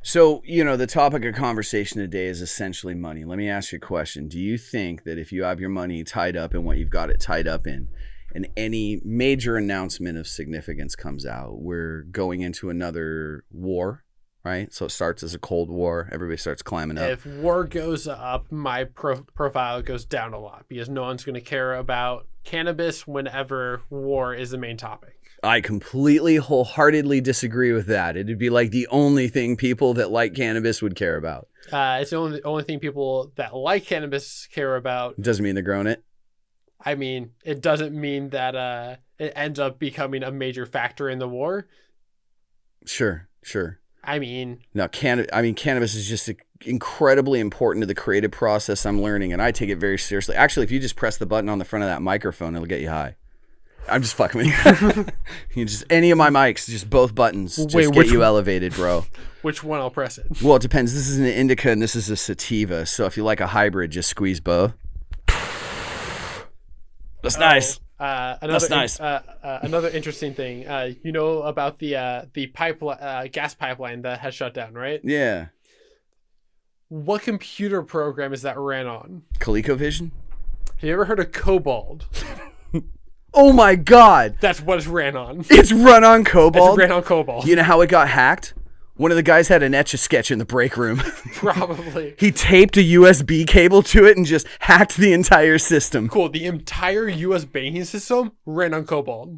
Speaker 1: So, the topic of conversation today is essentially money. Let me ask you a question. Do you think that if you have your money tied up in what you've got it tied up in, and any major announcement of significance comes out, we're going into another war, right? So it starts as a Cold War. Everybody starts climbing up.
Speaker 2: If war goes up, my profile goes down a lot because no one's going to care about cannabis whenever war is the main topic.
Speaker 1: I completely, wholeheartedly disagree with that. It'd be like the only thing people that like cannabis would care about.
Speaker 2: It's the only thing people that like cannabis care about.
Speaker 1: Doesn't mean they're growing it.
Speaker 2: I mean, it doesn't mean that it ends up becoming a major factor in the war.
Speaker 1: Sure.
Speaker 2: I mean,
Speaker 1: no, cannabis is just incredibly important to the creative process I'm learning, and I take it very seriously. Actually, if you just press the button on the front of that microphone, it'll get you high. I'm just fucking with you. Just any of my mics, just both buttons, just get you elevated, bro.
Speaker 2: Which one I'll press it?
Speaker 1: Well, it depends. This is an indica and this is a sativa. So if you like a hybrid, just squeeze both. That's nice. That's nice.
Speaker 2: Another interesting thing. You know about the gas pipeline that has shut down, right?
Speaker 1: Yeah.
Speaker 2: What computer program is that ran on?
Speaker 1: ColecoVision?
Speaker 2: Have you ever heard of Cobalt?
Speaker 1: Oh my God.
Speaker 2: That's what it's ran on.
Speaker 1: It's run on Cobalt?
Speaker 2: It's ran on Cobalt.
Speaker 1: You know how it got hacked? One of the guys had an Etch-a-Sketch in the break room.
Speaker 2: Probably.
Speaker 1: He taped a USB cable to it and just hacked the entire system.
Speaker 2: Cool. The entire US banking system ran on Cobalt.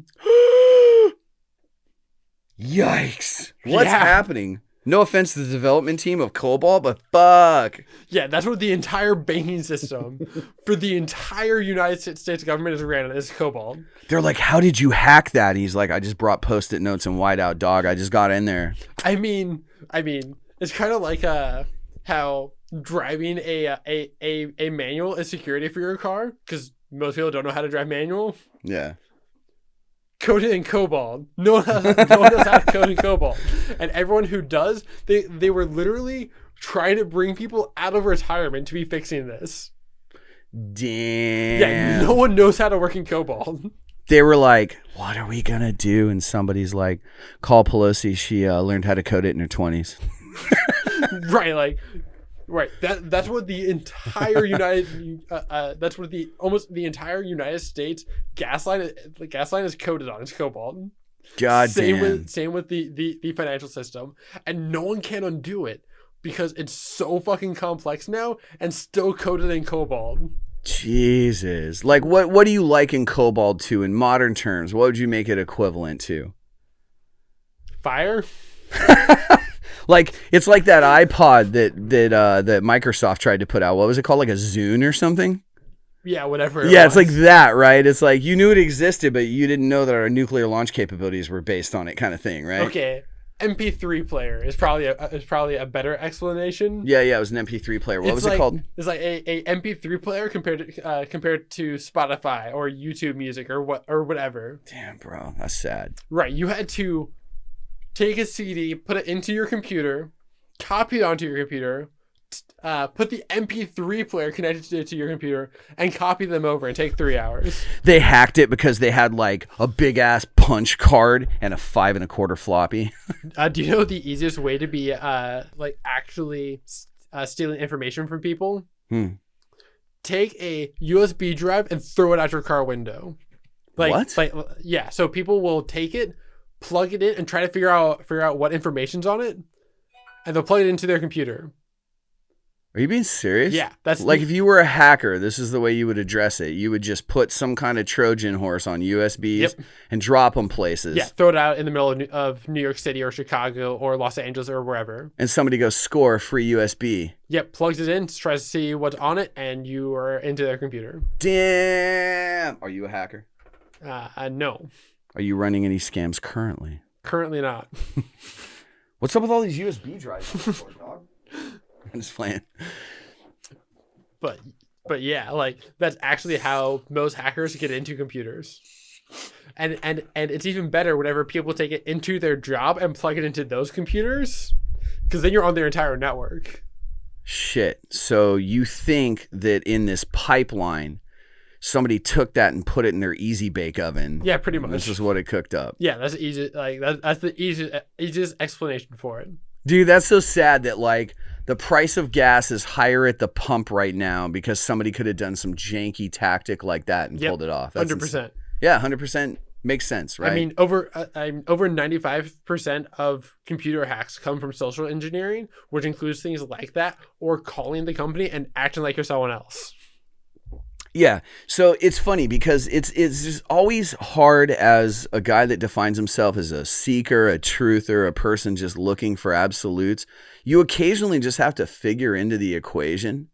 Speaker 1: Yikes. What's happening? No offense to the development team of Cobalt, but fuck.
Speaker 2: Yeah, that's what the entire banking system for the entire United States government is ran on, is Cobalt.
Speaker 1: They're like, how did you hack that? And he's like, I just brought Post-it notes and whiteout, dog. I just got in there.
Speaker 2: I mean, it's kind of like how driving a manual is security for your car, because most people don't know how to drive manual.
Speaker 1: Yeah.
Speaker 2: Coded in Cobalt. No one knows how to code in Cobalt. And everyone who does, they were literally trying to bring people out of retirement to be fixing this.
Speaker 1: Damn.
Speaker 2: Yeah, no one knows how to work in Cobalt.
Speaker 1: They were like, what are we going to do? And somebody's like, call Pelosi. She learned how to code it in her 20s.
Speaker 2: Right. That's what the entire almost the entire United States gas line is coded on. It's Cobalt.
Speaker 1: God
Speaker 2: damn. Same with the financial system, and no one can undo it because it's so fucking complex now and still coded in Cobalt.
Speaker 1: Jesus. Like what do you liken Cobalt to in modern terms? What would you make it equivalent to?
Speaker 2: Fire?
Speaker 1: Like it's like that iPod that Microsoft tried to put out. What was it called? Like a Zune or something?
Speaker 2: Yeah, whatever.
Speaker 1: It's like that, right? It's like you knew it existed, but you didn't know that our nuclear launch capabilities were based on it, kind of thing, right?
Speaker 2: Okay. MP3 player is probably a better explanation.
Speaker 1: Yeah, it was an MP3 player. What was it called?
Speaker 2: It's like a MP3 player compared to Spotify or YouTube Music or whatever.
Speaker 1: Damn, bro, that's sad.
Speaker 2: Right, you had to take a CD, put it into your computer, copy it onto your computer, put the MP3 player connected to your computer, and copy them over and take 3 hours.
Speaker 1: They hacked it because they had like a big ass punch card and a 5 1/4 floppy.
Speaker 2: Do you know the easiest way to be actually stealing information from people? Take a USB drive and throw it out your car window.
Speaker 1: What?
Speaker 2: Yeah, so people will take it, plug it in, and try to figure out what information's on it, and they'll plug it into their computer.
Speaker 1: Are you being serious?
Speaker 2: Yeah, that's
Speaker 1: like if you were a hacker, this is the way you would address it. You would just put some kind of Trojan horse on USBs and drop them places.
Speaker 2: Yeah, throw it out in the middle of New York City or Chicago or Los Angeles or wherever.
Speaker 1: And somebody goes, score, free USB.
Speaker 2: Yep, plugs it in, tries to see what's on it, and you are into their computer.
Speaker 1: Damn. Are you a hacker?
Speaker 2: No.
Speaker 1: Are you running any scams currently?
Speaker 2: Currently not.
Speaker 1: What's up with all these USB drives? Dog? I'm just playing.
Speaker 2: But yeah, like that's actually how most hackers get into computers. And it's even better whenever people take it into their job and plug it into those computers, because then you're on their entire network.
Speaker 1: Shit. So you think that in this pipeline, somebody took that and put it in their easy bake oven?
Speaker 2: Yeah, pretty much.
Speaker 1: This is what it cooked up.
Speaker 2: Yeah, that's easy. Like that's the easiest explanation for it.
Speaker 1: Dude, that's so sad that like the price of gas is higher at the pump right now because somebody could have done some janky tactic like that and pulled it off. That's
Speaker 2: 100%.
Speaker 1: Yeah, 100% makes sense, right?
Speaker 2: I mean, over 95% of computer hacks come from social engineering, which includes things like that, or calling the company and acting like you're someone else.
Speaker 1: Yeah. So it's funny because it's just always hard as a guy that defines himself as a seeker, a truther, a person just looking for absolutes. You occasionally just have to figure into the equation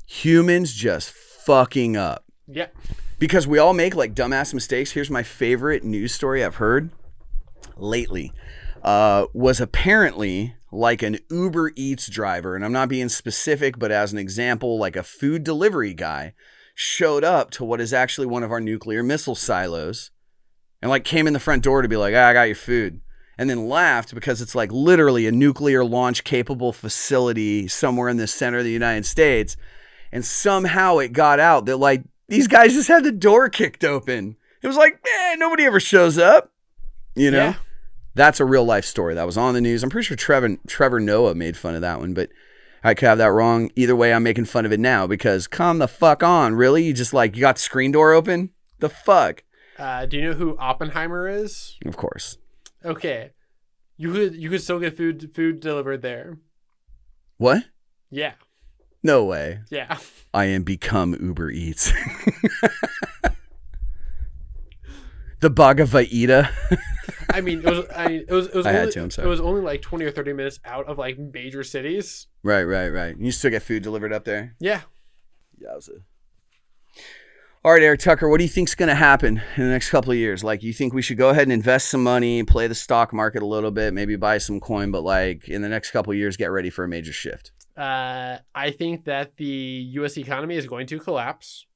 Speaker 1: humans just fucking up.
Speaker 2: Yeah.
Speaker 1: Because we all make like dumbass mistakes. Here's my favorite news story I've heard lately. Was apparently like an Uber Eats driver, and I'm not being specific, but as an example, like a food delivery guy showed up to what is actually one of our nuclear missile silos and like came in the front door to be like, I got your food. And then laughed because it's like literally a nuclear launch capable facility somewhere in the center of the United States. And somehow it got out that like these guys just had the door kicked open. It was like, nobody ever shows up. You know? Yeah. That's a real life story. That was on the news. I'm pretty sure Trevor Noah made fun of that one, but I could have that wrong. Either way, I'm making fun of it now because come the fuck on. Really? You just like, you got the screen door open? The fuck?
Speaker 2: Do you know who Oppenheimer is?
Speaker 1: Of course.
Speaker 2: Okay. You could still get food delivered there.
Speaker 1: What?
Speaker 2: Yeah.
Speaker 1: No way.
Speaker 2: Yeah.
Speaker 1: I am become Uber Eats. The Bhagavad Gita.
Speaker 2: I mean, it was only like 20 or 30 minutes out of like major cities.
Speaker 1: Right. You still get food delivered up there?
Speaker 2: Yeah.
Speaker 1: Yowza. All right, Eric Tucker, what do you think's going to happen in the next couple of years? Like, you think we should go ahead and invest some money, play the stock market a little bit, maybe buy some coin, but like in the next couple of years, get ready for a major shift?
Speaker 2: I think that the U.S. economy is going to collapse.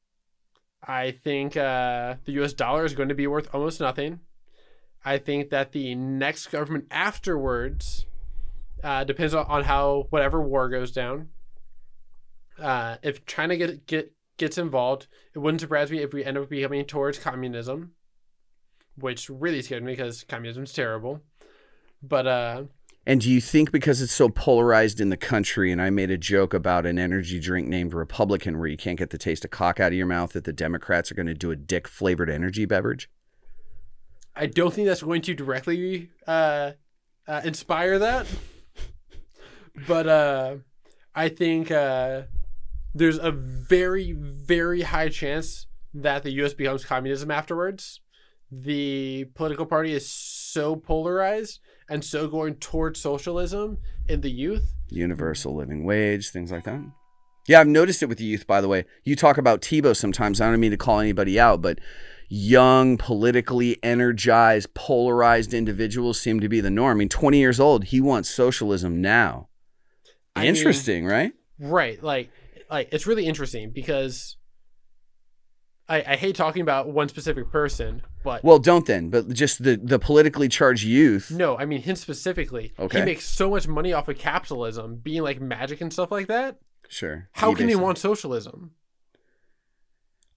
Speaker 2: I think the U.S. dollar is going to be worth almost nothing. I think that the next government afterwards depends on how whatever war goes down. If China gets involved, it wouldn't surprise me if we end up becoming towards communism, which really scared me because communism's terrible. But
Speaker 1: and do you think because it's so polarized in the country, and I made a joke about an energy drink named Republican where you can't get the taste of cock out of your mouth, that the Democrats are going to do a dick-flavored energy beverage?
Speaker 2: I don't think that's going to directly inspire that. But I think there's a very, very high chance that the U.S. becomes communism afterwards. The political party is so polarized and so going towards socialism in the youth.
Speaker 1: Universal living wage, things like that. Yeah, I've noticed it with the youth, by the way. You talk about Tebow sometimes. I don't mean to call anybody out, but young, politically energized, polarized individuals seem to be the norm. I mean, 20 years old, he wants socialism now. Interesting, right?
Speaker 2: Right. Like it's really interesting because I hate talking about one specific person, but...
Speaker 1: Well, don't then, but just the politically charged youth.
Speaker 2: No, I mean him specifically.
Speaker 1: Okay.
Speaker 2: He makes so much money off of capitalism, being like magic and stuff like that.
Speaker 1: Sure.
Speaker 2: How can he want socialism?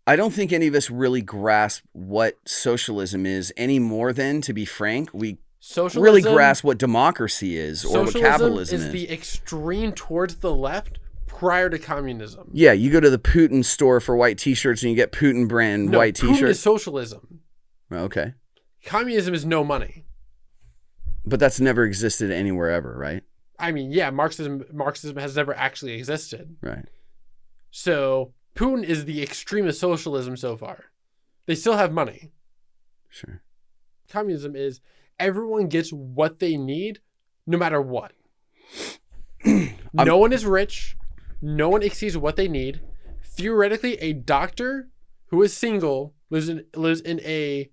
Speaker 1: I don't think any of us really grasp what socialism is any more than, to be frank, we really grasp what democracy is or what capitalism is.
Speaker 2: Socialism is the extreme towards the left prior to communism.
Speaker 1: Yeah, you go to the Putin store for white t-shirts and you get Putin brand white t-shirts.
Speaker 2: Putin is socialism.
Speaker 1: Okay.
Speaker 2: Communism is no money.
Speaker 1: But that's never existed anywhere ever, right?
Speaker 2: I mean, yeah, Marxism has never actually existed.
Speaker 1: Right.
Speaker 2: So Putin is the extreme of socialism so far. They still have money.
Speaker 1: Sure.
Speaker 2: Communism is everyone gets what they need no matter what. No one is rich. No one exceeds what they need. Theoretically, a doctor who is single lives in a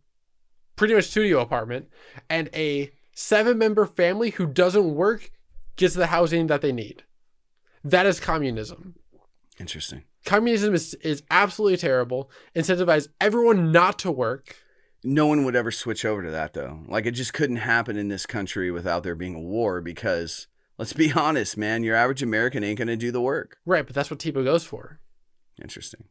Speaker 2: pretty much studio apartment, and a 7-member family who doesn't work gets the housing that they need. That is communism.
Speaker 1: Interesting.
Speaker 2: Communism is absolutely terrible. Incentivize everyone not to work.
Speaker 1: No one would ever switch over to that, though. Like, it just couldn't happen in this country without there being a war because... Let's be honest, man. Your average American ain't going to do the work.
Speaker 2: Right, but that's what Tebow goes for.
Speaker 1: Interesting.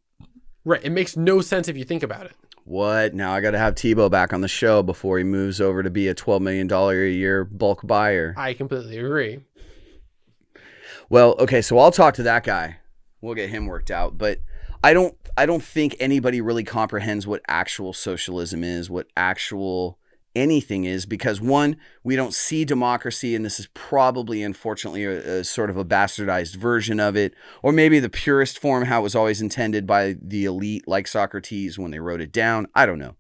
Speaker 2: Right. It makes no sense if you think about it.
Speaker 1: What? Now I got to have Tebow back on the show before he moves over to be a $12 million a year bulk buyer.
Speaker 2: I completely agree.
Speaker 1: Well, okay, so I'll talk to that guy. We'll get him worked out. But I don't think anybody really comprehends what actual socialism is, what actual anything is, because one, we don't see democracy, and this is probably, unfortunately, a sort of a bastardized version of it, or maybe the purest form, how it was always intended by the elite, like Socrates when they wrote it down. I don't know.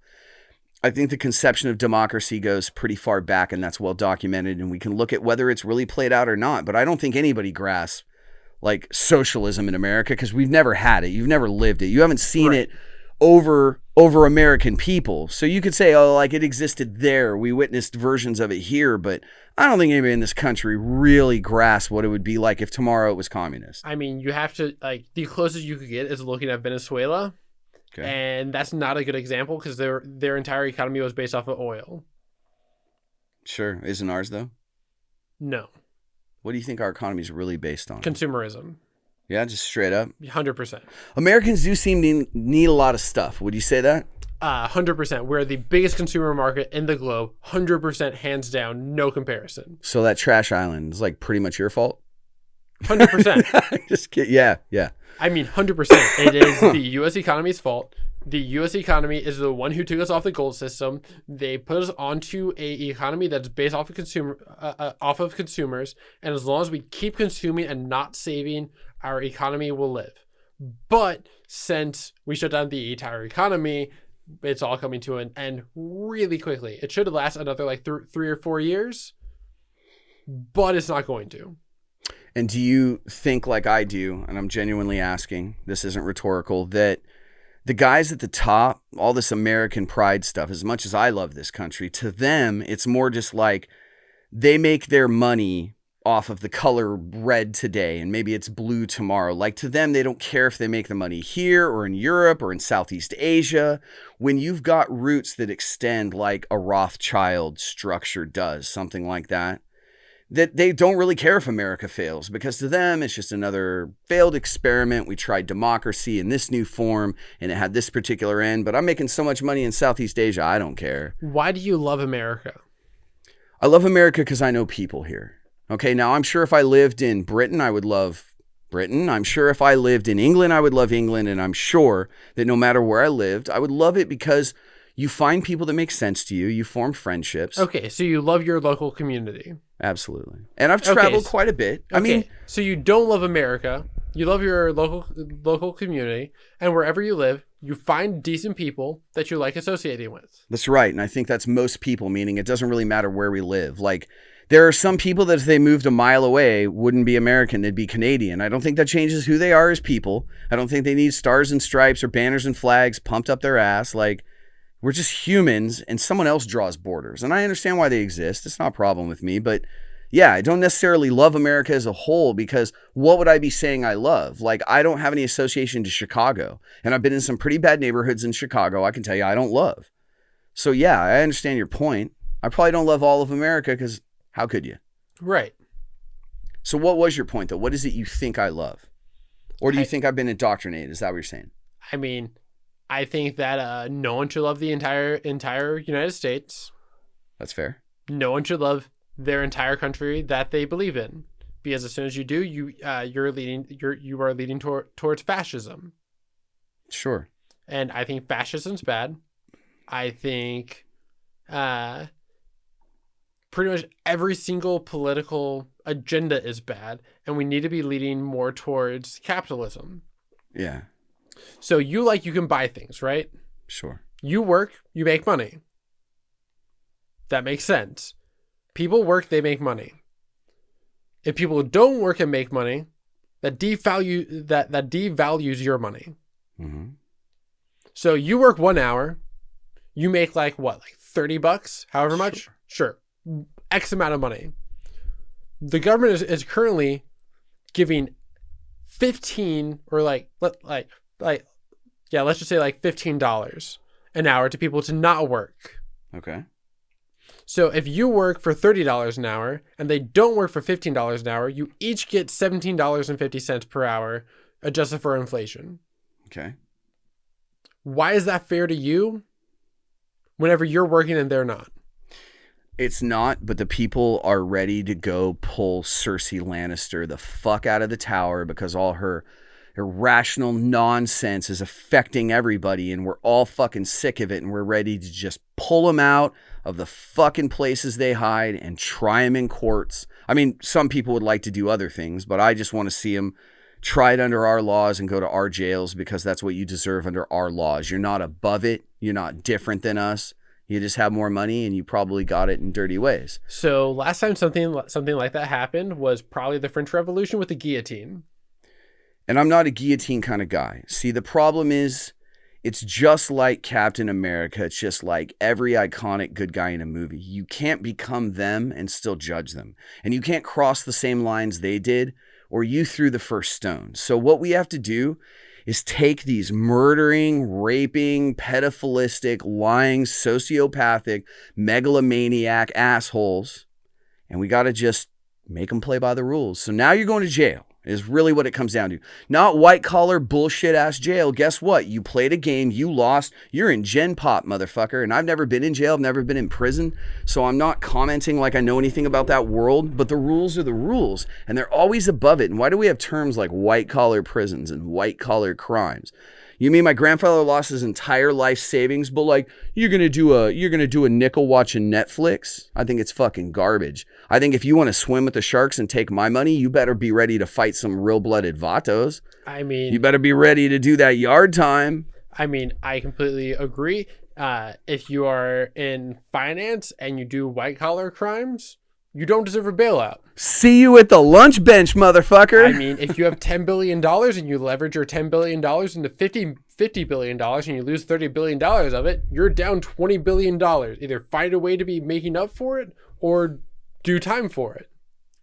Speaker 1: I think the conception of democracy goes pretty far back, and that's well documented, and we can look at whether it's really played out or not, but I don't think anybody grasps like socialism in America, because we've never had it. You've never lived it. You haven't seen it over American people. So you could say, oh, like it existed there. We witnessed versions of it here, but I don't think anybody in this country really grasps what it would be like if tomorrow it was communist.
Speaker 2: I mean, you have to, like, the closest you could get is looking at Venezuela. Okay. And that's not a good example because their entire economy was based off of oil.
Speaker 1: Sure. Isn't ours, though?
Speaker 2: No.
Speaker 1: What do you think our economy is really based on?
Speaker 2: Consumerism.
Speaker 1: Yeah, just straight up?
Speaker 2: 100%.
Speaker 1: Americans do seem to need a lot of stuff. Would you say that?
Speaker 2: 100%. We're the biggest consumer market in the globe. 100%, hands down, no comparison.
Speaker 1: So that trash island is like pretty much your fault?
Speaker 2: 100%.
Speaker 1: Just kidding. Yeah.
Speaker 2: I mean, 100%. It is the U.S. economy's fault. The U.S. economy is the one who took us off the gold system. They put us onto a economy that's based off of consumers. And as long as we keep consuming and not saving, our economy will live. But since we shut down the entire economy, it's all coming to an end really quickly. It should last another like 3 or 4 years, but it's not going to.
Speaker 1: And do you think, like I do, and I'm genuinely asking, this isn't rhetorical, that the guys at the top, all this American pride stuff, as much as I love this country, to them, it's more just like they make their money off of the color red today, and maybe it's blue tomorrow. Like to them, they don't care if they make the money here or in Europe or in Southeast Asia. When you've got roots that extend like a Rothschild structure does, something like that, that they don't really care if America fails, because to them, it's just another failed experiment. We tried democracy in this new form and it had this particular end, but I'm making so much money in Southeast Asia, I don't care.
Speaker 2: Why do you love America?
Speaker 1: I love America because I know people here. Okay, now I'm sure if I lived in Britain, I would love Britain. I'm sure if I lived in England, I would love England. And I'm sure that no matter where I lived, I would love it because you find people that make sense to you. You form friendships.
Speaker 2: Okay, so you love your local community.
Speaker 1: Absolutely. And I've traveled quite a bit.
Speaker 2: Okay, I mean, so you don't love America. You love your local community. And wherever you live, you find decent people that you like associating with.
Speaker 1: That's right. And I think that's most people, meaning it doesn't really matter where we live. Like, there are some people that if they moved a mile away wouldn't be American, they'd be Canadian. I don't think that changes who they are as people. I don't think they need stars and stripes or banners and flags pumped up their ass. Like, we're just humans and someone else draws borders. And I understand why they exist. It's not a problem with me. But yeah, I don't necessarily love America as a whole, because what would I be saying I love? Like, I don't have any association to Chicago. And I've been in some pretty bad neighborhoods in Chicago I can tell you I don't love. So yeah, I understand your point. I probably don't love all of America because how could you?
Speaker 2: Right.
Speaker 1: So what was your point, though? What is it you think I love? Or do you think I've been indoctrinated? Is that what you're saying?
Speaker 2: I mean, I think that no one should love the entire United States.
Speaker 1: That's fair.
Speaker 2: No one should love their entire country that they believe in, because as soon as you do, you are leading towards fascism.
Speaker 1: Sure.
Speaker 2: And I think fascism's bad. I think pretty much every single political agenda is bad, and we need to be leading more towards capitalism.
Speaker 1: Yeah.
Speaker 2: So you can buy things, right?
Speaker 1: Sure. You
Speaker 2: work, you make money. That makes sense. People work, they make money. If people don't work and make money, that devalues your money.
Speaker 1: Mm-hmm.
Speaker 2: So you work 1 hour, you make like $30, however much? Sure. X amount of money. The government is currently giving 15 or let's just say like $15 an hour to people to not work.
Speaker 1: Okay.
Speaker 2: So if you work for $30 an hour and they don't work for $15 an hour, you each get $17.50 per hour, adjusted for inflation.
Speaker 1: Okay.
Speaker 2: Why is that fair to you whenever you're working and they're not?
Speaker 1: It's not, but the people are ready to go pull Cersei Lannister the fuck out of the tower because all her irrational nonsense is affecting everybody, and we're all fucking sick of it, and we're ready to just pull them out of the fucking places they hide and try them in courts. I mean, some people would like to do other things, but I just want to see them tried under our laws and go to our jails, because that's what you deserve under our laws. You're not above it. You're not different than us. You just have more money, and you probably got it in dirty ways.
Speaker 2: So last time something like that happened was probably the French Revolution with the guillotine.
Speaker 1: And I'm not a guillotine kind of guy. See, the problem is, it's just like Captain America. It's just like every iconic good guy in a movie. You can't become them and still judge them. And you can't cross the same lines they did, or you threw the first stone. So what we have to do is take these murdering, raping, pedophilistic, lying, sociopathic, megalomaniac assholes, and we got to just make them play by the rules. So now you're going to jail, is really what it comes down to. Not white collar bullshit ass jail. Guess what? You played a game, you lost, you're in Gen Pop, motherfucker. And I've never been in jail, I've never been in prison, so I'm not commenting like I know anything about that world, but the rules are the rules, and they're always above it. And why do we have terms like white collar prisons and white collar crimes? You mean my grandfather lost his entire life savings, but like you're gonna do a nickel watching Netflix? I think it's fucking garbage. I think if you want to swim with the sharks and take my money, you better be ready to fight some real-blooded vatos.
Speaker 2: I mean,
Speaker 1: you better be ready to do that yard time.
Speaker 2: I mean, I completely agree. If you are in finance and you do white-collar crimes, you don't deserve a bailout.
Speaker 1: See you at the lunch bench, motherfucker.
Speaker 2: I mean, if you have $10 billion and you leverage your $10 billion into $50 billion and you lose $30 billion of it, you're down $20 billion. Either find a way to be making up for it or do time for it.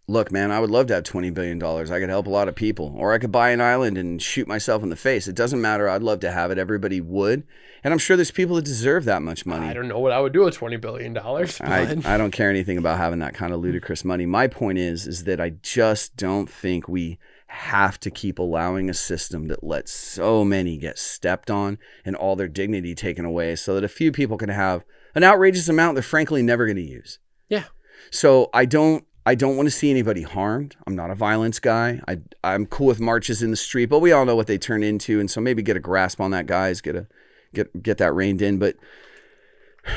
Speaker 1: Look, man, I would love to have $20 billion. I could help a lot of people. Or I could buy an island and shoot myself in the face. It doesn't matter. I'd love to have it. Everybody would. And I'm sure there's people that deserve that much money.
Speaker 2: I don't know what I would do with $20 billion. But...
Speaker 1: I don't care anything about having that kind of ludicrous money. My point is that I just don't think we have to keep allowing a system that lets so many get stepped on and all their dignity taken away, so that a few people can have an outrageous amount they're frankly never going to use.
Speaker 2: Yeah.
Speaker 1: So I don't want to see anybody harmed. I'm not a violence guy. I'm cool with marches in the street, but we all know what they turn into. And so maybe get a grasp on that, guys, get that reined in. But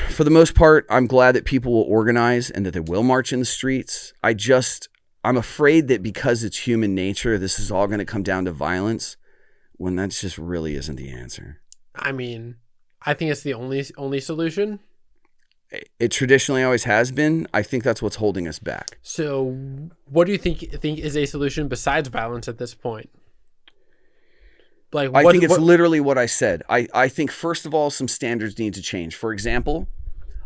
Speaker 1: for the most part, I'm glad that people will organize and that they will march in the streets. I'm afraid that because it's human nature, this is all going to come down to violence, when that just really isn't the answer.
Speaker 2: I mean, I think it's the only solution.
Speaker 1: It traditionally always has been. I think that's what's holding us back.
Speaker 2: So what do you think is a solution besides violence at this point? Like,
Speaker 1: I think it's literally what I said. I think, first of all, some standards need to change. For example,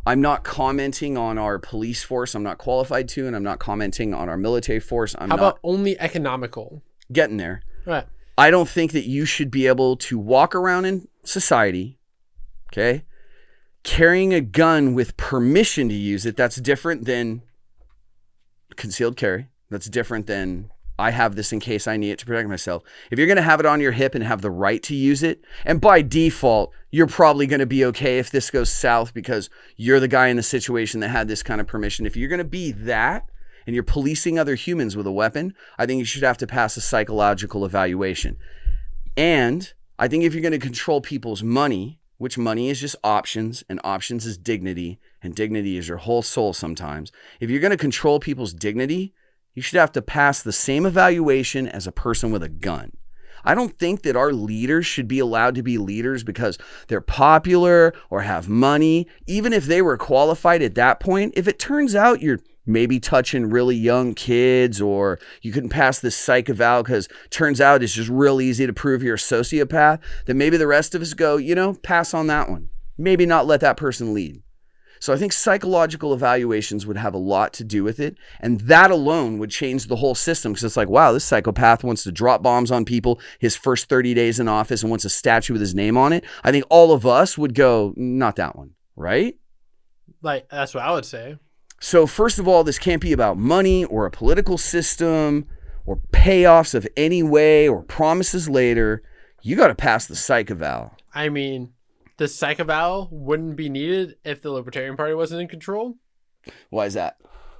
Speaker 1: I'm not commenting on our police force. I'm not qualified to, and I'm not commenting on our military force.
Speaker 2: How about only economical?
Speaker 1: Getting there.
Speaker 2: Right.
Speaker 1: I don't think that you should be able to walk around in society, okay, carrying a gun with permission to use it. That's different than concealed carry. That's different than I have this in case I need it to protect myself. If you're going to have it on your hip and have the right to use it, and by default, you're probably going to be okay if this goes south because you're the guy in the situation that had this kind of permission. If you're going to be that and you're policing other humans with a weapon, I think you should have to pass a psychological evaluation. And I think if you're going to control people's money, which money is just options, and options is dignity, and dignity is your whole soul sometimes. If you're going to control people's dignity, you should have to pass the same evaluation as a person with a gun. I don't think that our leaders should be allowed to be leaders because they're popular or have money, even if they were qualified at that point. If it turns out you're maybe touching really young kids, or you couldn't pass this psych eval because turns out it's just real easy to prove you're a sociopath, then maybe the rest of us go, pass on that one. Maybe not let that person lead. So I think psychological evaluations would have a lot to do with it. And that alone would change the whole system, because it's like, wow, this psychopath wants to drop bombs on people his first 30 days in office and wants a statue with his name on it. I think all of us would go, not that one, right?
Speaker 2: Like, that's what I would say.
Speaker 1: So first of all, this can't be about money or a political system or payoffs of any way or promises later. You got to pass the psych eval.
Speaker 2: I mean, the psych eval wouldn't be needed if the Libertarian Party wasn't in control.
Speaker 1: Why is that?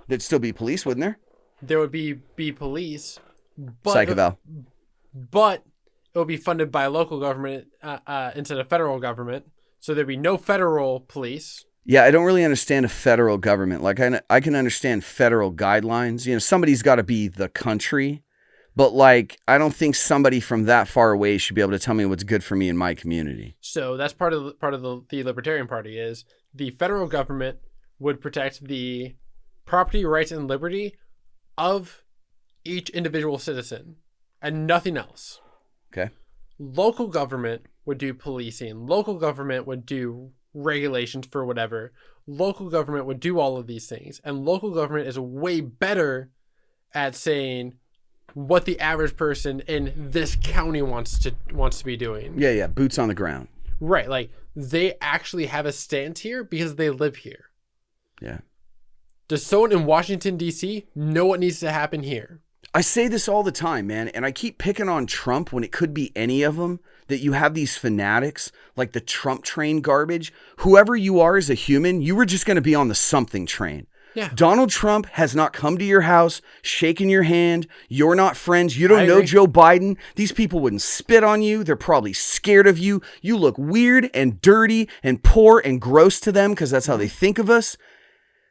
Speaker 1: There'd still be police, wouldn't there?
Speaker 2: There would be police. But,
Speaker 1: psych eval.
Speaker 2: But it will be funded by local government instead of federal government. So there'd be no federal police.
Speaker 1: Yeah, I don't really understand a federal government. Like, I can understand federal guidelines. You know, somebody's got to be the country. But, like, I don't think somebody from that far away should be able to tell me what's good for me in my community.
Speaker 2: So that's part of the Libertarian Party is the federal government would protect the property rights and liberty of each individual citizen and nothing else.
Speaker 1: Okay. Local
Speaker 2: government would do policing. Local government would do regulations for whatever. Local government would do all of these things. And local government is way better at saying what the average person in this county wants to be doing.
Speaker 1: Yeah. Boots on the ground.
Speaker 2: Right. Like, they actually have a stance here because they live here.
Speaker 1: Yeah.
Speaker 2: Does someone in Washington, D.C. know what needs to happen here?
Speaker 1: I say this all the time, man, and I keep picking on Trump when it could be any of them, that you have these fanatics, like the Trump train garbage. Whoever you are as a human, you were just going to be on the something train.
Speaker 2: Yeah.
Speaker 1: Donald Trump has not come to your house, shaken your hand. You're not friends. You don't know Joe Biden. These people wouldn't spit on you. They're probably scared of you. You look weird and dirty and poor and gross to them because that's how they think of us.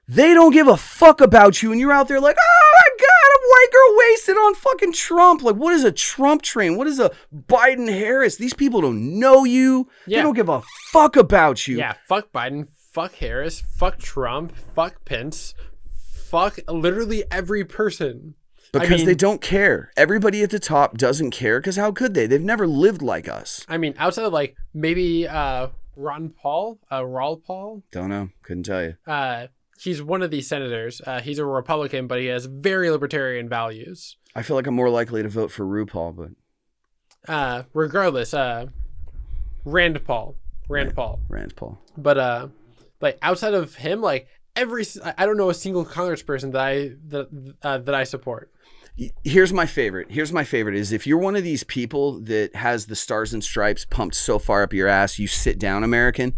Speaker 1: They don't give a fuck about you, and you're out there like, oh my God, a white girl wasted on fucking Trump. Like, what is a Trump train? What is a Biden Harris? These people don't know you. Yeah. They don't give a fuck about you.
Speaker 2: Yeah, fuck Biden, fuck Harris, fuck Trump, fuck Pence, fuck literally every person.
Speaker 1: Because they don't care. Everybody at the top doesn't care, because how could they? They've never lived like us.
Speaker 2: I mean, outside of like maybe Ron Paul, Raul Paul.
Speaker 1: Don't know. Couldn't tell you.
Speaker 2: He's one of these senators. He's a Republican, but he has very libertarian values.
Speaker 1: I feel like I'm more likely to vote for RuPaul,
Speaker 2: but regardless, Rand Paul. But like outside of him, like I don't know a single congressperson that I support.
Speaker 1: Here's my favorite is if you're one of these people that has the stars and stripes pumped so far up your ass, you sit down American,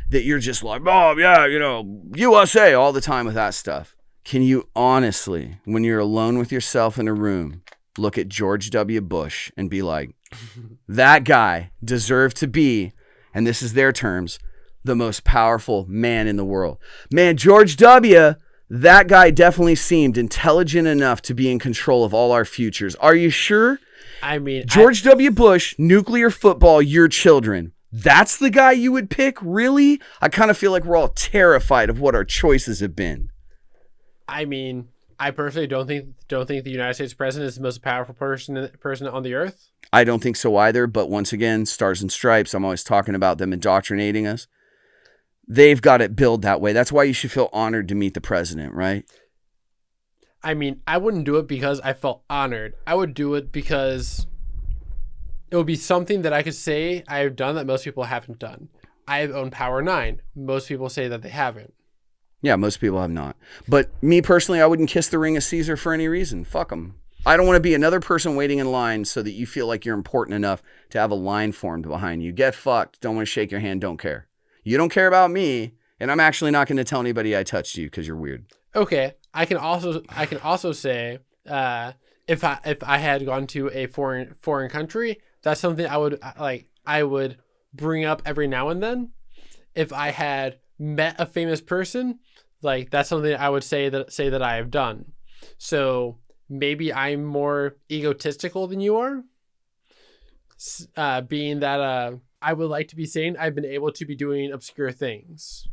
Speaker 1: that you're just like, oh, yeah, you know, USA all the time with that stuff. Can you honestly, when you're alone with yourself in a room, look at George W. Bush and be like, that guy deserved to be, and this is their terms, the most powerful man in the world. Man, George W., that guy definitely seemed intelligent enough to be in control of all our futures. Are you sure?
Speaker 2: I mean,
Speaker 1: George W. Bush, nuclear football, your children. That's the guy you would pick? Really? I kind of feel like we're all terrified of what our choices have been.
Speaker 2: I mean, I personally don't think the United States president is the most powerful person on the earth.
Speaker 1: I don't think so either. But once again, stars and stripes, I'm always talking about them indoctrinating us. They've got it billed that way. That's why you should feel honored to meet the president, right?
Speaker 2: I mean, I wouldn't do it because I felt honored. I would do it because it would be something that I could say I have done that most people haven't done. I have owned Power 9. Most people say that they haven't.
Speaker 1: Yeah, most people have not. But me personally, I wouldn't kiss the ring of Caesar for any reason. Fuck them. I don't want to be another person waiting in line so that you feel like you're important enough to have a line formed behind you. Get fucked. Don't want to shake your hand. Don't care. You don't care about me, and I'm actually not going to tell anybody I touched you because you're weird.
Speaker 2: Okay. I can also say if I had gone to a foreign country, that's something I would bring up every now and then. If I had met a famous person, like that's something I would say that I have done. So maybe I'm more egotistical than you are, being that I would like to be saying I've been able to be doing obscure things.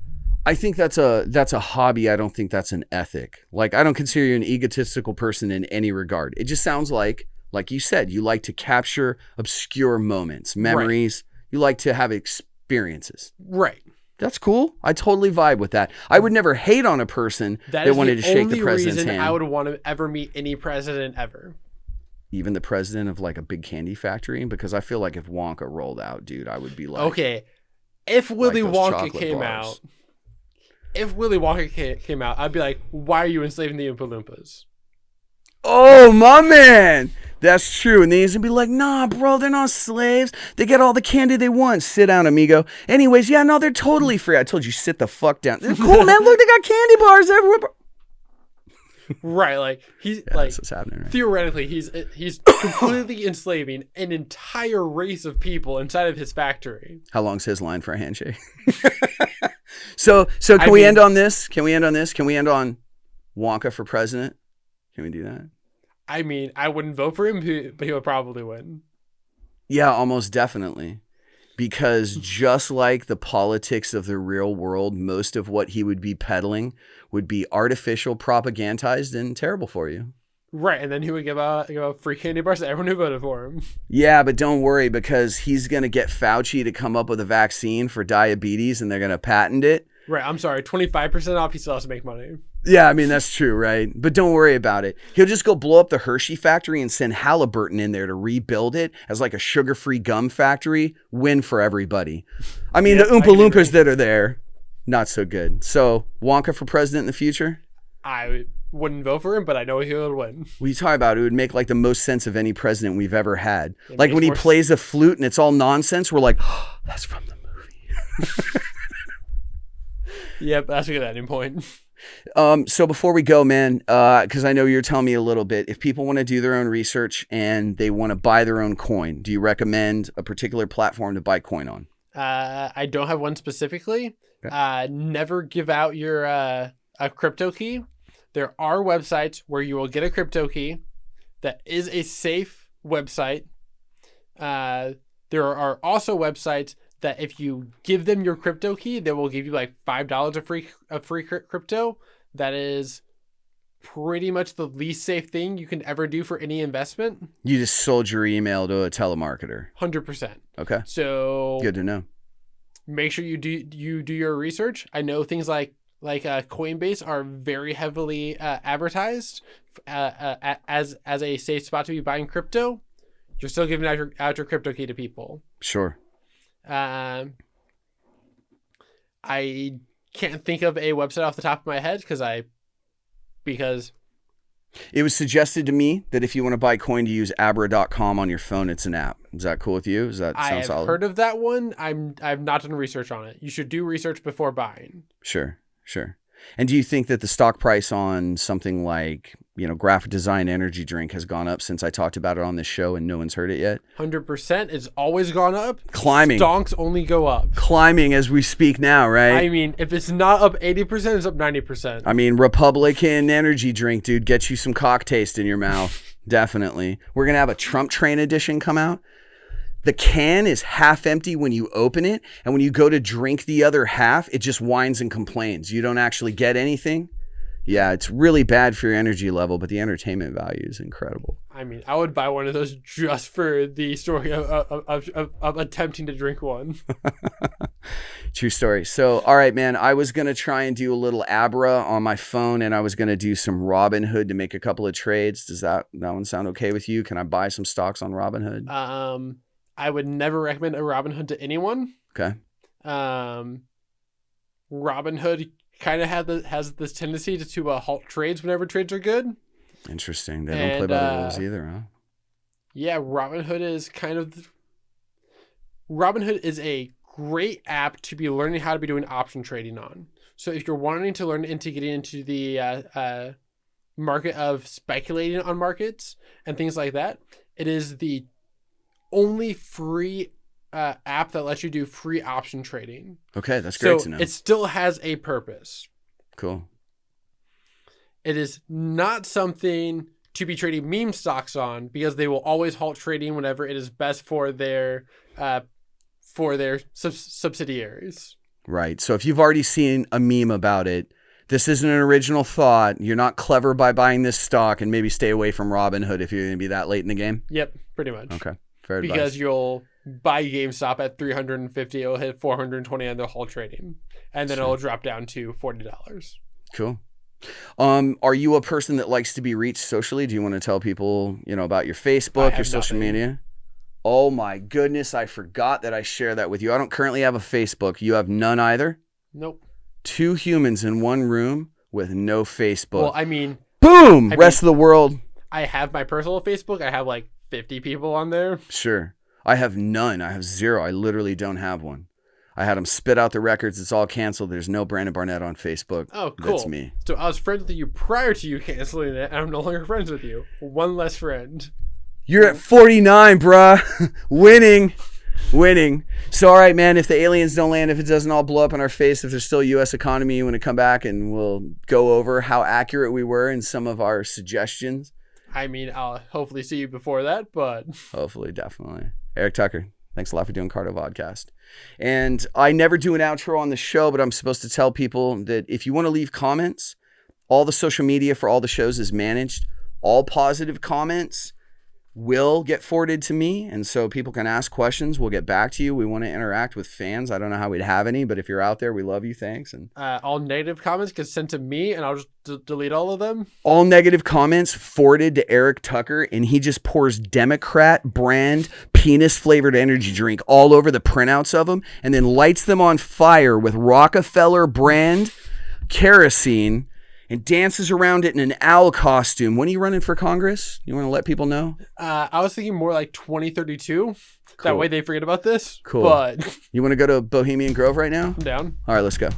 Speaker 1: I think that's a hobby. I don't think that's an ethic. Like, I don't consider you an egotistical person in any regard. It just sounds like you said, you like to capture obscure moments, memories. Right. You like to have experiences.
Speaker 2: Right.
Speaker 1: That's cool. I totally vibe with that. I would never hate on a person that wanted to shake the president's hand.
Speaker 2: I would want to ever meet any president ever.
Speaker 1: Even the president of like a big candy factory? Because I feel like if Wonka rolled out, dude, I would be like,
Speaker 2: okay, if Willy Wonka came out, I'd be like, why are you enslaving the Oompa Loompas?
Speaker 1: Oh, my man. That's true. And then he's going to be like, nah, bro, they're not slaves. They get all the candy they want. Sit down, amigo. Anyways, yeah, no, they're totally free. I told you, sit the fuck down. They're cool, man. Look, they got candy bars everywhere.
Speaker 2: Right, like he's
Speaker 1: Yeah,
Speaker 2: like
Speaker 1: that's what's happening, right?
Speaker 2: theoretically he's completely enslaving an entire race of people inside of his factory.
Speaker 1: How long's his line for a handshake? So can we end on this? Can we end on this? Can we end on Wonka for president? Can we do that?
Speaker 2: I mean, I wouldn't vote for him, but he would probably win.
Speaker 1: Yeah, almost definitely. Because just like the politics of the real world, most of what he would be peddling would be artificial, propagandized, and terrible for you.
Speaker 2: Right, and then he would give out free candy bars to everyone who voted for him.
Speaker 1: Yeah, but don't worry, because he's going to get Fauci to come up with a vaccine for diabetes, and they're going to patent it.
Speaker 2: Right, I'm sorry, 25% off, he still has to make money.
Speaker 1: Yeah, I mean, that's true, right? But don't worry about it. He'll just go blow up the Hershey factory and send Halliburton in there to rebuild it as like a sugar-free gum factory. Win for everybody. I mean, the Oompa Loompas that are there, not so good. So, Wonka for president in the future?
Speaker 2: I wouldn't vote for him, but I know he would win.
Speaker 1: What are you talking about? It would make like the most sense of any president we've ever had. Like when he plays a flute and it's all nonsense, we're like, oh, that's from the movie.
Speaker 2: Yep, that's a good ending point.
Speaker 1: So before we go, man, because I know you're telling me a little bit, if people want to do their own research and they want to buy their own coin, do you recommend a particular platform to buy coin on?
Speaker 2: I don't have one specifically.
Speaker 1: Okay.
Speaker 2: Never give out your a crypto key. There are websites where you will get a crypto key that is a safe website. There are also websites that if you give them your crypto key, they will give you like $5 of free crypto. That is pretty much the least safe thing you can ever do for any investment.
Speaker 1: You just sold your email to a telemarketer.
Speaker 2: 100%.
Speaker 1: Okay.
Speaker 2: So
Speaker 1: good to know.
Speaker 2: Make sure you do your research. I know things like Coinbase are very heavily advertised as a safe spot to be buying crypto. You're still giving out your crypto key to people.
Speaker 1: Sure.
Speaker 2: I can't think of a website off the top of my head because
Speaker 1: it was suggested to me that if you want to buy coin to use abra.com on your phone, it's an app. Is that cool with you? Does that sound solid?
Speaker 2: I've heard of that one. I've not done research on it. You should do research before buying.
Speaker 1: Sure. And do you think that the stock price on something like, graphic design energy drink has gone up since I talked about it on this show and no one's heard it yet?
Speaker 2: 100%. It's always gone up.
Speaker 1: Climbing.
Speaker 2: Stonks only go up.
Speaker 1: Climbing as we speak now, right?
Speaker 2: I mean, if it's not up 80%, it's up 90%.
Speaker 1: I mean, Republican energy drink, dude, gets you some cock taste in your mouth. Definitely. We're going to have a Trump train edition come out. The can is half empty when you open it, and when you go to drink the other half, it just whines and complains. You don't actually get anything. Yeah, it's really bad for your energy level, but the entertainment value is incredible.
Speaker 2: I mean, I would buy one of those just for the story of attempting to drink one.
Speaker 1: True story. So, all right, man, I was going to try and do a little Abra on my phone, and I was going to do some Robinhood to make a couple of trades. Does that one sound okay with you? Can I buy some stocks on Robinhood?
Speaker 2: I would never recommend a Robinhood to anyone.
Speaker 1: Okay.
Speaker 2: Robinhood kind of has this tendency to halt trades whenever trades are good.
Speaker 1: Interesting. They don't play by the rules either, huh?
Speaker 2: Yeah, Robinhood is a great app to be learning how to be doing option trading on. So if you're wanting to learn into getting into the market of speculating on markets and things like that, it is the only free app that lets you do free option trading.
Speaker 1: Okay, that's great to know.
Speaker 2: It still has a purpose.
Speaker 1: Cool.
Speaker 2: It is not something to be trading meme stocks on because they will always halt trading whenever it is best for their subsidiaries.
Speaker 1: Right. So if you've already seen a meme about it, this isn't an original thought. You're not clever by buying this stock, and maybe stay away from Robinhood if you're going to be that late in the game.
Speaker 2: Yep, pretty much.
Speaker 1: Okay. Fair advice.
Speaker 2: Because you'll buy GameStop at 350, it'll hit 420 on the whole trading, and then it'll drop down to $40.
Speaker 1: Cool. Are you a person that likes to be reached socially? Do you want to tell people, about your Facebook, your social media? Oh my goodness, I forgot that I share that with you. I don't currently have a Facebook. You have none either?
Speaker 2: Nope.
Speaker 1: 2 humans in one room with no Facebook.
Speaker 2: Well, I mean,
Speaker 1: boom, rest of the world.
Speaker 2: I have my personal Facebook. I have like 50 people on there.
Speaker 1: Sure. I have none. I have 0. I literally don't have one. I had him spit out the records. It's all canceled. There's no Brandon Barnett on Facebook.
Speaker 2: Oh, cool.
Speaker 1: That's me.
Speaker 2: So I was friends with you prior to you canceling it, and I'm no longer friends with you. One less friend.
Speaker 1: You're at 49, bruh. Winning. So, all right, man, if the aliens don't land, if it doesn't all blow up in our face, if there's still U.S. economy, you want to come back and we'll go over how accurate we were in some of our suggestions?
Speaker 2: I mean, I'll hopefully see you before that, but...
Speaker 1: Hopefully, definitely. Eric Tucker, thanks a lot for doing Cardo Vodcast. And I never do an outro on the show, but I'm supposed to tell people that if you want to leave comments, all the social media for all the shows is managed. All positive comments will get forwarded to me, and so people can ask questions. We'll get back to you. We want to interact with fans. I don't know how we'd have any, but if you're out there, we love you. Thanks. And
Speaker 2: all negative comments get sent to me, and I'll just delete all of them.
Speaker 1: All negative comments forwarded to Eric Tucker, and he just pours Democrat brand penis flavored energy drink all over the printouts of them, and then lights them on fire with Rockefeller brand kerosene and dances around it in an owl costume. When are you running for Congress? You want to let people know?
Speaker 2: I was thinking more like 2032. Cool. That way they forget about this.
Speaker 1: Cool.
Speaker 2: But
Speaker 1: you want to go to Bohemian Grove right now?
Speaker 2: I'm down.
Speaker 1: All right, let's go.